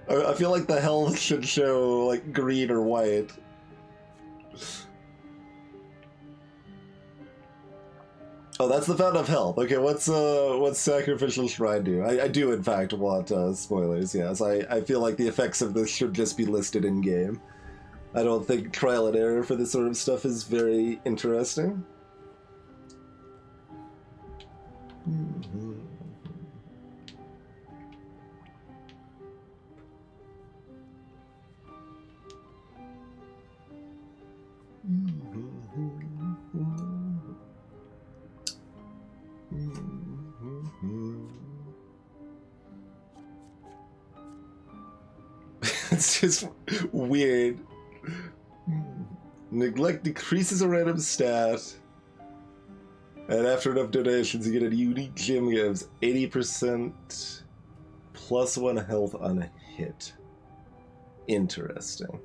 I feel like the health should show, like, green or white. Oh, that's the Fountain of Health. Okay, what's Sacrificial Shrine do? I do, in fact, want spoilers, yes. I feel like the effects of this should just be listed in-game. I don't think trial and error for this sort of stuff is very interesting. It's just weird. Neglect decreases a random stat, and after enough donations, you get a unique gem that gives 80% plus 1 health on a hit. Interesting.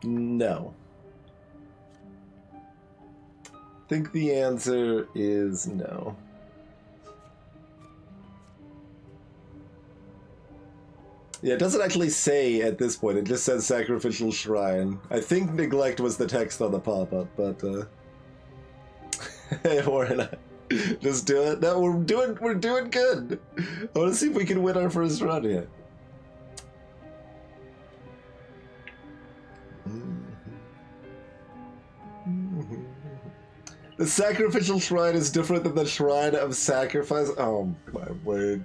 No. I think the answer is no. Yeah, it doesn't actually say at this point, it just says Sacrificial Shrine. I think Neglect was the text on the pop-up, but hey, Warren, just do it. No, we're doing good. I want to see if we can win our first run here. The Sacrificial Shrine is different than the Shrine of Sacrifice. Oh my word.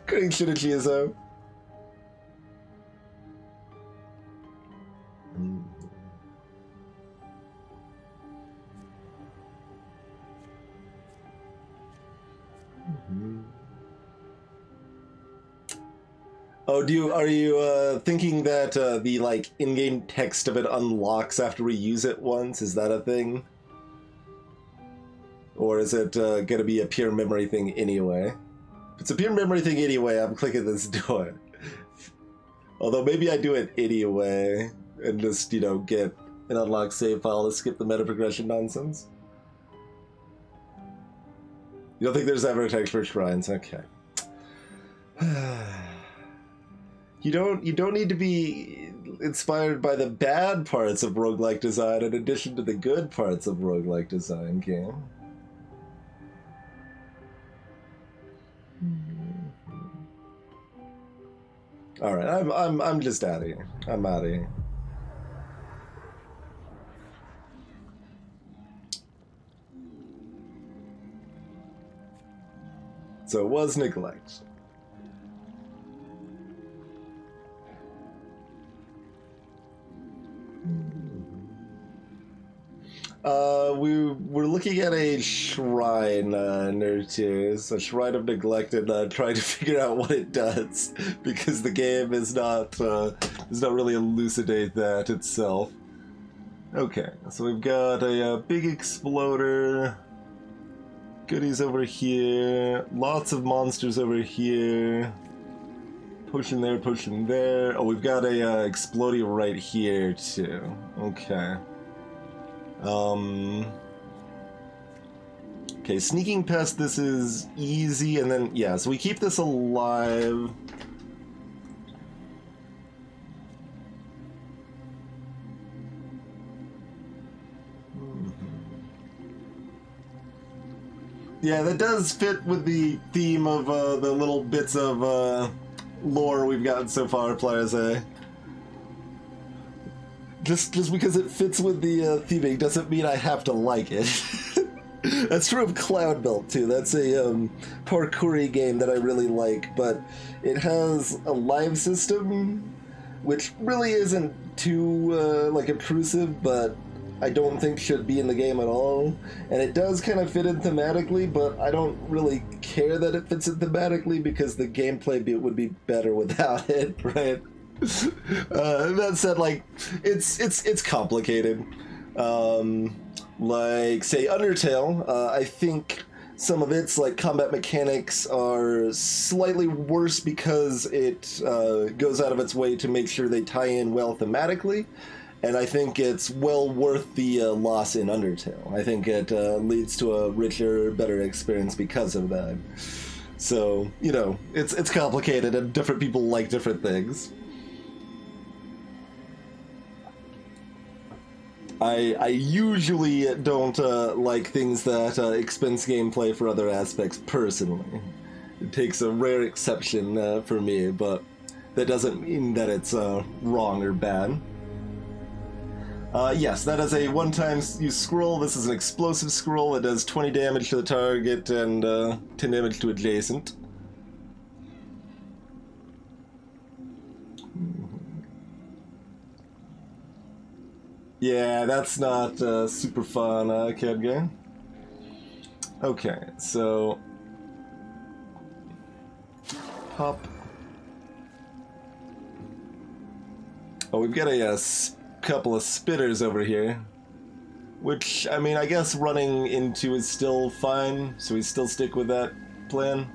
Couldn't shit at Chiazo. Oh, are you thinking that the like in-game text of it unlocks after we use it once? Is that a thing? Or is it gonna be a pure memory thing anyway? If it's a pure memory thing anyway, I'm clicking this door. Although maybe I do it anyway and just, you know, get an unlocked save file to skip the meta progression nonsense. You don't think there's ever a text for shrines? Okay. You don't need to be inspired by the bad parts of roguelike design in addition to the good parts of roguelike design, game. Alright, I'm just out of here. I'm out of here. So it was Neglect. We're looking at a shrine, Nerdtears, a shrine of neglect, and trying to figure out what it does because the game is not really elucidate that itself. Okay, so we've got a big exploder. goodies over here. Lots of monsters over here. Potion there, potion there. Oh, we've got a Explodio right here, too. Okay. Okay, sneaking past this is easy, and then, yeah, so we keep this alive. Yeah, that does fit with the theme of the little bits of lore we've gotten so far, Plaza. Just because it fits with the theming doesn't mean I have to like it. That's true of Cloudbelt too. That's a parkour game that I really like, but it has a live system, which really isn't too like intrusive, but I don't think should be in the game at all. And it does kind of fit in thematically, but I don't really care that it fits in thematically because the gameplay would be better without it, right? That said, like, it's complicated. Like, say, Undertale, I think some of its, like, combat mechanics are slightly worse because it goes out of its way to make sure they tie in well thematically, and I think it's well worth the loss in Undertale. I think it leads to a richer, better experience because of that. So, you know, it's complicated, and different people like different things. I usually don't like things that expense gameplay for other aspects personally. It takes a rare exception for me, but that doesn't mean that it's wrong or bad. Yes, that is a one-time use scroll. This is an explosive scroll that does 20 damage to the target and 10 damage to adjacent. Yeah, that's not super fun, kid game. Okay, so pop. Oh, we've got a couple of spitters over here, which, I mean, I guess running into is still fine, so we still stick with that plan.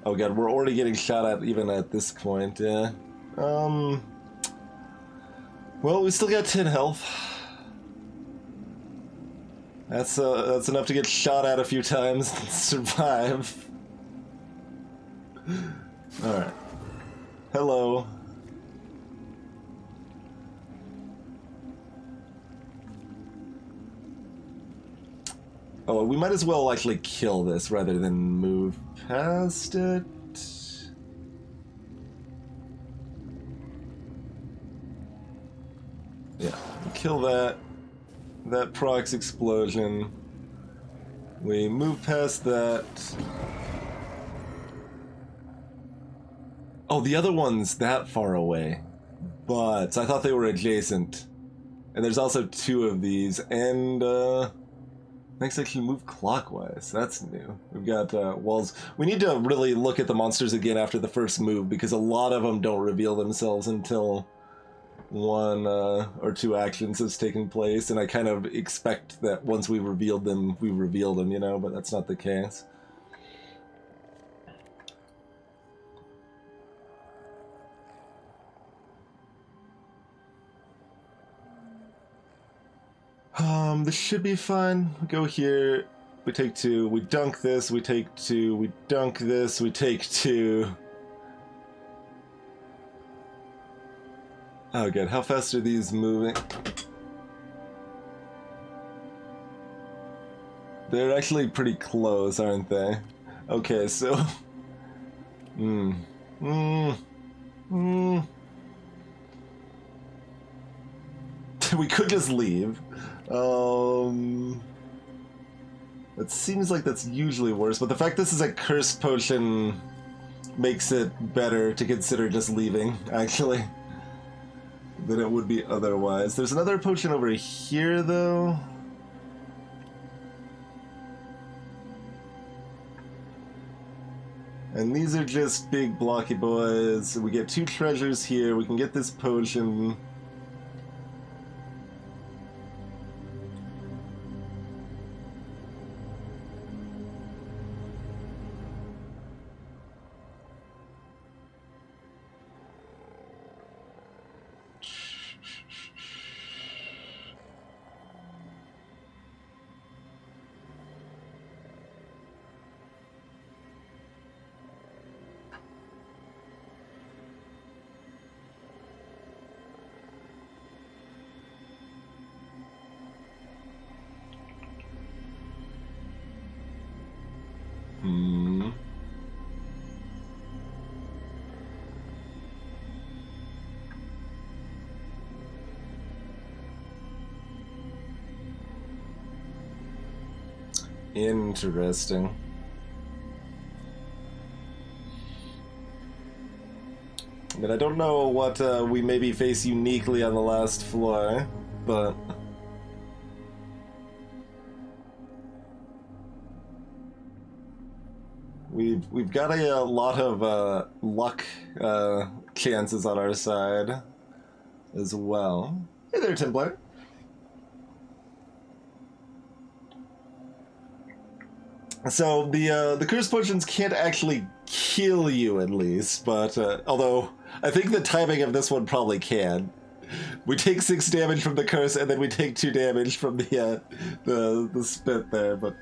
Oh god, we're already getting shot at even at this point, yeah. Well, we still got 10 health. That's enough to get shot at a few times and survive. Alright. Hello. Oh, we might as well actually kill this rather than move past it. Yeah, kill that. That procs explosion. We move past that. Oh, the other one's that far away. But I thought they were adjacent. And there's also 2 of these, and next I can move clockwise. That's new. We've got walls. We need to really look at the monsters again after the first move, because a lot of them don't reveal themselves until 1 or 2 actions has taken place, and I kind of expect that once we reveal them, you know, but that's not the case. This should be fine. We go here, we take 2, we dunk this, we take 2, we dunk this, we take 2. Oh good, how fast are these moving? They're actually pretty close, aren't they? Okay, so... We could just leave. It seems like that's usually worse, but the fact this is a cursed potion makes it better to consider just leaving, actually, than it would be otherwise. There's another potion over here, though. And these are just big blocky boys. We get 2 treasures here. We can get this potion. Interesting. I mean, I don't know what we maybe face uniquely on the last floor, but... We've got a lot of luck chances on our side as well. Hey there, Templar. So the curse potions can't actually kill you, at least, but although I think the timing of this one probably can. We take 6 damage from the curse, and then we take 2 damage from the spit there, but.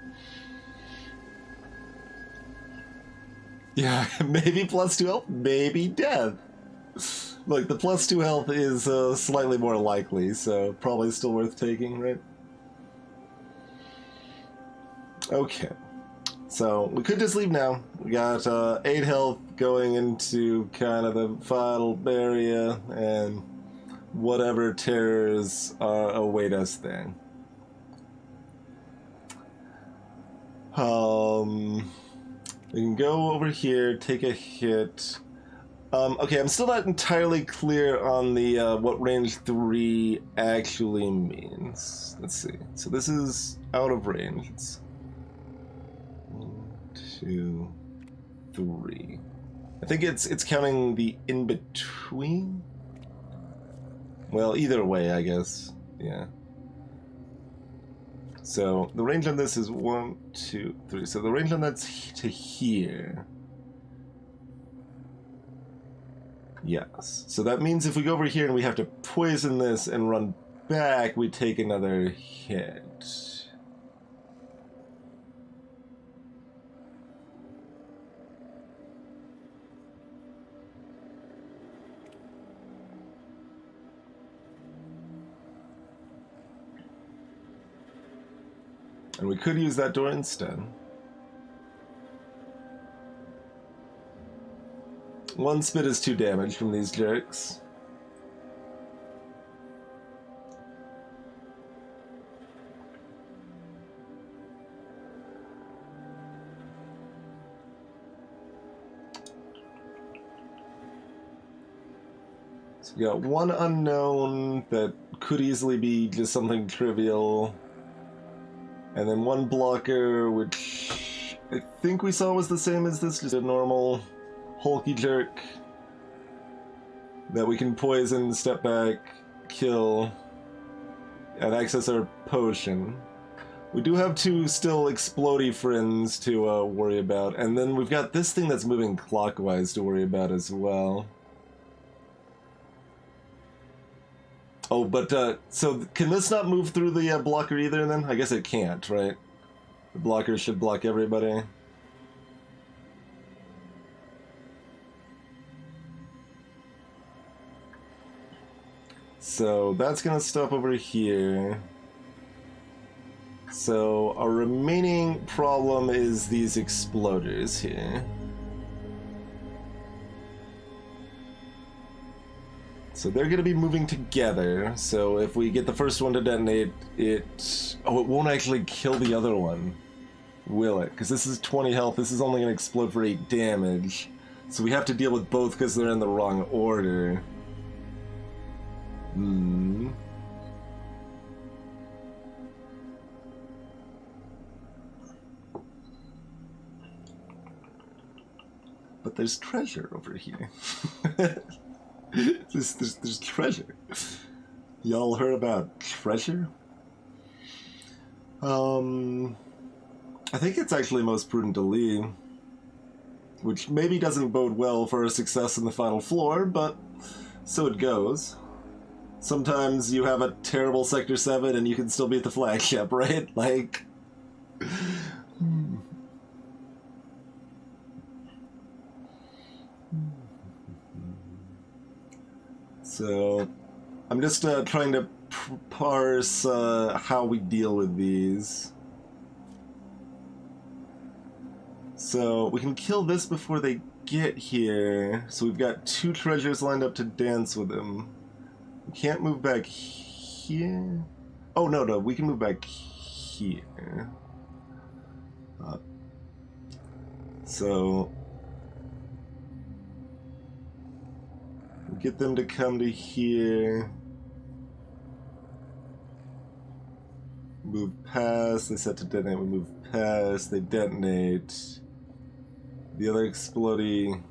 Yeah, maybe +2 health, maybe death. Look, the +2 health is slightly more likely, so probably still worth taking, right? Okay. So, we could just leave now. We got 8 health going into kind of the final area, and whatever terrors await us there. We can go over here, take a hit. Okay, I'm still not entirely clear on the what range 3 actually means. Let's see. So this is out of range. It's 1, 2, 3. I think it's counting the in-between? Well, either way, I guess. Yeah. So the range on this is 1, 2, 3. So the range on that's to here. Yes. So that means if we go over here and we have to poison this and run back, we take another hit. And we could use that door instead. 1 spit is 2 damage from these jerks. So we got 1 unknown that could easily be just something trivial. And then 1 blocker, which I think we saw was the same as this, just a normal hulky jerk that we can poison, step back, kill, and access our potion. We do have 2 still explodey friends to worry about, and then we've got this thing that's moving clockwise to worry about as well. Oh, but, so can this not move through the blocker either then? I guess it can't, right? The blocker should block everybody. So that's gonna stop over here. So our remaining problem is these exploders here. So they're gonna be moving together, so if we get the first one to detonate, it won't actually kill the other one, will it? Because this is 20 health, this is only gonna explode for 8 damage. So we have to deal with both because they're in the wrong order. But there's treasure over here. There's treasure. Y'all heard about treasure? I think it's actually most prudent to leave. Which maybe doesn't bode well for our success in the final floor, but so it goes. Sometimes you have a terrible Sector 7 and you can still beat the flagship, right? Like... So, I'm just trying to parse how we deal with these. So, we can kill this before they get here. So we've got 2 treasures lined up to dance with them. We can't move back here. Oh, no, we can move back here. So get them to come to here. Move past. They set to detonate. We move past. They detonate. The other explodey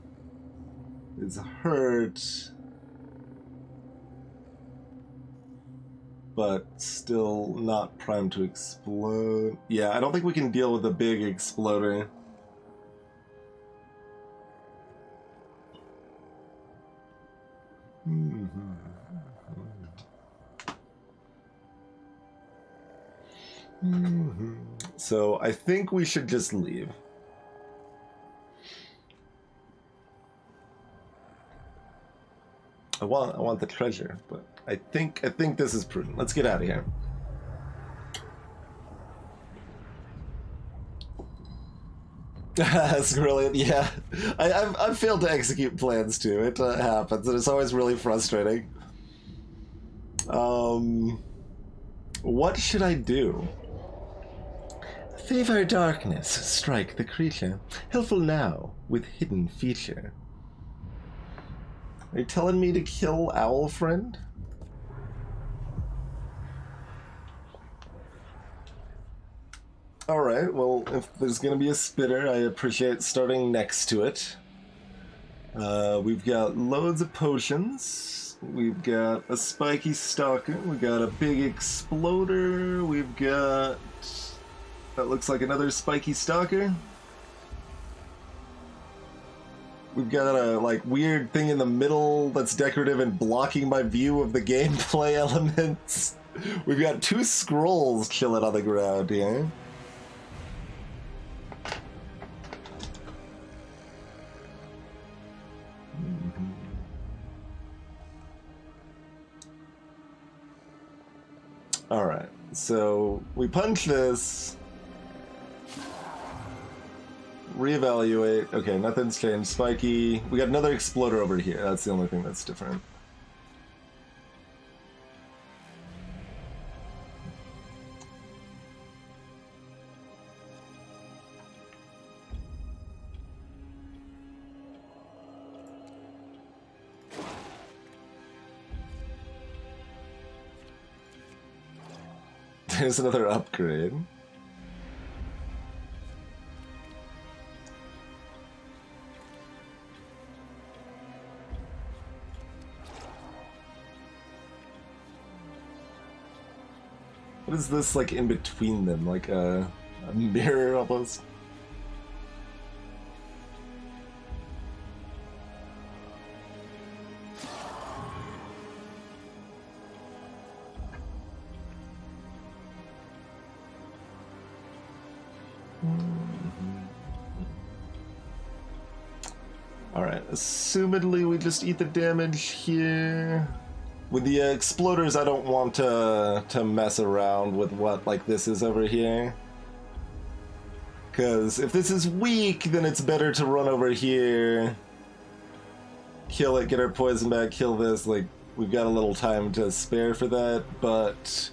is hurt, but still not primed to explode. Yeah, I don't think we can deal with a big exploder. So I think we should just leave. I want the treasure, but I think this is prudent. Let's get out of here. That's brilliant. Yeah, I've failed to execute plans too. It happens, and it's always really frustrating. What should I do? Favor darkness, strike the creature. Helpful now, with hidden feature. Are you telling me to kill Owl Friend? Alright, well, if there's gonna be a spitter, I appreciate starting next to it. We've got loads of potions. We've got a spiky stalker. We've got a big exploder. We've got... that looks like another spiky stalker. We've got a like weird thing in the middle that's decorative and blocking my view of the gameplay elements. We've got two scrolls chilling on the ground here. Alright, so we punch this. Reevaluate. Okay, nothing's changed. Spiky. We got another exploder over here. That's the only thing that's different. There's another upgrade. What is this, like, in between them? Like a mirror, almost? Alright, assumedly we just eat the damage here. With the exploders, I don't want to mess around with what like this is over here. Because if this is weak, then it's better to run over here, kill it, get our poison back, kill this. Like, we've got a little time to spare for that. But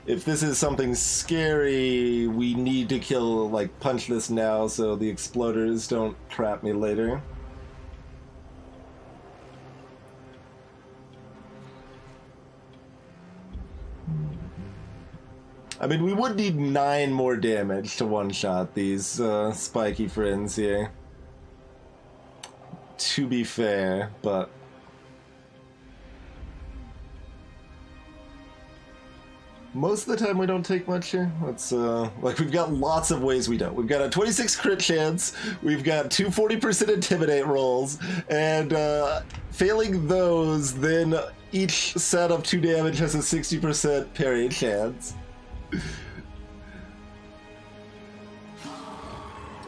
if this is something scary, we need to kill, like, punch this now so the exploders don't trap me later. I mean, we would need 9 more damage to one-shot these spiky friends here. To be fair, but... most of the time we don't take much here. Let's, like, we've got lots of ways we don't. We've got a 26 crit chance, we've got 2 40% intimidate rolls, and failing those, then each set of 2 damage has a 60% parry chance.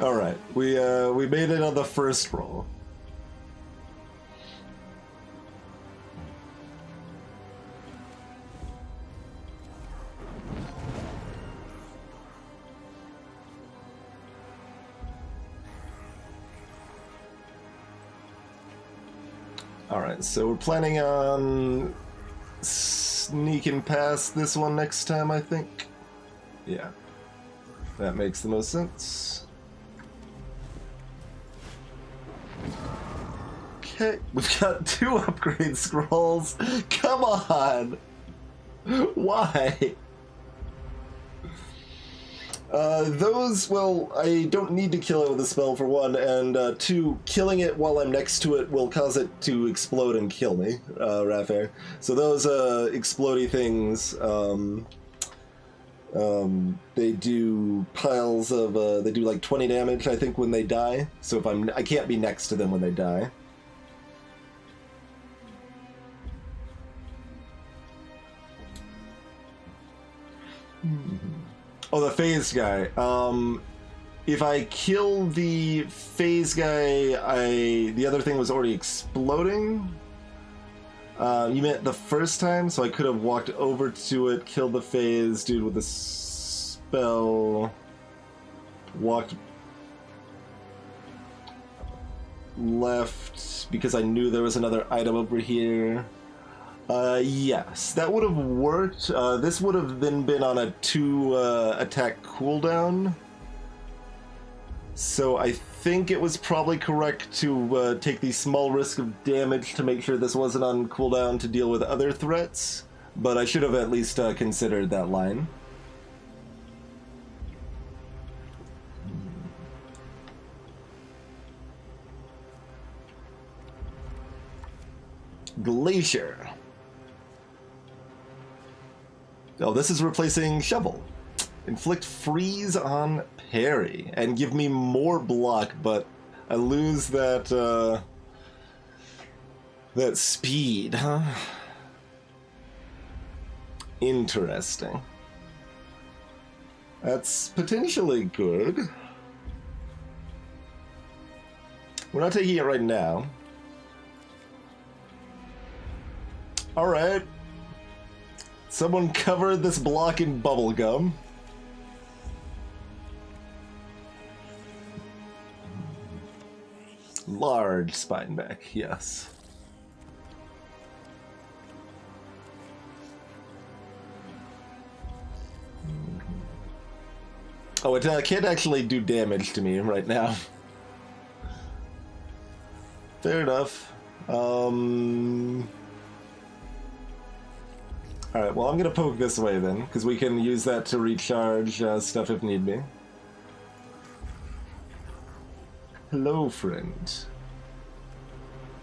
All right, we made it on the first roll. All right, so we're planning on sneaking past this one next time, I think. Yeah, that makes the most sense. Okay, we've got 2 upgrade scrolls. Come on! Why? Those, well, I don't need to kill it with a spell for 1, and 2, killing it while I'm next to it will cause it to explode and kill me, Rafair. So those explodey things, they do piles of, they do like 20 damage, I think, when they die. So if I can't be next to them when they die. Oh, the phase guy. If I kill the phase guy, the other thing was already exploding. You meant the first time, so I could have walked over to it, killed the phase dude with the spell, walked left because I knew there was another item over here. Yes, that would have worked. This would have then been on a 2 attack cooldown. So I think it was probably correct to take the small risk of damage to make sure this wasn't on cooldown to deal with other threats. But I should have at least considered that line. Glacier. Oh, this is replacing Shovel. Inflict freeze on parry and give me more block, but I lose that that speed, huh? Interesting. That's potentially good. We're not taking it right now. All right. Someone covered this block in bubblegum. Large spine back, yes. Oh, it can't actually do damage to me right now. Fair enough. Alright, well, I'm gonna poke this way then, because we can use that to recharge stuff if need be. Hello, friend.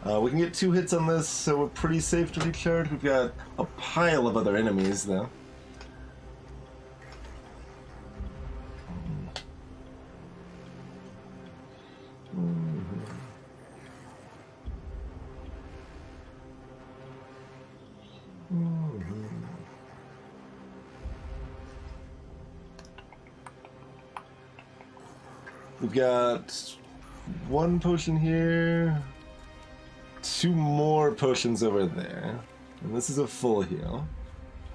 We can get 2 hits on this, so we're pretty safe to recharge. We've got a pile of other enemies, though. We've got 1 potion here, 2 more potions over there, and this is a full heal.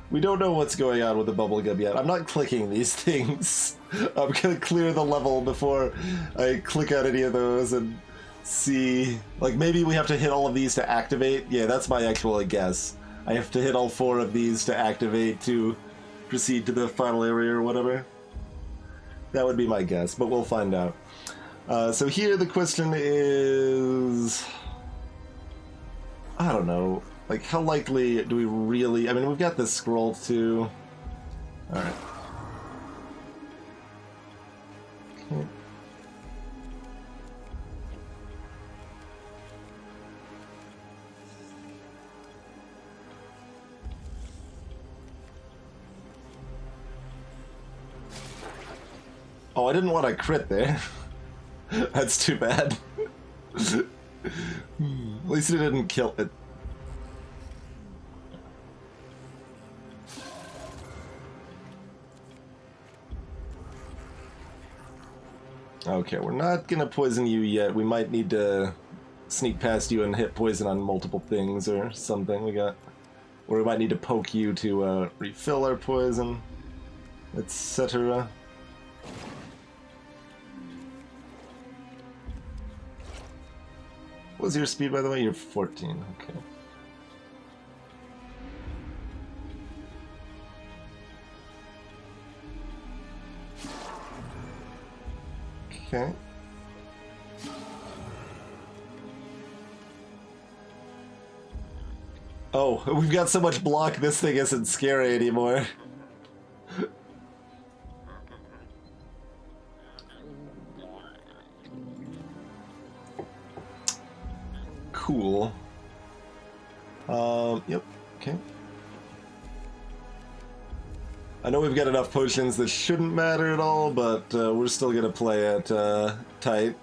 We don't know what's going on with the bubblegum yet. I'm not clicking these things. I'm gonna clear the level before I click on any of those and see. Like, maybe we have to hit all of these to activate. Yeah, that's my actual guess. I have to hit all 4 of these to activate to proceed to the final area or whatever. That would be my guess, but we'll find out. So here the question is... I don't know. Like, how likely do we really... I mean, we've got this scroll too. Alright. Okay. Oh, I didn't want to crit there. That's too bad. At least it didn't kill it. Okay, we're not gonna poison you yet. We might need to sneak past you and hit poison on multiple things or something. Or we might need to poke you to refill our poison, etc. What was your speed, by the way? You're 14. Okay. Okay. Oh, we've got so much block, this thing isn't scary anymore. Cool. Yep, okay. I know we've got enough potions that shouldn't matter at all, but we're still gonna play it tight.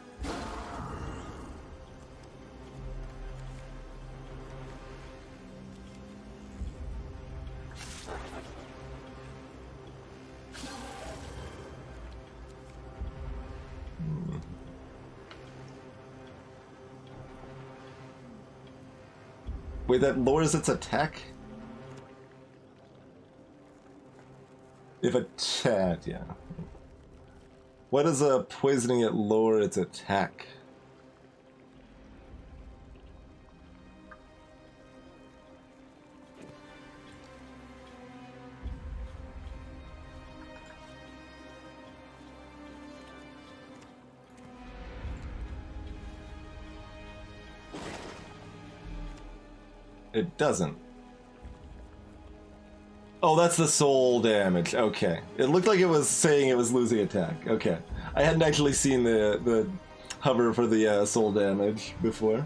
Wait, that lowers its attack? If a chat, yeah. Why does poisoning it lower its attack? It doesn't. Oh, that's the soul damage. Okay. It looked like it was saying it was losing attack. Okay. I hadn't actually seen the hover for the soul damage before.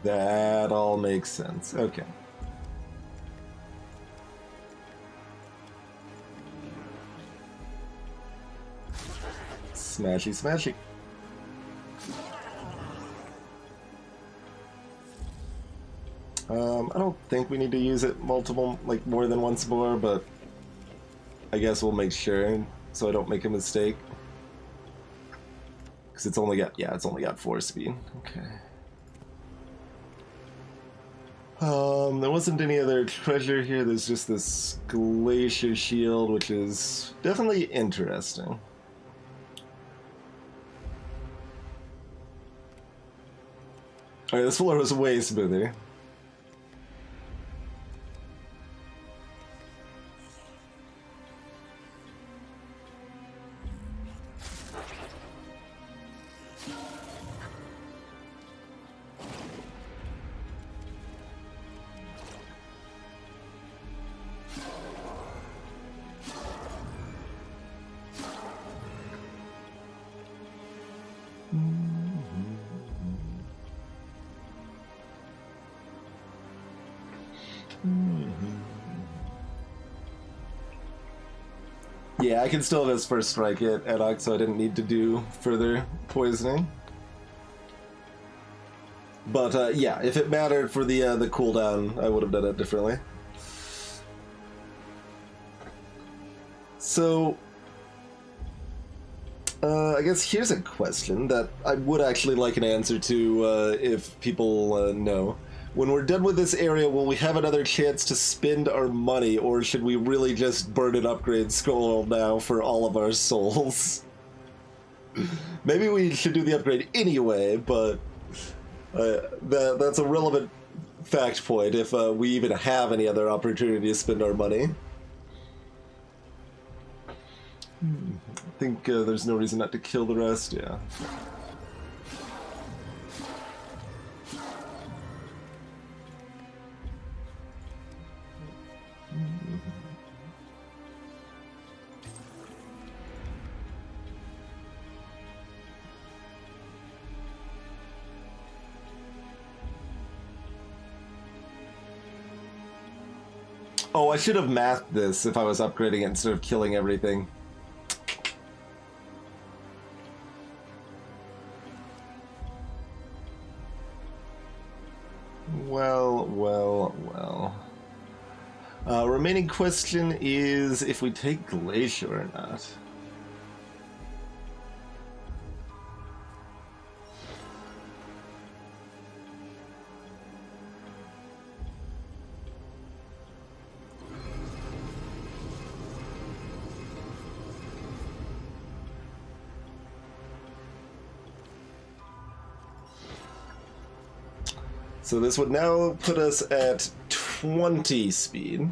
That all makes sense. Okay. Smashy, smashy. I don't think we need to use it more than once more, but I guess we'll make sure so I don't make a mistake. Because it's only got 4 speed. Okay. There wasn't any other treasure here. There's just this glacier shield, which is definitely interesting. Alright, this floor was way smoother. Yeah, I can still just first strike it at Ox, so I didn't need to do further poisoning. But yeah, if it mattered for the cooldown, I would have done it differently. So, I guess here's a question that I would actually like an answer to if people know. When we're done with this area, will we have another chance to spend our money, or should we really just burn an upgrade scroll now for all of our souls? Maybe we should do the upgrade anyway, but that's a relevant fact point if we even have any other opportunity to spend our money. I think there's no reason not to kill the rest, yeah. Oh, I should have mathed this if I was upgrading it instead of killing everything. Well. Remaining question is if we take Glacier or not. So this would now put us at 20 speed.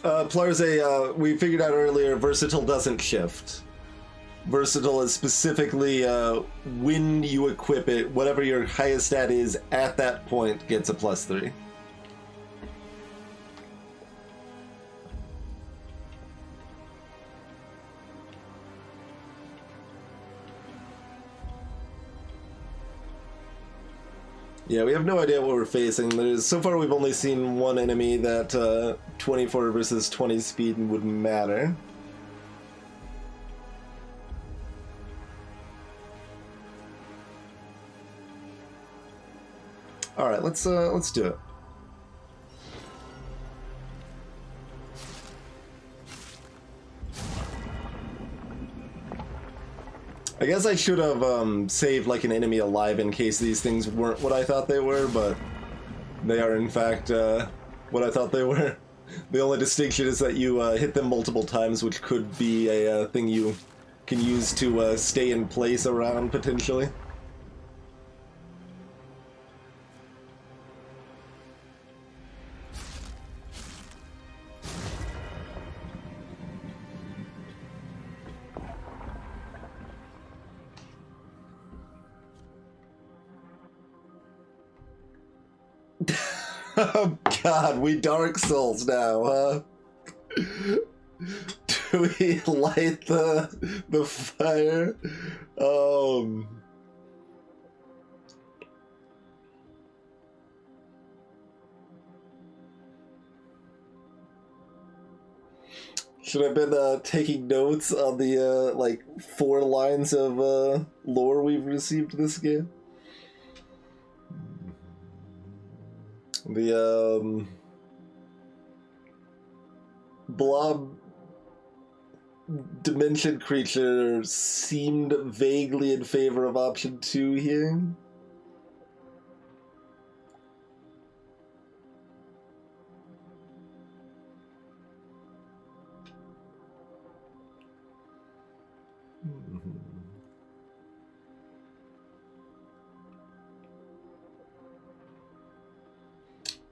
Plarze, we figured out earlier, versatile doesn't shift. Versatile is specifically when you equip it, whatever your highest stat is at that point gets a +3. Yeah, we have no idea what we're facing. So far we've only seen one enemy that 24 versus 20 speed would matter. All right, let's do it. I guess I should have saved like an enemy alive in case these things weren't what I thought they were, but they are in fact what I thought they were. The only distinction is that you hit them multiple times, which could be a thing you can use to stay in place around potentially. Oh god, we Dark Souls now, huh? Do we light the fire? Should I have been taking notes on the like 4 lines of lore we've received this game? The blob dimension creature seemed vaguely in favor of option 2 here.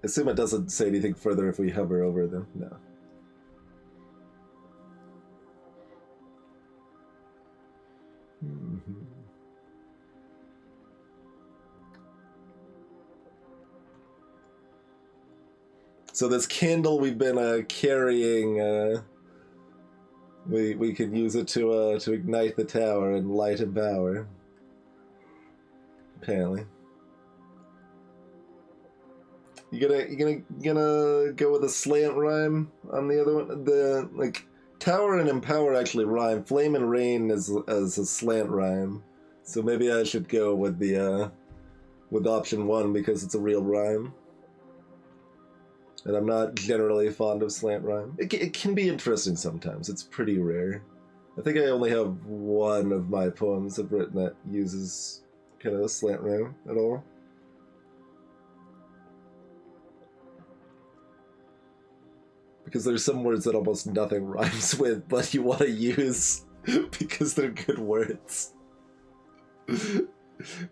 Assume it doesn't say anything further if we hover over them. No. So this candle we've been carrying, we could use it to ignite the tower and light a power. Apparently. You gonna go with a slant rhyme on the other one? The like tower and empower actually rhyme. Flame and rain is a slant rhyme. So maybe I should go with the with option 1 because it's a real rhyme. And I'm not generally fond of slant rhyme. It can be interesting sometimes. It's pretty rare. I think I only have one of my poems I've written that uses kind of a slant rhyme at all. Because there's some words that almost nothing rhymes with, but you want to use because they're good words. And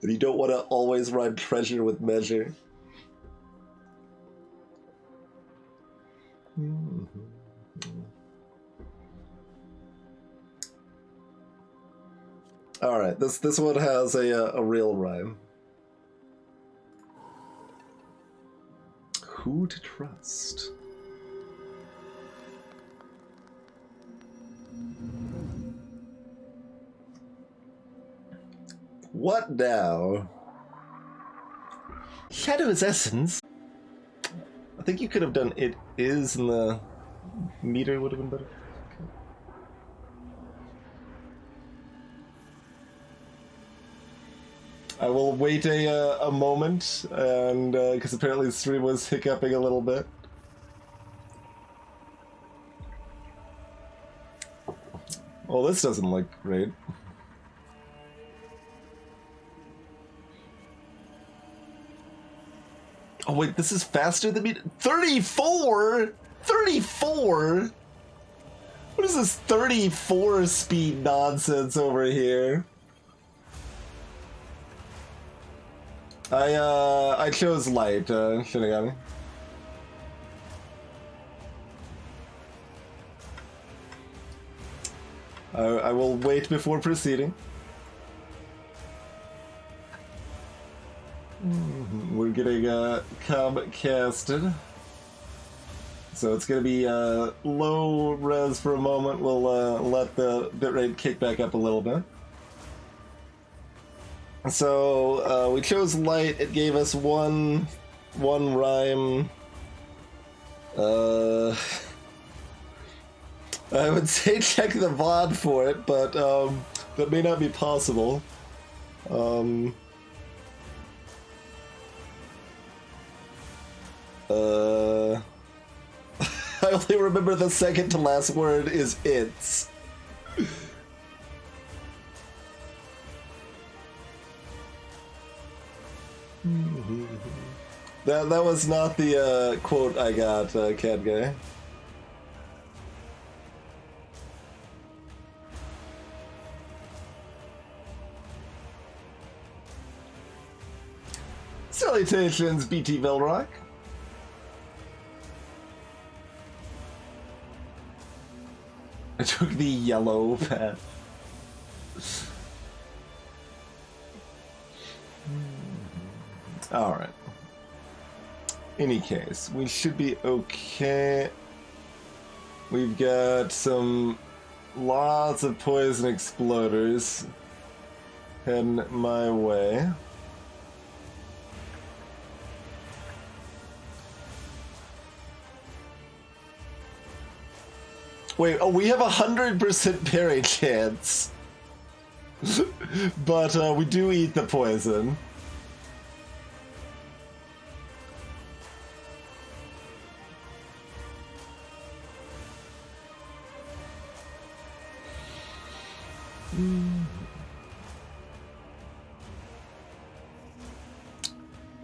you don't want to always rhyme treasure with measure. Alright, this one has a real rhyme. Who to trust? What now? Shadow's Essence? I think you could have done it is and the meter would have been better. Okay. I will wait a moment, and because apparently the stream was hiccuping a little bit. Well, this doesn't look great. Oh wait, this is faster than me? 34? 34? What is this 34 speed nonsense over here? I chose light, Shinigami. I will wait before proceeding. We're getting comm casted. So it's going to be low res for a moment. We'll let the bitrate kick back up a little bit. So we chose light. It gave us one rhyme. I would say check the VOD for it, but that may not be possible. I only remember the second to last word is it's. That was not the quote I got, Cat Guy. Salutations, BT Velrock. I took the yellow path. Alright. Any case, we should be okay. We've got lots of poison exploders heading my way. Wait, oh, we have 100% parry chance. But we do eat the poison.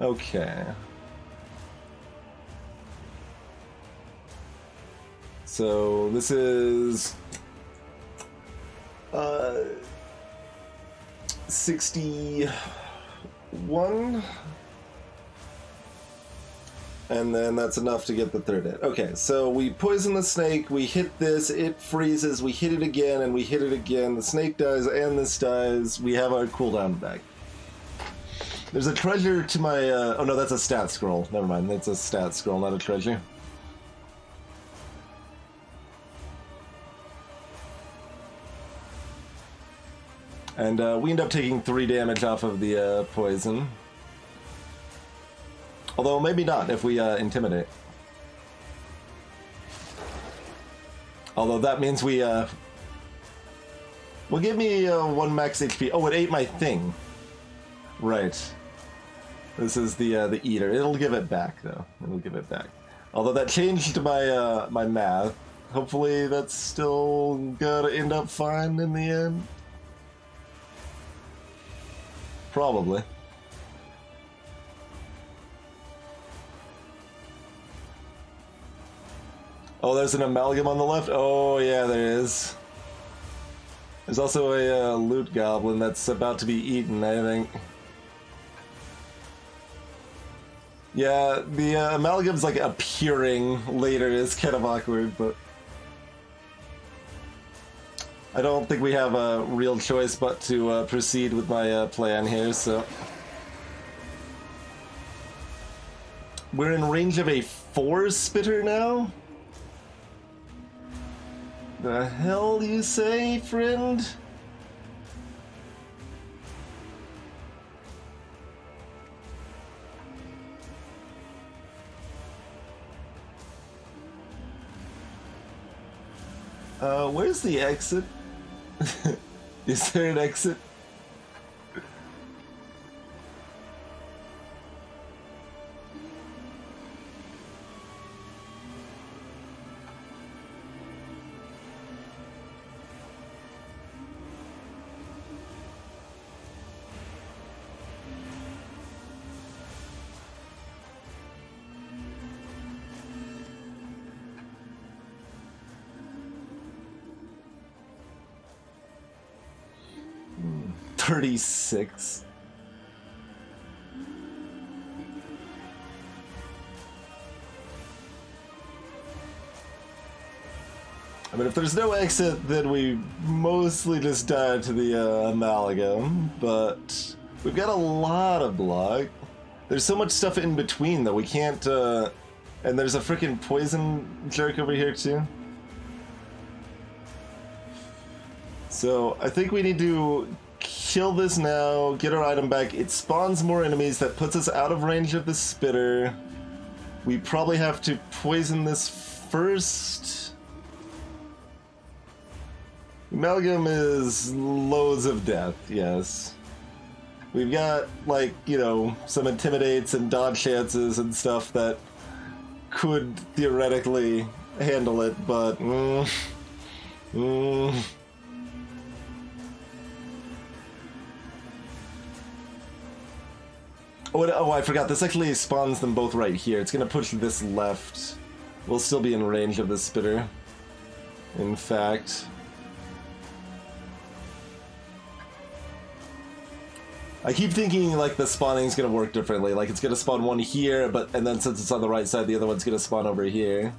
Okay. So this is 61, and then that's enough to get the third hit. Okay, so we poison the snake, we hit this, it freezes, we hit it again, and we hit it again. The snake dies, and this dies. We have our cooldown back. There's a treasure to my... oh no, that's a stat scroll. Never mind, that's a stat scroll, not a treasure. And we end up taking 3 damage off of the poison. Although maybe not if we intimidate. Although that means we... well, give me 1 max HP. Oh, it ate my thing. Right. This is the eater. It'll give it back, though. It'll give it back. Although that changed my my math. Hopefully that's still gonna end up fine in the end. Probably. Oh, there's an amalgam on the left? Oh, yeah, there is. There's also a loot goblin that's about to be eaten, I think. Yeah, the amalgam's like appearing later is kind of awkward, but... I don't think we have a real choice but to proceed with my plan here, so... We're in range of a 4-spitter now? The hell you say, friend? Where's the exit? Is there an exit? Hmm. 36. I mean, if there's no exit, then we mostly just die to the amalgam, but we've got a lot of block. There's so much stuff in between that we can't, and there's a freaking poison jerk over here too. So I think we need to kill this now, get our item back. It spawns more enemies, that puts us out of range of the spitter. We probably have to poison this first. Amalgam is loads of death, yes. We've got, like, you know, some intimidates and dodge chances and stuff that could theoretically handle it, but Oh, I forgot. This actually spawns them both right here. It's going to push this left. We'll still be in range of the spitter. In fact. I keep thinking, like, the spawning is going to work differently. Like, it's going to spawn one here, and then since it's on the right side, the other one's going to spawn over here.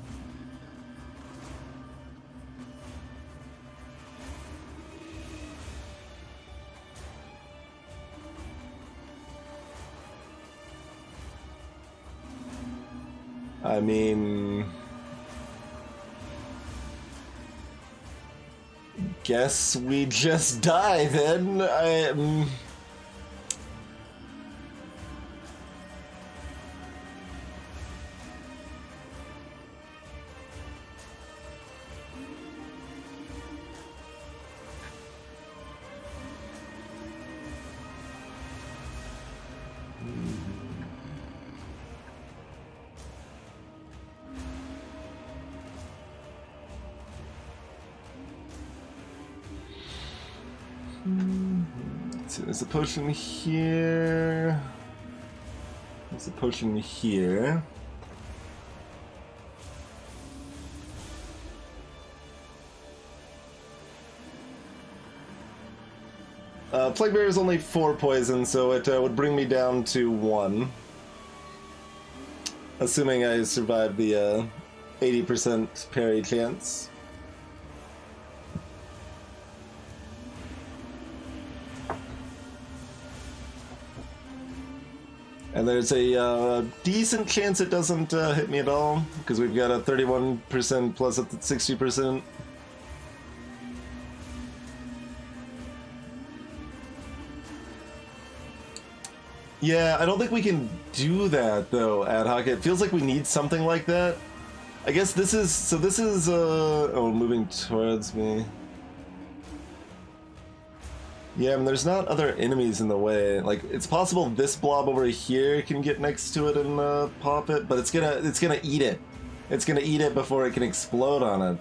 I mean, guess we just die then. So there's a potion here. There's a potion here. Plague Bear is only 4 poison, so it would bring me down to 1. Assuming I survive the 80% parry chance. And there's a decent chance it doesn't hit me at all, because we've got a 31% plus up to 60%. Yeah, I don't think we can do that, though, ad hoc. It feels like we need something like that. I guess this is... So this is... oh, moving towards me. Yeah, I mean, there's not other enemies in the way. Like, it's possible this blob over here can get next to it and pop it, but it's gonna eat it. It's gonna eat it before it can explode on it.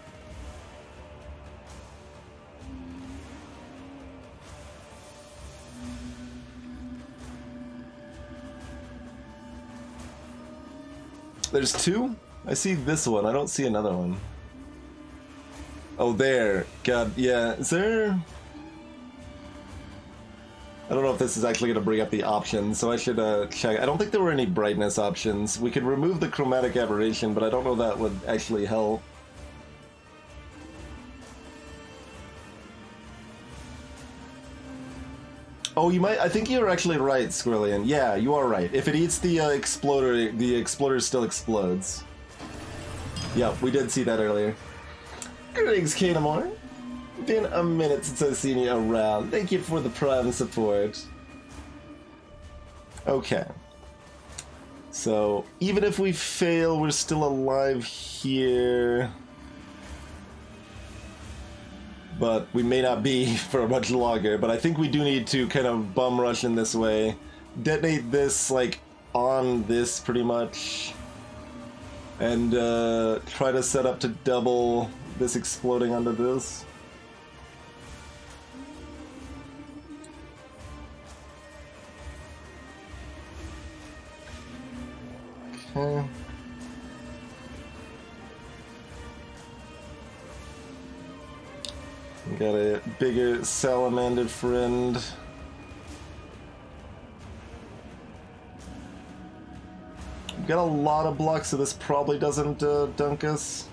There's 2? I see this one. I don't see another one. Oh, there. God, yeah. Is there... I don't know if this is actually going to bring up the options, so I should check. I don't think there were any brightness options. We could remove the chromatic aberration, but I don't know if that would actually help. Oh, you might... I think you're actually right, Squirrelian. Yeah, you are right. If it eats the exploder still explodes. Yeah, we did see that earlier. Greetings, Kanamore. Been a minute since I've seen you around. Thank you for the Prime support. Okay. So, even if we fail, we're still alive here. But we may not be for much longer. But I think we do need to kind of bum rush in this way. Detonate this, like, on this pretty much. And try to set up to double this exploding onto this. Okay. Got a bigger salamander friend. We've got a lot of blocks, so this probably doesn't dunk us.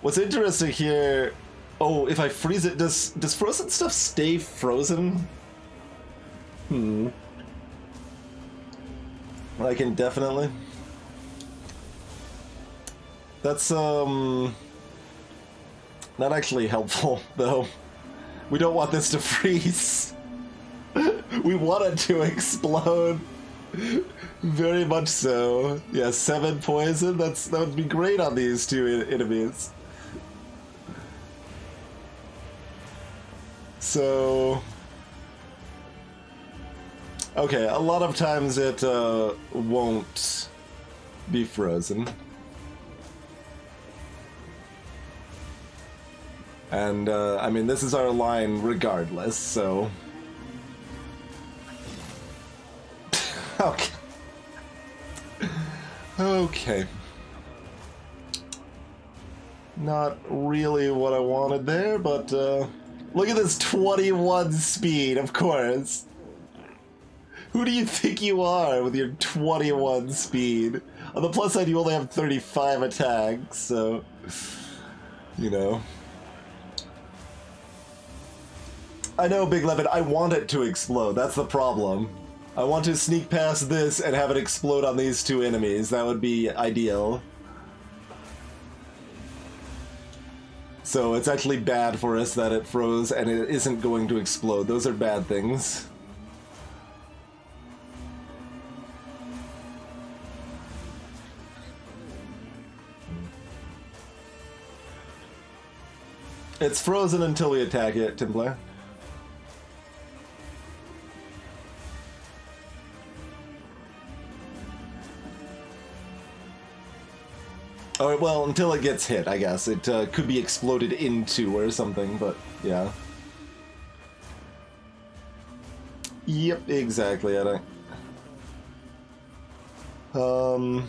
What's interesting here... Oh, if I freeze it, does frozen stuff stay frozen? Like indefinitely? That's, not actually helpful, though. We don't want this to freeze. We want it to explode. Very much so. Yeah, 7 poison. That would be great on these two enemies. So... Okay, a lot of times it won't be frozen. And, I mean, this is our line regardless, so... Okay. Okay. Not really what I wanted there, but, look at this 21 speed, of course. Who do you think you are with your 21 speed? On the plus side, you only have 35 attacks, so... You know... I know, Big Lemon, I want it to explode, that's the problem. I want to sneak past this and have it explode on these two enemies, that would be ideal. So it's actually bad for us that it froze and it isn't going to explode, those are bad things. It's frozen until we attack it, Timbler. Oh, well, until it gets hit, I guess. It could be exploded into or something, but yeah. Yep, exactly, I don't...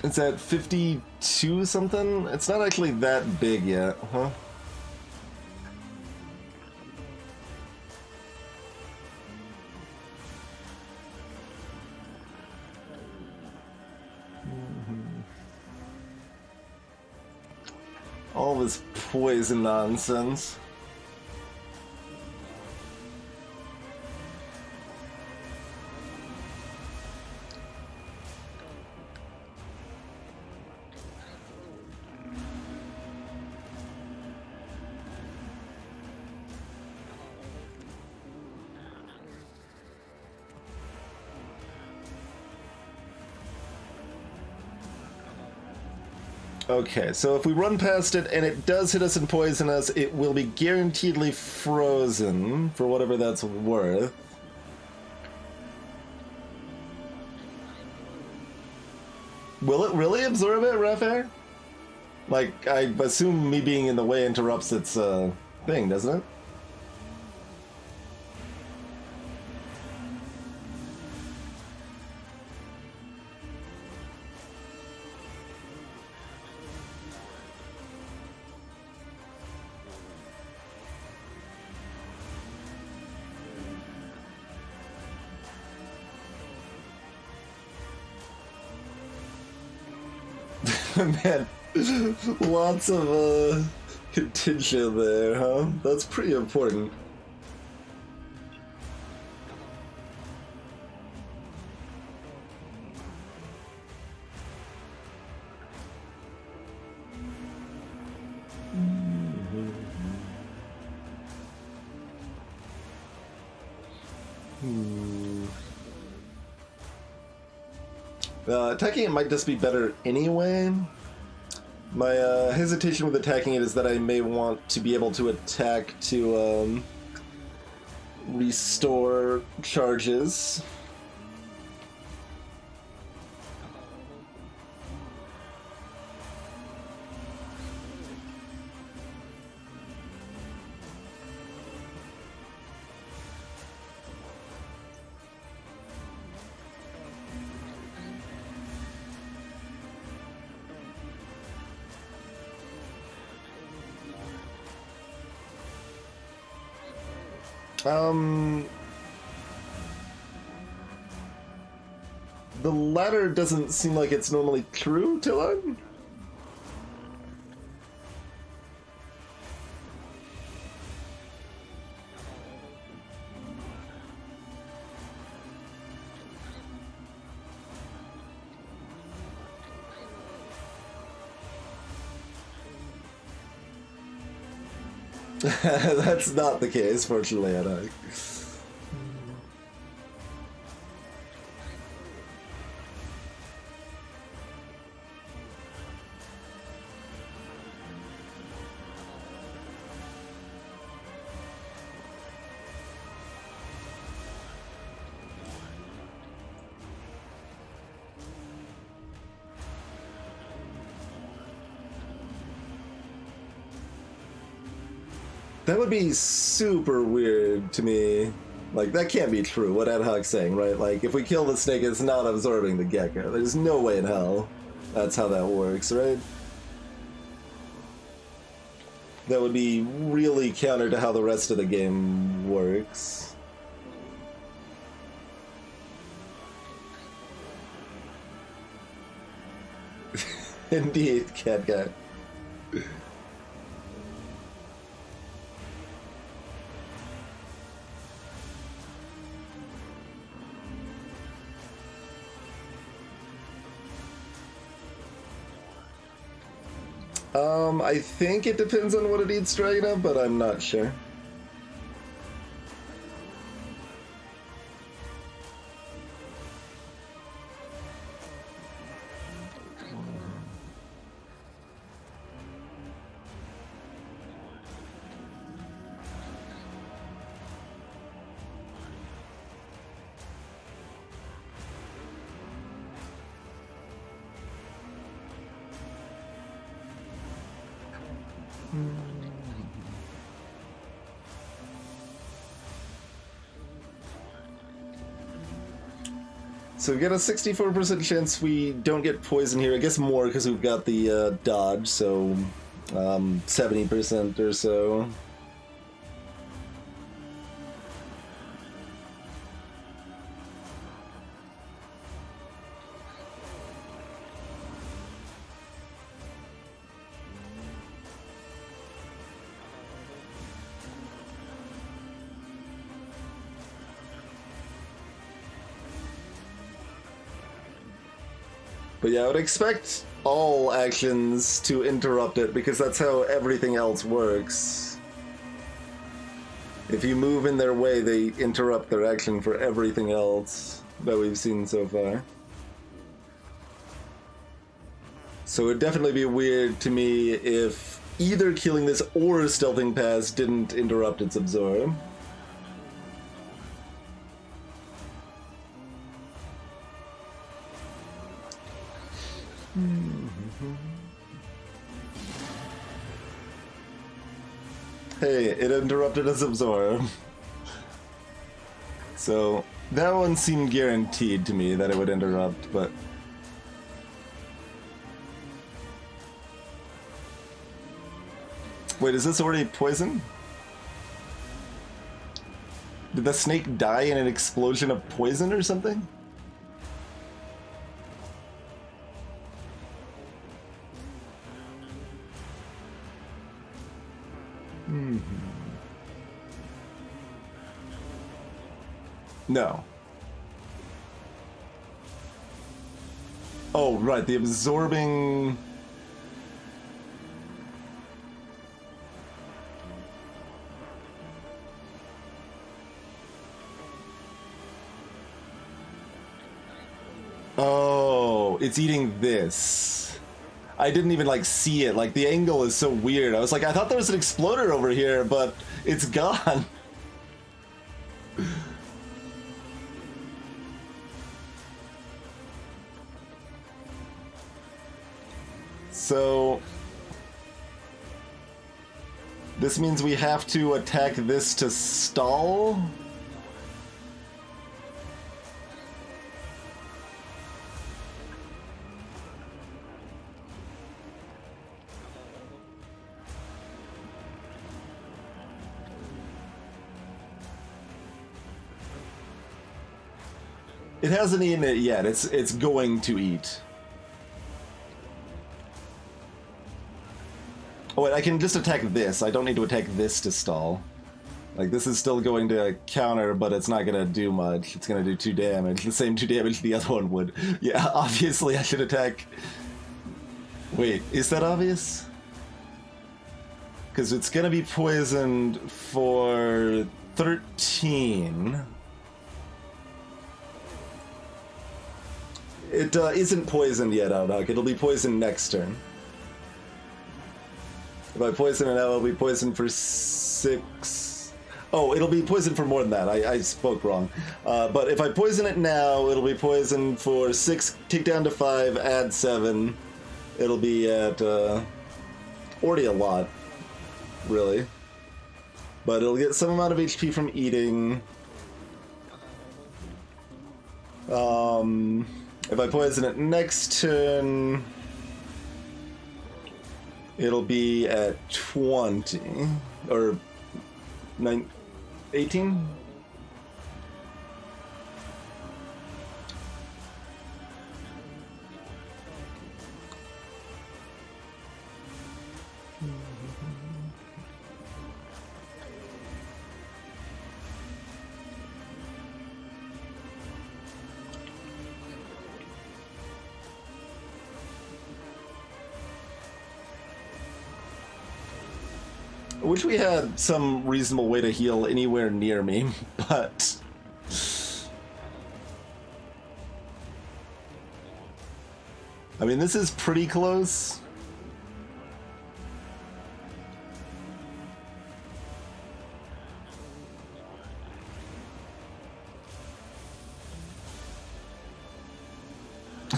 It's at 52 something? It's not actually that big yet, huh? All this poison nonsense. Okay, so if we run past it and it does hit us and poison us, it will be guaranteedly frozen, for whatever that's worth. Will it really absorb it, Raphael? Like, I assume me being in the way interrupts its thing, doesn't it? Man, lots of contingent there, huh? That's pretty important. Attacking it might just be better anyway. My hesitation with attacking it is that I may want to be able to attack to restore charges. the latter doesn't seem like it's normally true, Tillon. That's not the case, fortunately, I know. That would be super weird to me. Like, that can't be true, what Ad Hoc's saying, right? Like, if we kill the snake, it's not absorbing the Gecko. There's no way in hell that's how that works, right? That would be really counter to how the rest of the game works. Indeed, Cat Guy. I think it depends on what it eats straight up, but I'm not sure. So we get a 64% chance we don't get poison here. I guess more because we've got the dodge, so 70% or so. But yeah, I would expect all actions to interrupt it because that's how everything else works. If you move in their way, they interrupt their action for everything else that we've seen so far. So it would definitely be weird to me if either killing this or stealthing past didn't interrupt its absorb. Hey, it interrupted its absorb. So, that one seemed guaranteed to me that it would interrupt, but... Wait, is this already poison? Did the snake die in an explosion of poison or something? No. Oh, right, the absorbing... Oh, it's eating this. I didn't even, like, see it. Like, the angle is so weird. I was like, I thought there was an exploder over here, but it's gone. So... this means we have to attack this to stall? It hasn't eaten it yet. It's going to eat. Oh wait, I can just attack this. I don't need to attack this to stall. Like, this is still going to counter, but it's not gonna do much. It's gonna do 2 damage. The same 2 damage the other one would. Yeah, obviously I should attack... Wait, is that obvious? Because it's gonna be poisoned for 13. It isn't poisoned yet, Outdog. It'll be poisoned next turn. If I poison it now, it'll be poisoned for 6... Oh, it'll be poisoned for more than that. I spoke wrong. But if I poison it now, it'll be poisoned for 6, take down to 5, add 7. It'll be at... already a lot, really. But it'll get some amount of HP from eating. If I poison it next turn, it'll be at 20 or 18. I wish we had some reasonable way to heal anywhere near me, but... I mean, this is pretty close.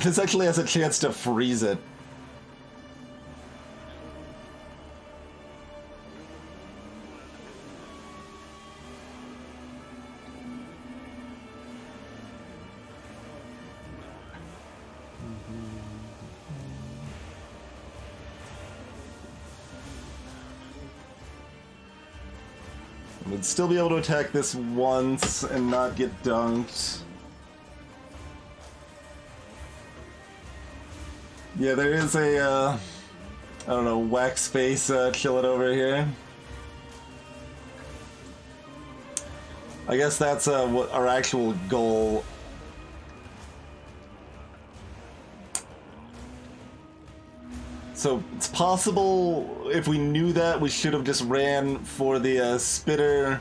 This actually has a chance to freeze it. We'd still be able to attack this once and not get dunked. Yeah, there is a, I don't know, wax face chilling over here. I guess that's what our actual goal. So it's possible if we knew that, we should have just ran for the spitter,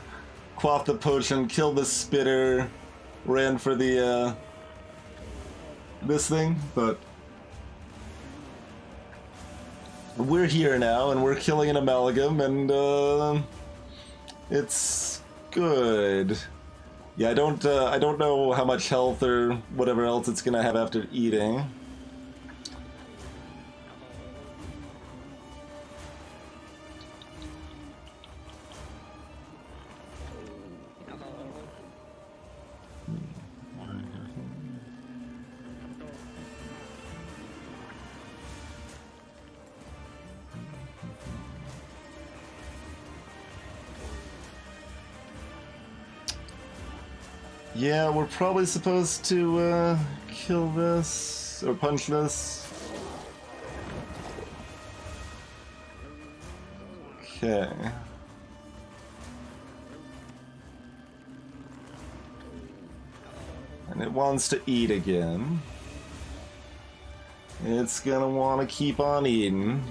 quaffed the potion, killed the spitter, ran for the this thing, but we're here now and we're killing an amalgam and it's good. Yeah, I don't know how much health or whatever else it's gonna have after eating. Yeah, we're probably supposed to kill this or punch this. Okay. And it wants to eat again. It's gonna want to keep on eating.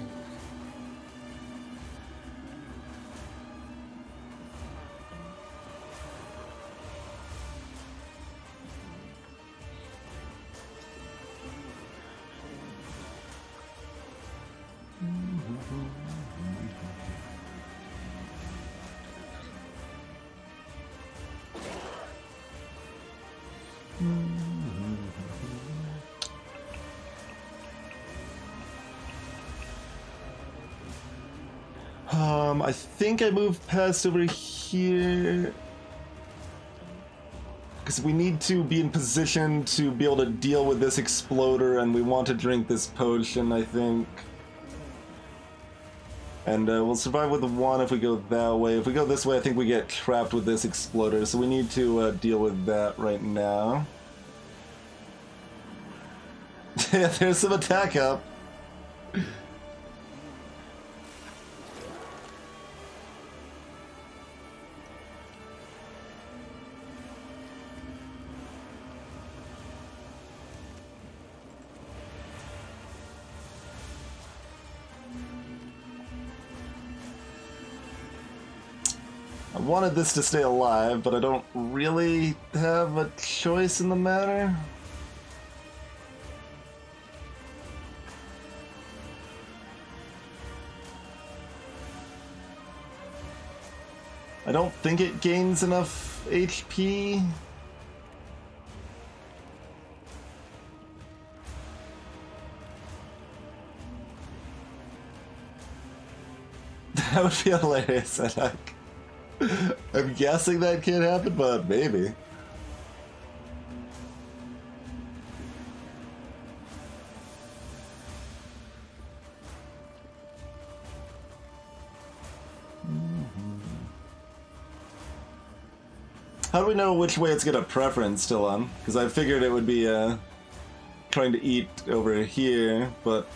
I think I moved past over here because we need to be in position to be able to deal with this exploder, and we want to drink this potion, I think. And we'll survive with the 1 if we go that way. If we go this way, I think we get trapped with this exploder, so we need to deal with that right now. There's some attack up. I wanted this to stay alive, but I don't really have a choice in the matter. I don't think it gains enough HP. That would be hilarious, I think. I'm guessing that can't happen, but maybe. How do we know which way it's got a preference still on? Because I figured it would be trying to eat over here, but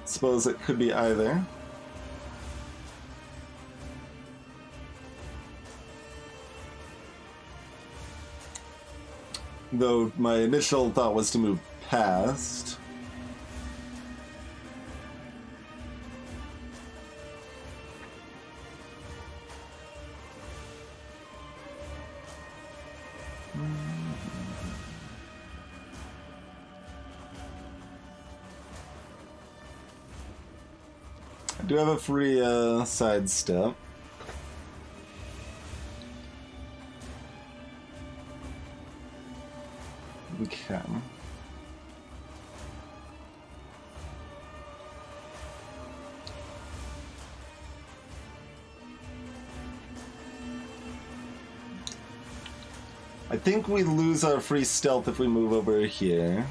suppose it could be either. Though my initial thought was to move past. I do have a free sidestep. We can. I think we lose our free stealth if we move over here.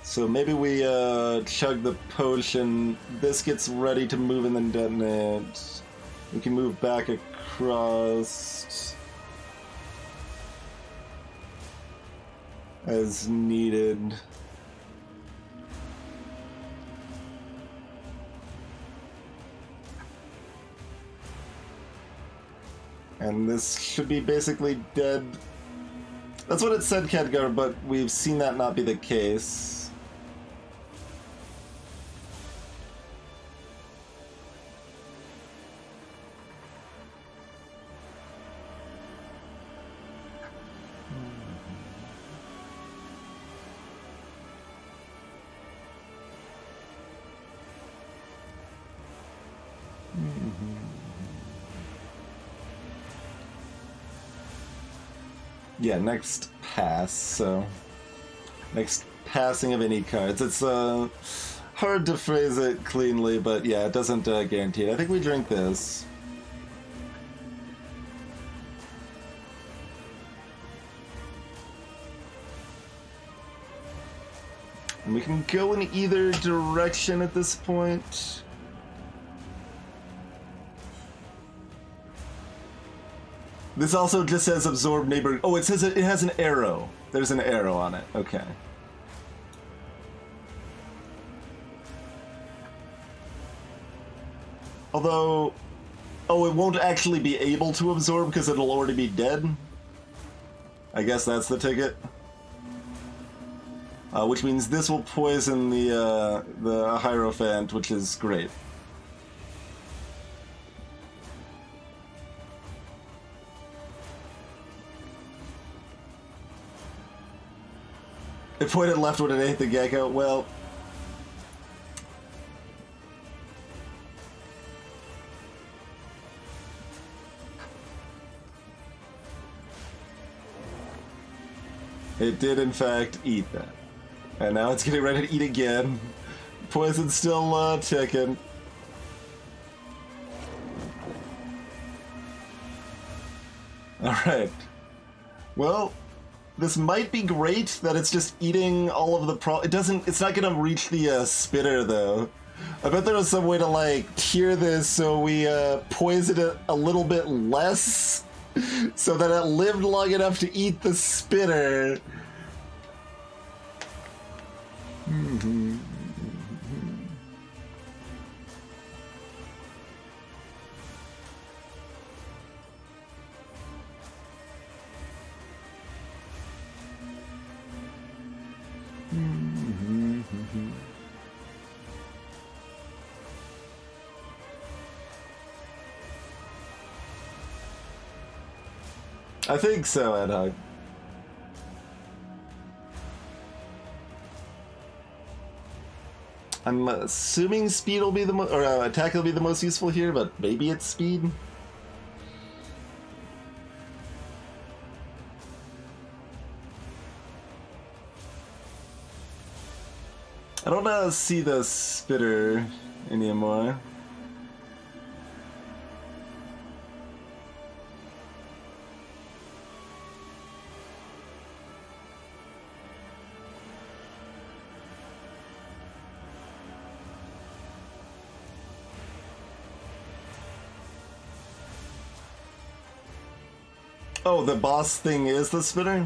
So maybe we chug the potion. This gets ready to move and then detonate. We can move back across as needed. And this should be basically dead. That's what it said, Khadgar, but we've seen that not be the case. Yeah, next pass, so next passing of any cards. It's hard to phrase it cleanly, but yeah, it doesn't guarantee it. I think we drink this. And we can go in either direction at this point. This also just says absorb neighbor. Oh, it says it has an arrow. There's an arrow on it. Okay. Although, oh, it won't actually be able to absorb because it'll already be dead. I guess that's the ticket. Which means this will poison the Hierophant, which is great. It pointed left when it ate the gecko. Well, it did in fact eat that. And now it's getting ready to eat again. Poison's still ticking. Alright. Well, this might be great that it's just eating all of the it's not gonna reach the spitter though. I bet there was some way to like tier this so we poison it a little bit less so that it lived long enough to eat the spitter. I think so, Ad Hoc. I'm assuming speed will be the attack will be the most useful here, but maybe it's speed. I don't see the spitter anymore. Oh, the boss thing is the spitter?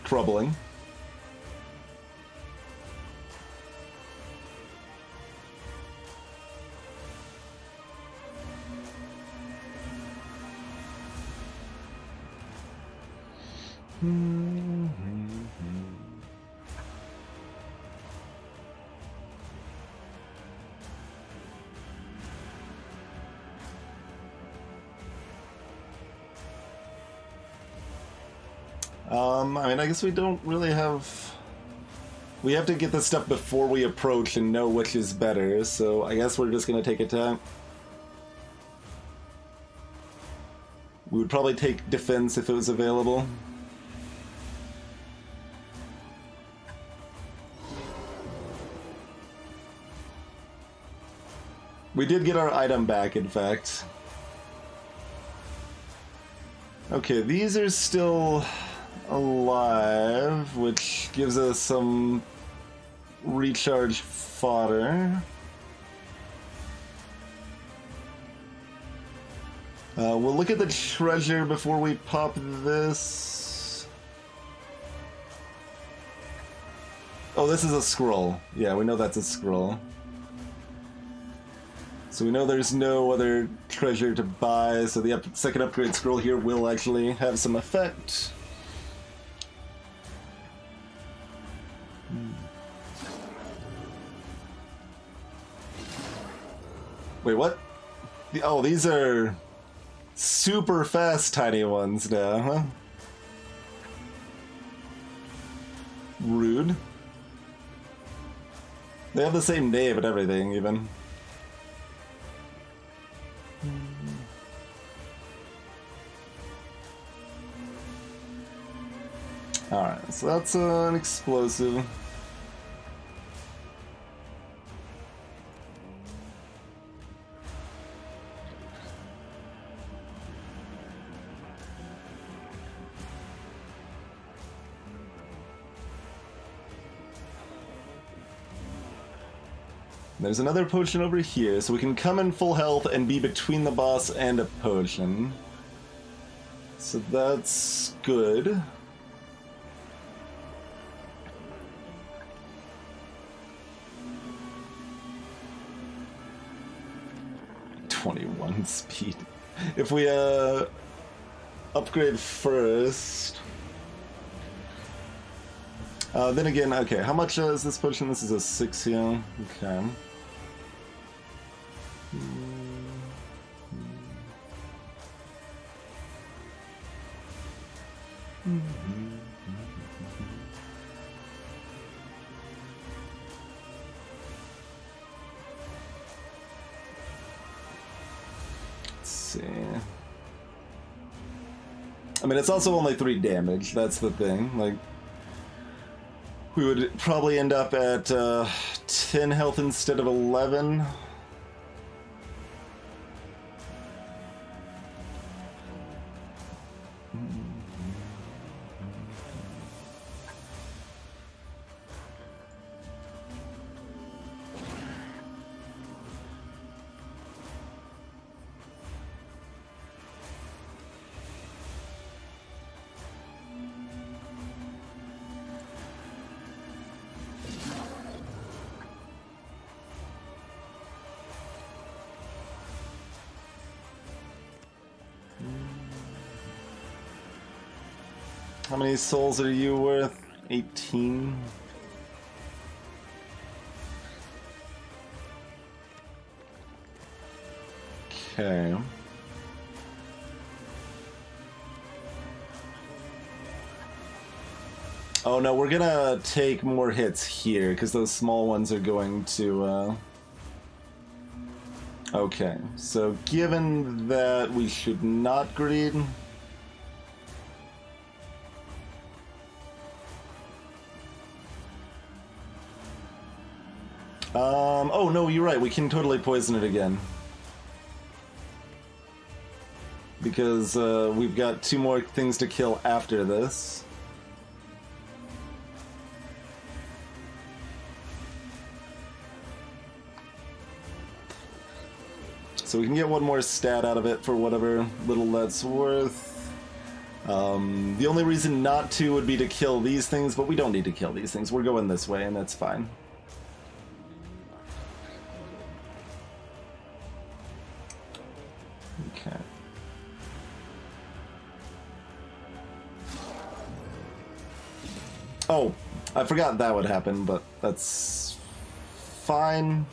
Troubling. I mean, I guess we don't really have... We have to get this stuff before we approach and know which is better, so I guess we're just gonna take attack. We would probably take defense if it was available. We did get our item back, in fact. Okay, these are still alive, which gives us some recharge fodder. We'll look at the treasure before we pop this. Oh, this is a scroll. Yeah, we know that's a scroll. So we know there's no other treasure to buy, so the second upgrade scroll here will actually have some effect. Wait, what? Oh, these are super fast tiny ones now, huh? Rude. They have the same name and everything, even. Alright, so that's an explosive. There's another potion over here, so we can come in full health and be between the boss and a potion. So that's good. .21 speed. If we upgrade first. Then again, okay, how much is this potion? This is a 6 heal. Okay. Let's see. I mean, it's also only 3 damage, that's the thing. Like, we would probably end up at 10 health instead of 11. How many souls are you worth? 18. Okay. Oh no, we're gonna take more hits here because those small ones are going to. Okay, so given that we should not greed. Oh no, you're right, we can totally poison it again. Because we've got 2 more things to kill after this. So we can get 1 more stat out of it for whatever little that's worth. The only reason not to would be to kill these things, but we don't need to kill these things. We're going this way, and that's fine. Okay. Oh, I forgot that would happen, but that's fine.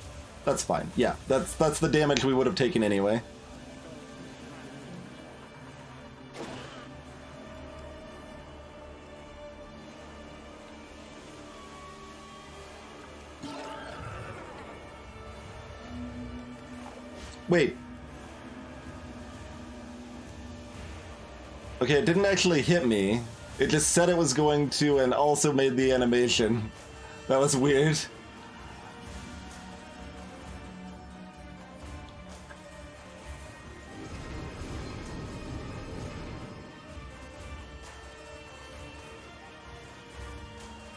That's fine. Yeah, that's the damage we would have taken anyway. Wait. Okay, it didn't actually hit me. It just said it was going to and also made the animation. That was weird.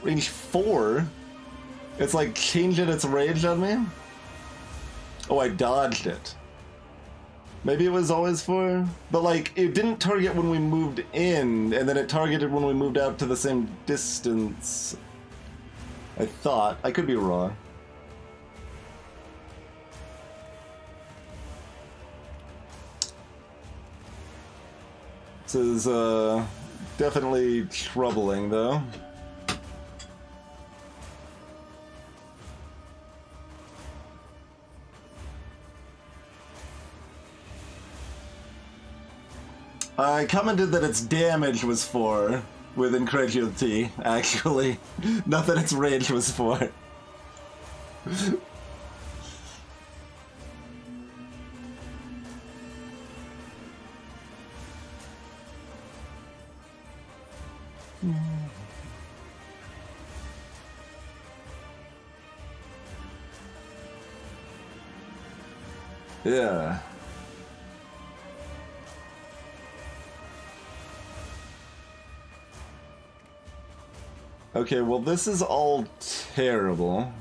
Range 4? It's like changing its range on me? Oh, I dodged it. Maybe it was always 4? But like, it didn't target when we moved in, and then it targeted when we moved out to the same distance. I thought. I could be wrong. This is definitely troubling, though. I commented that its damage was 4 with incredulity, actually. Not that its range was 4. Yeah. Okay, well this is all terrible.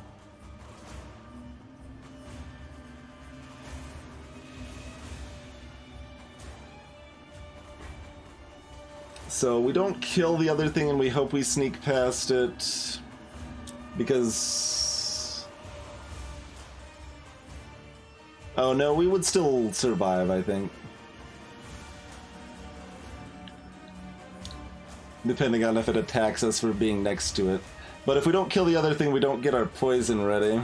So we don't kill the other thing and we hope we sneak past it. Because... oh no, we would still survive, I think. Depending on if it attacks us for being next to it. But if we don't kill the other thing, we don't get our poison ready.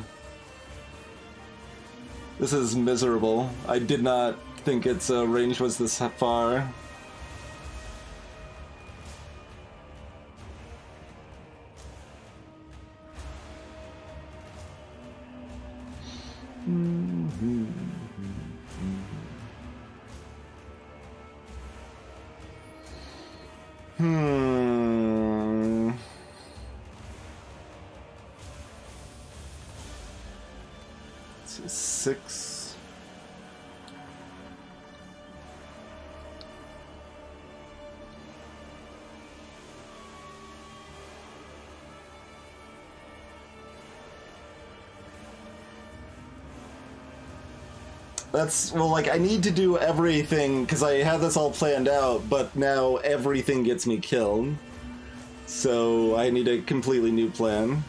This is miserable. I did not think its range was this far. So 6. That's, well, like, I need to do everything, because I had this all planned out, but now everything gets me killed. So I need a completely new plan.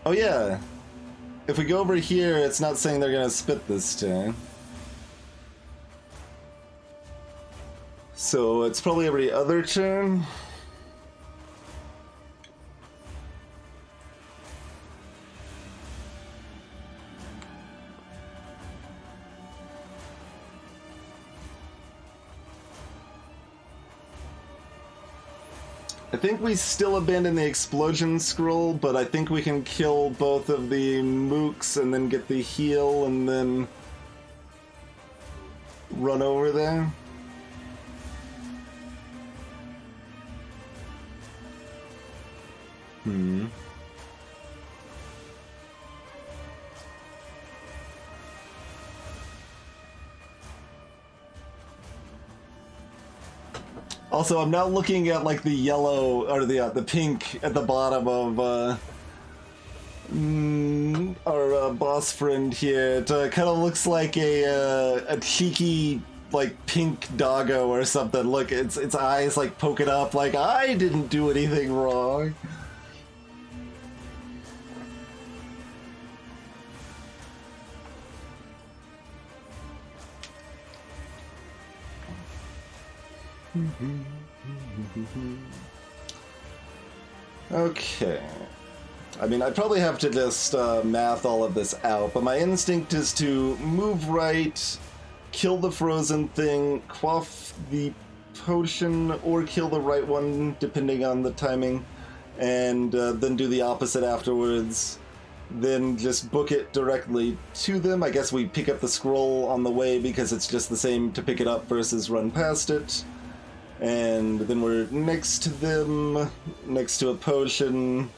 Oh yeah. If we go over here, it's not saying they're gonna spit this time. So it's probably every other turn. I think we still abandon the explosion scroll, but I think we can kill both of the mooks and then get the heal and then run over there. Also, I'm now looking at like the yellow or the pink at the bottom of our boss friend here. It kind of looks like a cheeky like pink doggo or something. Look, its eyes like poking up like I didn't do anything wrong. Okay. I mean, I'd probably have to just math all of this out, but my instinct is to move right, kill the frozen thing, quaff the potion, or kill the right one, depending on the timing, and then do the opposite afterwards. Then just book it directly to them. I guess we pick up the scroll on the way because it's just the same to pick it up versus run past it. And then we're next to them, next to a potion,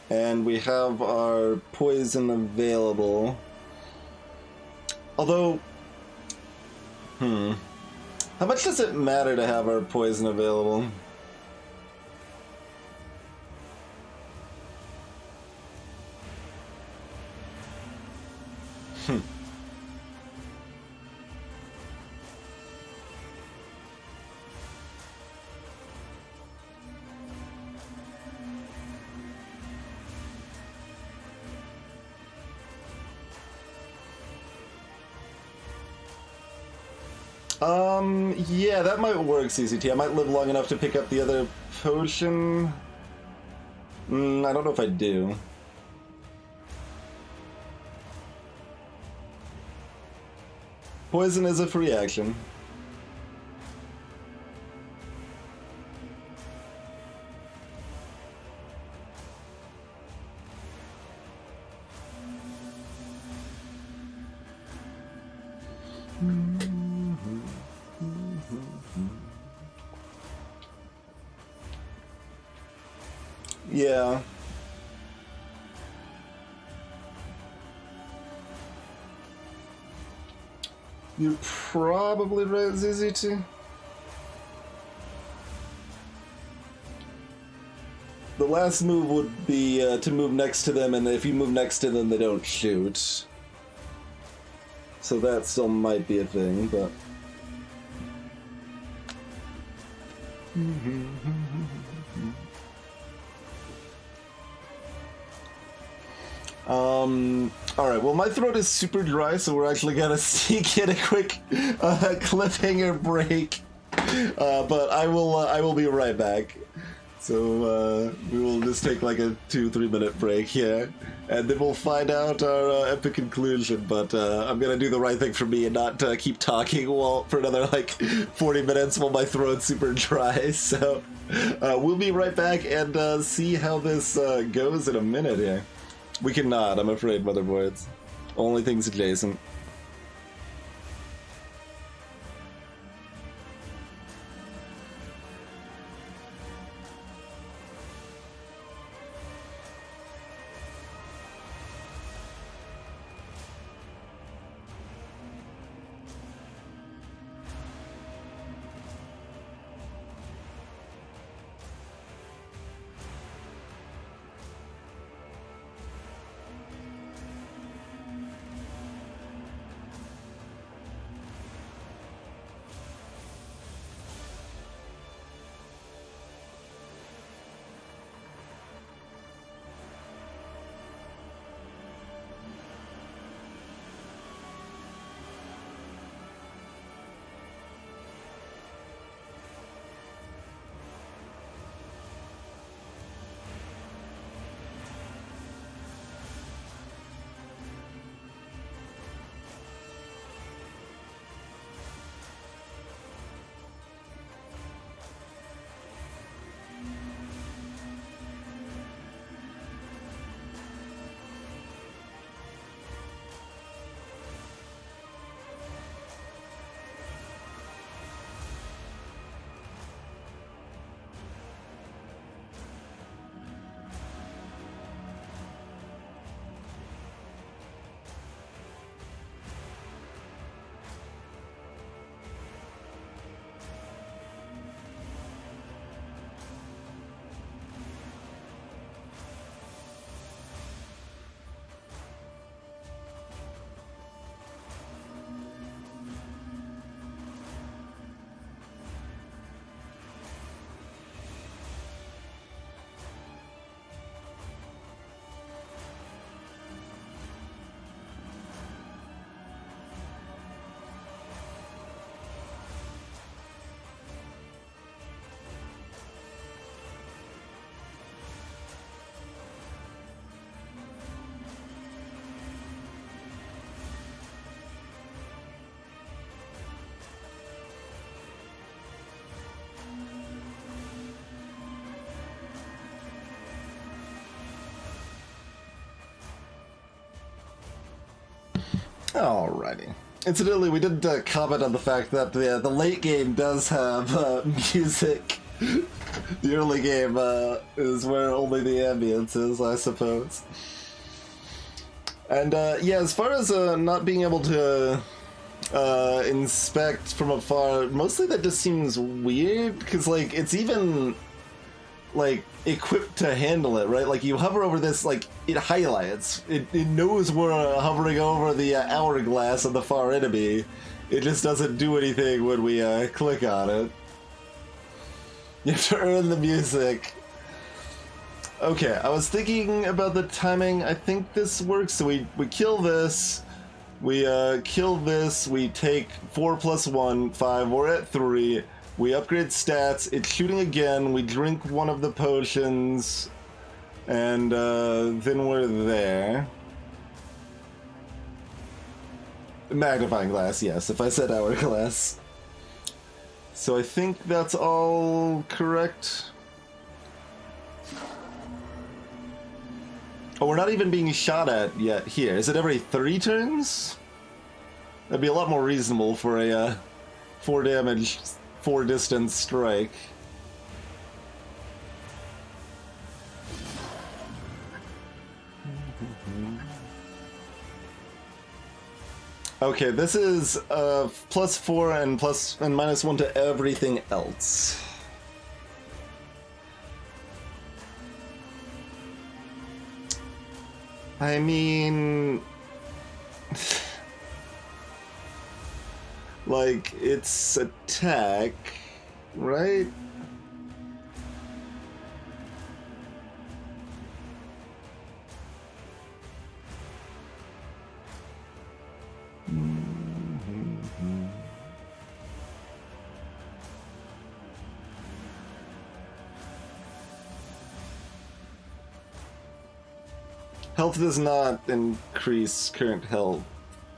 and we have our poison available. Although, how much does it matter to have our poison available? Yeah, that might work, CCT. I might live long enough to pick up the other potion. I don't know if I do. Poison is a free action. Yeah. You're probably right, ZZT. The last move would be to move next to them, and if you move next to them, they don't shoot. So that still might be a thing, but... Alright, well my throat is super dry, so we're actually gonna sneak in a quick cliffhanger break. But I will be right back. So we will just take like a 2-3 minute break here, and then we'll find out our epic conclusion. But I'm gonna do the right thing for me and not keep talking for another like 40 minutes while my throat's super dry. So we'll be right back and see how this goes in a minute here. We cannot, I'm afraid, motherboards. Only things adjacent. Alrighty. Incidentally, we didn't comment on the fact that the late game does have music. The early game is where only the ambience is, I suppose. And yeah, as far as not being able to inspect from afar, mostly that just seems weird, because like it's even like equipped to handle it, right? Like you hover over this, like it highlights, it knows we're hovering over the hourglass of the far enemy. It just doesn't do anything when we click on it. You have to earn the music. Okay, I was thinking about the timing. I think this works. So we kill this, we kill this, we take 4 + 1, 5, we're at 3. We upgrade stats, it's shooting again, we drink one of the potions, and then we're there. Magnifying glass, yes, if I said hourglass. So I think that's all correct. Oh, we're not even being shot at yet here. Is it every 3 turns? That'd be a lot more reasonable for a 4 damage, 4 distance strike. Okay, this is +4 and -1 to everything else. I mean, like, it's attack, right? Health does not increase current health.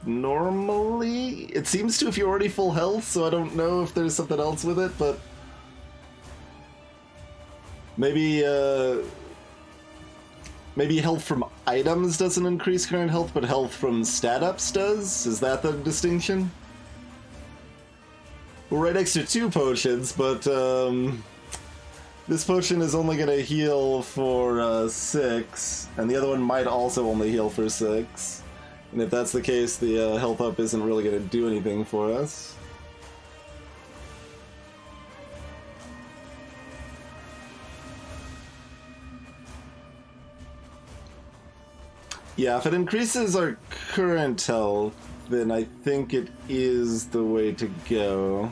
Normally, it seems to if you're already full health, so I don't know if there's something else with it, but maybe maybe health from items doesn't increase current health, but health from stat ups does? Is that the distinction? We're right next to 2 potions, but this potion is only going to heal for 6, and the other one might also only heal for 6. And if that's the case, the health up isn't really going to do anything for us. Yeah, if it increases our current health, then I think it is the way to go.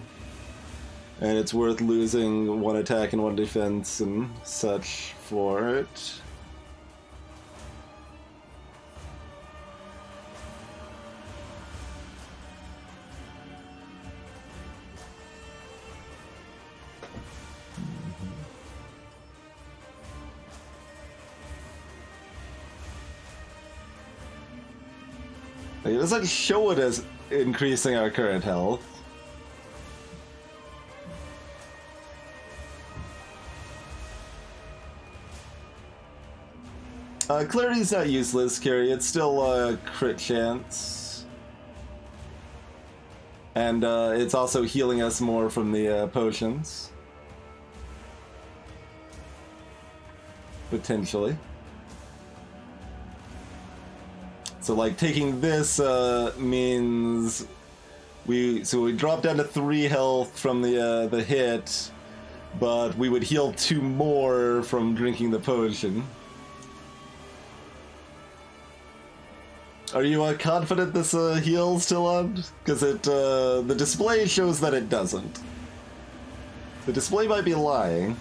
And it's worth losing 1 attack and 1 defense and such for it. It doesn't show it as increasing our current health. Clarity's not useless, Carrie. It's still a crit chance. And it's also healing us more from the potions. Potentially. So like taking this means we drop down to 3 health from the hit, but we would heal 2 more from drinking the potion. Are you confident this heal's still on? Because the display shows that it doesn't. The display might be lying.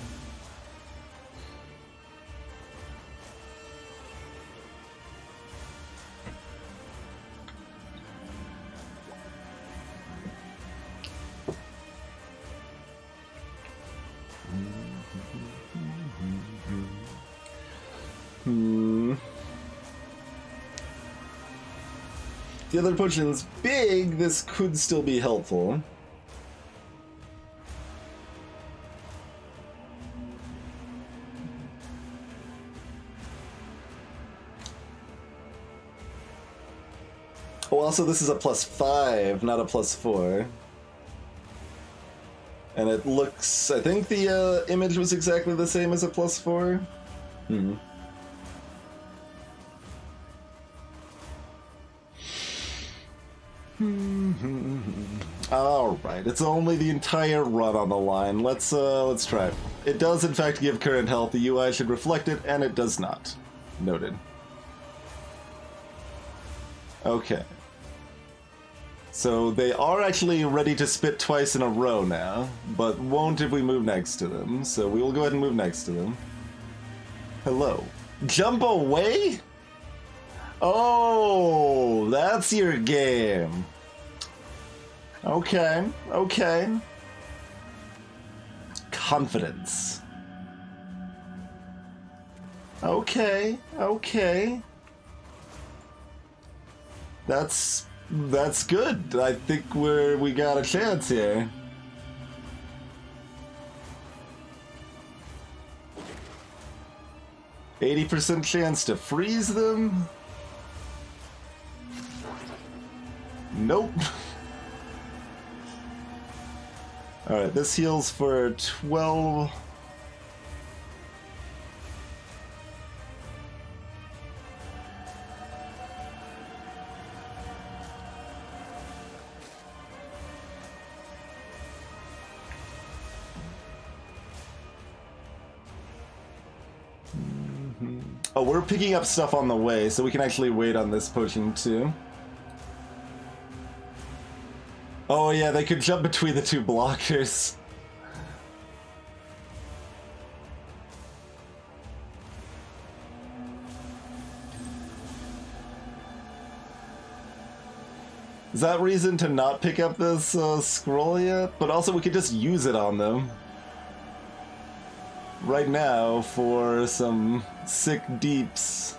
The other potion's big, this could still be helpful. also this is a +5, not a +4. And it looks... I think the image was exactly the same as a +4. Hmm. Alright, it's only the entire run on the line. Let's try it. It does in fact give current health, the UI should reflect it, and it does not. Noted. Okay. So they are actually ready to spit twice in a row now, but won't if we move next to them, so we will go ahead and move next to them. Hello. Jump away? Oh, that's your game. Okay, okay. Confidence. Okay, okay. That's good. I think we got a chance here. %80 chance to freeze them? Nope. Alright, this heals for 12. Oh, we're picking up stuff on the way, so we can actually wait on this potion too. Oh yeah, they could jump between the two blockers. Is that reason to not pick up this scroll yet? But also we could just use it on them. Right now for some sick deeps.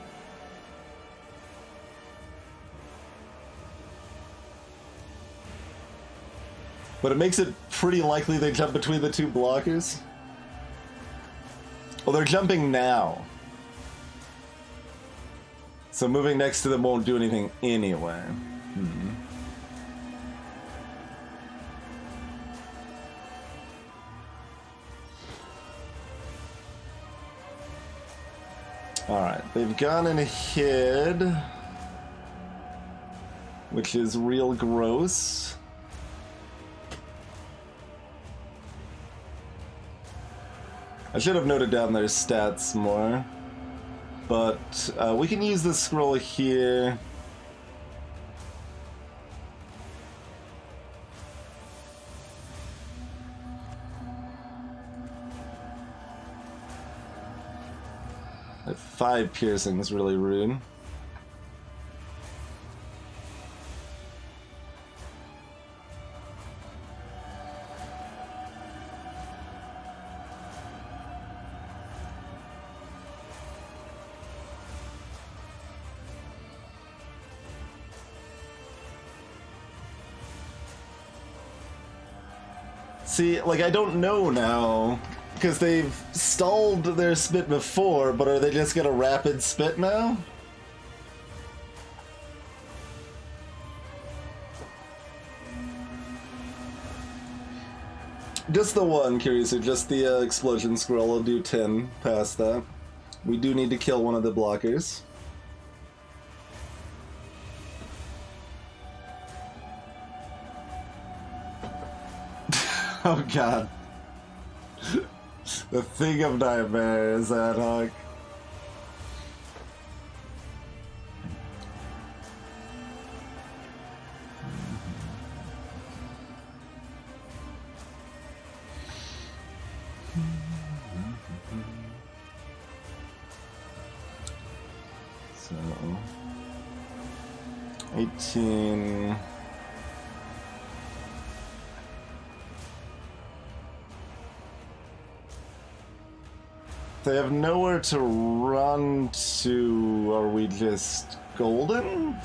But it makes it pretty likely they jump between the two blockers. Well, they're jumping now. So moving next to them won't do anything anyway. Alright, they've gone and hid, which is real gross. I should have noted down their stats more, but we can use this scroll here. At 5 piercing is really rude. See, like, I don't know now, because they've stalled their spit before, but are they just gonna rapid spit now? Just the one, Curiouser, just the explosion scroll. I'll do 10 past that. We do need to kill one of the blockers. Oh god. The thing of nightmares, ad hoc. So 18. They have nowhere to run to. Are we just golden?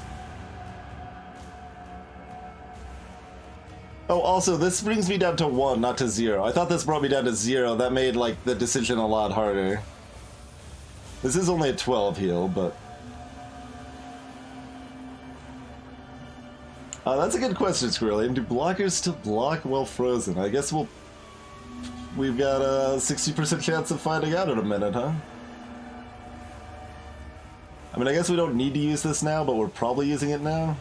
Oh, also, this brings me down to 1, not to 0. I thought this brought me down to 0. That made, like, the decision a lot harder. This is only a 12 heal, but... That's a good question, Squirrely. Do blockers still block while frozen? I guess we've got a 60% chance of finding out in a minute, huh? I mean, I guess we don't need to use this now, but we're probably using it now.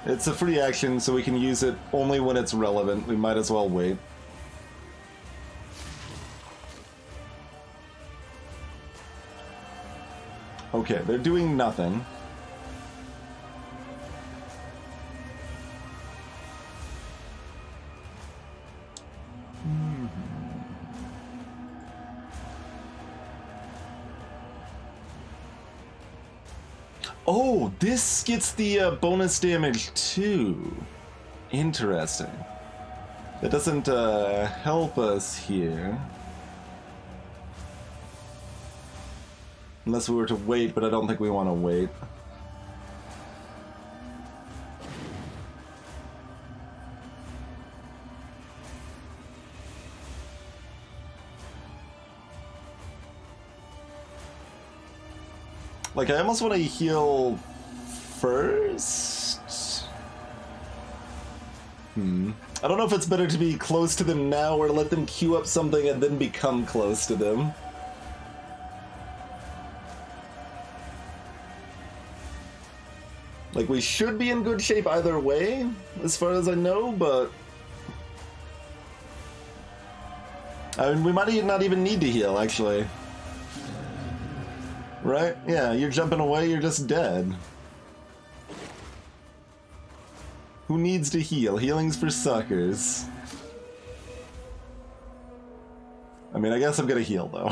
It's a free action, so we can use it only when it's relevant. We might as well wait. Okay, they're doing nothing. Oh, this gets the bonus damage too. Interesting. That doesn't help us here. Unless we were to wait, but I don't think we want to wait. Like, I almost want to heal first? I don't know if it's better to be close to them now or let them queue up something and then become close to them. Like, we should be in good shape either way, as far as I know, but... I mean, we might not even need to heal, actually. Right? Yeah, you're jumping away, you're just dead. Who needs to heal? Healing's for suckers. I mean, I guess I'm gonna heal, though.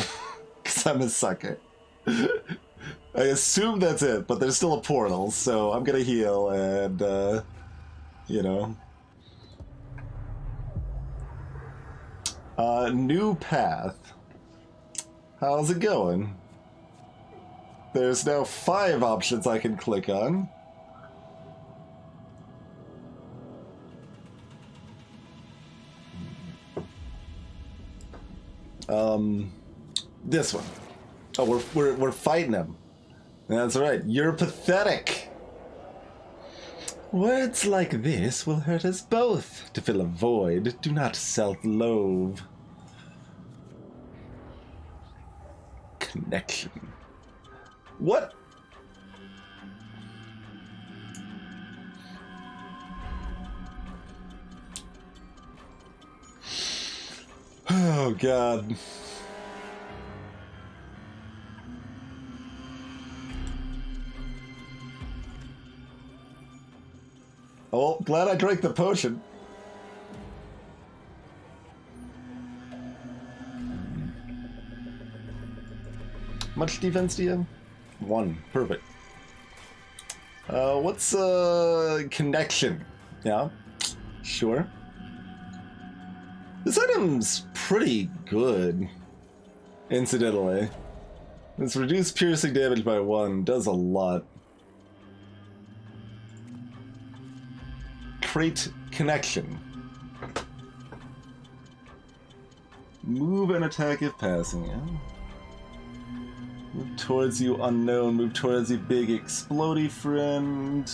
Because I'm a sucker. I assume that's it, but there's still a portal, so I'm gonna heal and, you know. New path. How's it going? There's now 5 options I can click on. This one. Oh, we're fighting him. That's right. You're pathetic. Words like this will hurt us both. To fill a void, do not self-loathe. Connection. What? Oh, God. Oh, glad I drank the potion. Much defense do you have? 1. Perfect. What's connection? Yeah, sure. This item's pretty good, incidentally. It's reduced piercing damage by 1, does a lot. Trait connection. Move and attack if passing, yeah? Move towards you, unknown. Move towards you, big explodey friend.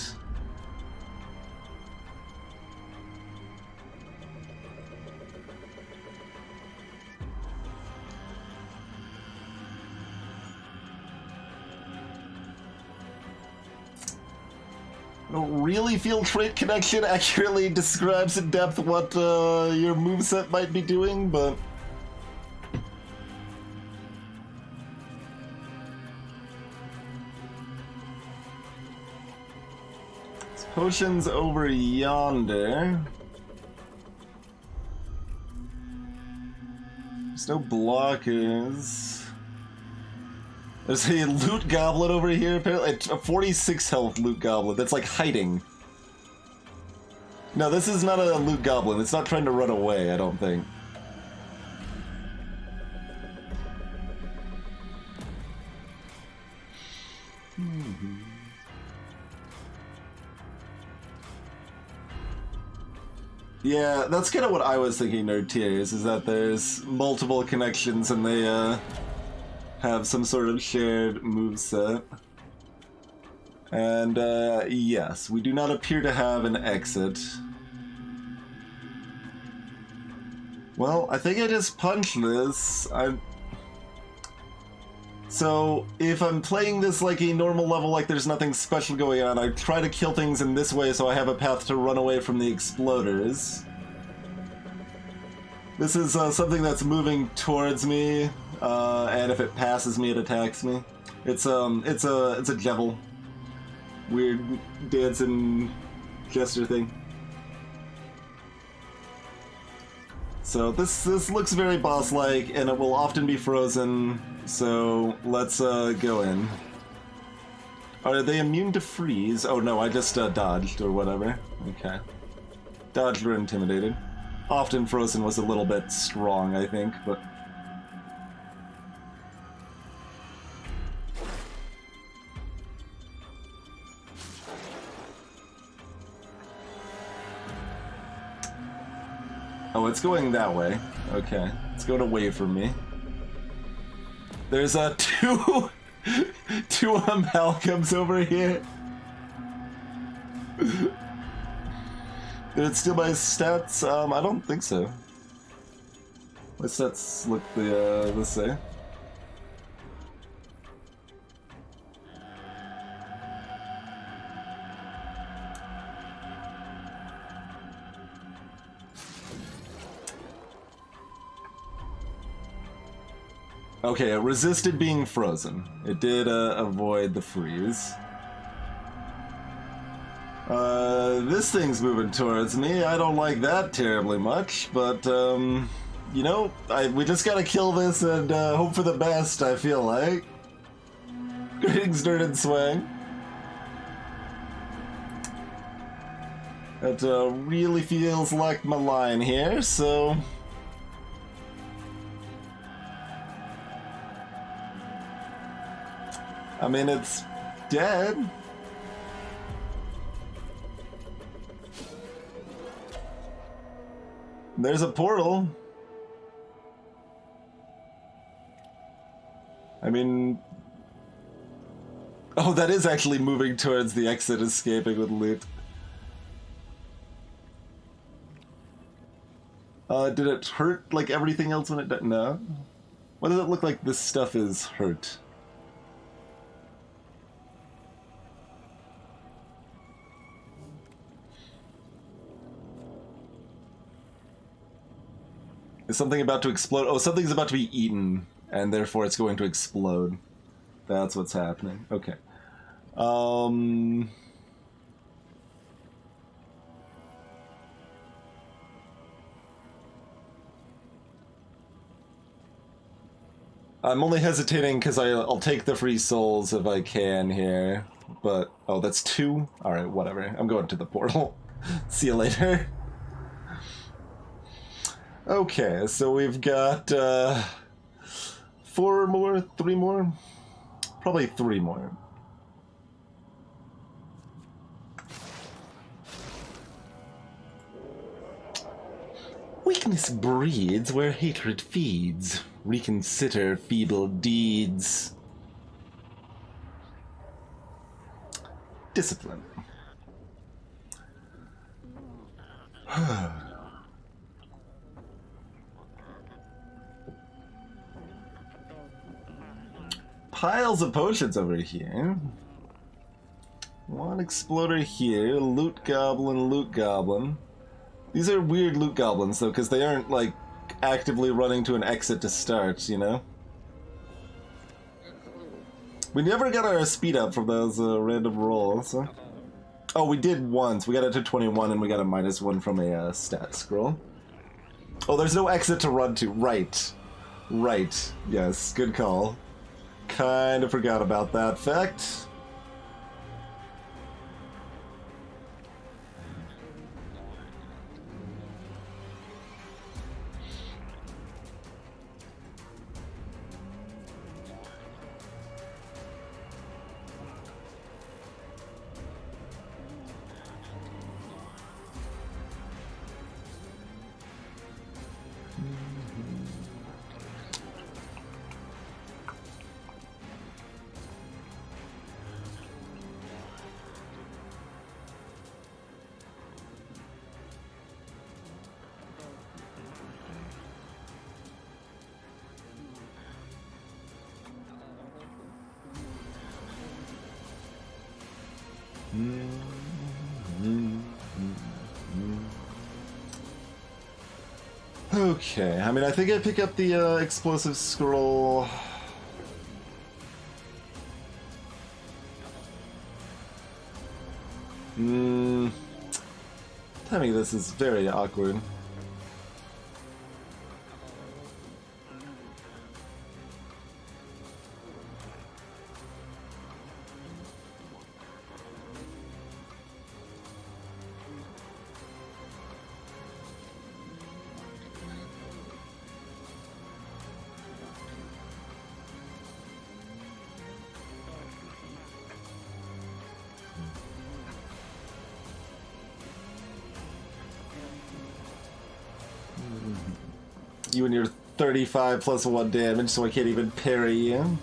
I don't really feel trait connection accurately describes in depth what your moveset might be doing, but... This potion's over yonder. There's no blockers. There's a loot goblin over here, apparently. A 46 health loot goblin that's like hiding. No, this is not a loot goblin. It's not trying to run away, I don't think. Yeah, that's kind of what I was thinking, Nerd Tears, is that there's multiple connections and they, have some sort of shared moveset. And yes, we do not appear to have an exit. Well, I think I just punched this. So, if I'm playing this like a normal level, like there's nothing special going on, I try to kill things in this way so I have a path to run away from the exploders. This is something that's moving towards me, and if it passes me, it attacks me. It's a devil. Weird dancing gesture thing. So this looks very boss-like, and it will often be frozen, so let's go in. Are they immune to freeze? Oh no, I just dodged or whatever. Okay. Dodged or intimidated. Often frozen was a little bit strong, I think, but... Oh, it's going that way. Okay. It's going away from me. There's two amalgams over here. Did it steal my stats? I don't think so. My stats look the same. Okay, it resisted being frozen. It did avoid the freeze. This thing's moving towards me. I don't like that terribly much, but, you know, we just gotta kill this and hope for the best, I feel like. Greetings, Nerd and Swang. That really feels like my line here, so... I mean, it's dead. There's a portal. I mean... Oh, that is actually moving towards the exit, escaping with loot. Did it hurt like everything else when it did? No. Why does it look like this stuff is hurt? Is something about to explode? Oh, something's about to be eaten, and therefore it's going to explode. That's what's happening. Okay. I'm only hesitating because I'll take the free souls if I can here. But, oh, that's 2? Alright, whatever. I'm going to the portal. See you later. Okay, so we've got 4 more, 3 more? Probably 3 more. Weakness breeds where hatred feeds. Reconsider feeble deeds. Discipline. Piles of potions over here. One exploder here. Loot goblin. These are weird loot goblins, though, because they aren't, like, actively running to an exit to start, you know? We never got our speed up from those random rolls. Huh? Oh, we did once. We got it to 21, and we got a -1 from a stat scroll. Oh, there's no exit to run to. Right. Right. Yes, good call. Kind of forgot about that fact. Okay, I mean, I think I pick up the explosive scroll. Timing of this is very awkward. You and your 35 plus 1 damage, so I can't even parry you.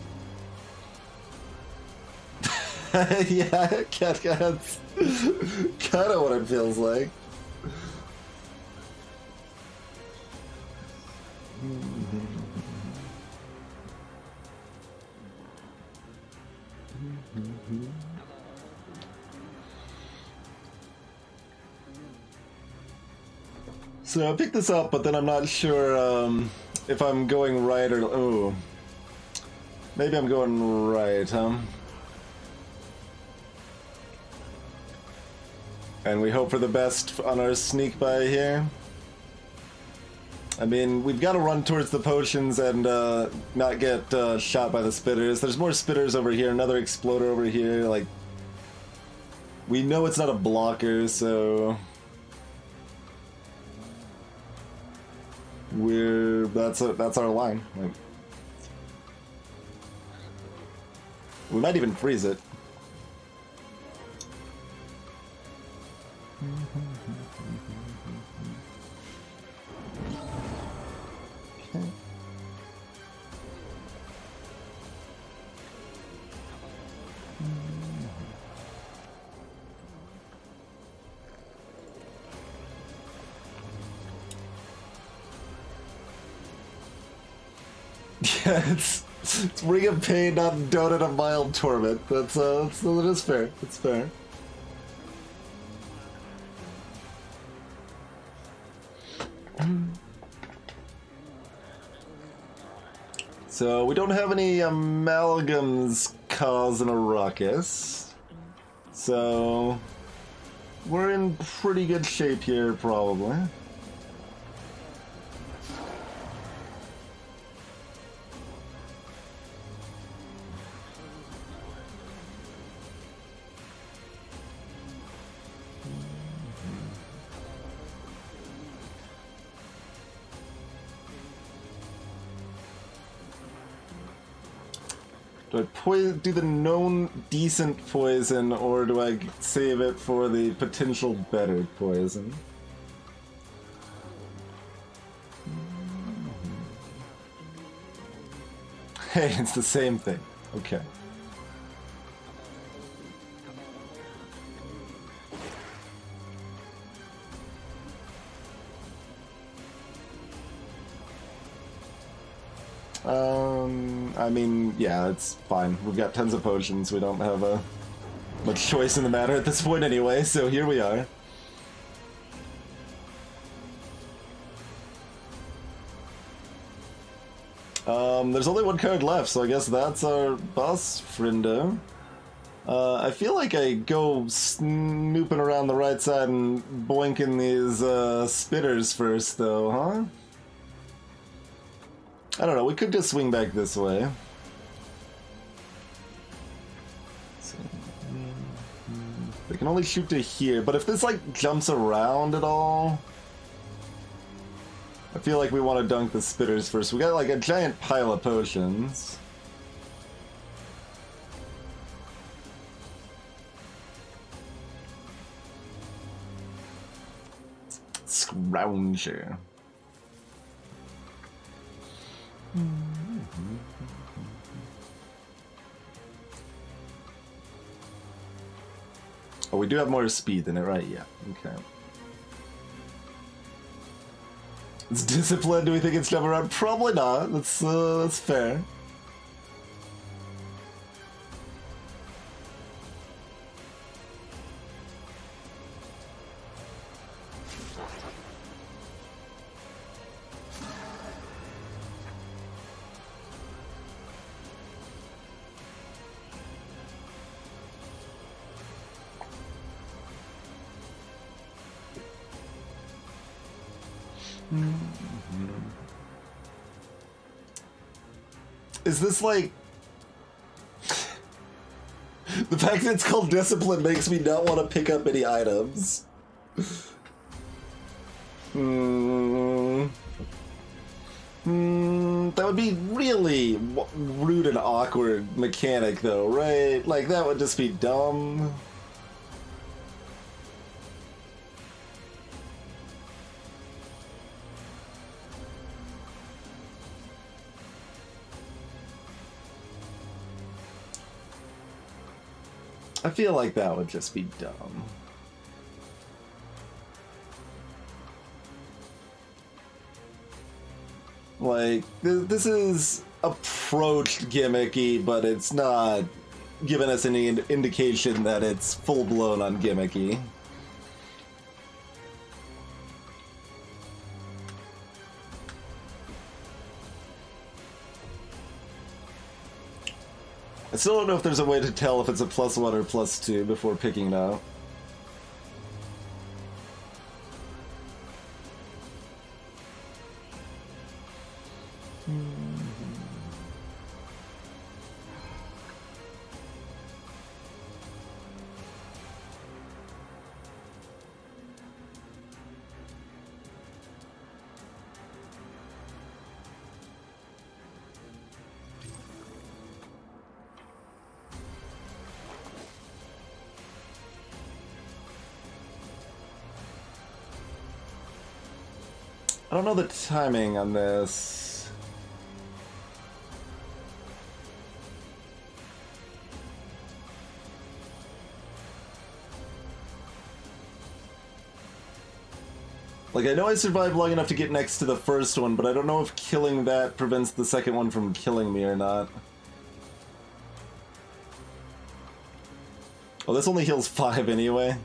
Yeah, that's kind of what it feels like. So I picked this up, but then I'm not sure if I'm going right or... Oh. Maybe I'm going right, huh? And we hope for the best on our sneak by here. I mean, we've got to run towards the potions and not get shot by the spitters. There's more spitters over here, another exploder over here. Like, we know it's not a blocker, so... that's our line. Like, we might even freeze it. Okay. Yeah, it's Ring of Pain, not Donut of Mild Torment. That is fair. That's fair. So we don't have any amalgams causing a ruckus. So we're in pretty good shape here, probably. Do I do the known decent poison, or do I save it for the potential better poison? Hey, it's the same thing. Okay. I mean, yeah, it's fine. We've got tons of potions. We don't have much choice in the matter at this point anyway, so here we are. There's only one card left, so I guess that's our boss, friendo. I feel like I go snooping around the right side and boinking these spitters first, though, huh? I don't know, we could just swing back this way. We can only shoot to here, but if this, like, jumps around at all... I feel like we want to dunk the spitters first. We got, like, a giant pile of potions. Scrounger. Oh, we do have more speed than it, right? Yeah. Okay. It's discipline. Do we think it's jump around? Probably not. That's fair. Is this like... The fact that it's called discipline makes me not want to pick up any items. That would be really rude and awkward mechanic though, right? Like, that would just be dumb. I feel like that would just be dumb. Like, this is approached gimmicky, but it's not giving us any indication that it's full-blown on gimmicky. I still don't know if there's a way to tell if it's a +1 or +2 before picking it up. I don't know the timing on this. Like, I know I survived long enough to get next to the first one, but I don't know if killing that prevents the second one from killing me or not. Oh, this only heals 5 anyway.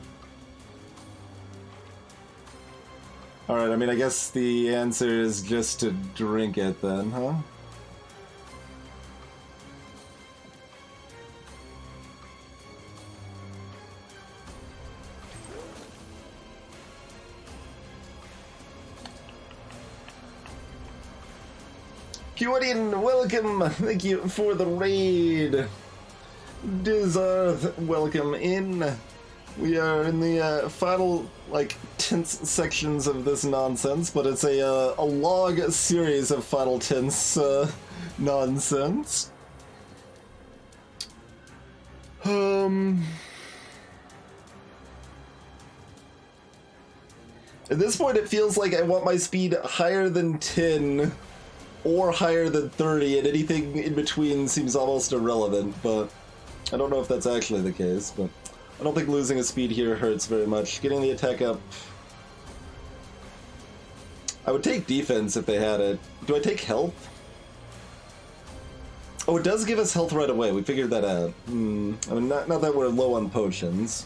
Alright, I mean, I guess the answer is just to drink it then, huh? Kiwadian, welcome! Thank you for the raid! Dizarth, welcome in! We are in the final, like, tense sections of this nonsense, but it's a log series of final tense nonsense. At this point, it feels like I want my speed higher than 10 or higher than 30, and anything in between seems almost irrelevant, but I don't know if that's actually the case, but I don't think losing a speed here hurts very much. Getting the attack up... I would take defense if they had it. Do I take health? Oh, it does give us health right away. We figured that out. I mean, not that we're low on potions.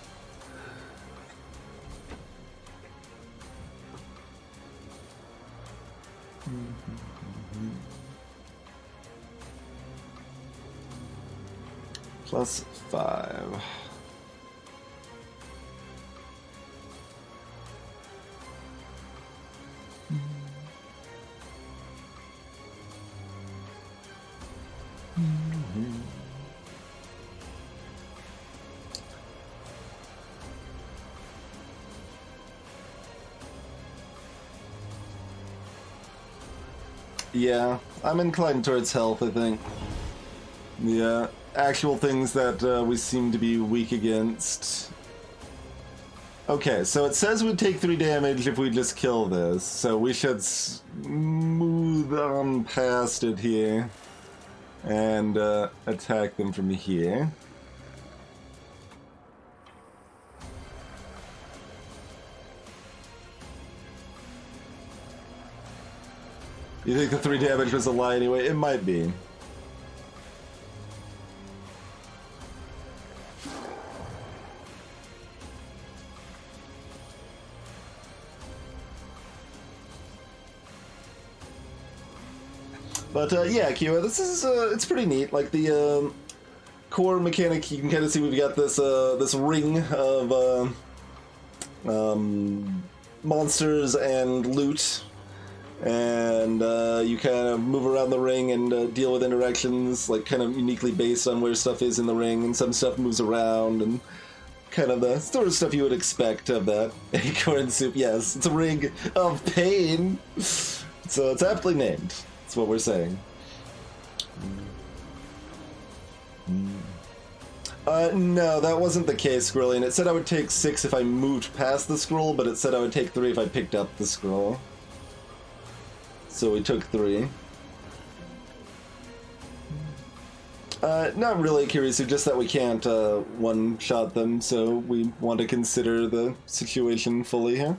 +5. Yeah, I'm inclined towards health, I think. Yeah, actual things that we seem to be weak against. Okay, so it says we take 3 damage if we just kill this, so we should smooth on past it here and attack them from here. You think the 3 damage was a lie anyway? It might be. But yeah, Kiwa, this is it's pretty neat. Like the core mechanic, you can kind of see we've got this this ring of monsters and loot. and you kind of move around the ring and deal with interactions, like kind of uniquely based on where stuff is in the ring, and some stuff moves around, and kind of the sort of stuff you would expect of that. Acorn soup, yes, it's a ring of pain, so it's aptly named. That's what we're saying. No, that wasn't the case, Squirrelian. It said I would take 6 if I moved past the scroll, but it said I would take 3 if I picked up the scroll. So we took 3. Not really, Kirisu, just that we can't one-shot them, so we want to consider the situation fully here.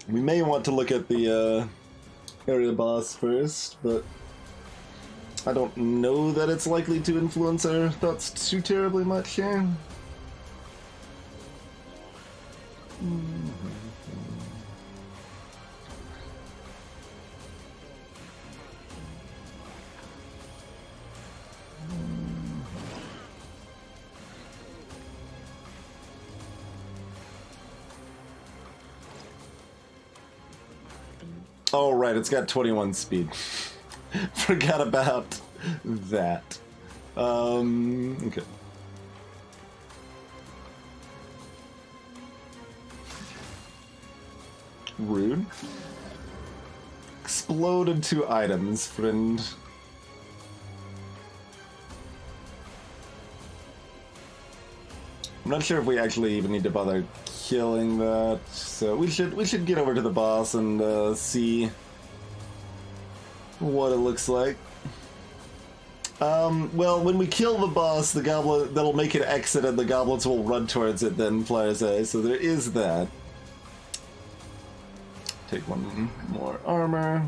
We may want to look at the area boss first, but I don't know that it's likely to influence our thoughts too terribly much here. Oh, right, it's got 21 speed. Forgot about that. Okay. Rude. Explode into items, friend. I'm not sure if we actually even need to bother killing that, so we should get over to the boss and see what it looks like. Well, when we kill the boss, the goblin, that'll make it exit and the goblins will run towards it then, Flyers A, so there is that. Take one more armor.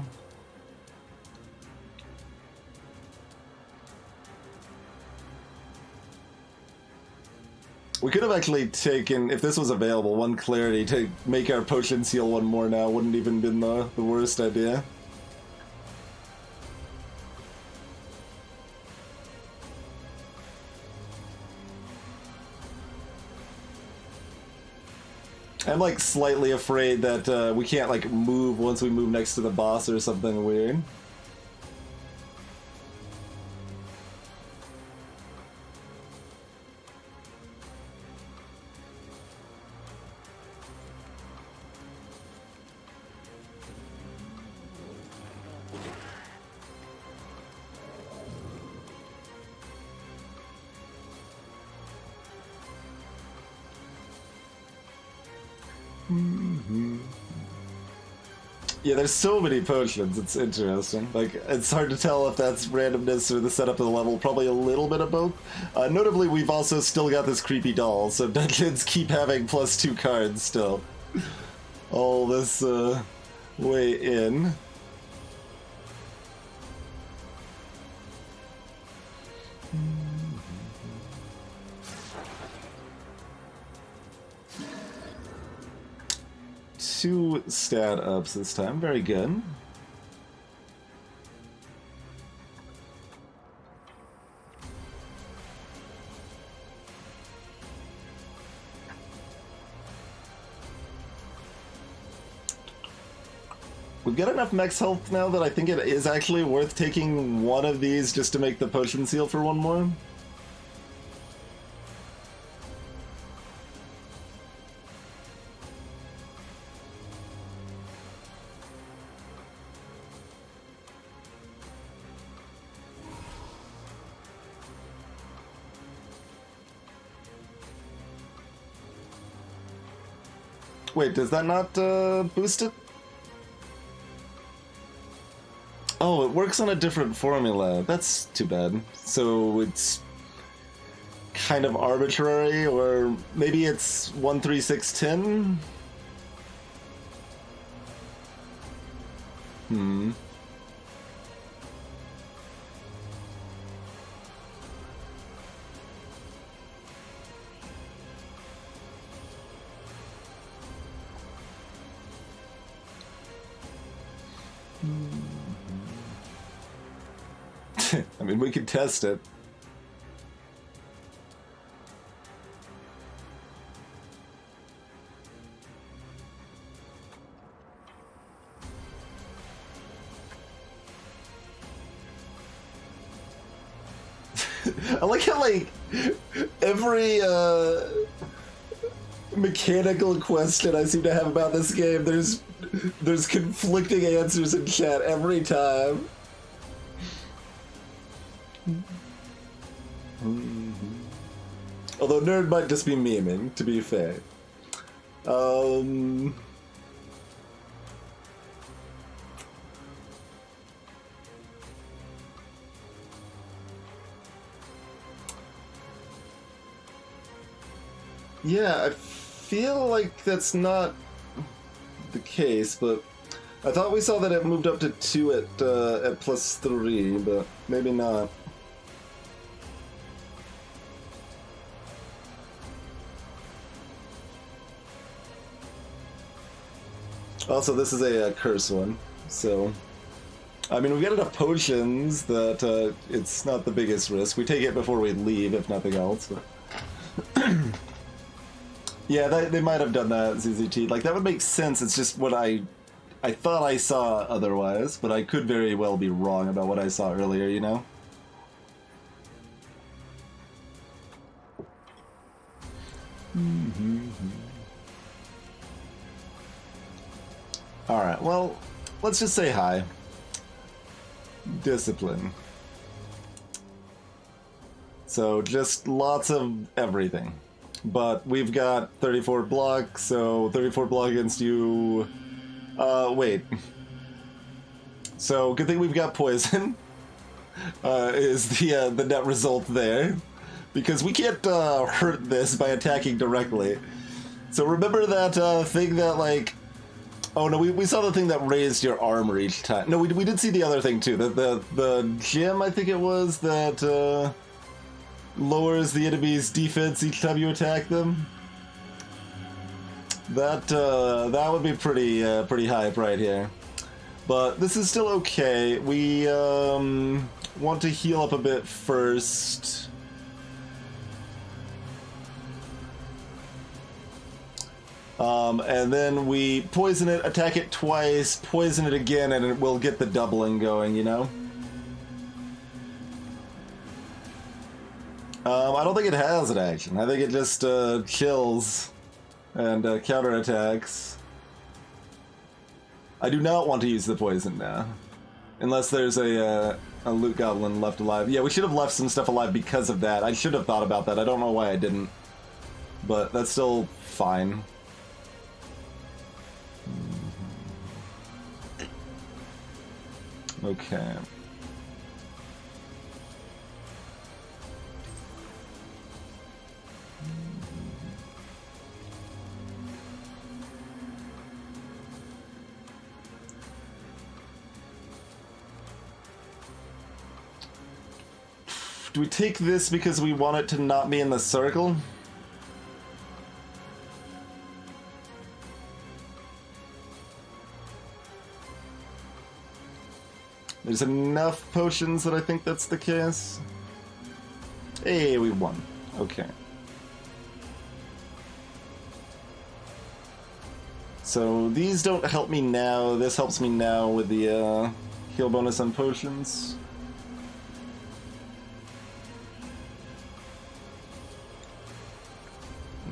We could have actually taken, if this was available, 1 clarity to make our potion seal 1 more now. Wouldn't even been the worst idea. I'm like slightly afraid that we can't like move once we move next to the boss or something weird. Yeah, there's so many potions, it's interesting. Like, it's hard to tell if that's randomness or the setup of the level, probably a little bit of both. Notably, we've also still got this creepy doll, so dungeons keep having +2 cards still. All this, way in. Two stat ups this time, very good. We've got enough max health now that I think it is actually worth taking one of these just to make the potion seal for 1 more. Wait, does that not boost it? Oh, it works on a different formula. That's too bad. So it's kind of arbitrary, or maybe it's 1, 3, 6, 10? I mean, we could test it. I like how, like, every, mechanical question I seem to have about this game, there's conflicting answers in chat every time. Although Nerd might just be memeing, to be fair. Yeah, I feel like that's not the case, but I thought we saw that it moved up to 2 at +3, but maybe not. Also, this is a curse one, so... I mean, we've got enough potions that it's not the biggest risk. We take it before we leave, if nothing else. But... yeah, they might have done that, ZZT. Like, that would make sense. It's just what I thought I saw otherwise, but I could very well be wrong about what I saw earlier, you know? Alright, well, let's just say hi. Discipline. So, just lots of everything. But we've got 34 block, so 34 block against you... wait. So, good thing we've got poison. Is the net result there. Because we can't hurt this by attacking directly. So remember that thing that, like... Oh no, we saw the thing that raised your armor each time. No, we did see the other thing too. The gem, I think it was, that lowers the enemy's defense each time you attack them. That would be pretty hype right here. But this is still okay. We want to heal up a bit first. And then we poison it, attack it twice, poison it again, and it will get the doubling going, you know? I don't think it has an action. I think it just kills and counterattacks. I do not want to use the poison now. Unless there's a loot goblin left alive. Yeah, we should have left some stuff alive because of that. I should have thought about that. I don't know why I didn't. But that's still fine. Okay. Do we take this because we want it to not be in the circle? There's enough potions that I think that's the case. Hey, we won. Okay. So these don't help me now. This helps me now with the heal bonus on potions.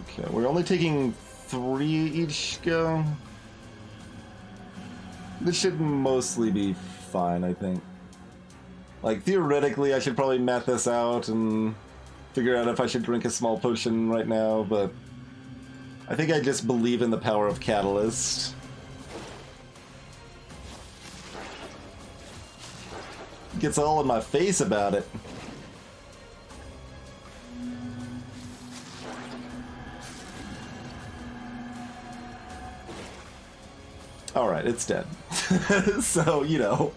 Okay, we're only taking 3 each go. This should mostly be fine, I think. Like, theoretically, I should probably math this out and figure out if I should drink a small potion right now, but I think I just believe in the power of Catalyst. Gets all in my face about it. Alright, it's dead. So, you know,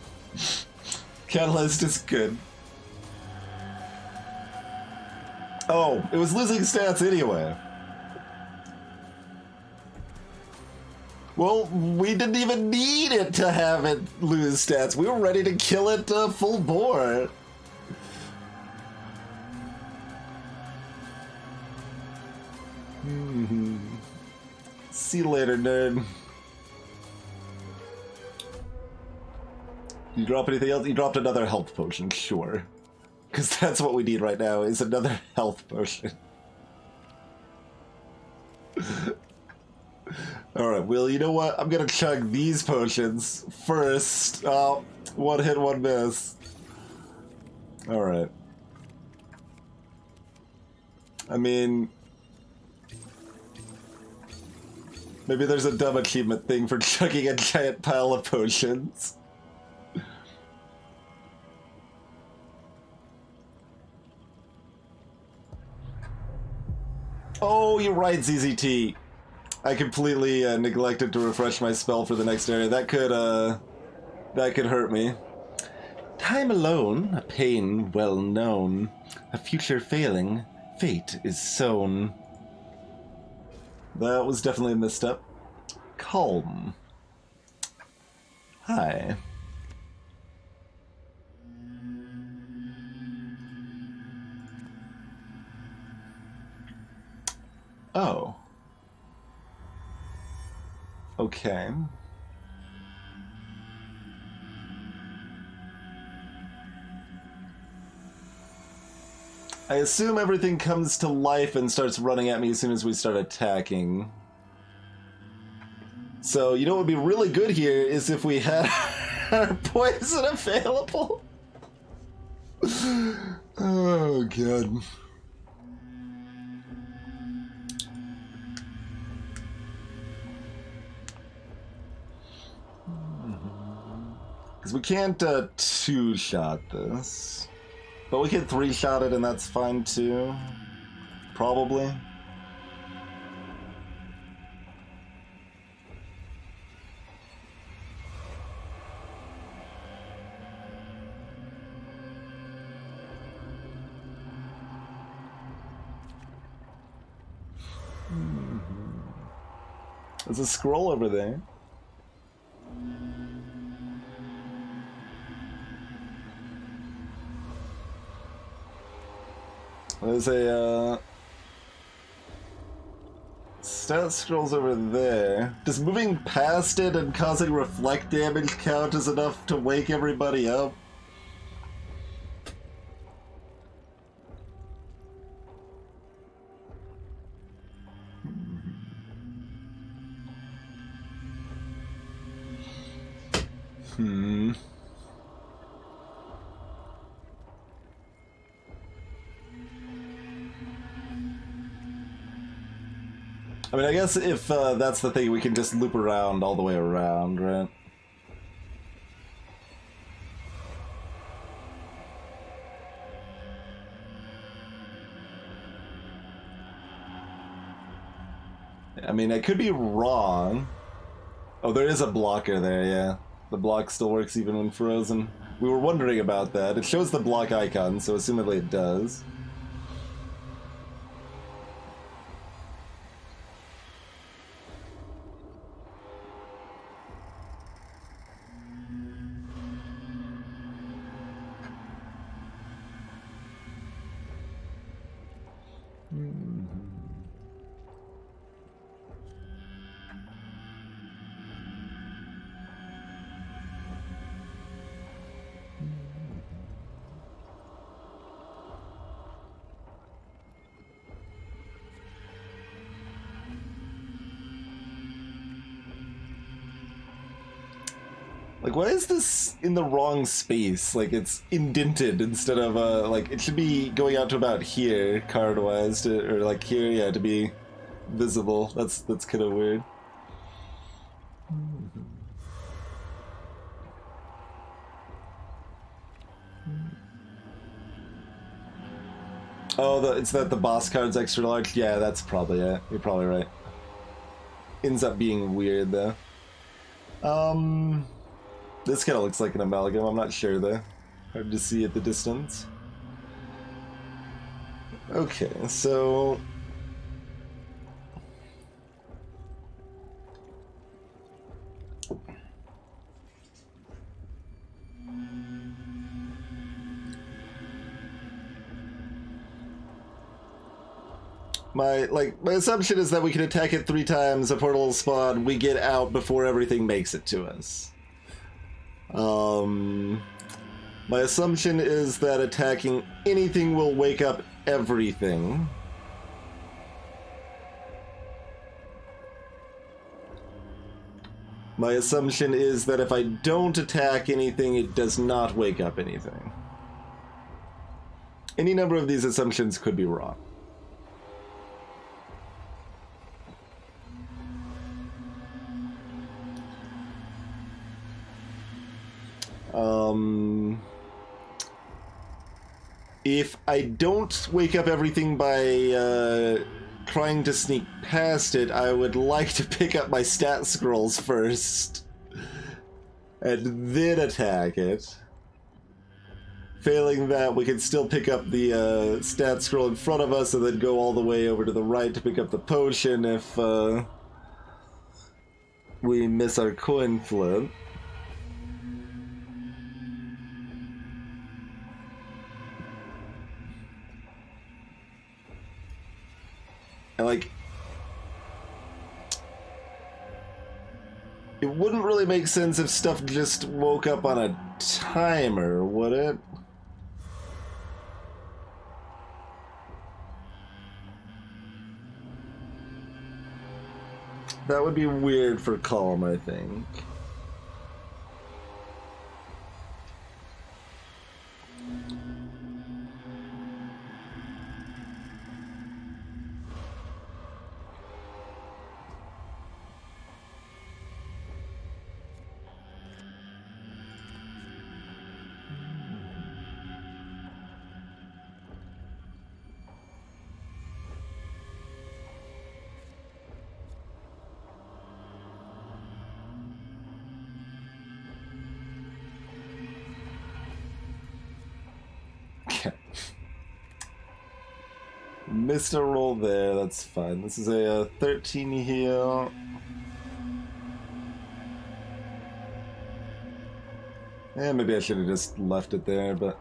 Catalyst is good. Oh, it was losing stats anyway. Well, we didn't even need it to have it lose stats. We were ready to kill it full bore. See you later, nerd. You drop anything else? You dropped another health potion, sure. Because that's what we need right now, is another health potion. Alright, well, you know what? I'm gonna chug these potions first. Oh, one hit, one miss. Alright. I mean... maybe there's a dumb achievement thing for chugging a giant pile of potions. Oh, you're right, ZZT. I completely neglected to refresh my spell for the next area. That could hurt me. Time alone, a pain well known. A future failing, fate is sown. That was definitely a misstep. Calm. Hi. Oh. Okay. I assume everything comes to life and starts running at me as soon as we start attacking. So, you know what would be really good here is if we had our poison available. Oh, God. Because we can't two-shot this. But we can three-shot it and that's fine too. Probably. There's a scroll over there. There's a, stat scrolls over there. Does moving past it and causing reflect damage count as enough to wake everybody up? I mean, I guess if that's the thing, we can just loop around all the way around, right? I mean, I could be wrong. Oh, there is a blocker there, yeah. The block still works even when frozen. We were wondering about that. It shows the block icon, so assumedly it does. Like, why is this in the wrong space? Like, it's indented instead of, like, it should be going out to about here, card-wise, or like here, yeah, to be visible. That's kind of weird. Oh, it's that the boss card's extra large? Yeah, that's probably it. You're probably right. Ends up being weird, though. This kind of looks like an amalgam. I'm not sure, though. Hard to see at the distance. Okay, so... My assumption is that we can attack it 3 times, a portal will spawn, we get out before everything makes it to us. My assumption is that attacking anything will wake up everything. My assumption is that if I don't attack anything, it does not wake up anything. Any number of these assumptions could be wrong. If I don't wake up everything by trying to sneak past it, I would like to pick up my stat scrolls first and then attack it. Failing that, we can still pick up the stat scroll in front of us and then go all the way over to the right to pick up the potion if we miss our coin flip. And, like, it wouldn't really make sense if stuff just woke up on a timer, would it? That would be weird for Calm, I think. Missed a roll there, that's fine. This is a 13 heal. Maybe I should have just left it there, but...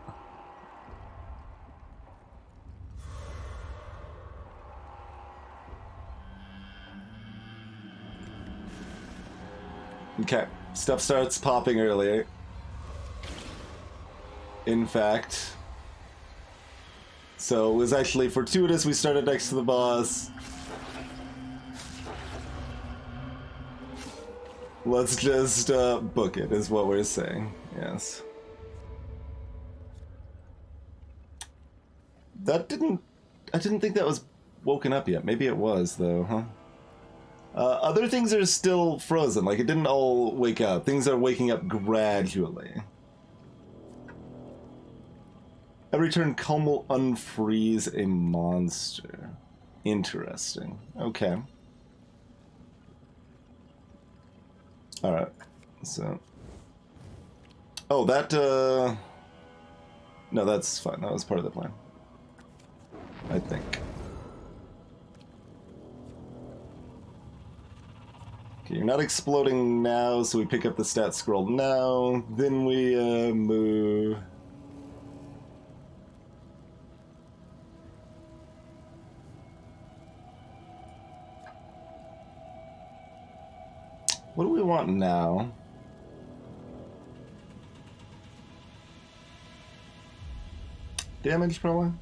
Okay, stuff starts popping earlier. In fact... So it was actually fortuitous we started next to the boss. Let's just book it, is what we're saying. Yes. That didn't... I didn't think that was woken up yet. Maybe it was, though, huh? Other things are still frozen. Like, it didn't all wake up. Things are waking up gradually. Every turn, Calm will unfreeze a monster. Interesting. Okay. Alright. So... Oh, that, No, that's fine. That was part of the plan. I think. Okay, you're not exploding now, so we pick up the stat scroll now. Then we, move... What do we want now? Damage, probably?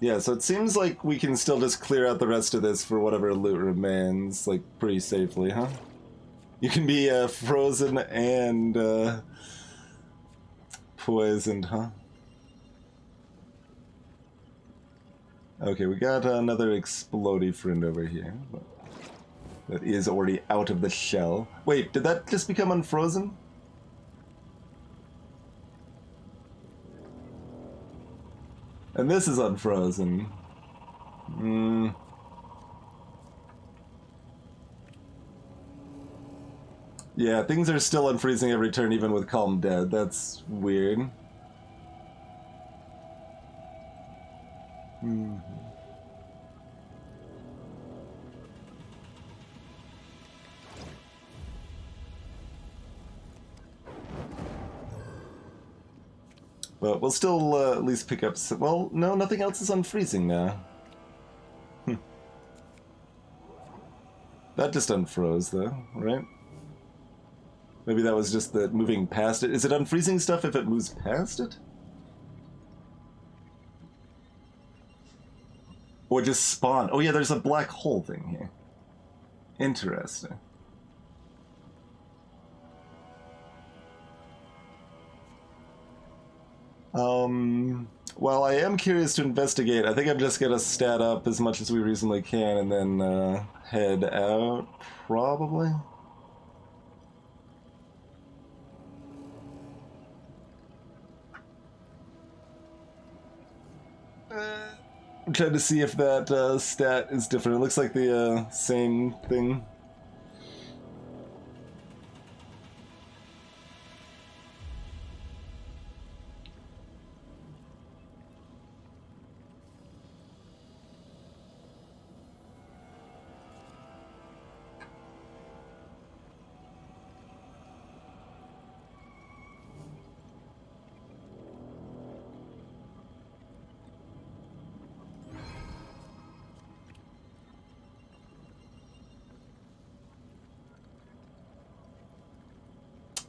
Yeah, so it seems like we can still just clear out the rest of this for whatever loot remains, like, pretty safely, huh? You can be, frozen and, poisoned, huh? Okay, we got another explodey friend over here. That is already out of the shell. Wait, did that just become unfrozen? And this is unfrozen. Yeah, things are still unfreezing every turn, even with Calm dead. That's weird. But we'll still at least pick up some... Well, no, nothing else is unfreezing now. That just unfroze, though, right? Maybe that was just the moving past it. Is it unfreezing stuff if it moves past it? Or just spawn? Oh yeah, there's a black hole thing here. Interesting. Well, I am curious to investigate. I think I'm just gonna stat up as much as we reasonably can and then head out, probably. I'm trying to see if that stat is different. It looks like the same thing.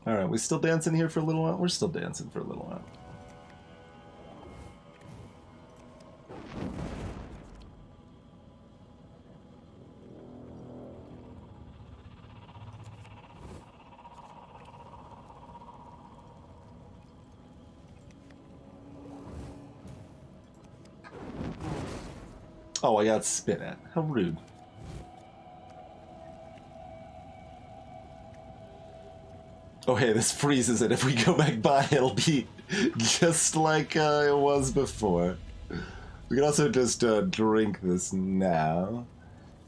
Alright, we still dancing here for a little while? We're still dancing for a little while. Oh, I got spit at. How rude. Oh hey, this freezes it. If we go back by, it'll be just like it was before. We can also just drink this now.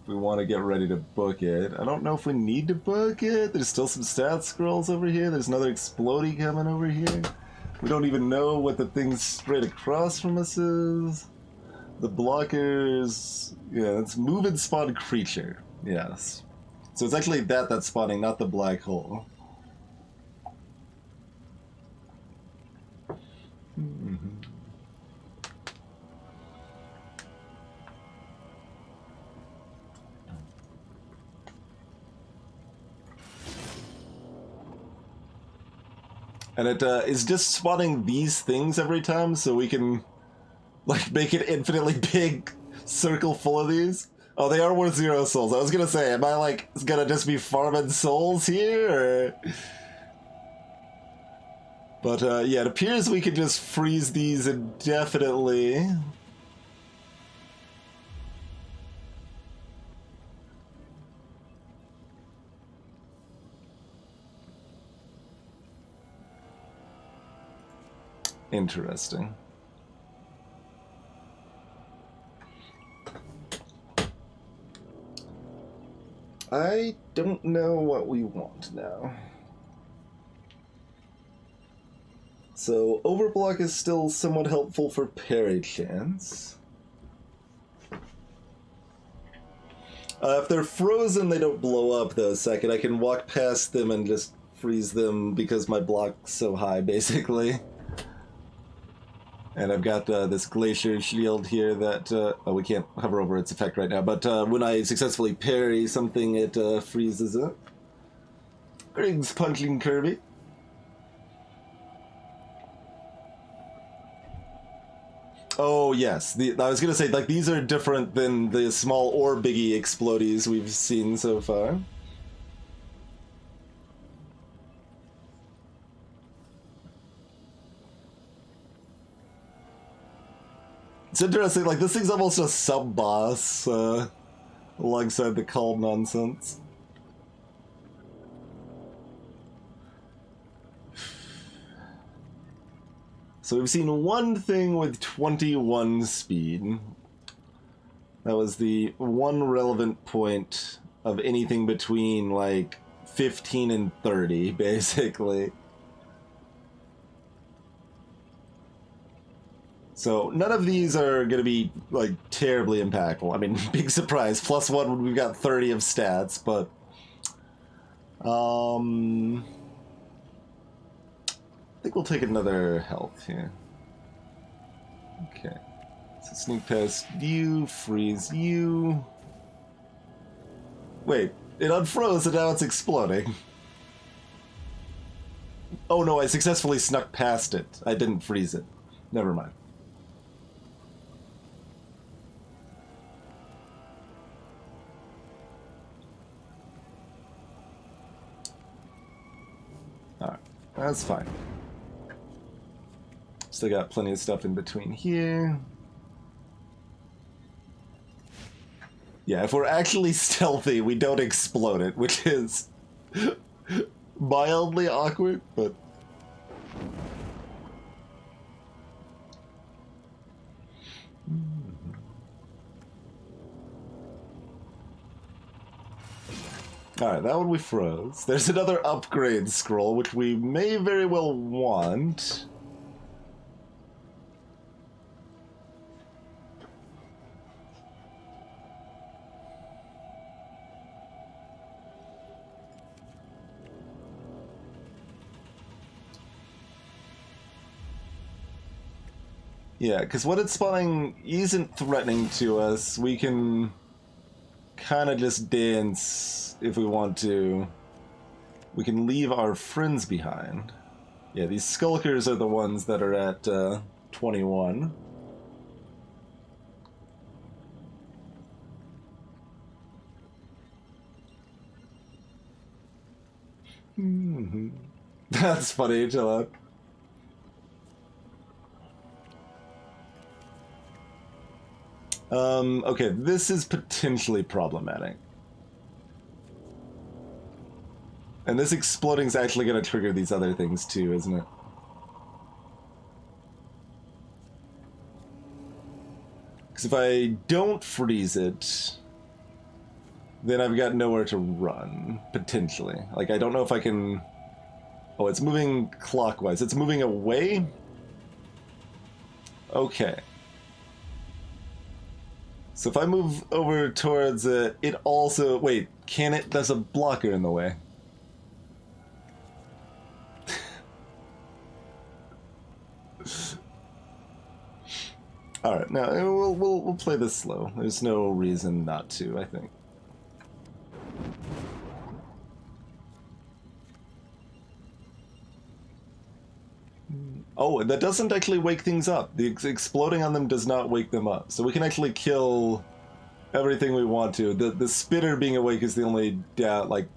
If we want to get ready to book it. I don't know if we need to book it. There's still some stat scrolls over here. There's another explodey coming over here. We don't even know what the thing straight across from us is. The blockers... Yeah, it's move and spawn creature. Yes. So it's actually that's spawning, not the black hole. And it is just spawning these things every time, so we can like make an infinitely big circle full of these. Oh, they are worth 0 souls. I was gonna say, am I like gonna just be farming souls here, or... But yeah, it appears we could just freeze these indefinitely. Interesting. I don't know what we want now. So, Overblock is still somewhat helpful for parry chance. If they're frozen, they don't blow up, though, second. I can walk past them and just freeze them because my block's so high, basically. And I've got this Glacier Shield here that... oh, we can't hover over its effect right now, but when I successfully parry something, it freezes it. Greetings, Punching Kirby. Oh, yes. I was going to say, like, these are different than the small or biggie explodies we've seen so far. It's interesting, like, this thing's almost a sub-boss, alongside the Called Nonsense. So we've seen one thing with 21 speed. That was the one relevant point of anything between, like, 15 and 30, basically. So none of these are going to be, like, terribly impactful. I mean, big surprise. +1 when we've got 30 of stats, but... I think we'll take another health here. Okay. So sneak past you, freeze you. Wait, It unfroze and now it's exploding. Oh no, I successfully snuck past it. I didn't freeze it. Never mind. Alright, that's fine. Still got plenty of stuff in between here. Yeah, if we're actually stealthy, we don't explode it, which is mildly awkward, but... Alright, that one we froze. There's another upgrade scroll, which we may very well want. Yeah, because what it's spawning isn't threatening to us. We can kind of just dance if we want to. We can leave our friends behind. Yeah, these skulkers are the ones that are at 21. That's funny, chill out. Okay, this is potentially problematic. And this exploding is actually going to trigger these other things too, isn't it? Because if I don't freeze it, then I've got nowhere to run, potentially. Like, I don't know if I can... Oh, it's moving clockwise. It's moving away? Okay. So if I move over towards it, it also... Wait, can it? There's a blocker in the way. Alright, now we'll play this slow. There's no reason not to, I think. Oh, and that doesn't actually wake things up. The exploding on them does not wake them up. So we can actually kill everything we want to. The spitter being awake is the only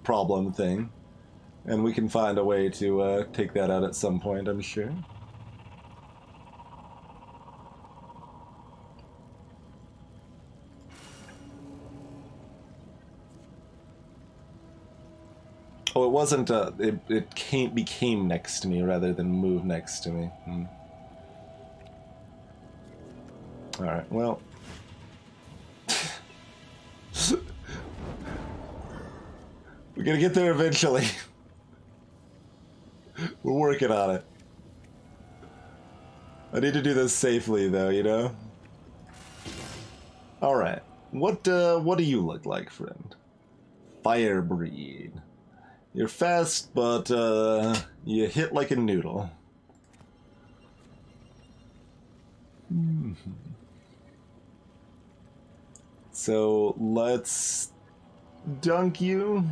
problem thing. And we can find a way to take that out at some point, I'm sure. Oh, it wasn't, it became next to me rather than move next to me. Alright, well. We're gonna get there eventually. We're working on it. I need to do this safely, though, you know? Alright. What do you look like, friend? Firebreed. You're fast, but you hit like a noodle. So let's dunk you.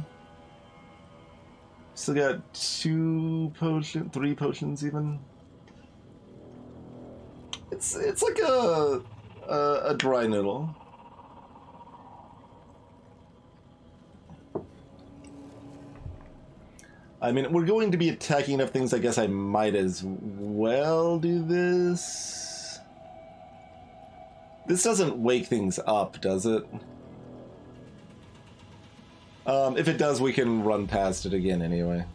Still got 3 potions even. It's like a dry noodle. I mean, we're going to be attacking enough things, I guess I might as well do this. This doesn't wake things up, does it? If it does, we can run past it again anyway.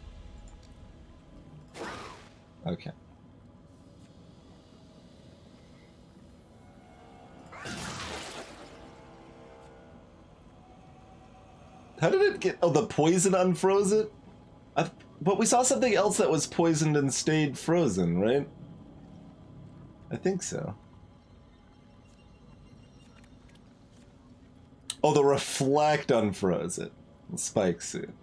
Okay. How did it get... Oh, the poison unfroze it? But we saw something else that was poisoned and stayed frozen, right? I think so. Oh, the reflect unfroze it. The spike suit.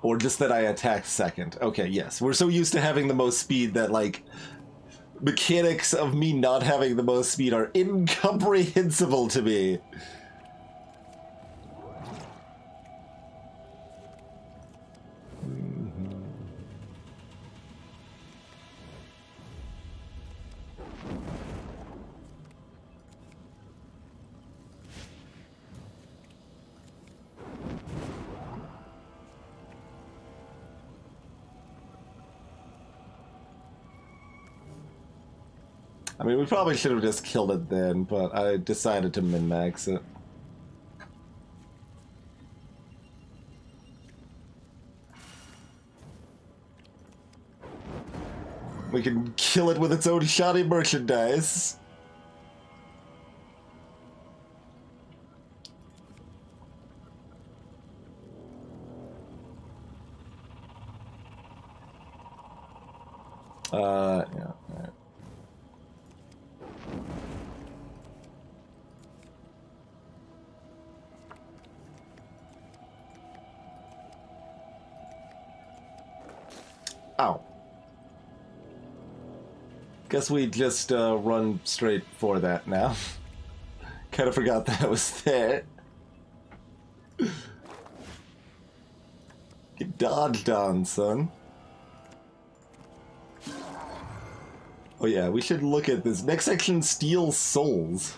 Or just that I attacked second. Okay, yes. We're so used to having the most speed that, like, mechanics of me not having the most speed are incomprehensible to me. I mean, we probably should have just killed it then, but I decided to min-max it. We can kill it with its own shoddy merchandise. Yeah. Right. Ow. Guess we just run straight for that now. Kind of forgot that was there. Get dodged on, son. Oh yeah, we should look at this. Next section, Steal Souls.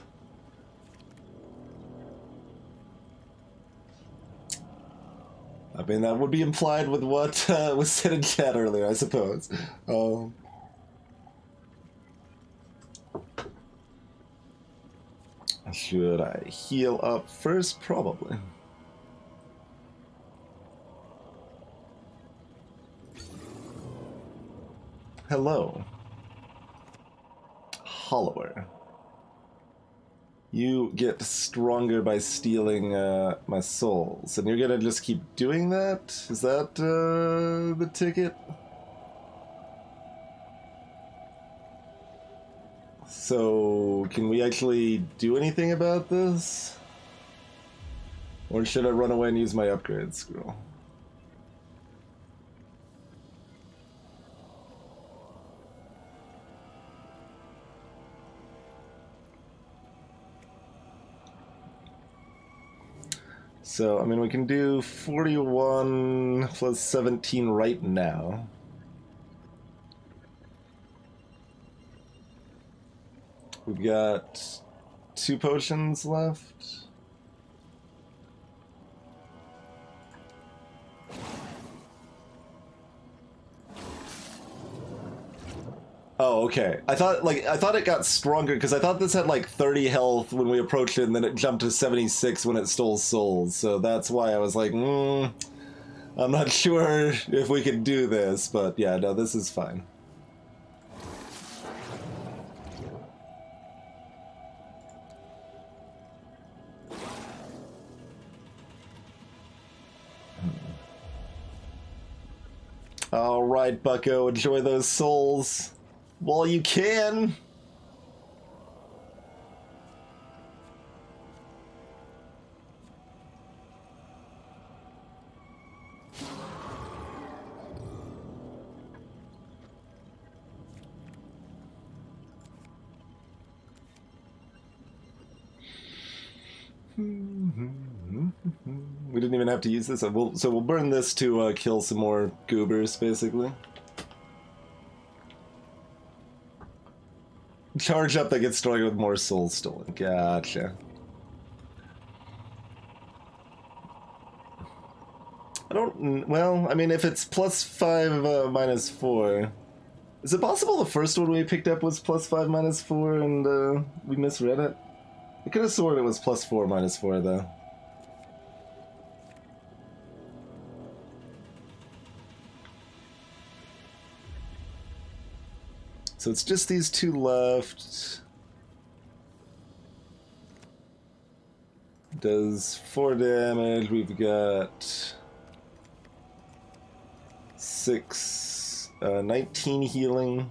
I mean, that would be implied with what was said in chat earlier, I suppose. Should I heal up first? Probably. Hello. Hollower. You get stronger by stealing my souls, and you're gonna just keep doing that? Is that the ticket? So, can we actually do anything about this? Or should I run away and use my upgrade scroll? So, I mean, we can do 41 plus 17 right now. We've got 2 potions left. Oh, okay. I thought it got stronger because I thought this had like 30 health when we approached it, and then it jumped to 76 when it stole souls. So that's why I was like, I'm not sure if we can do this, but yeah, no, this is fine. All right, Bucko, enjoy those souls while you can. We didn't even have to use this. So we'll burn this to kill some more goobers, basically. Charge up that gets stronger with more souls stolen. Gotcha. Well, I mean, if it's +5 minus 4... Is it possible the first one we picked up was +5 minus 4 and we misread it? I could have sworn it was +4 minus 4, though. So it's just these 2 left. Does 4 damage. We've got 19 healing.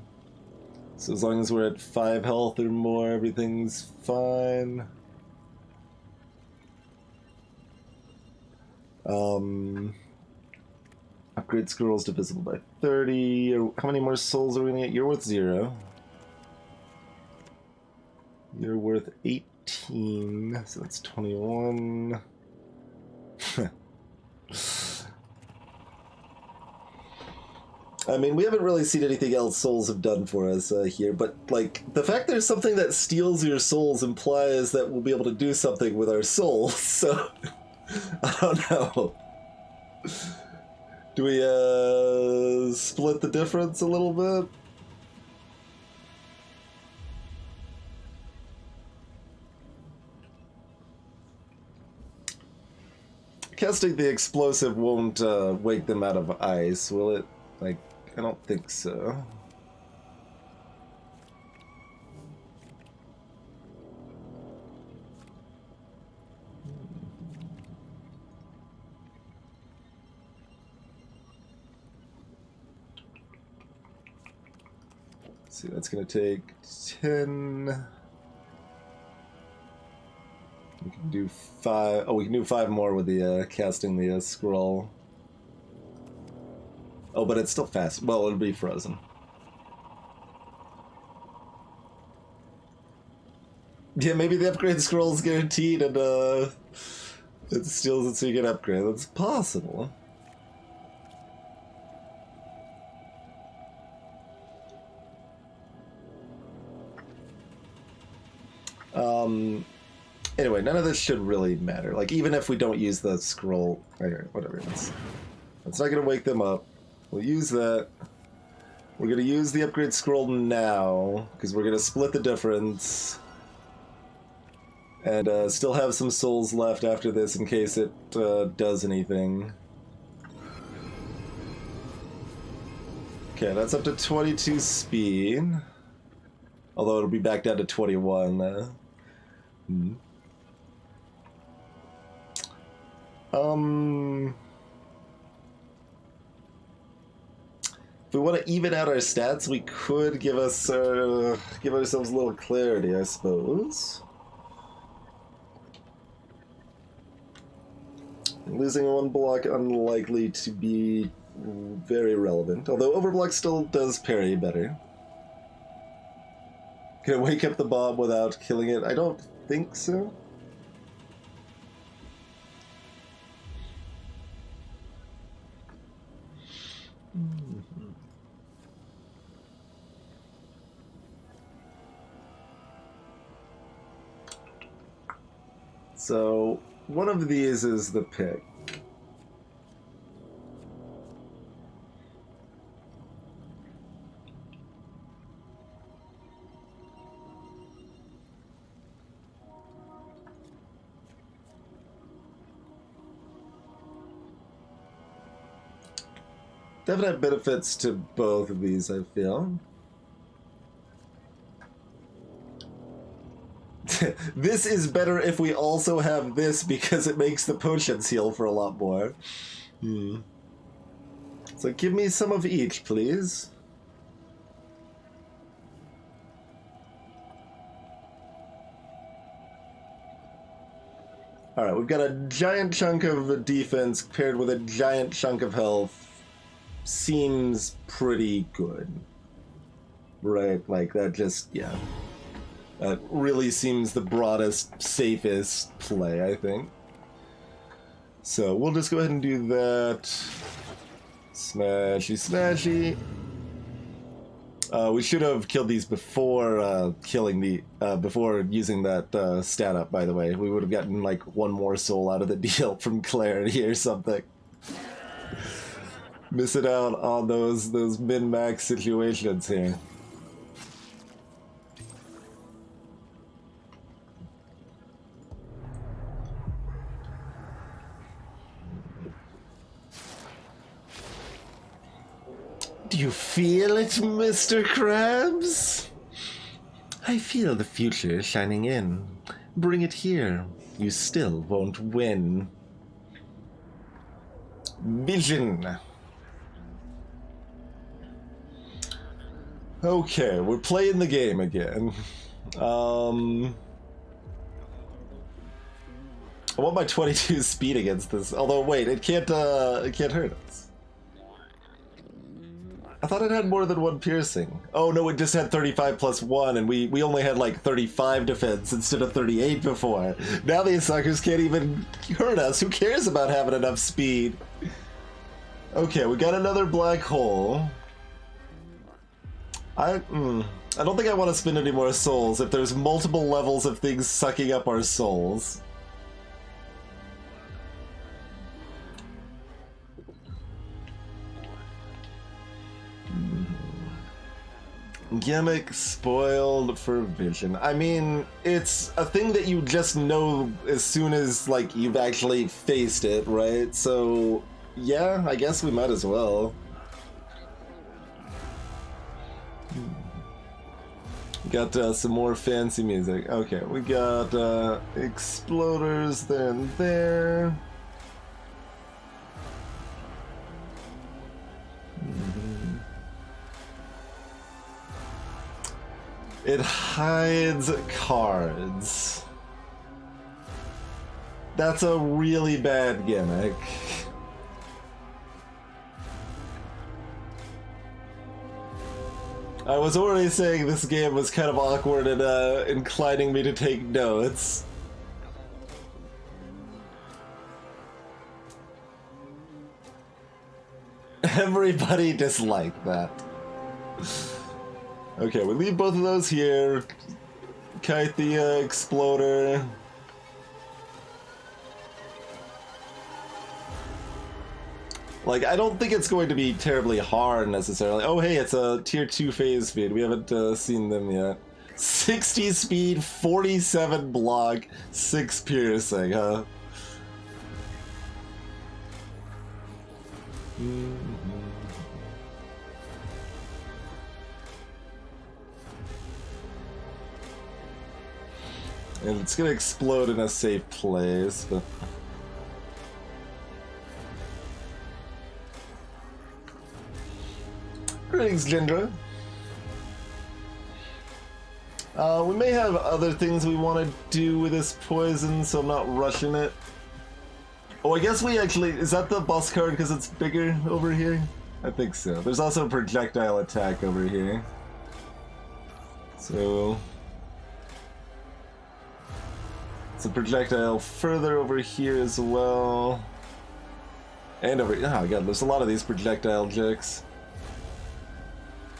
So as long as we're at 5 health or more, everything's fine. Upgrade scrolls divisible by 30. How many more souls are we gonna get? You're worth 0. You're worth 18, so that's 21. I mean, we haven't really seen anything else souls have done for us here, but, like, the fact there's something that steals your souls implies that we'll be able to do something with our souls, so... I don't know. Do we, split the difference a little bit? Casting the explosive won't, wake them out of ice, will it? Like, I don't think so. Let's see, that's gonna take 10. We can do 5. Oh, we can do 5 more with the casting the scroll. Oh, but it's still fast. Well, it'll be frozen. Yeah, maybe the upgrade scroll is guaranteed and it steals it so you get upgrade. That's possible. Anyway, none of this should really matter. Like, even if we don't use the scroll... Whatever it is. It's not going to wake them up. We'll use that. We're going to use the upgrade scroll now, because we're going to split the difference. And still have some souls left after this in case it does anything. Okay, that's up to 22 speed. Although it'll be back down to 21. If we want to even out our stats, we could give ourselves a little clarity, I suppose. Losing 1 block unlikely to be very relevant, although overblock still does parry better. Can it wake up the bomb without killing it? I don't think so. So, one of these is the pick. Definite benefits to both of these, I feel. This is better if we also have this because it makes the potions heal for a lot more. So give me some of each, please. Alright, we've got a giant chunk of defense paired with a giant chunk of health. Seems pretty good. Right, like that just, yeah. That really seems the broadest, safest play, I think. So we'll just go ahead and do that. Smashy, smashy. We should have killed these before before using that stat up, by the way. We would have gotten like 1 more soul out of the deal from clarity or something. Missing out on those min-max situations here. Do you feel it, Mr. Krabs? I feel the future shining in. Bring it here. You still won't win. Vision. Okay, we're playing the game again. I want my 22 speed against this. Although, wait, it can't hurt us. I thought it had more than one piercing. Oh no, it just had 35 plus 1, and we only had like 35 defense instead of 38 before. Now these suckers can't even hurt us. Who cares about having enough speed? Okay, we got another black hole. I don't think I want to spend any more souls if there's multiple levels of things sucking up our souls. Gimmick spoiled for vision. I mean, it's a thing that you just know as soon as, like, you've actually faced it, right? So, yeah, I guess we might as well. Got some more fancy music. Okay, we got exploders there and there. It hides cards. That's a really bad gimmick. I was already saying this game was kind of awkward and inclining me to take notes. Everybody disliked that. Okay, we leave both of those here. Kite the exploder. Like, I don't think it's going to be terribly hard necessarily. Oh, hey, it's a tier 2 phase speed. We haven't seen them yet. 60 speed, 47 block, 6 piercing, huh? And it's gonna explode in a safe place, but... Greetings, Jindra. We may have other things we want to do with this poison, so I'm not rushing it. Oh, I guess we actually... Is that the boss card because it's bigger over here? I think so. There's also a projectile attack over here. So... It's a projectile further over here as well. And over... Oh god, there's a lot of these projectile jokes.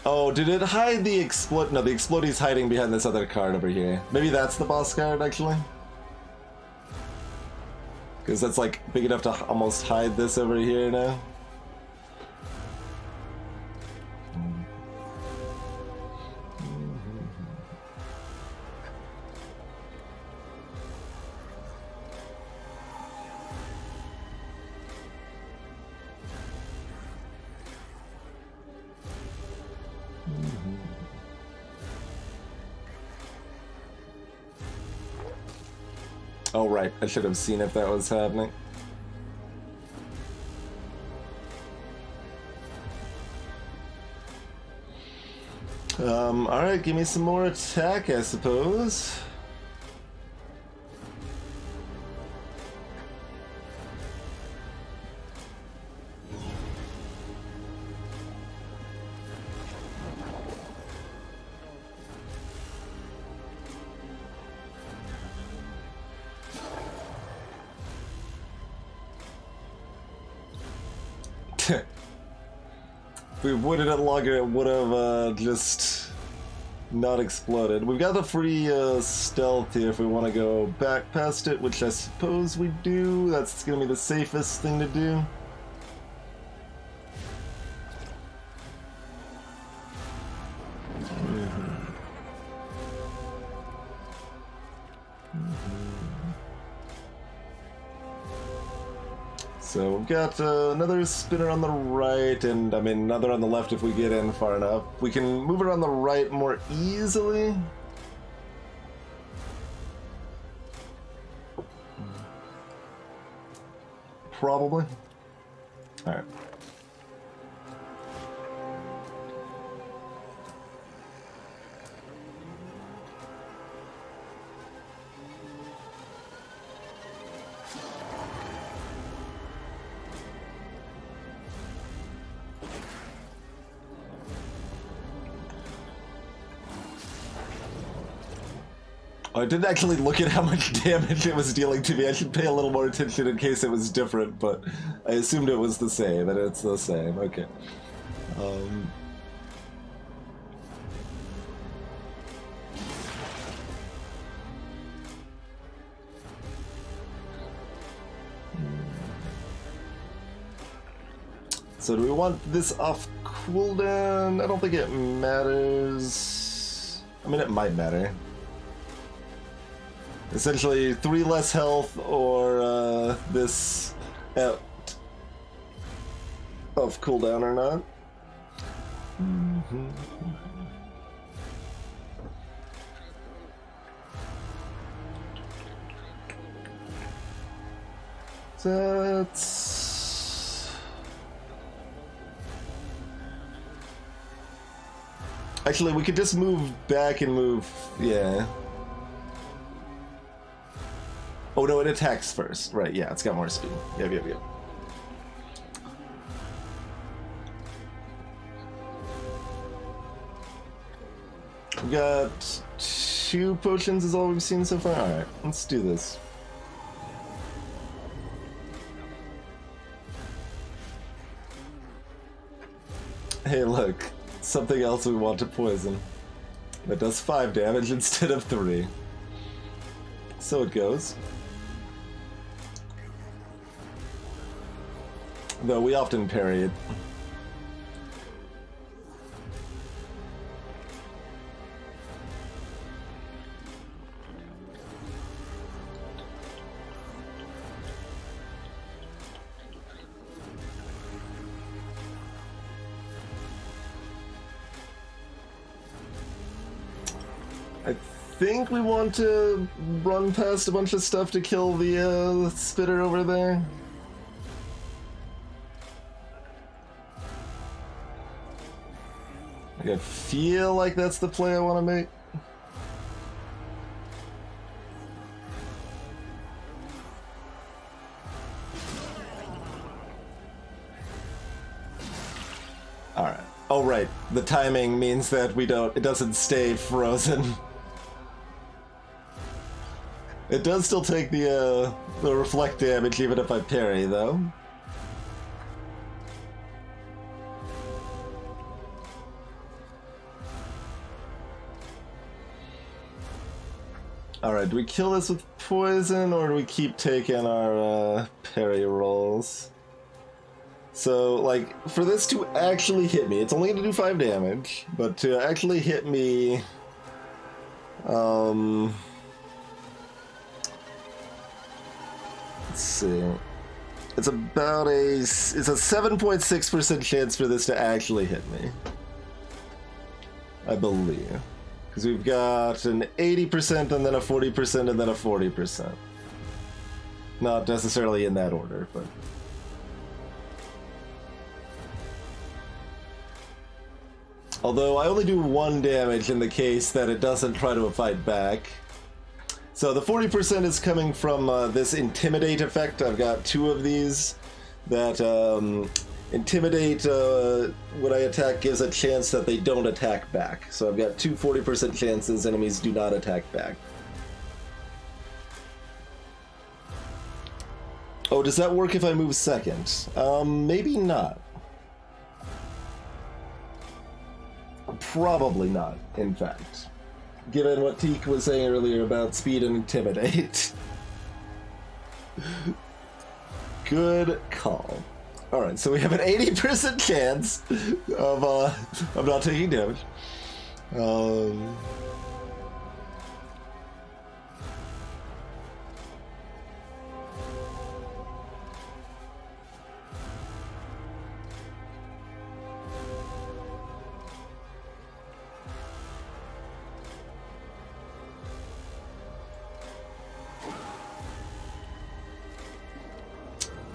Oh, did it hide the explode? No, the explodey's hiding behind this other card over here. Maybe that's the boss card, actually? Because that's, like, big enough to almost hide this over here now. Oh, right. I should have seen if that was happening. Alright, give me some more attack, I suppose. If we avoided it longer, it would have just not exploded. We've got the free stealth here if we want to go back past it, which I suppose we do. That's going to be the safest thing to do. So we've got another spinner on the right, and I mean another on the left if we get in far enough. We can move it on the right more easily. Probably. Alright. I didn't actually look at how much damage it was dealing to me. I should pay a little more attention in case it was different, but I assumed it was the same, and it's the same. Okay. So do we want this off cooldown? I don't think it matters. I mean, it might matter. Essentially, 3 less health or this out of cooldown or not. That's... Actually, we could just move back and move... Yeah. Oh no, it attacks first. Right, yeah, it's got more speed. Yep. We got 2 potions is all we've seen so far. Alright, let's do this. Hey look, something else we want to poison. That does 5 damage instead of 3. So it goes. Though we often parry it. I think we want to run past a bunch of stuff to kill the spitter over there. I feel like that's the play I want to make. Alright. Oh right, the timing means that it doesn't stay frozen. It does still take the reflect damage even if I parry though. Alright, do we kill this with poison, or do we keep taking our parry rolls? So, like, for this to actually hit me, it's only going to do 5 damage, but to actually hit me... let's see... It's about it's a 7.6% chance for this to actually hit me. I believe. Because we've got an 80% and then a 40% and then a 40%. Not necessarily in that order, but... Although I only do 1 damage in the case that it doesn't try to fight back. So the 40% is coming from this Intimidate effect. I've got 2 of these that Intimidate, when I attack, gives a chance that they don't attack back. So I've got 2 40% chances enemies do not attack back. Oh, does that work if I move second? Maybe not. Probably not, in fact. Given what Teak was saying earlier about speed and Intimidate. Good call. Alright, so we have an 80% chance of not taking damage.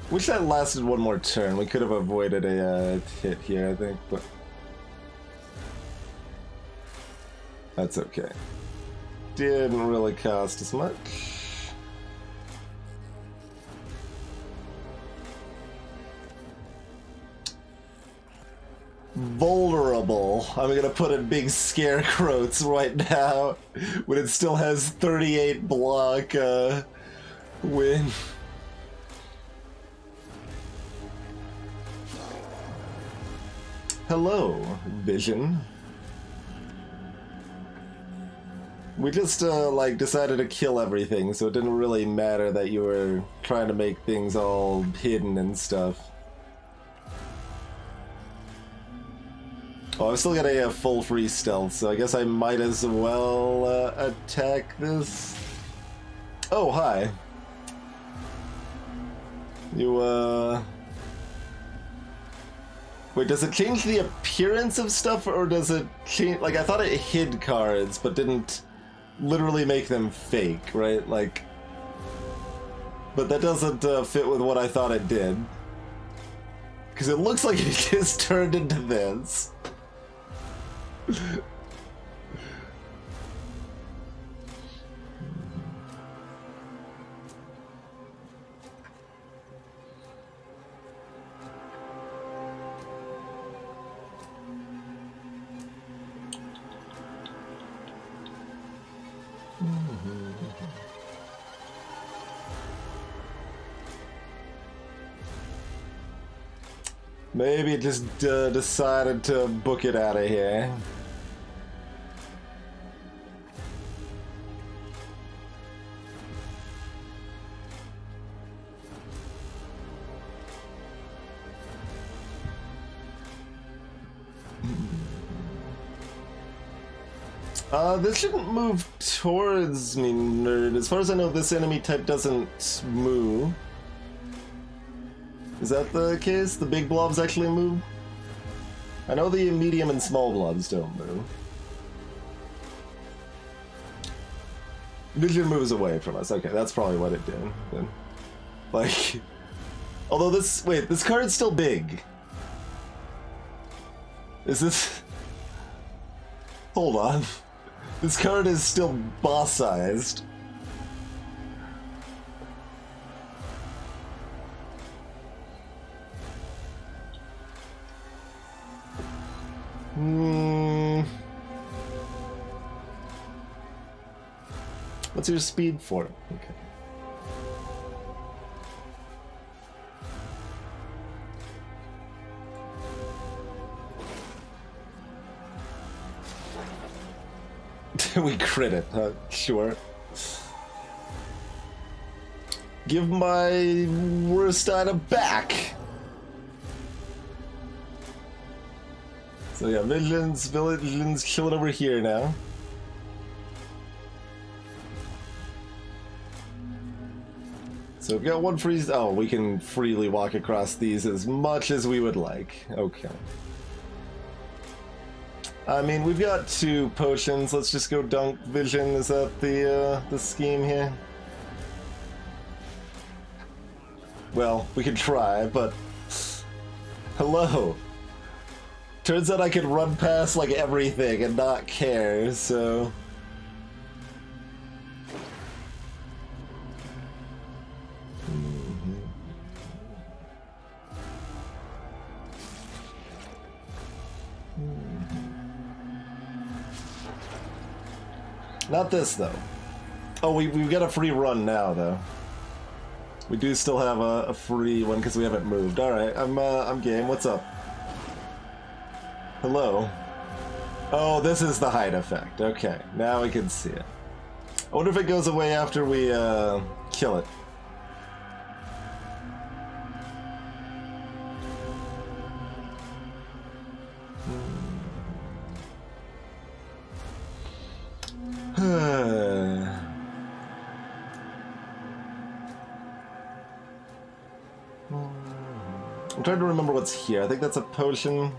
Wish that lasted 1 more turn. We could have avoided a hit here, I think, but... That's okay. Didn't really cost as much. Vulnerable. hell I'm gonna put in big scarecrows right now when it still has 38 block win. Hello, Vision. We just like decided to kill everything, so it didn't really matter that you were trying to make things all hidden and stuff. Oh, I've still got a full free stealth, so I guess I might as well attack this. Oh, hi. You, Wait, does it change the appearance of stuff, or does it change... Like, I thought it hid cards, but didn't literally make them fake, right? Like... But that doesn't fit with what I thought it did. Because it looks like it just turned into this. Maybe it just decided to book it out of here. This shouldn't move towards me, nerd. As far as I know, this enemy type doesn't move. Is that the case? The big blobs actually move? I know the medium and small blobs don't move. Vision moves away from us. Okay, that's probably what it did. Then. Like... Although this... Wait, this card's still big. Is this... Hold on. This card is still boss-sized. What's your speed for? Okay. We crit it, huh? Sure. Give my worst item back! So yeah, Vigilance chilling over here now. So we've got one freeze. Oh, we can freely walk across these as much as we would like. Okay. I mean, we've got 2 potions. Let's just go dunk Vision. Is that the scheme here? Well, we could try, but... Hello! Turns out I could run past, like, everything and not care, so... Not this, though. Oh, we've got a free run now, though. We do still have a free one because we haven't moved. All right, I'm game. What's up? Hello. Oh, this is the height effect. Okay, now we can see it. I wonder if it goes away after we kill it. I'm trying to remember what's here. I think that's a potion.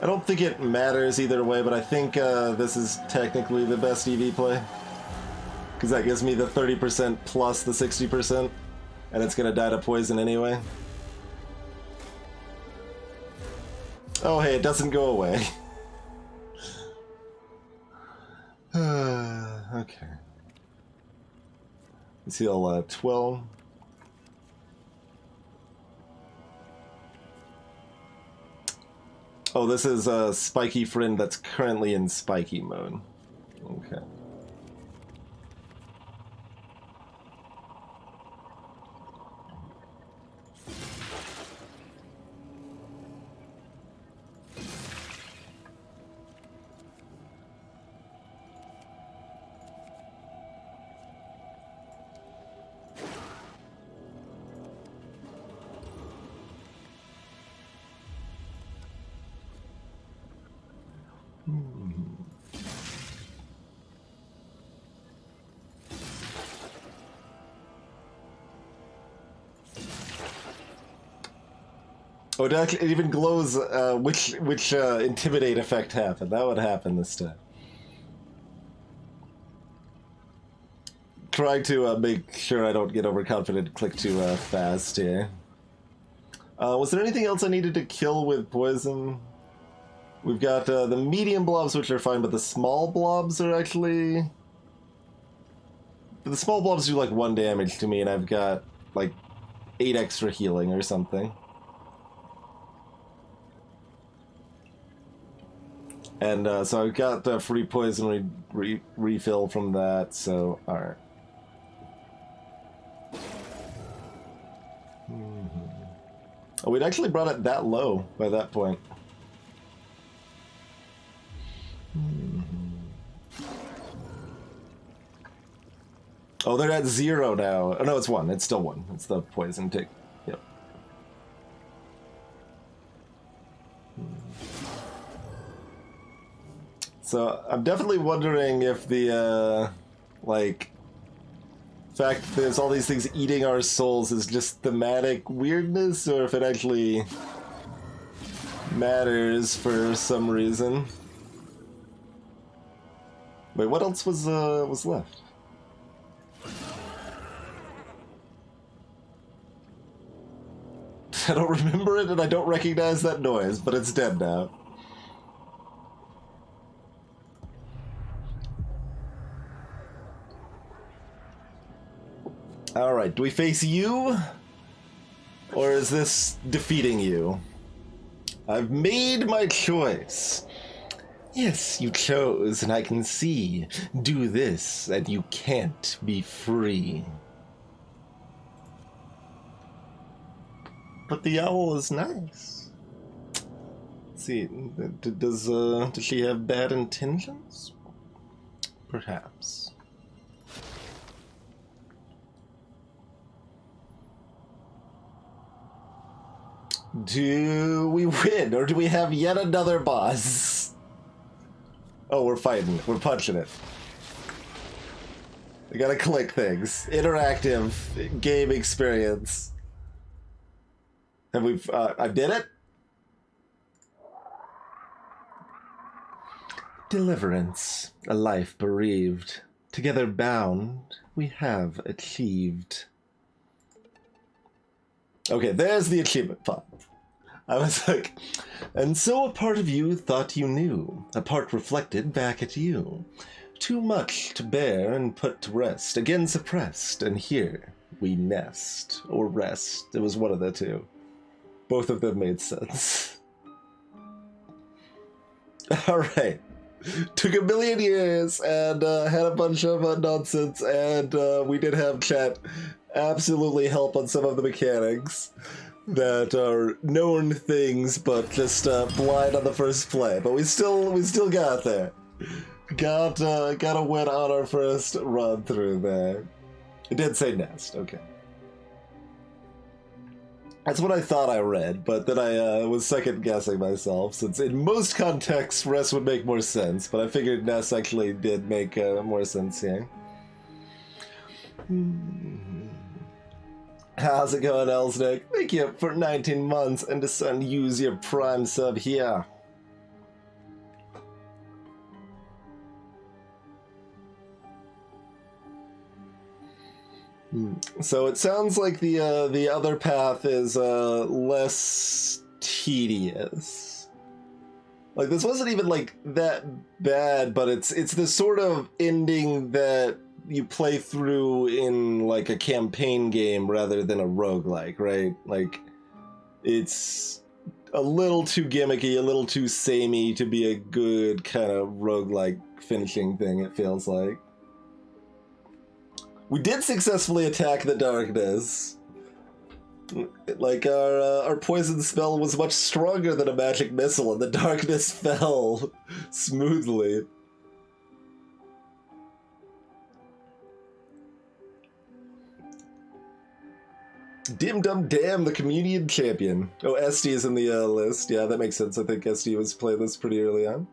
I don't think it matters either way, but I think this is technically the best EV play. Because that gives me the 30% plus the 60%, and it's going to die to poison anyway. Oh hey, it doesn't go away. Okay. Let's heal 12. Oh, this is a Spiky friend that's currently in Spiky mode. Okay. Oh, it even glows which intimidate effect happened. That would happen this time. Trying to make sure I don't get overconfident and click too fast here. Was there anything else I needed to kill with poison? We've got the medium blobs, which are fine, but the small blobs are actually... The small blobs do like 1 damage to me, and I've got like 8 extra healing or something. And so I've got the free poison refill from that, so alright. Oh, we'd actually brought it that low by that point. Oh, they're at 0 now. Oh, no, it's 1. It's still 1. It's the poison tick. Yep. So I'm definitely wondering if the fact that there's all these things eating our souls is just thematic weirdness, or if it actually matters for some reason. Wait, what else was left? I don't remember it, and I don't recognize that noise, but it's dead now. Alright, do we face you? Or is this defeating you? I've made my choice. Yes, you chose, and I can see. Do this, and you can't be free. But the owl is nice. Let's see, does she have bad intentions? Perhaps. Do we win, or do we have yet another boss? Oh, we're fighting. We're punching it. We gotta click things. Interactive game experience. Have we... I did it? Deliverance. A life bereaved. Together bound, we have achieved. Okay, there's the achievement part. I was like, and so a part of you thought you knew, a part reflected back at you. Too much to bear and put to rest, again suppressed, and here we nest, or rest. It was one of the two. Both of them made sense. Alright. Took a million years, and had a bunch of nonsense, and we did have chat absolutely help on some of the mechanics that are known things, but just blind on the first play. But we still got there. Got a win on our first run through there. It did say nest, okay. That's what I thought I read, but then I was second guessing myself, since in most contexts rest would make more sense, but I figured nest actually did make more sense here. How's it going, Elsnick? Thank you for 19 months and to send use your Prime sub here. So it sounds like the other path is less tedious. Like this wasn't even like that bad, but it's the sort of ending that you play through in like a campaign game rather than a roguelike, right? Like it's a little too gimmicky, a little too samey to be a good kind of roguelike finishing thing, it feels like. We did successfully attack the darkness. Like, our poison spell was much stronger than a magic missile, and the darkness fell smoothly. Dim Dum Dam, the comedian champion. Oh, Esty is in the list. Yeah, that makes sense. I think Esty was playing this pretty early on.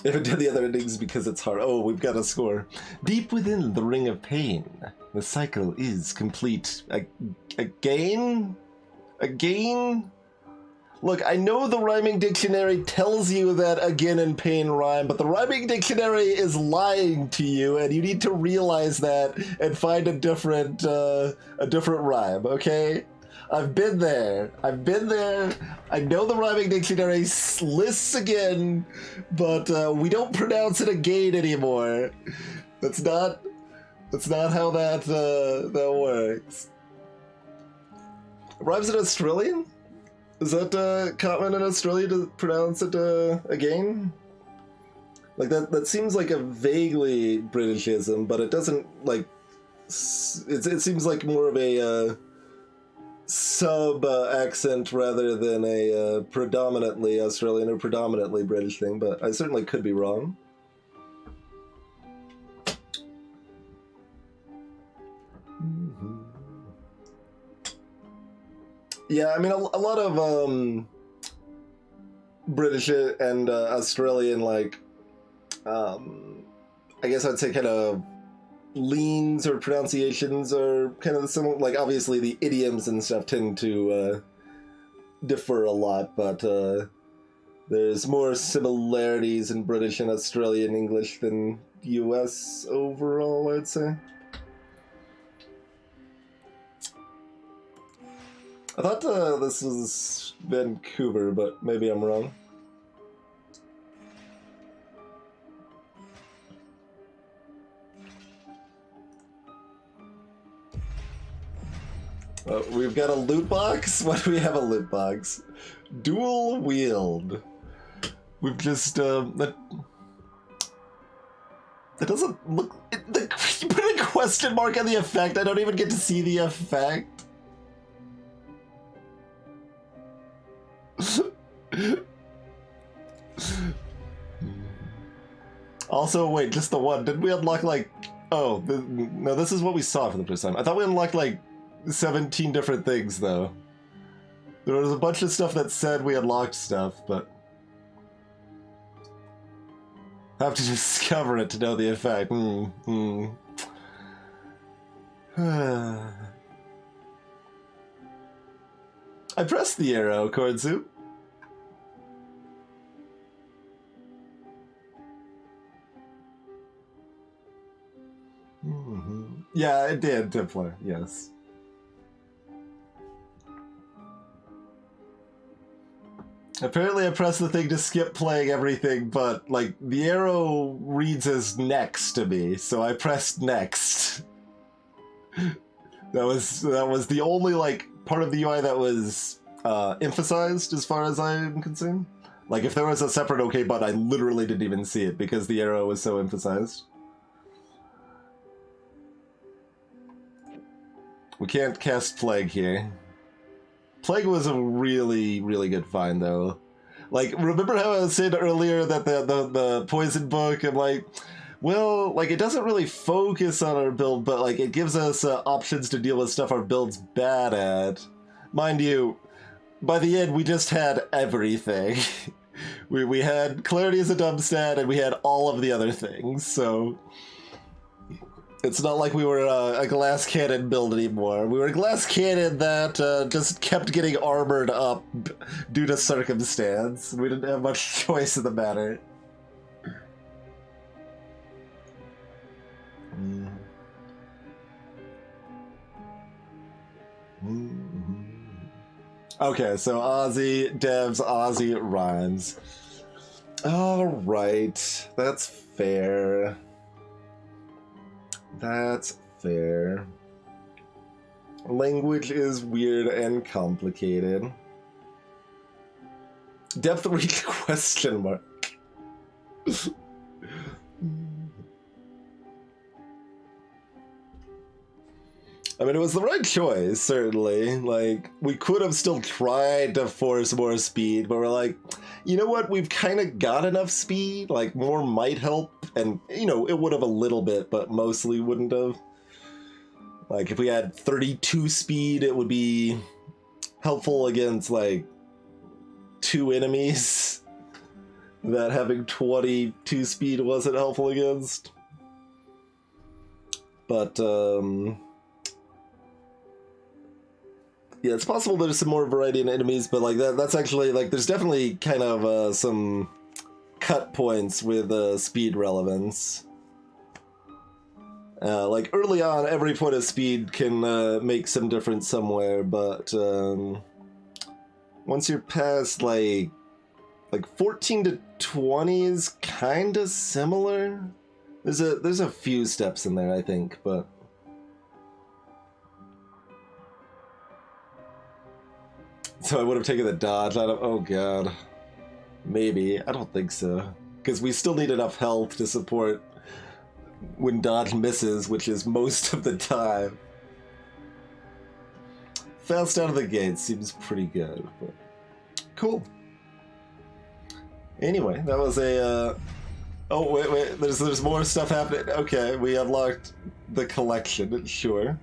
I haven't done the other endings because it's hard. Oh, we've got a score. Deep within the ring of pain, the cycle is complete. Again? Again? Look, I know the rhyming dictionary tells you that again and pain rhyme, but the rhyming dictionary is lying to you, and you need to realize that and find a different rhyme, okay? I've been there. I've been there. I know the rhyming dictionary lists again, but we don't pronounce it again anymore. That's not how that works. Rhymes in Australian? Is that common in Australia to pronounce it again? Like that seems like a vaguely Britishism, but it doesn't like. It seems like more of a sub accent rather than a predominantly Australian or predominantly British thing. But I certainly could be wrong. Yeah, I mean, a lot of British and Australian, like, I guess I'd say kind of leans or pronunciations are kind of the similar. Like, obviously the idioms and stuff tend to differ a lot, but there's more similarities in British and Australian English than US overall, I'd say. I thought this was Vancouver, but maybe I'm wrong. We've got a loot box? Why do we have a loot box? Dual wield. We've just, that doesn't look... You put a question mark on the effect, I don't even get to see the effect. Also, wait, just the one. Did we unlock, like... Oh, no, this is what we saw for the first time. I thought we unlocked, like, 17 different things, though. There was a bunch of stuff that said we unlocked stuff, but... I have to discover it to know the effect. I pressed the arrow, Corn Soup. Yeah, it did, Templar, yes. Apparently I pressed the thing to skip playing everything, but, like, the arrow reads as next to me, so I pressed next. That was the only, like, part of the UI that was emphasized as far as I'm concerned. Like, if there was a separate OK button, I literally didn't even see it because the arrow was so emphasized. We can't cast Plague here. Plague was a really, really good find, though. Like, remember how I was saying earlier that the poison book, I'm like, well, like, it doesn't really focus on our build, but, like, it gives us options to deal with stuff our build's bad at. Mind you, by the end, we just had everything. we had Clarity as a dumb stat, and we had all of the other things, so... It's not like we were a glass cannon build anymore. We were a glass cannon that just kept getting armored up due to circumstance. We didn't have much choice in the matter. Okay, so Aussie devs, Aussie rhymes. Alright, that's fair. That's fair. Language is weird and complicated. Depth reach question mark. I mean, it was the right choice, certainly. Like, we could have still tried to force more speed, but we're like, you know what? We've kind of got enough speed. Like, more might help. And, you know, it would have a little bit, but mostly wouldn't have. Like, if we had 32 speed, it would be helpful against, like, 2 enemies that having 22 speed wasn't helpful against. But, yeah, it's possible there's some more variety in enemies, but like that's actually like there's definitely kind of some cut points with speed relevance. Like early on, every point of speed can make some difference somewhere, but once you're past like 14 to 20 is kind of similar. There's a few steps in there, I think, but. So I would have taken the dodge out of... Oh god. Maybe. I don't think so. Because we still need enough health to support when dodge misses, which is most of the time. Fast out of the gate seems pretty good. But cool. Anyway, that was a... Oh, wait. There's more stuff happening. Okay, we unlocked the collection. Sure.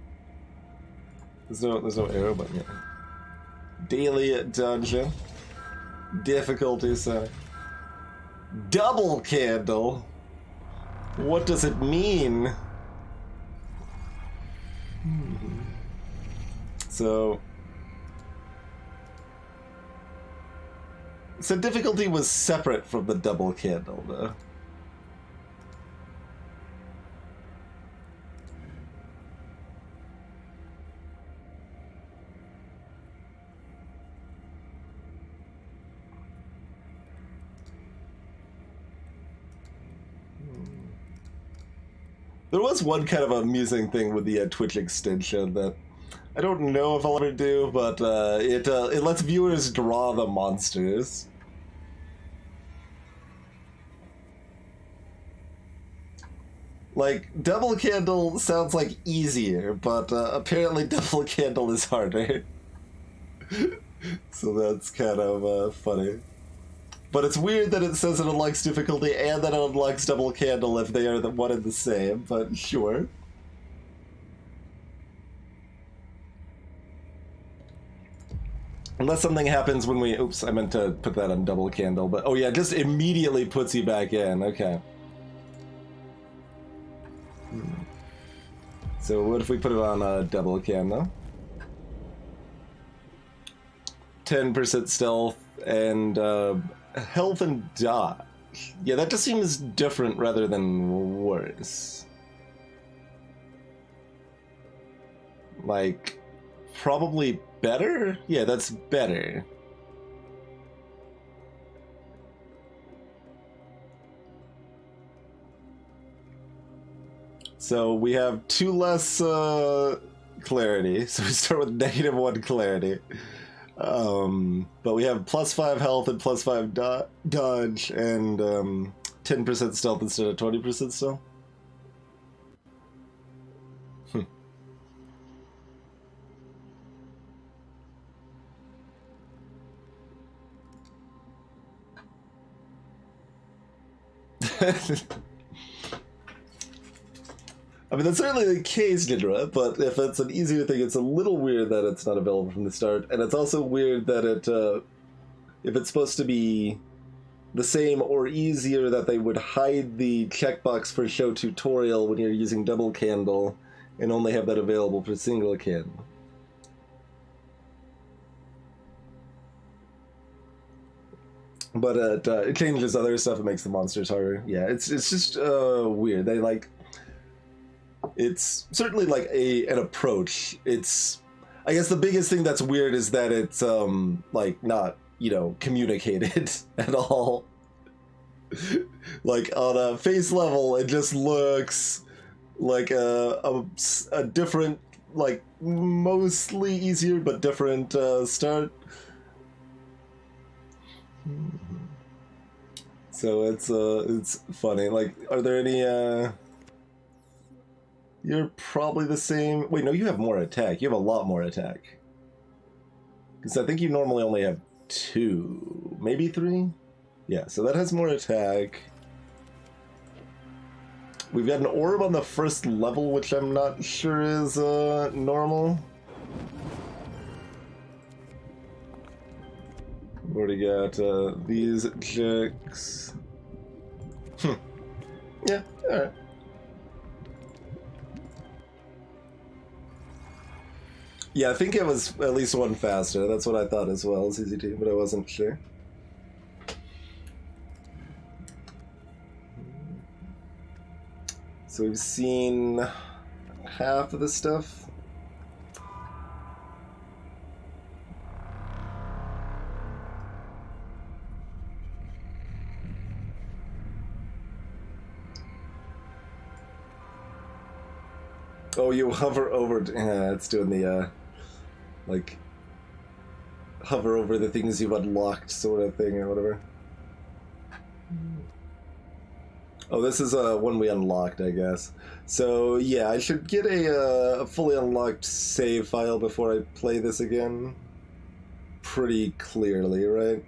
There's no arrow button yet. Daily dungeon. Difficulty setting. Double candle? What does it mean? So difficulty was separate from the double candle, though. There was one kind of amusing thing with the Twitch extension that I don't know if I'll ever do, but it lets viewers draw the monsters. Like, double candle sounds like easier, but apparently double candle is harder. So that's kind of funny. But it's weird that it says it unlocks difficulty and that it unlocks double candle if they are the one and the same, but sure. Unless something happens when we... Oops, I meant to put that on double candle, but... Oh yeah, it just immediately puts you back in. Okay. So what if we put it on double candle? 10% stealth and... health and dodge. Yeah, that just seems different rather than worse. Like, probably better? Yeah, that's better. So we have 2 less clarity, so we start with -1 clarity. But we have +5 health and +5 dodge and 10% stealth instead of 20% stealth. I mean, that's certainly the case, Nidra, but if it's an easier thing, it's a little weird that it's not available from the start, and it's also weird that it, if it's supposed to be the same or easier, that they would hide the checkbox for show tutorial when you're using double candle, and only have that available for single candle. But it changes other stuff, it makes the monsters harder. Yeah, it's just weird. They like... It's certainly like an approach. It's, I guess the biggest thing that's weird is that it's like not, communicated at all. Like on a face level, it just looks like a different, like mostly easier but different start. So it's funny. Like, are there any? You're probably the same. Wait, no, you have more attack. You have a lot more attack. Because I think you normally only have 2, maybe 3. Yeah, so that has more attack. We've got an orb on the first level, which I'm not sure is normal. We've already got these checks. Yeah, alright. Yeah, I think it was at least one faster. That's what I thought as well, CCT, but I wasn't sure. So we've seen half of the stuff. Oh, you hover over. It's doing the like hover over the things you've unlocked, sort of thing, or whatever. Oh, this is one we unlocked, I guess. So yeah, I should get a fully unlocked save file before I play this again. Pretty clearly, right?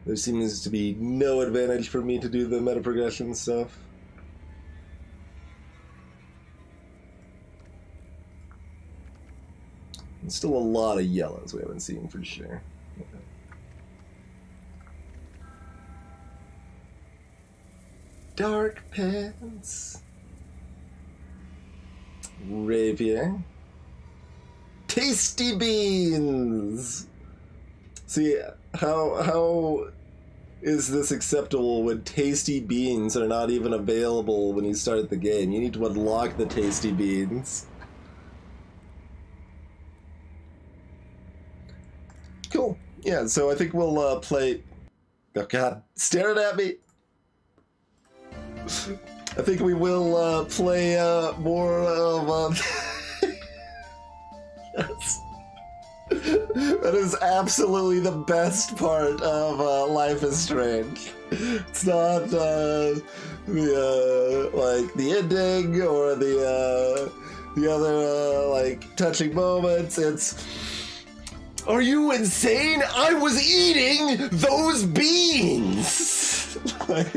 There seems to be no advantage for me to do the meta progression stuff. There's still a lot of yellows we haven't seen for sure. Dark Pants. Rapier. Tasty Beans! See, how is this acceptable when Tasty Beans are not even available when you start the game? You need to unlock the Tasty Beans. Cool. Yeah, so I think we'll play... Oh god, staring at me! I think we will play more of... Yes. That is absolutely the best part of Life is Strange. It's not the like the ending or the other like touching moments. It's, are you insane? I was eating those beans. Like,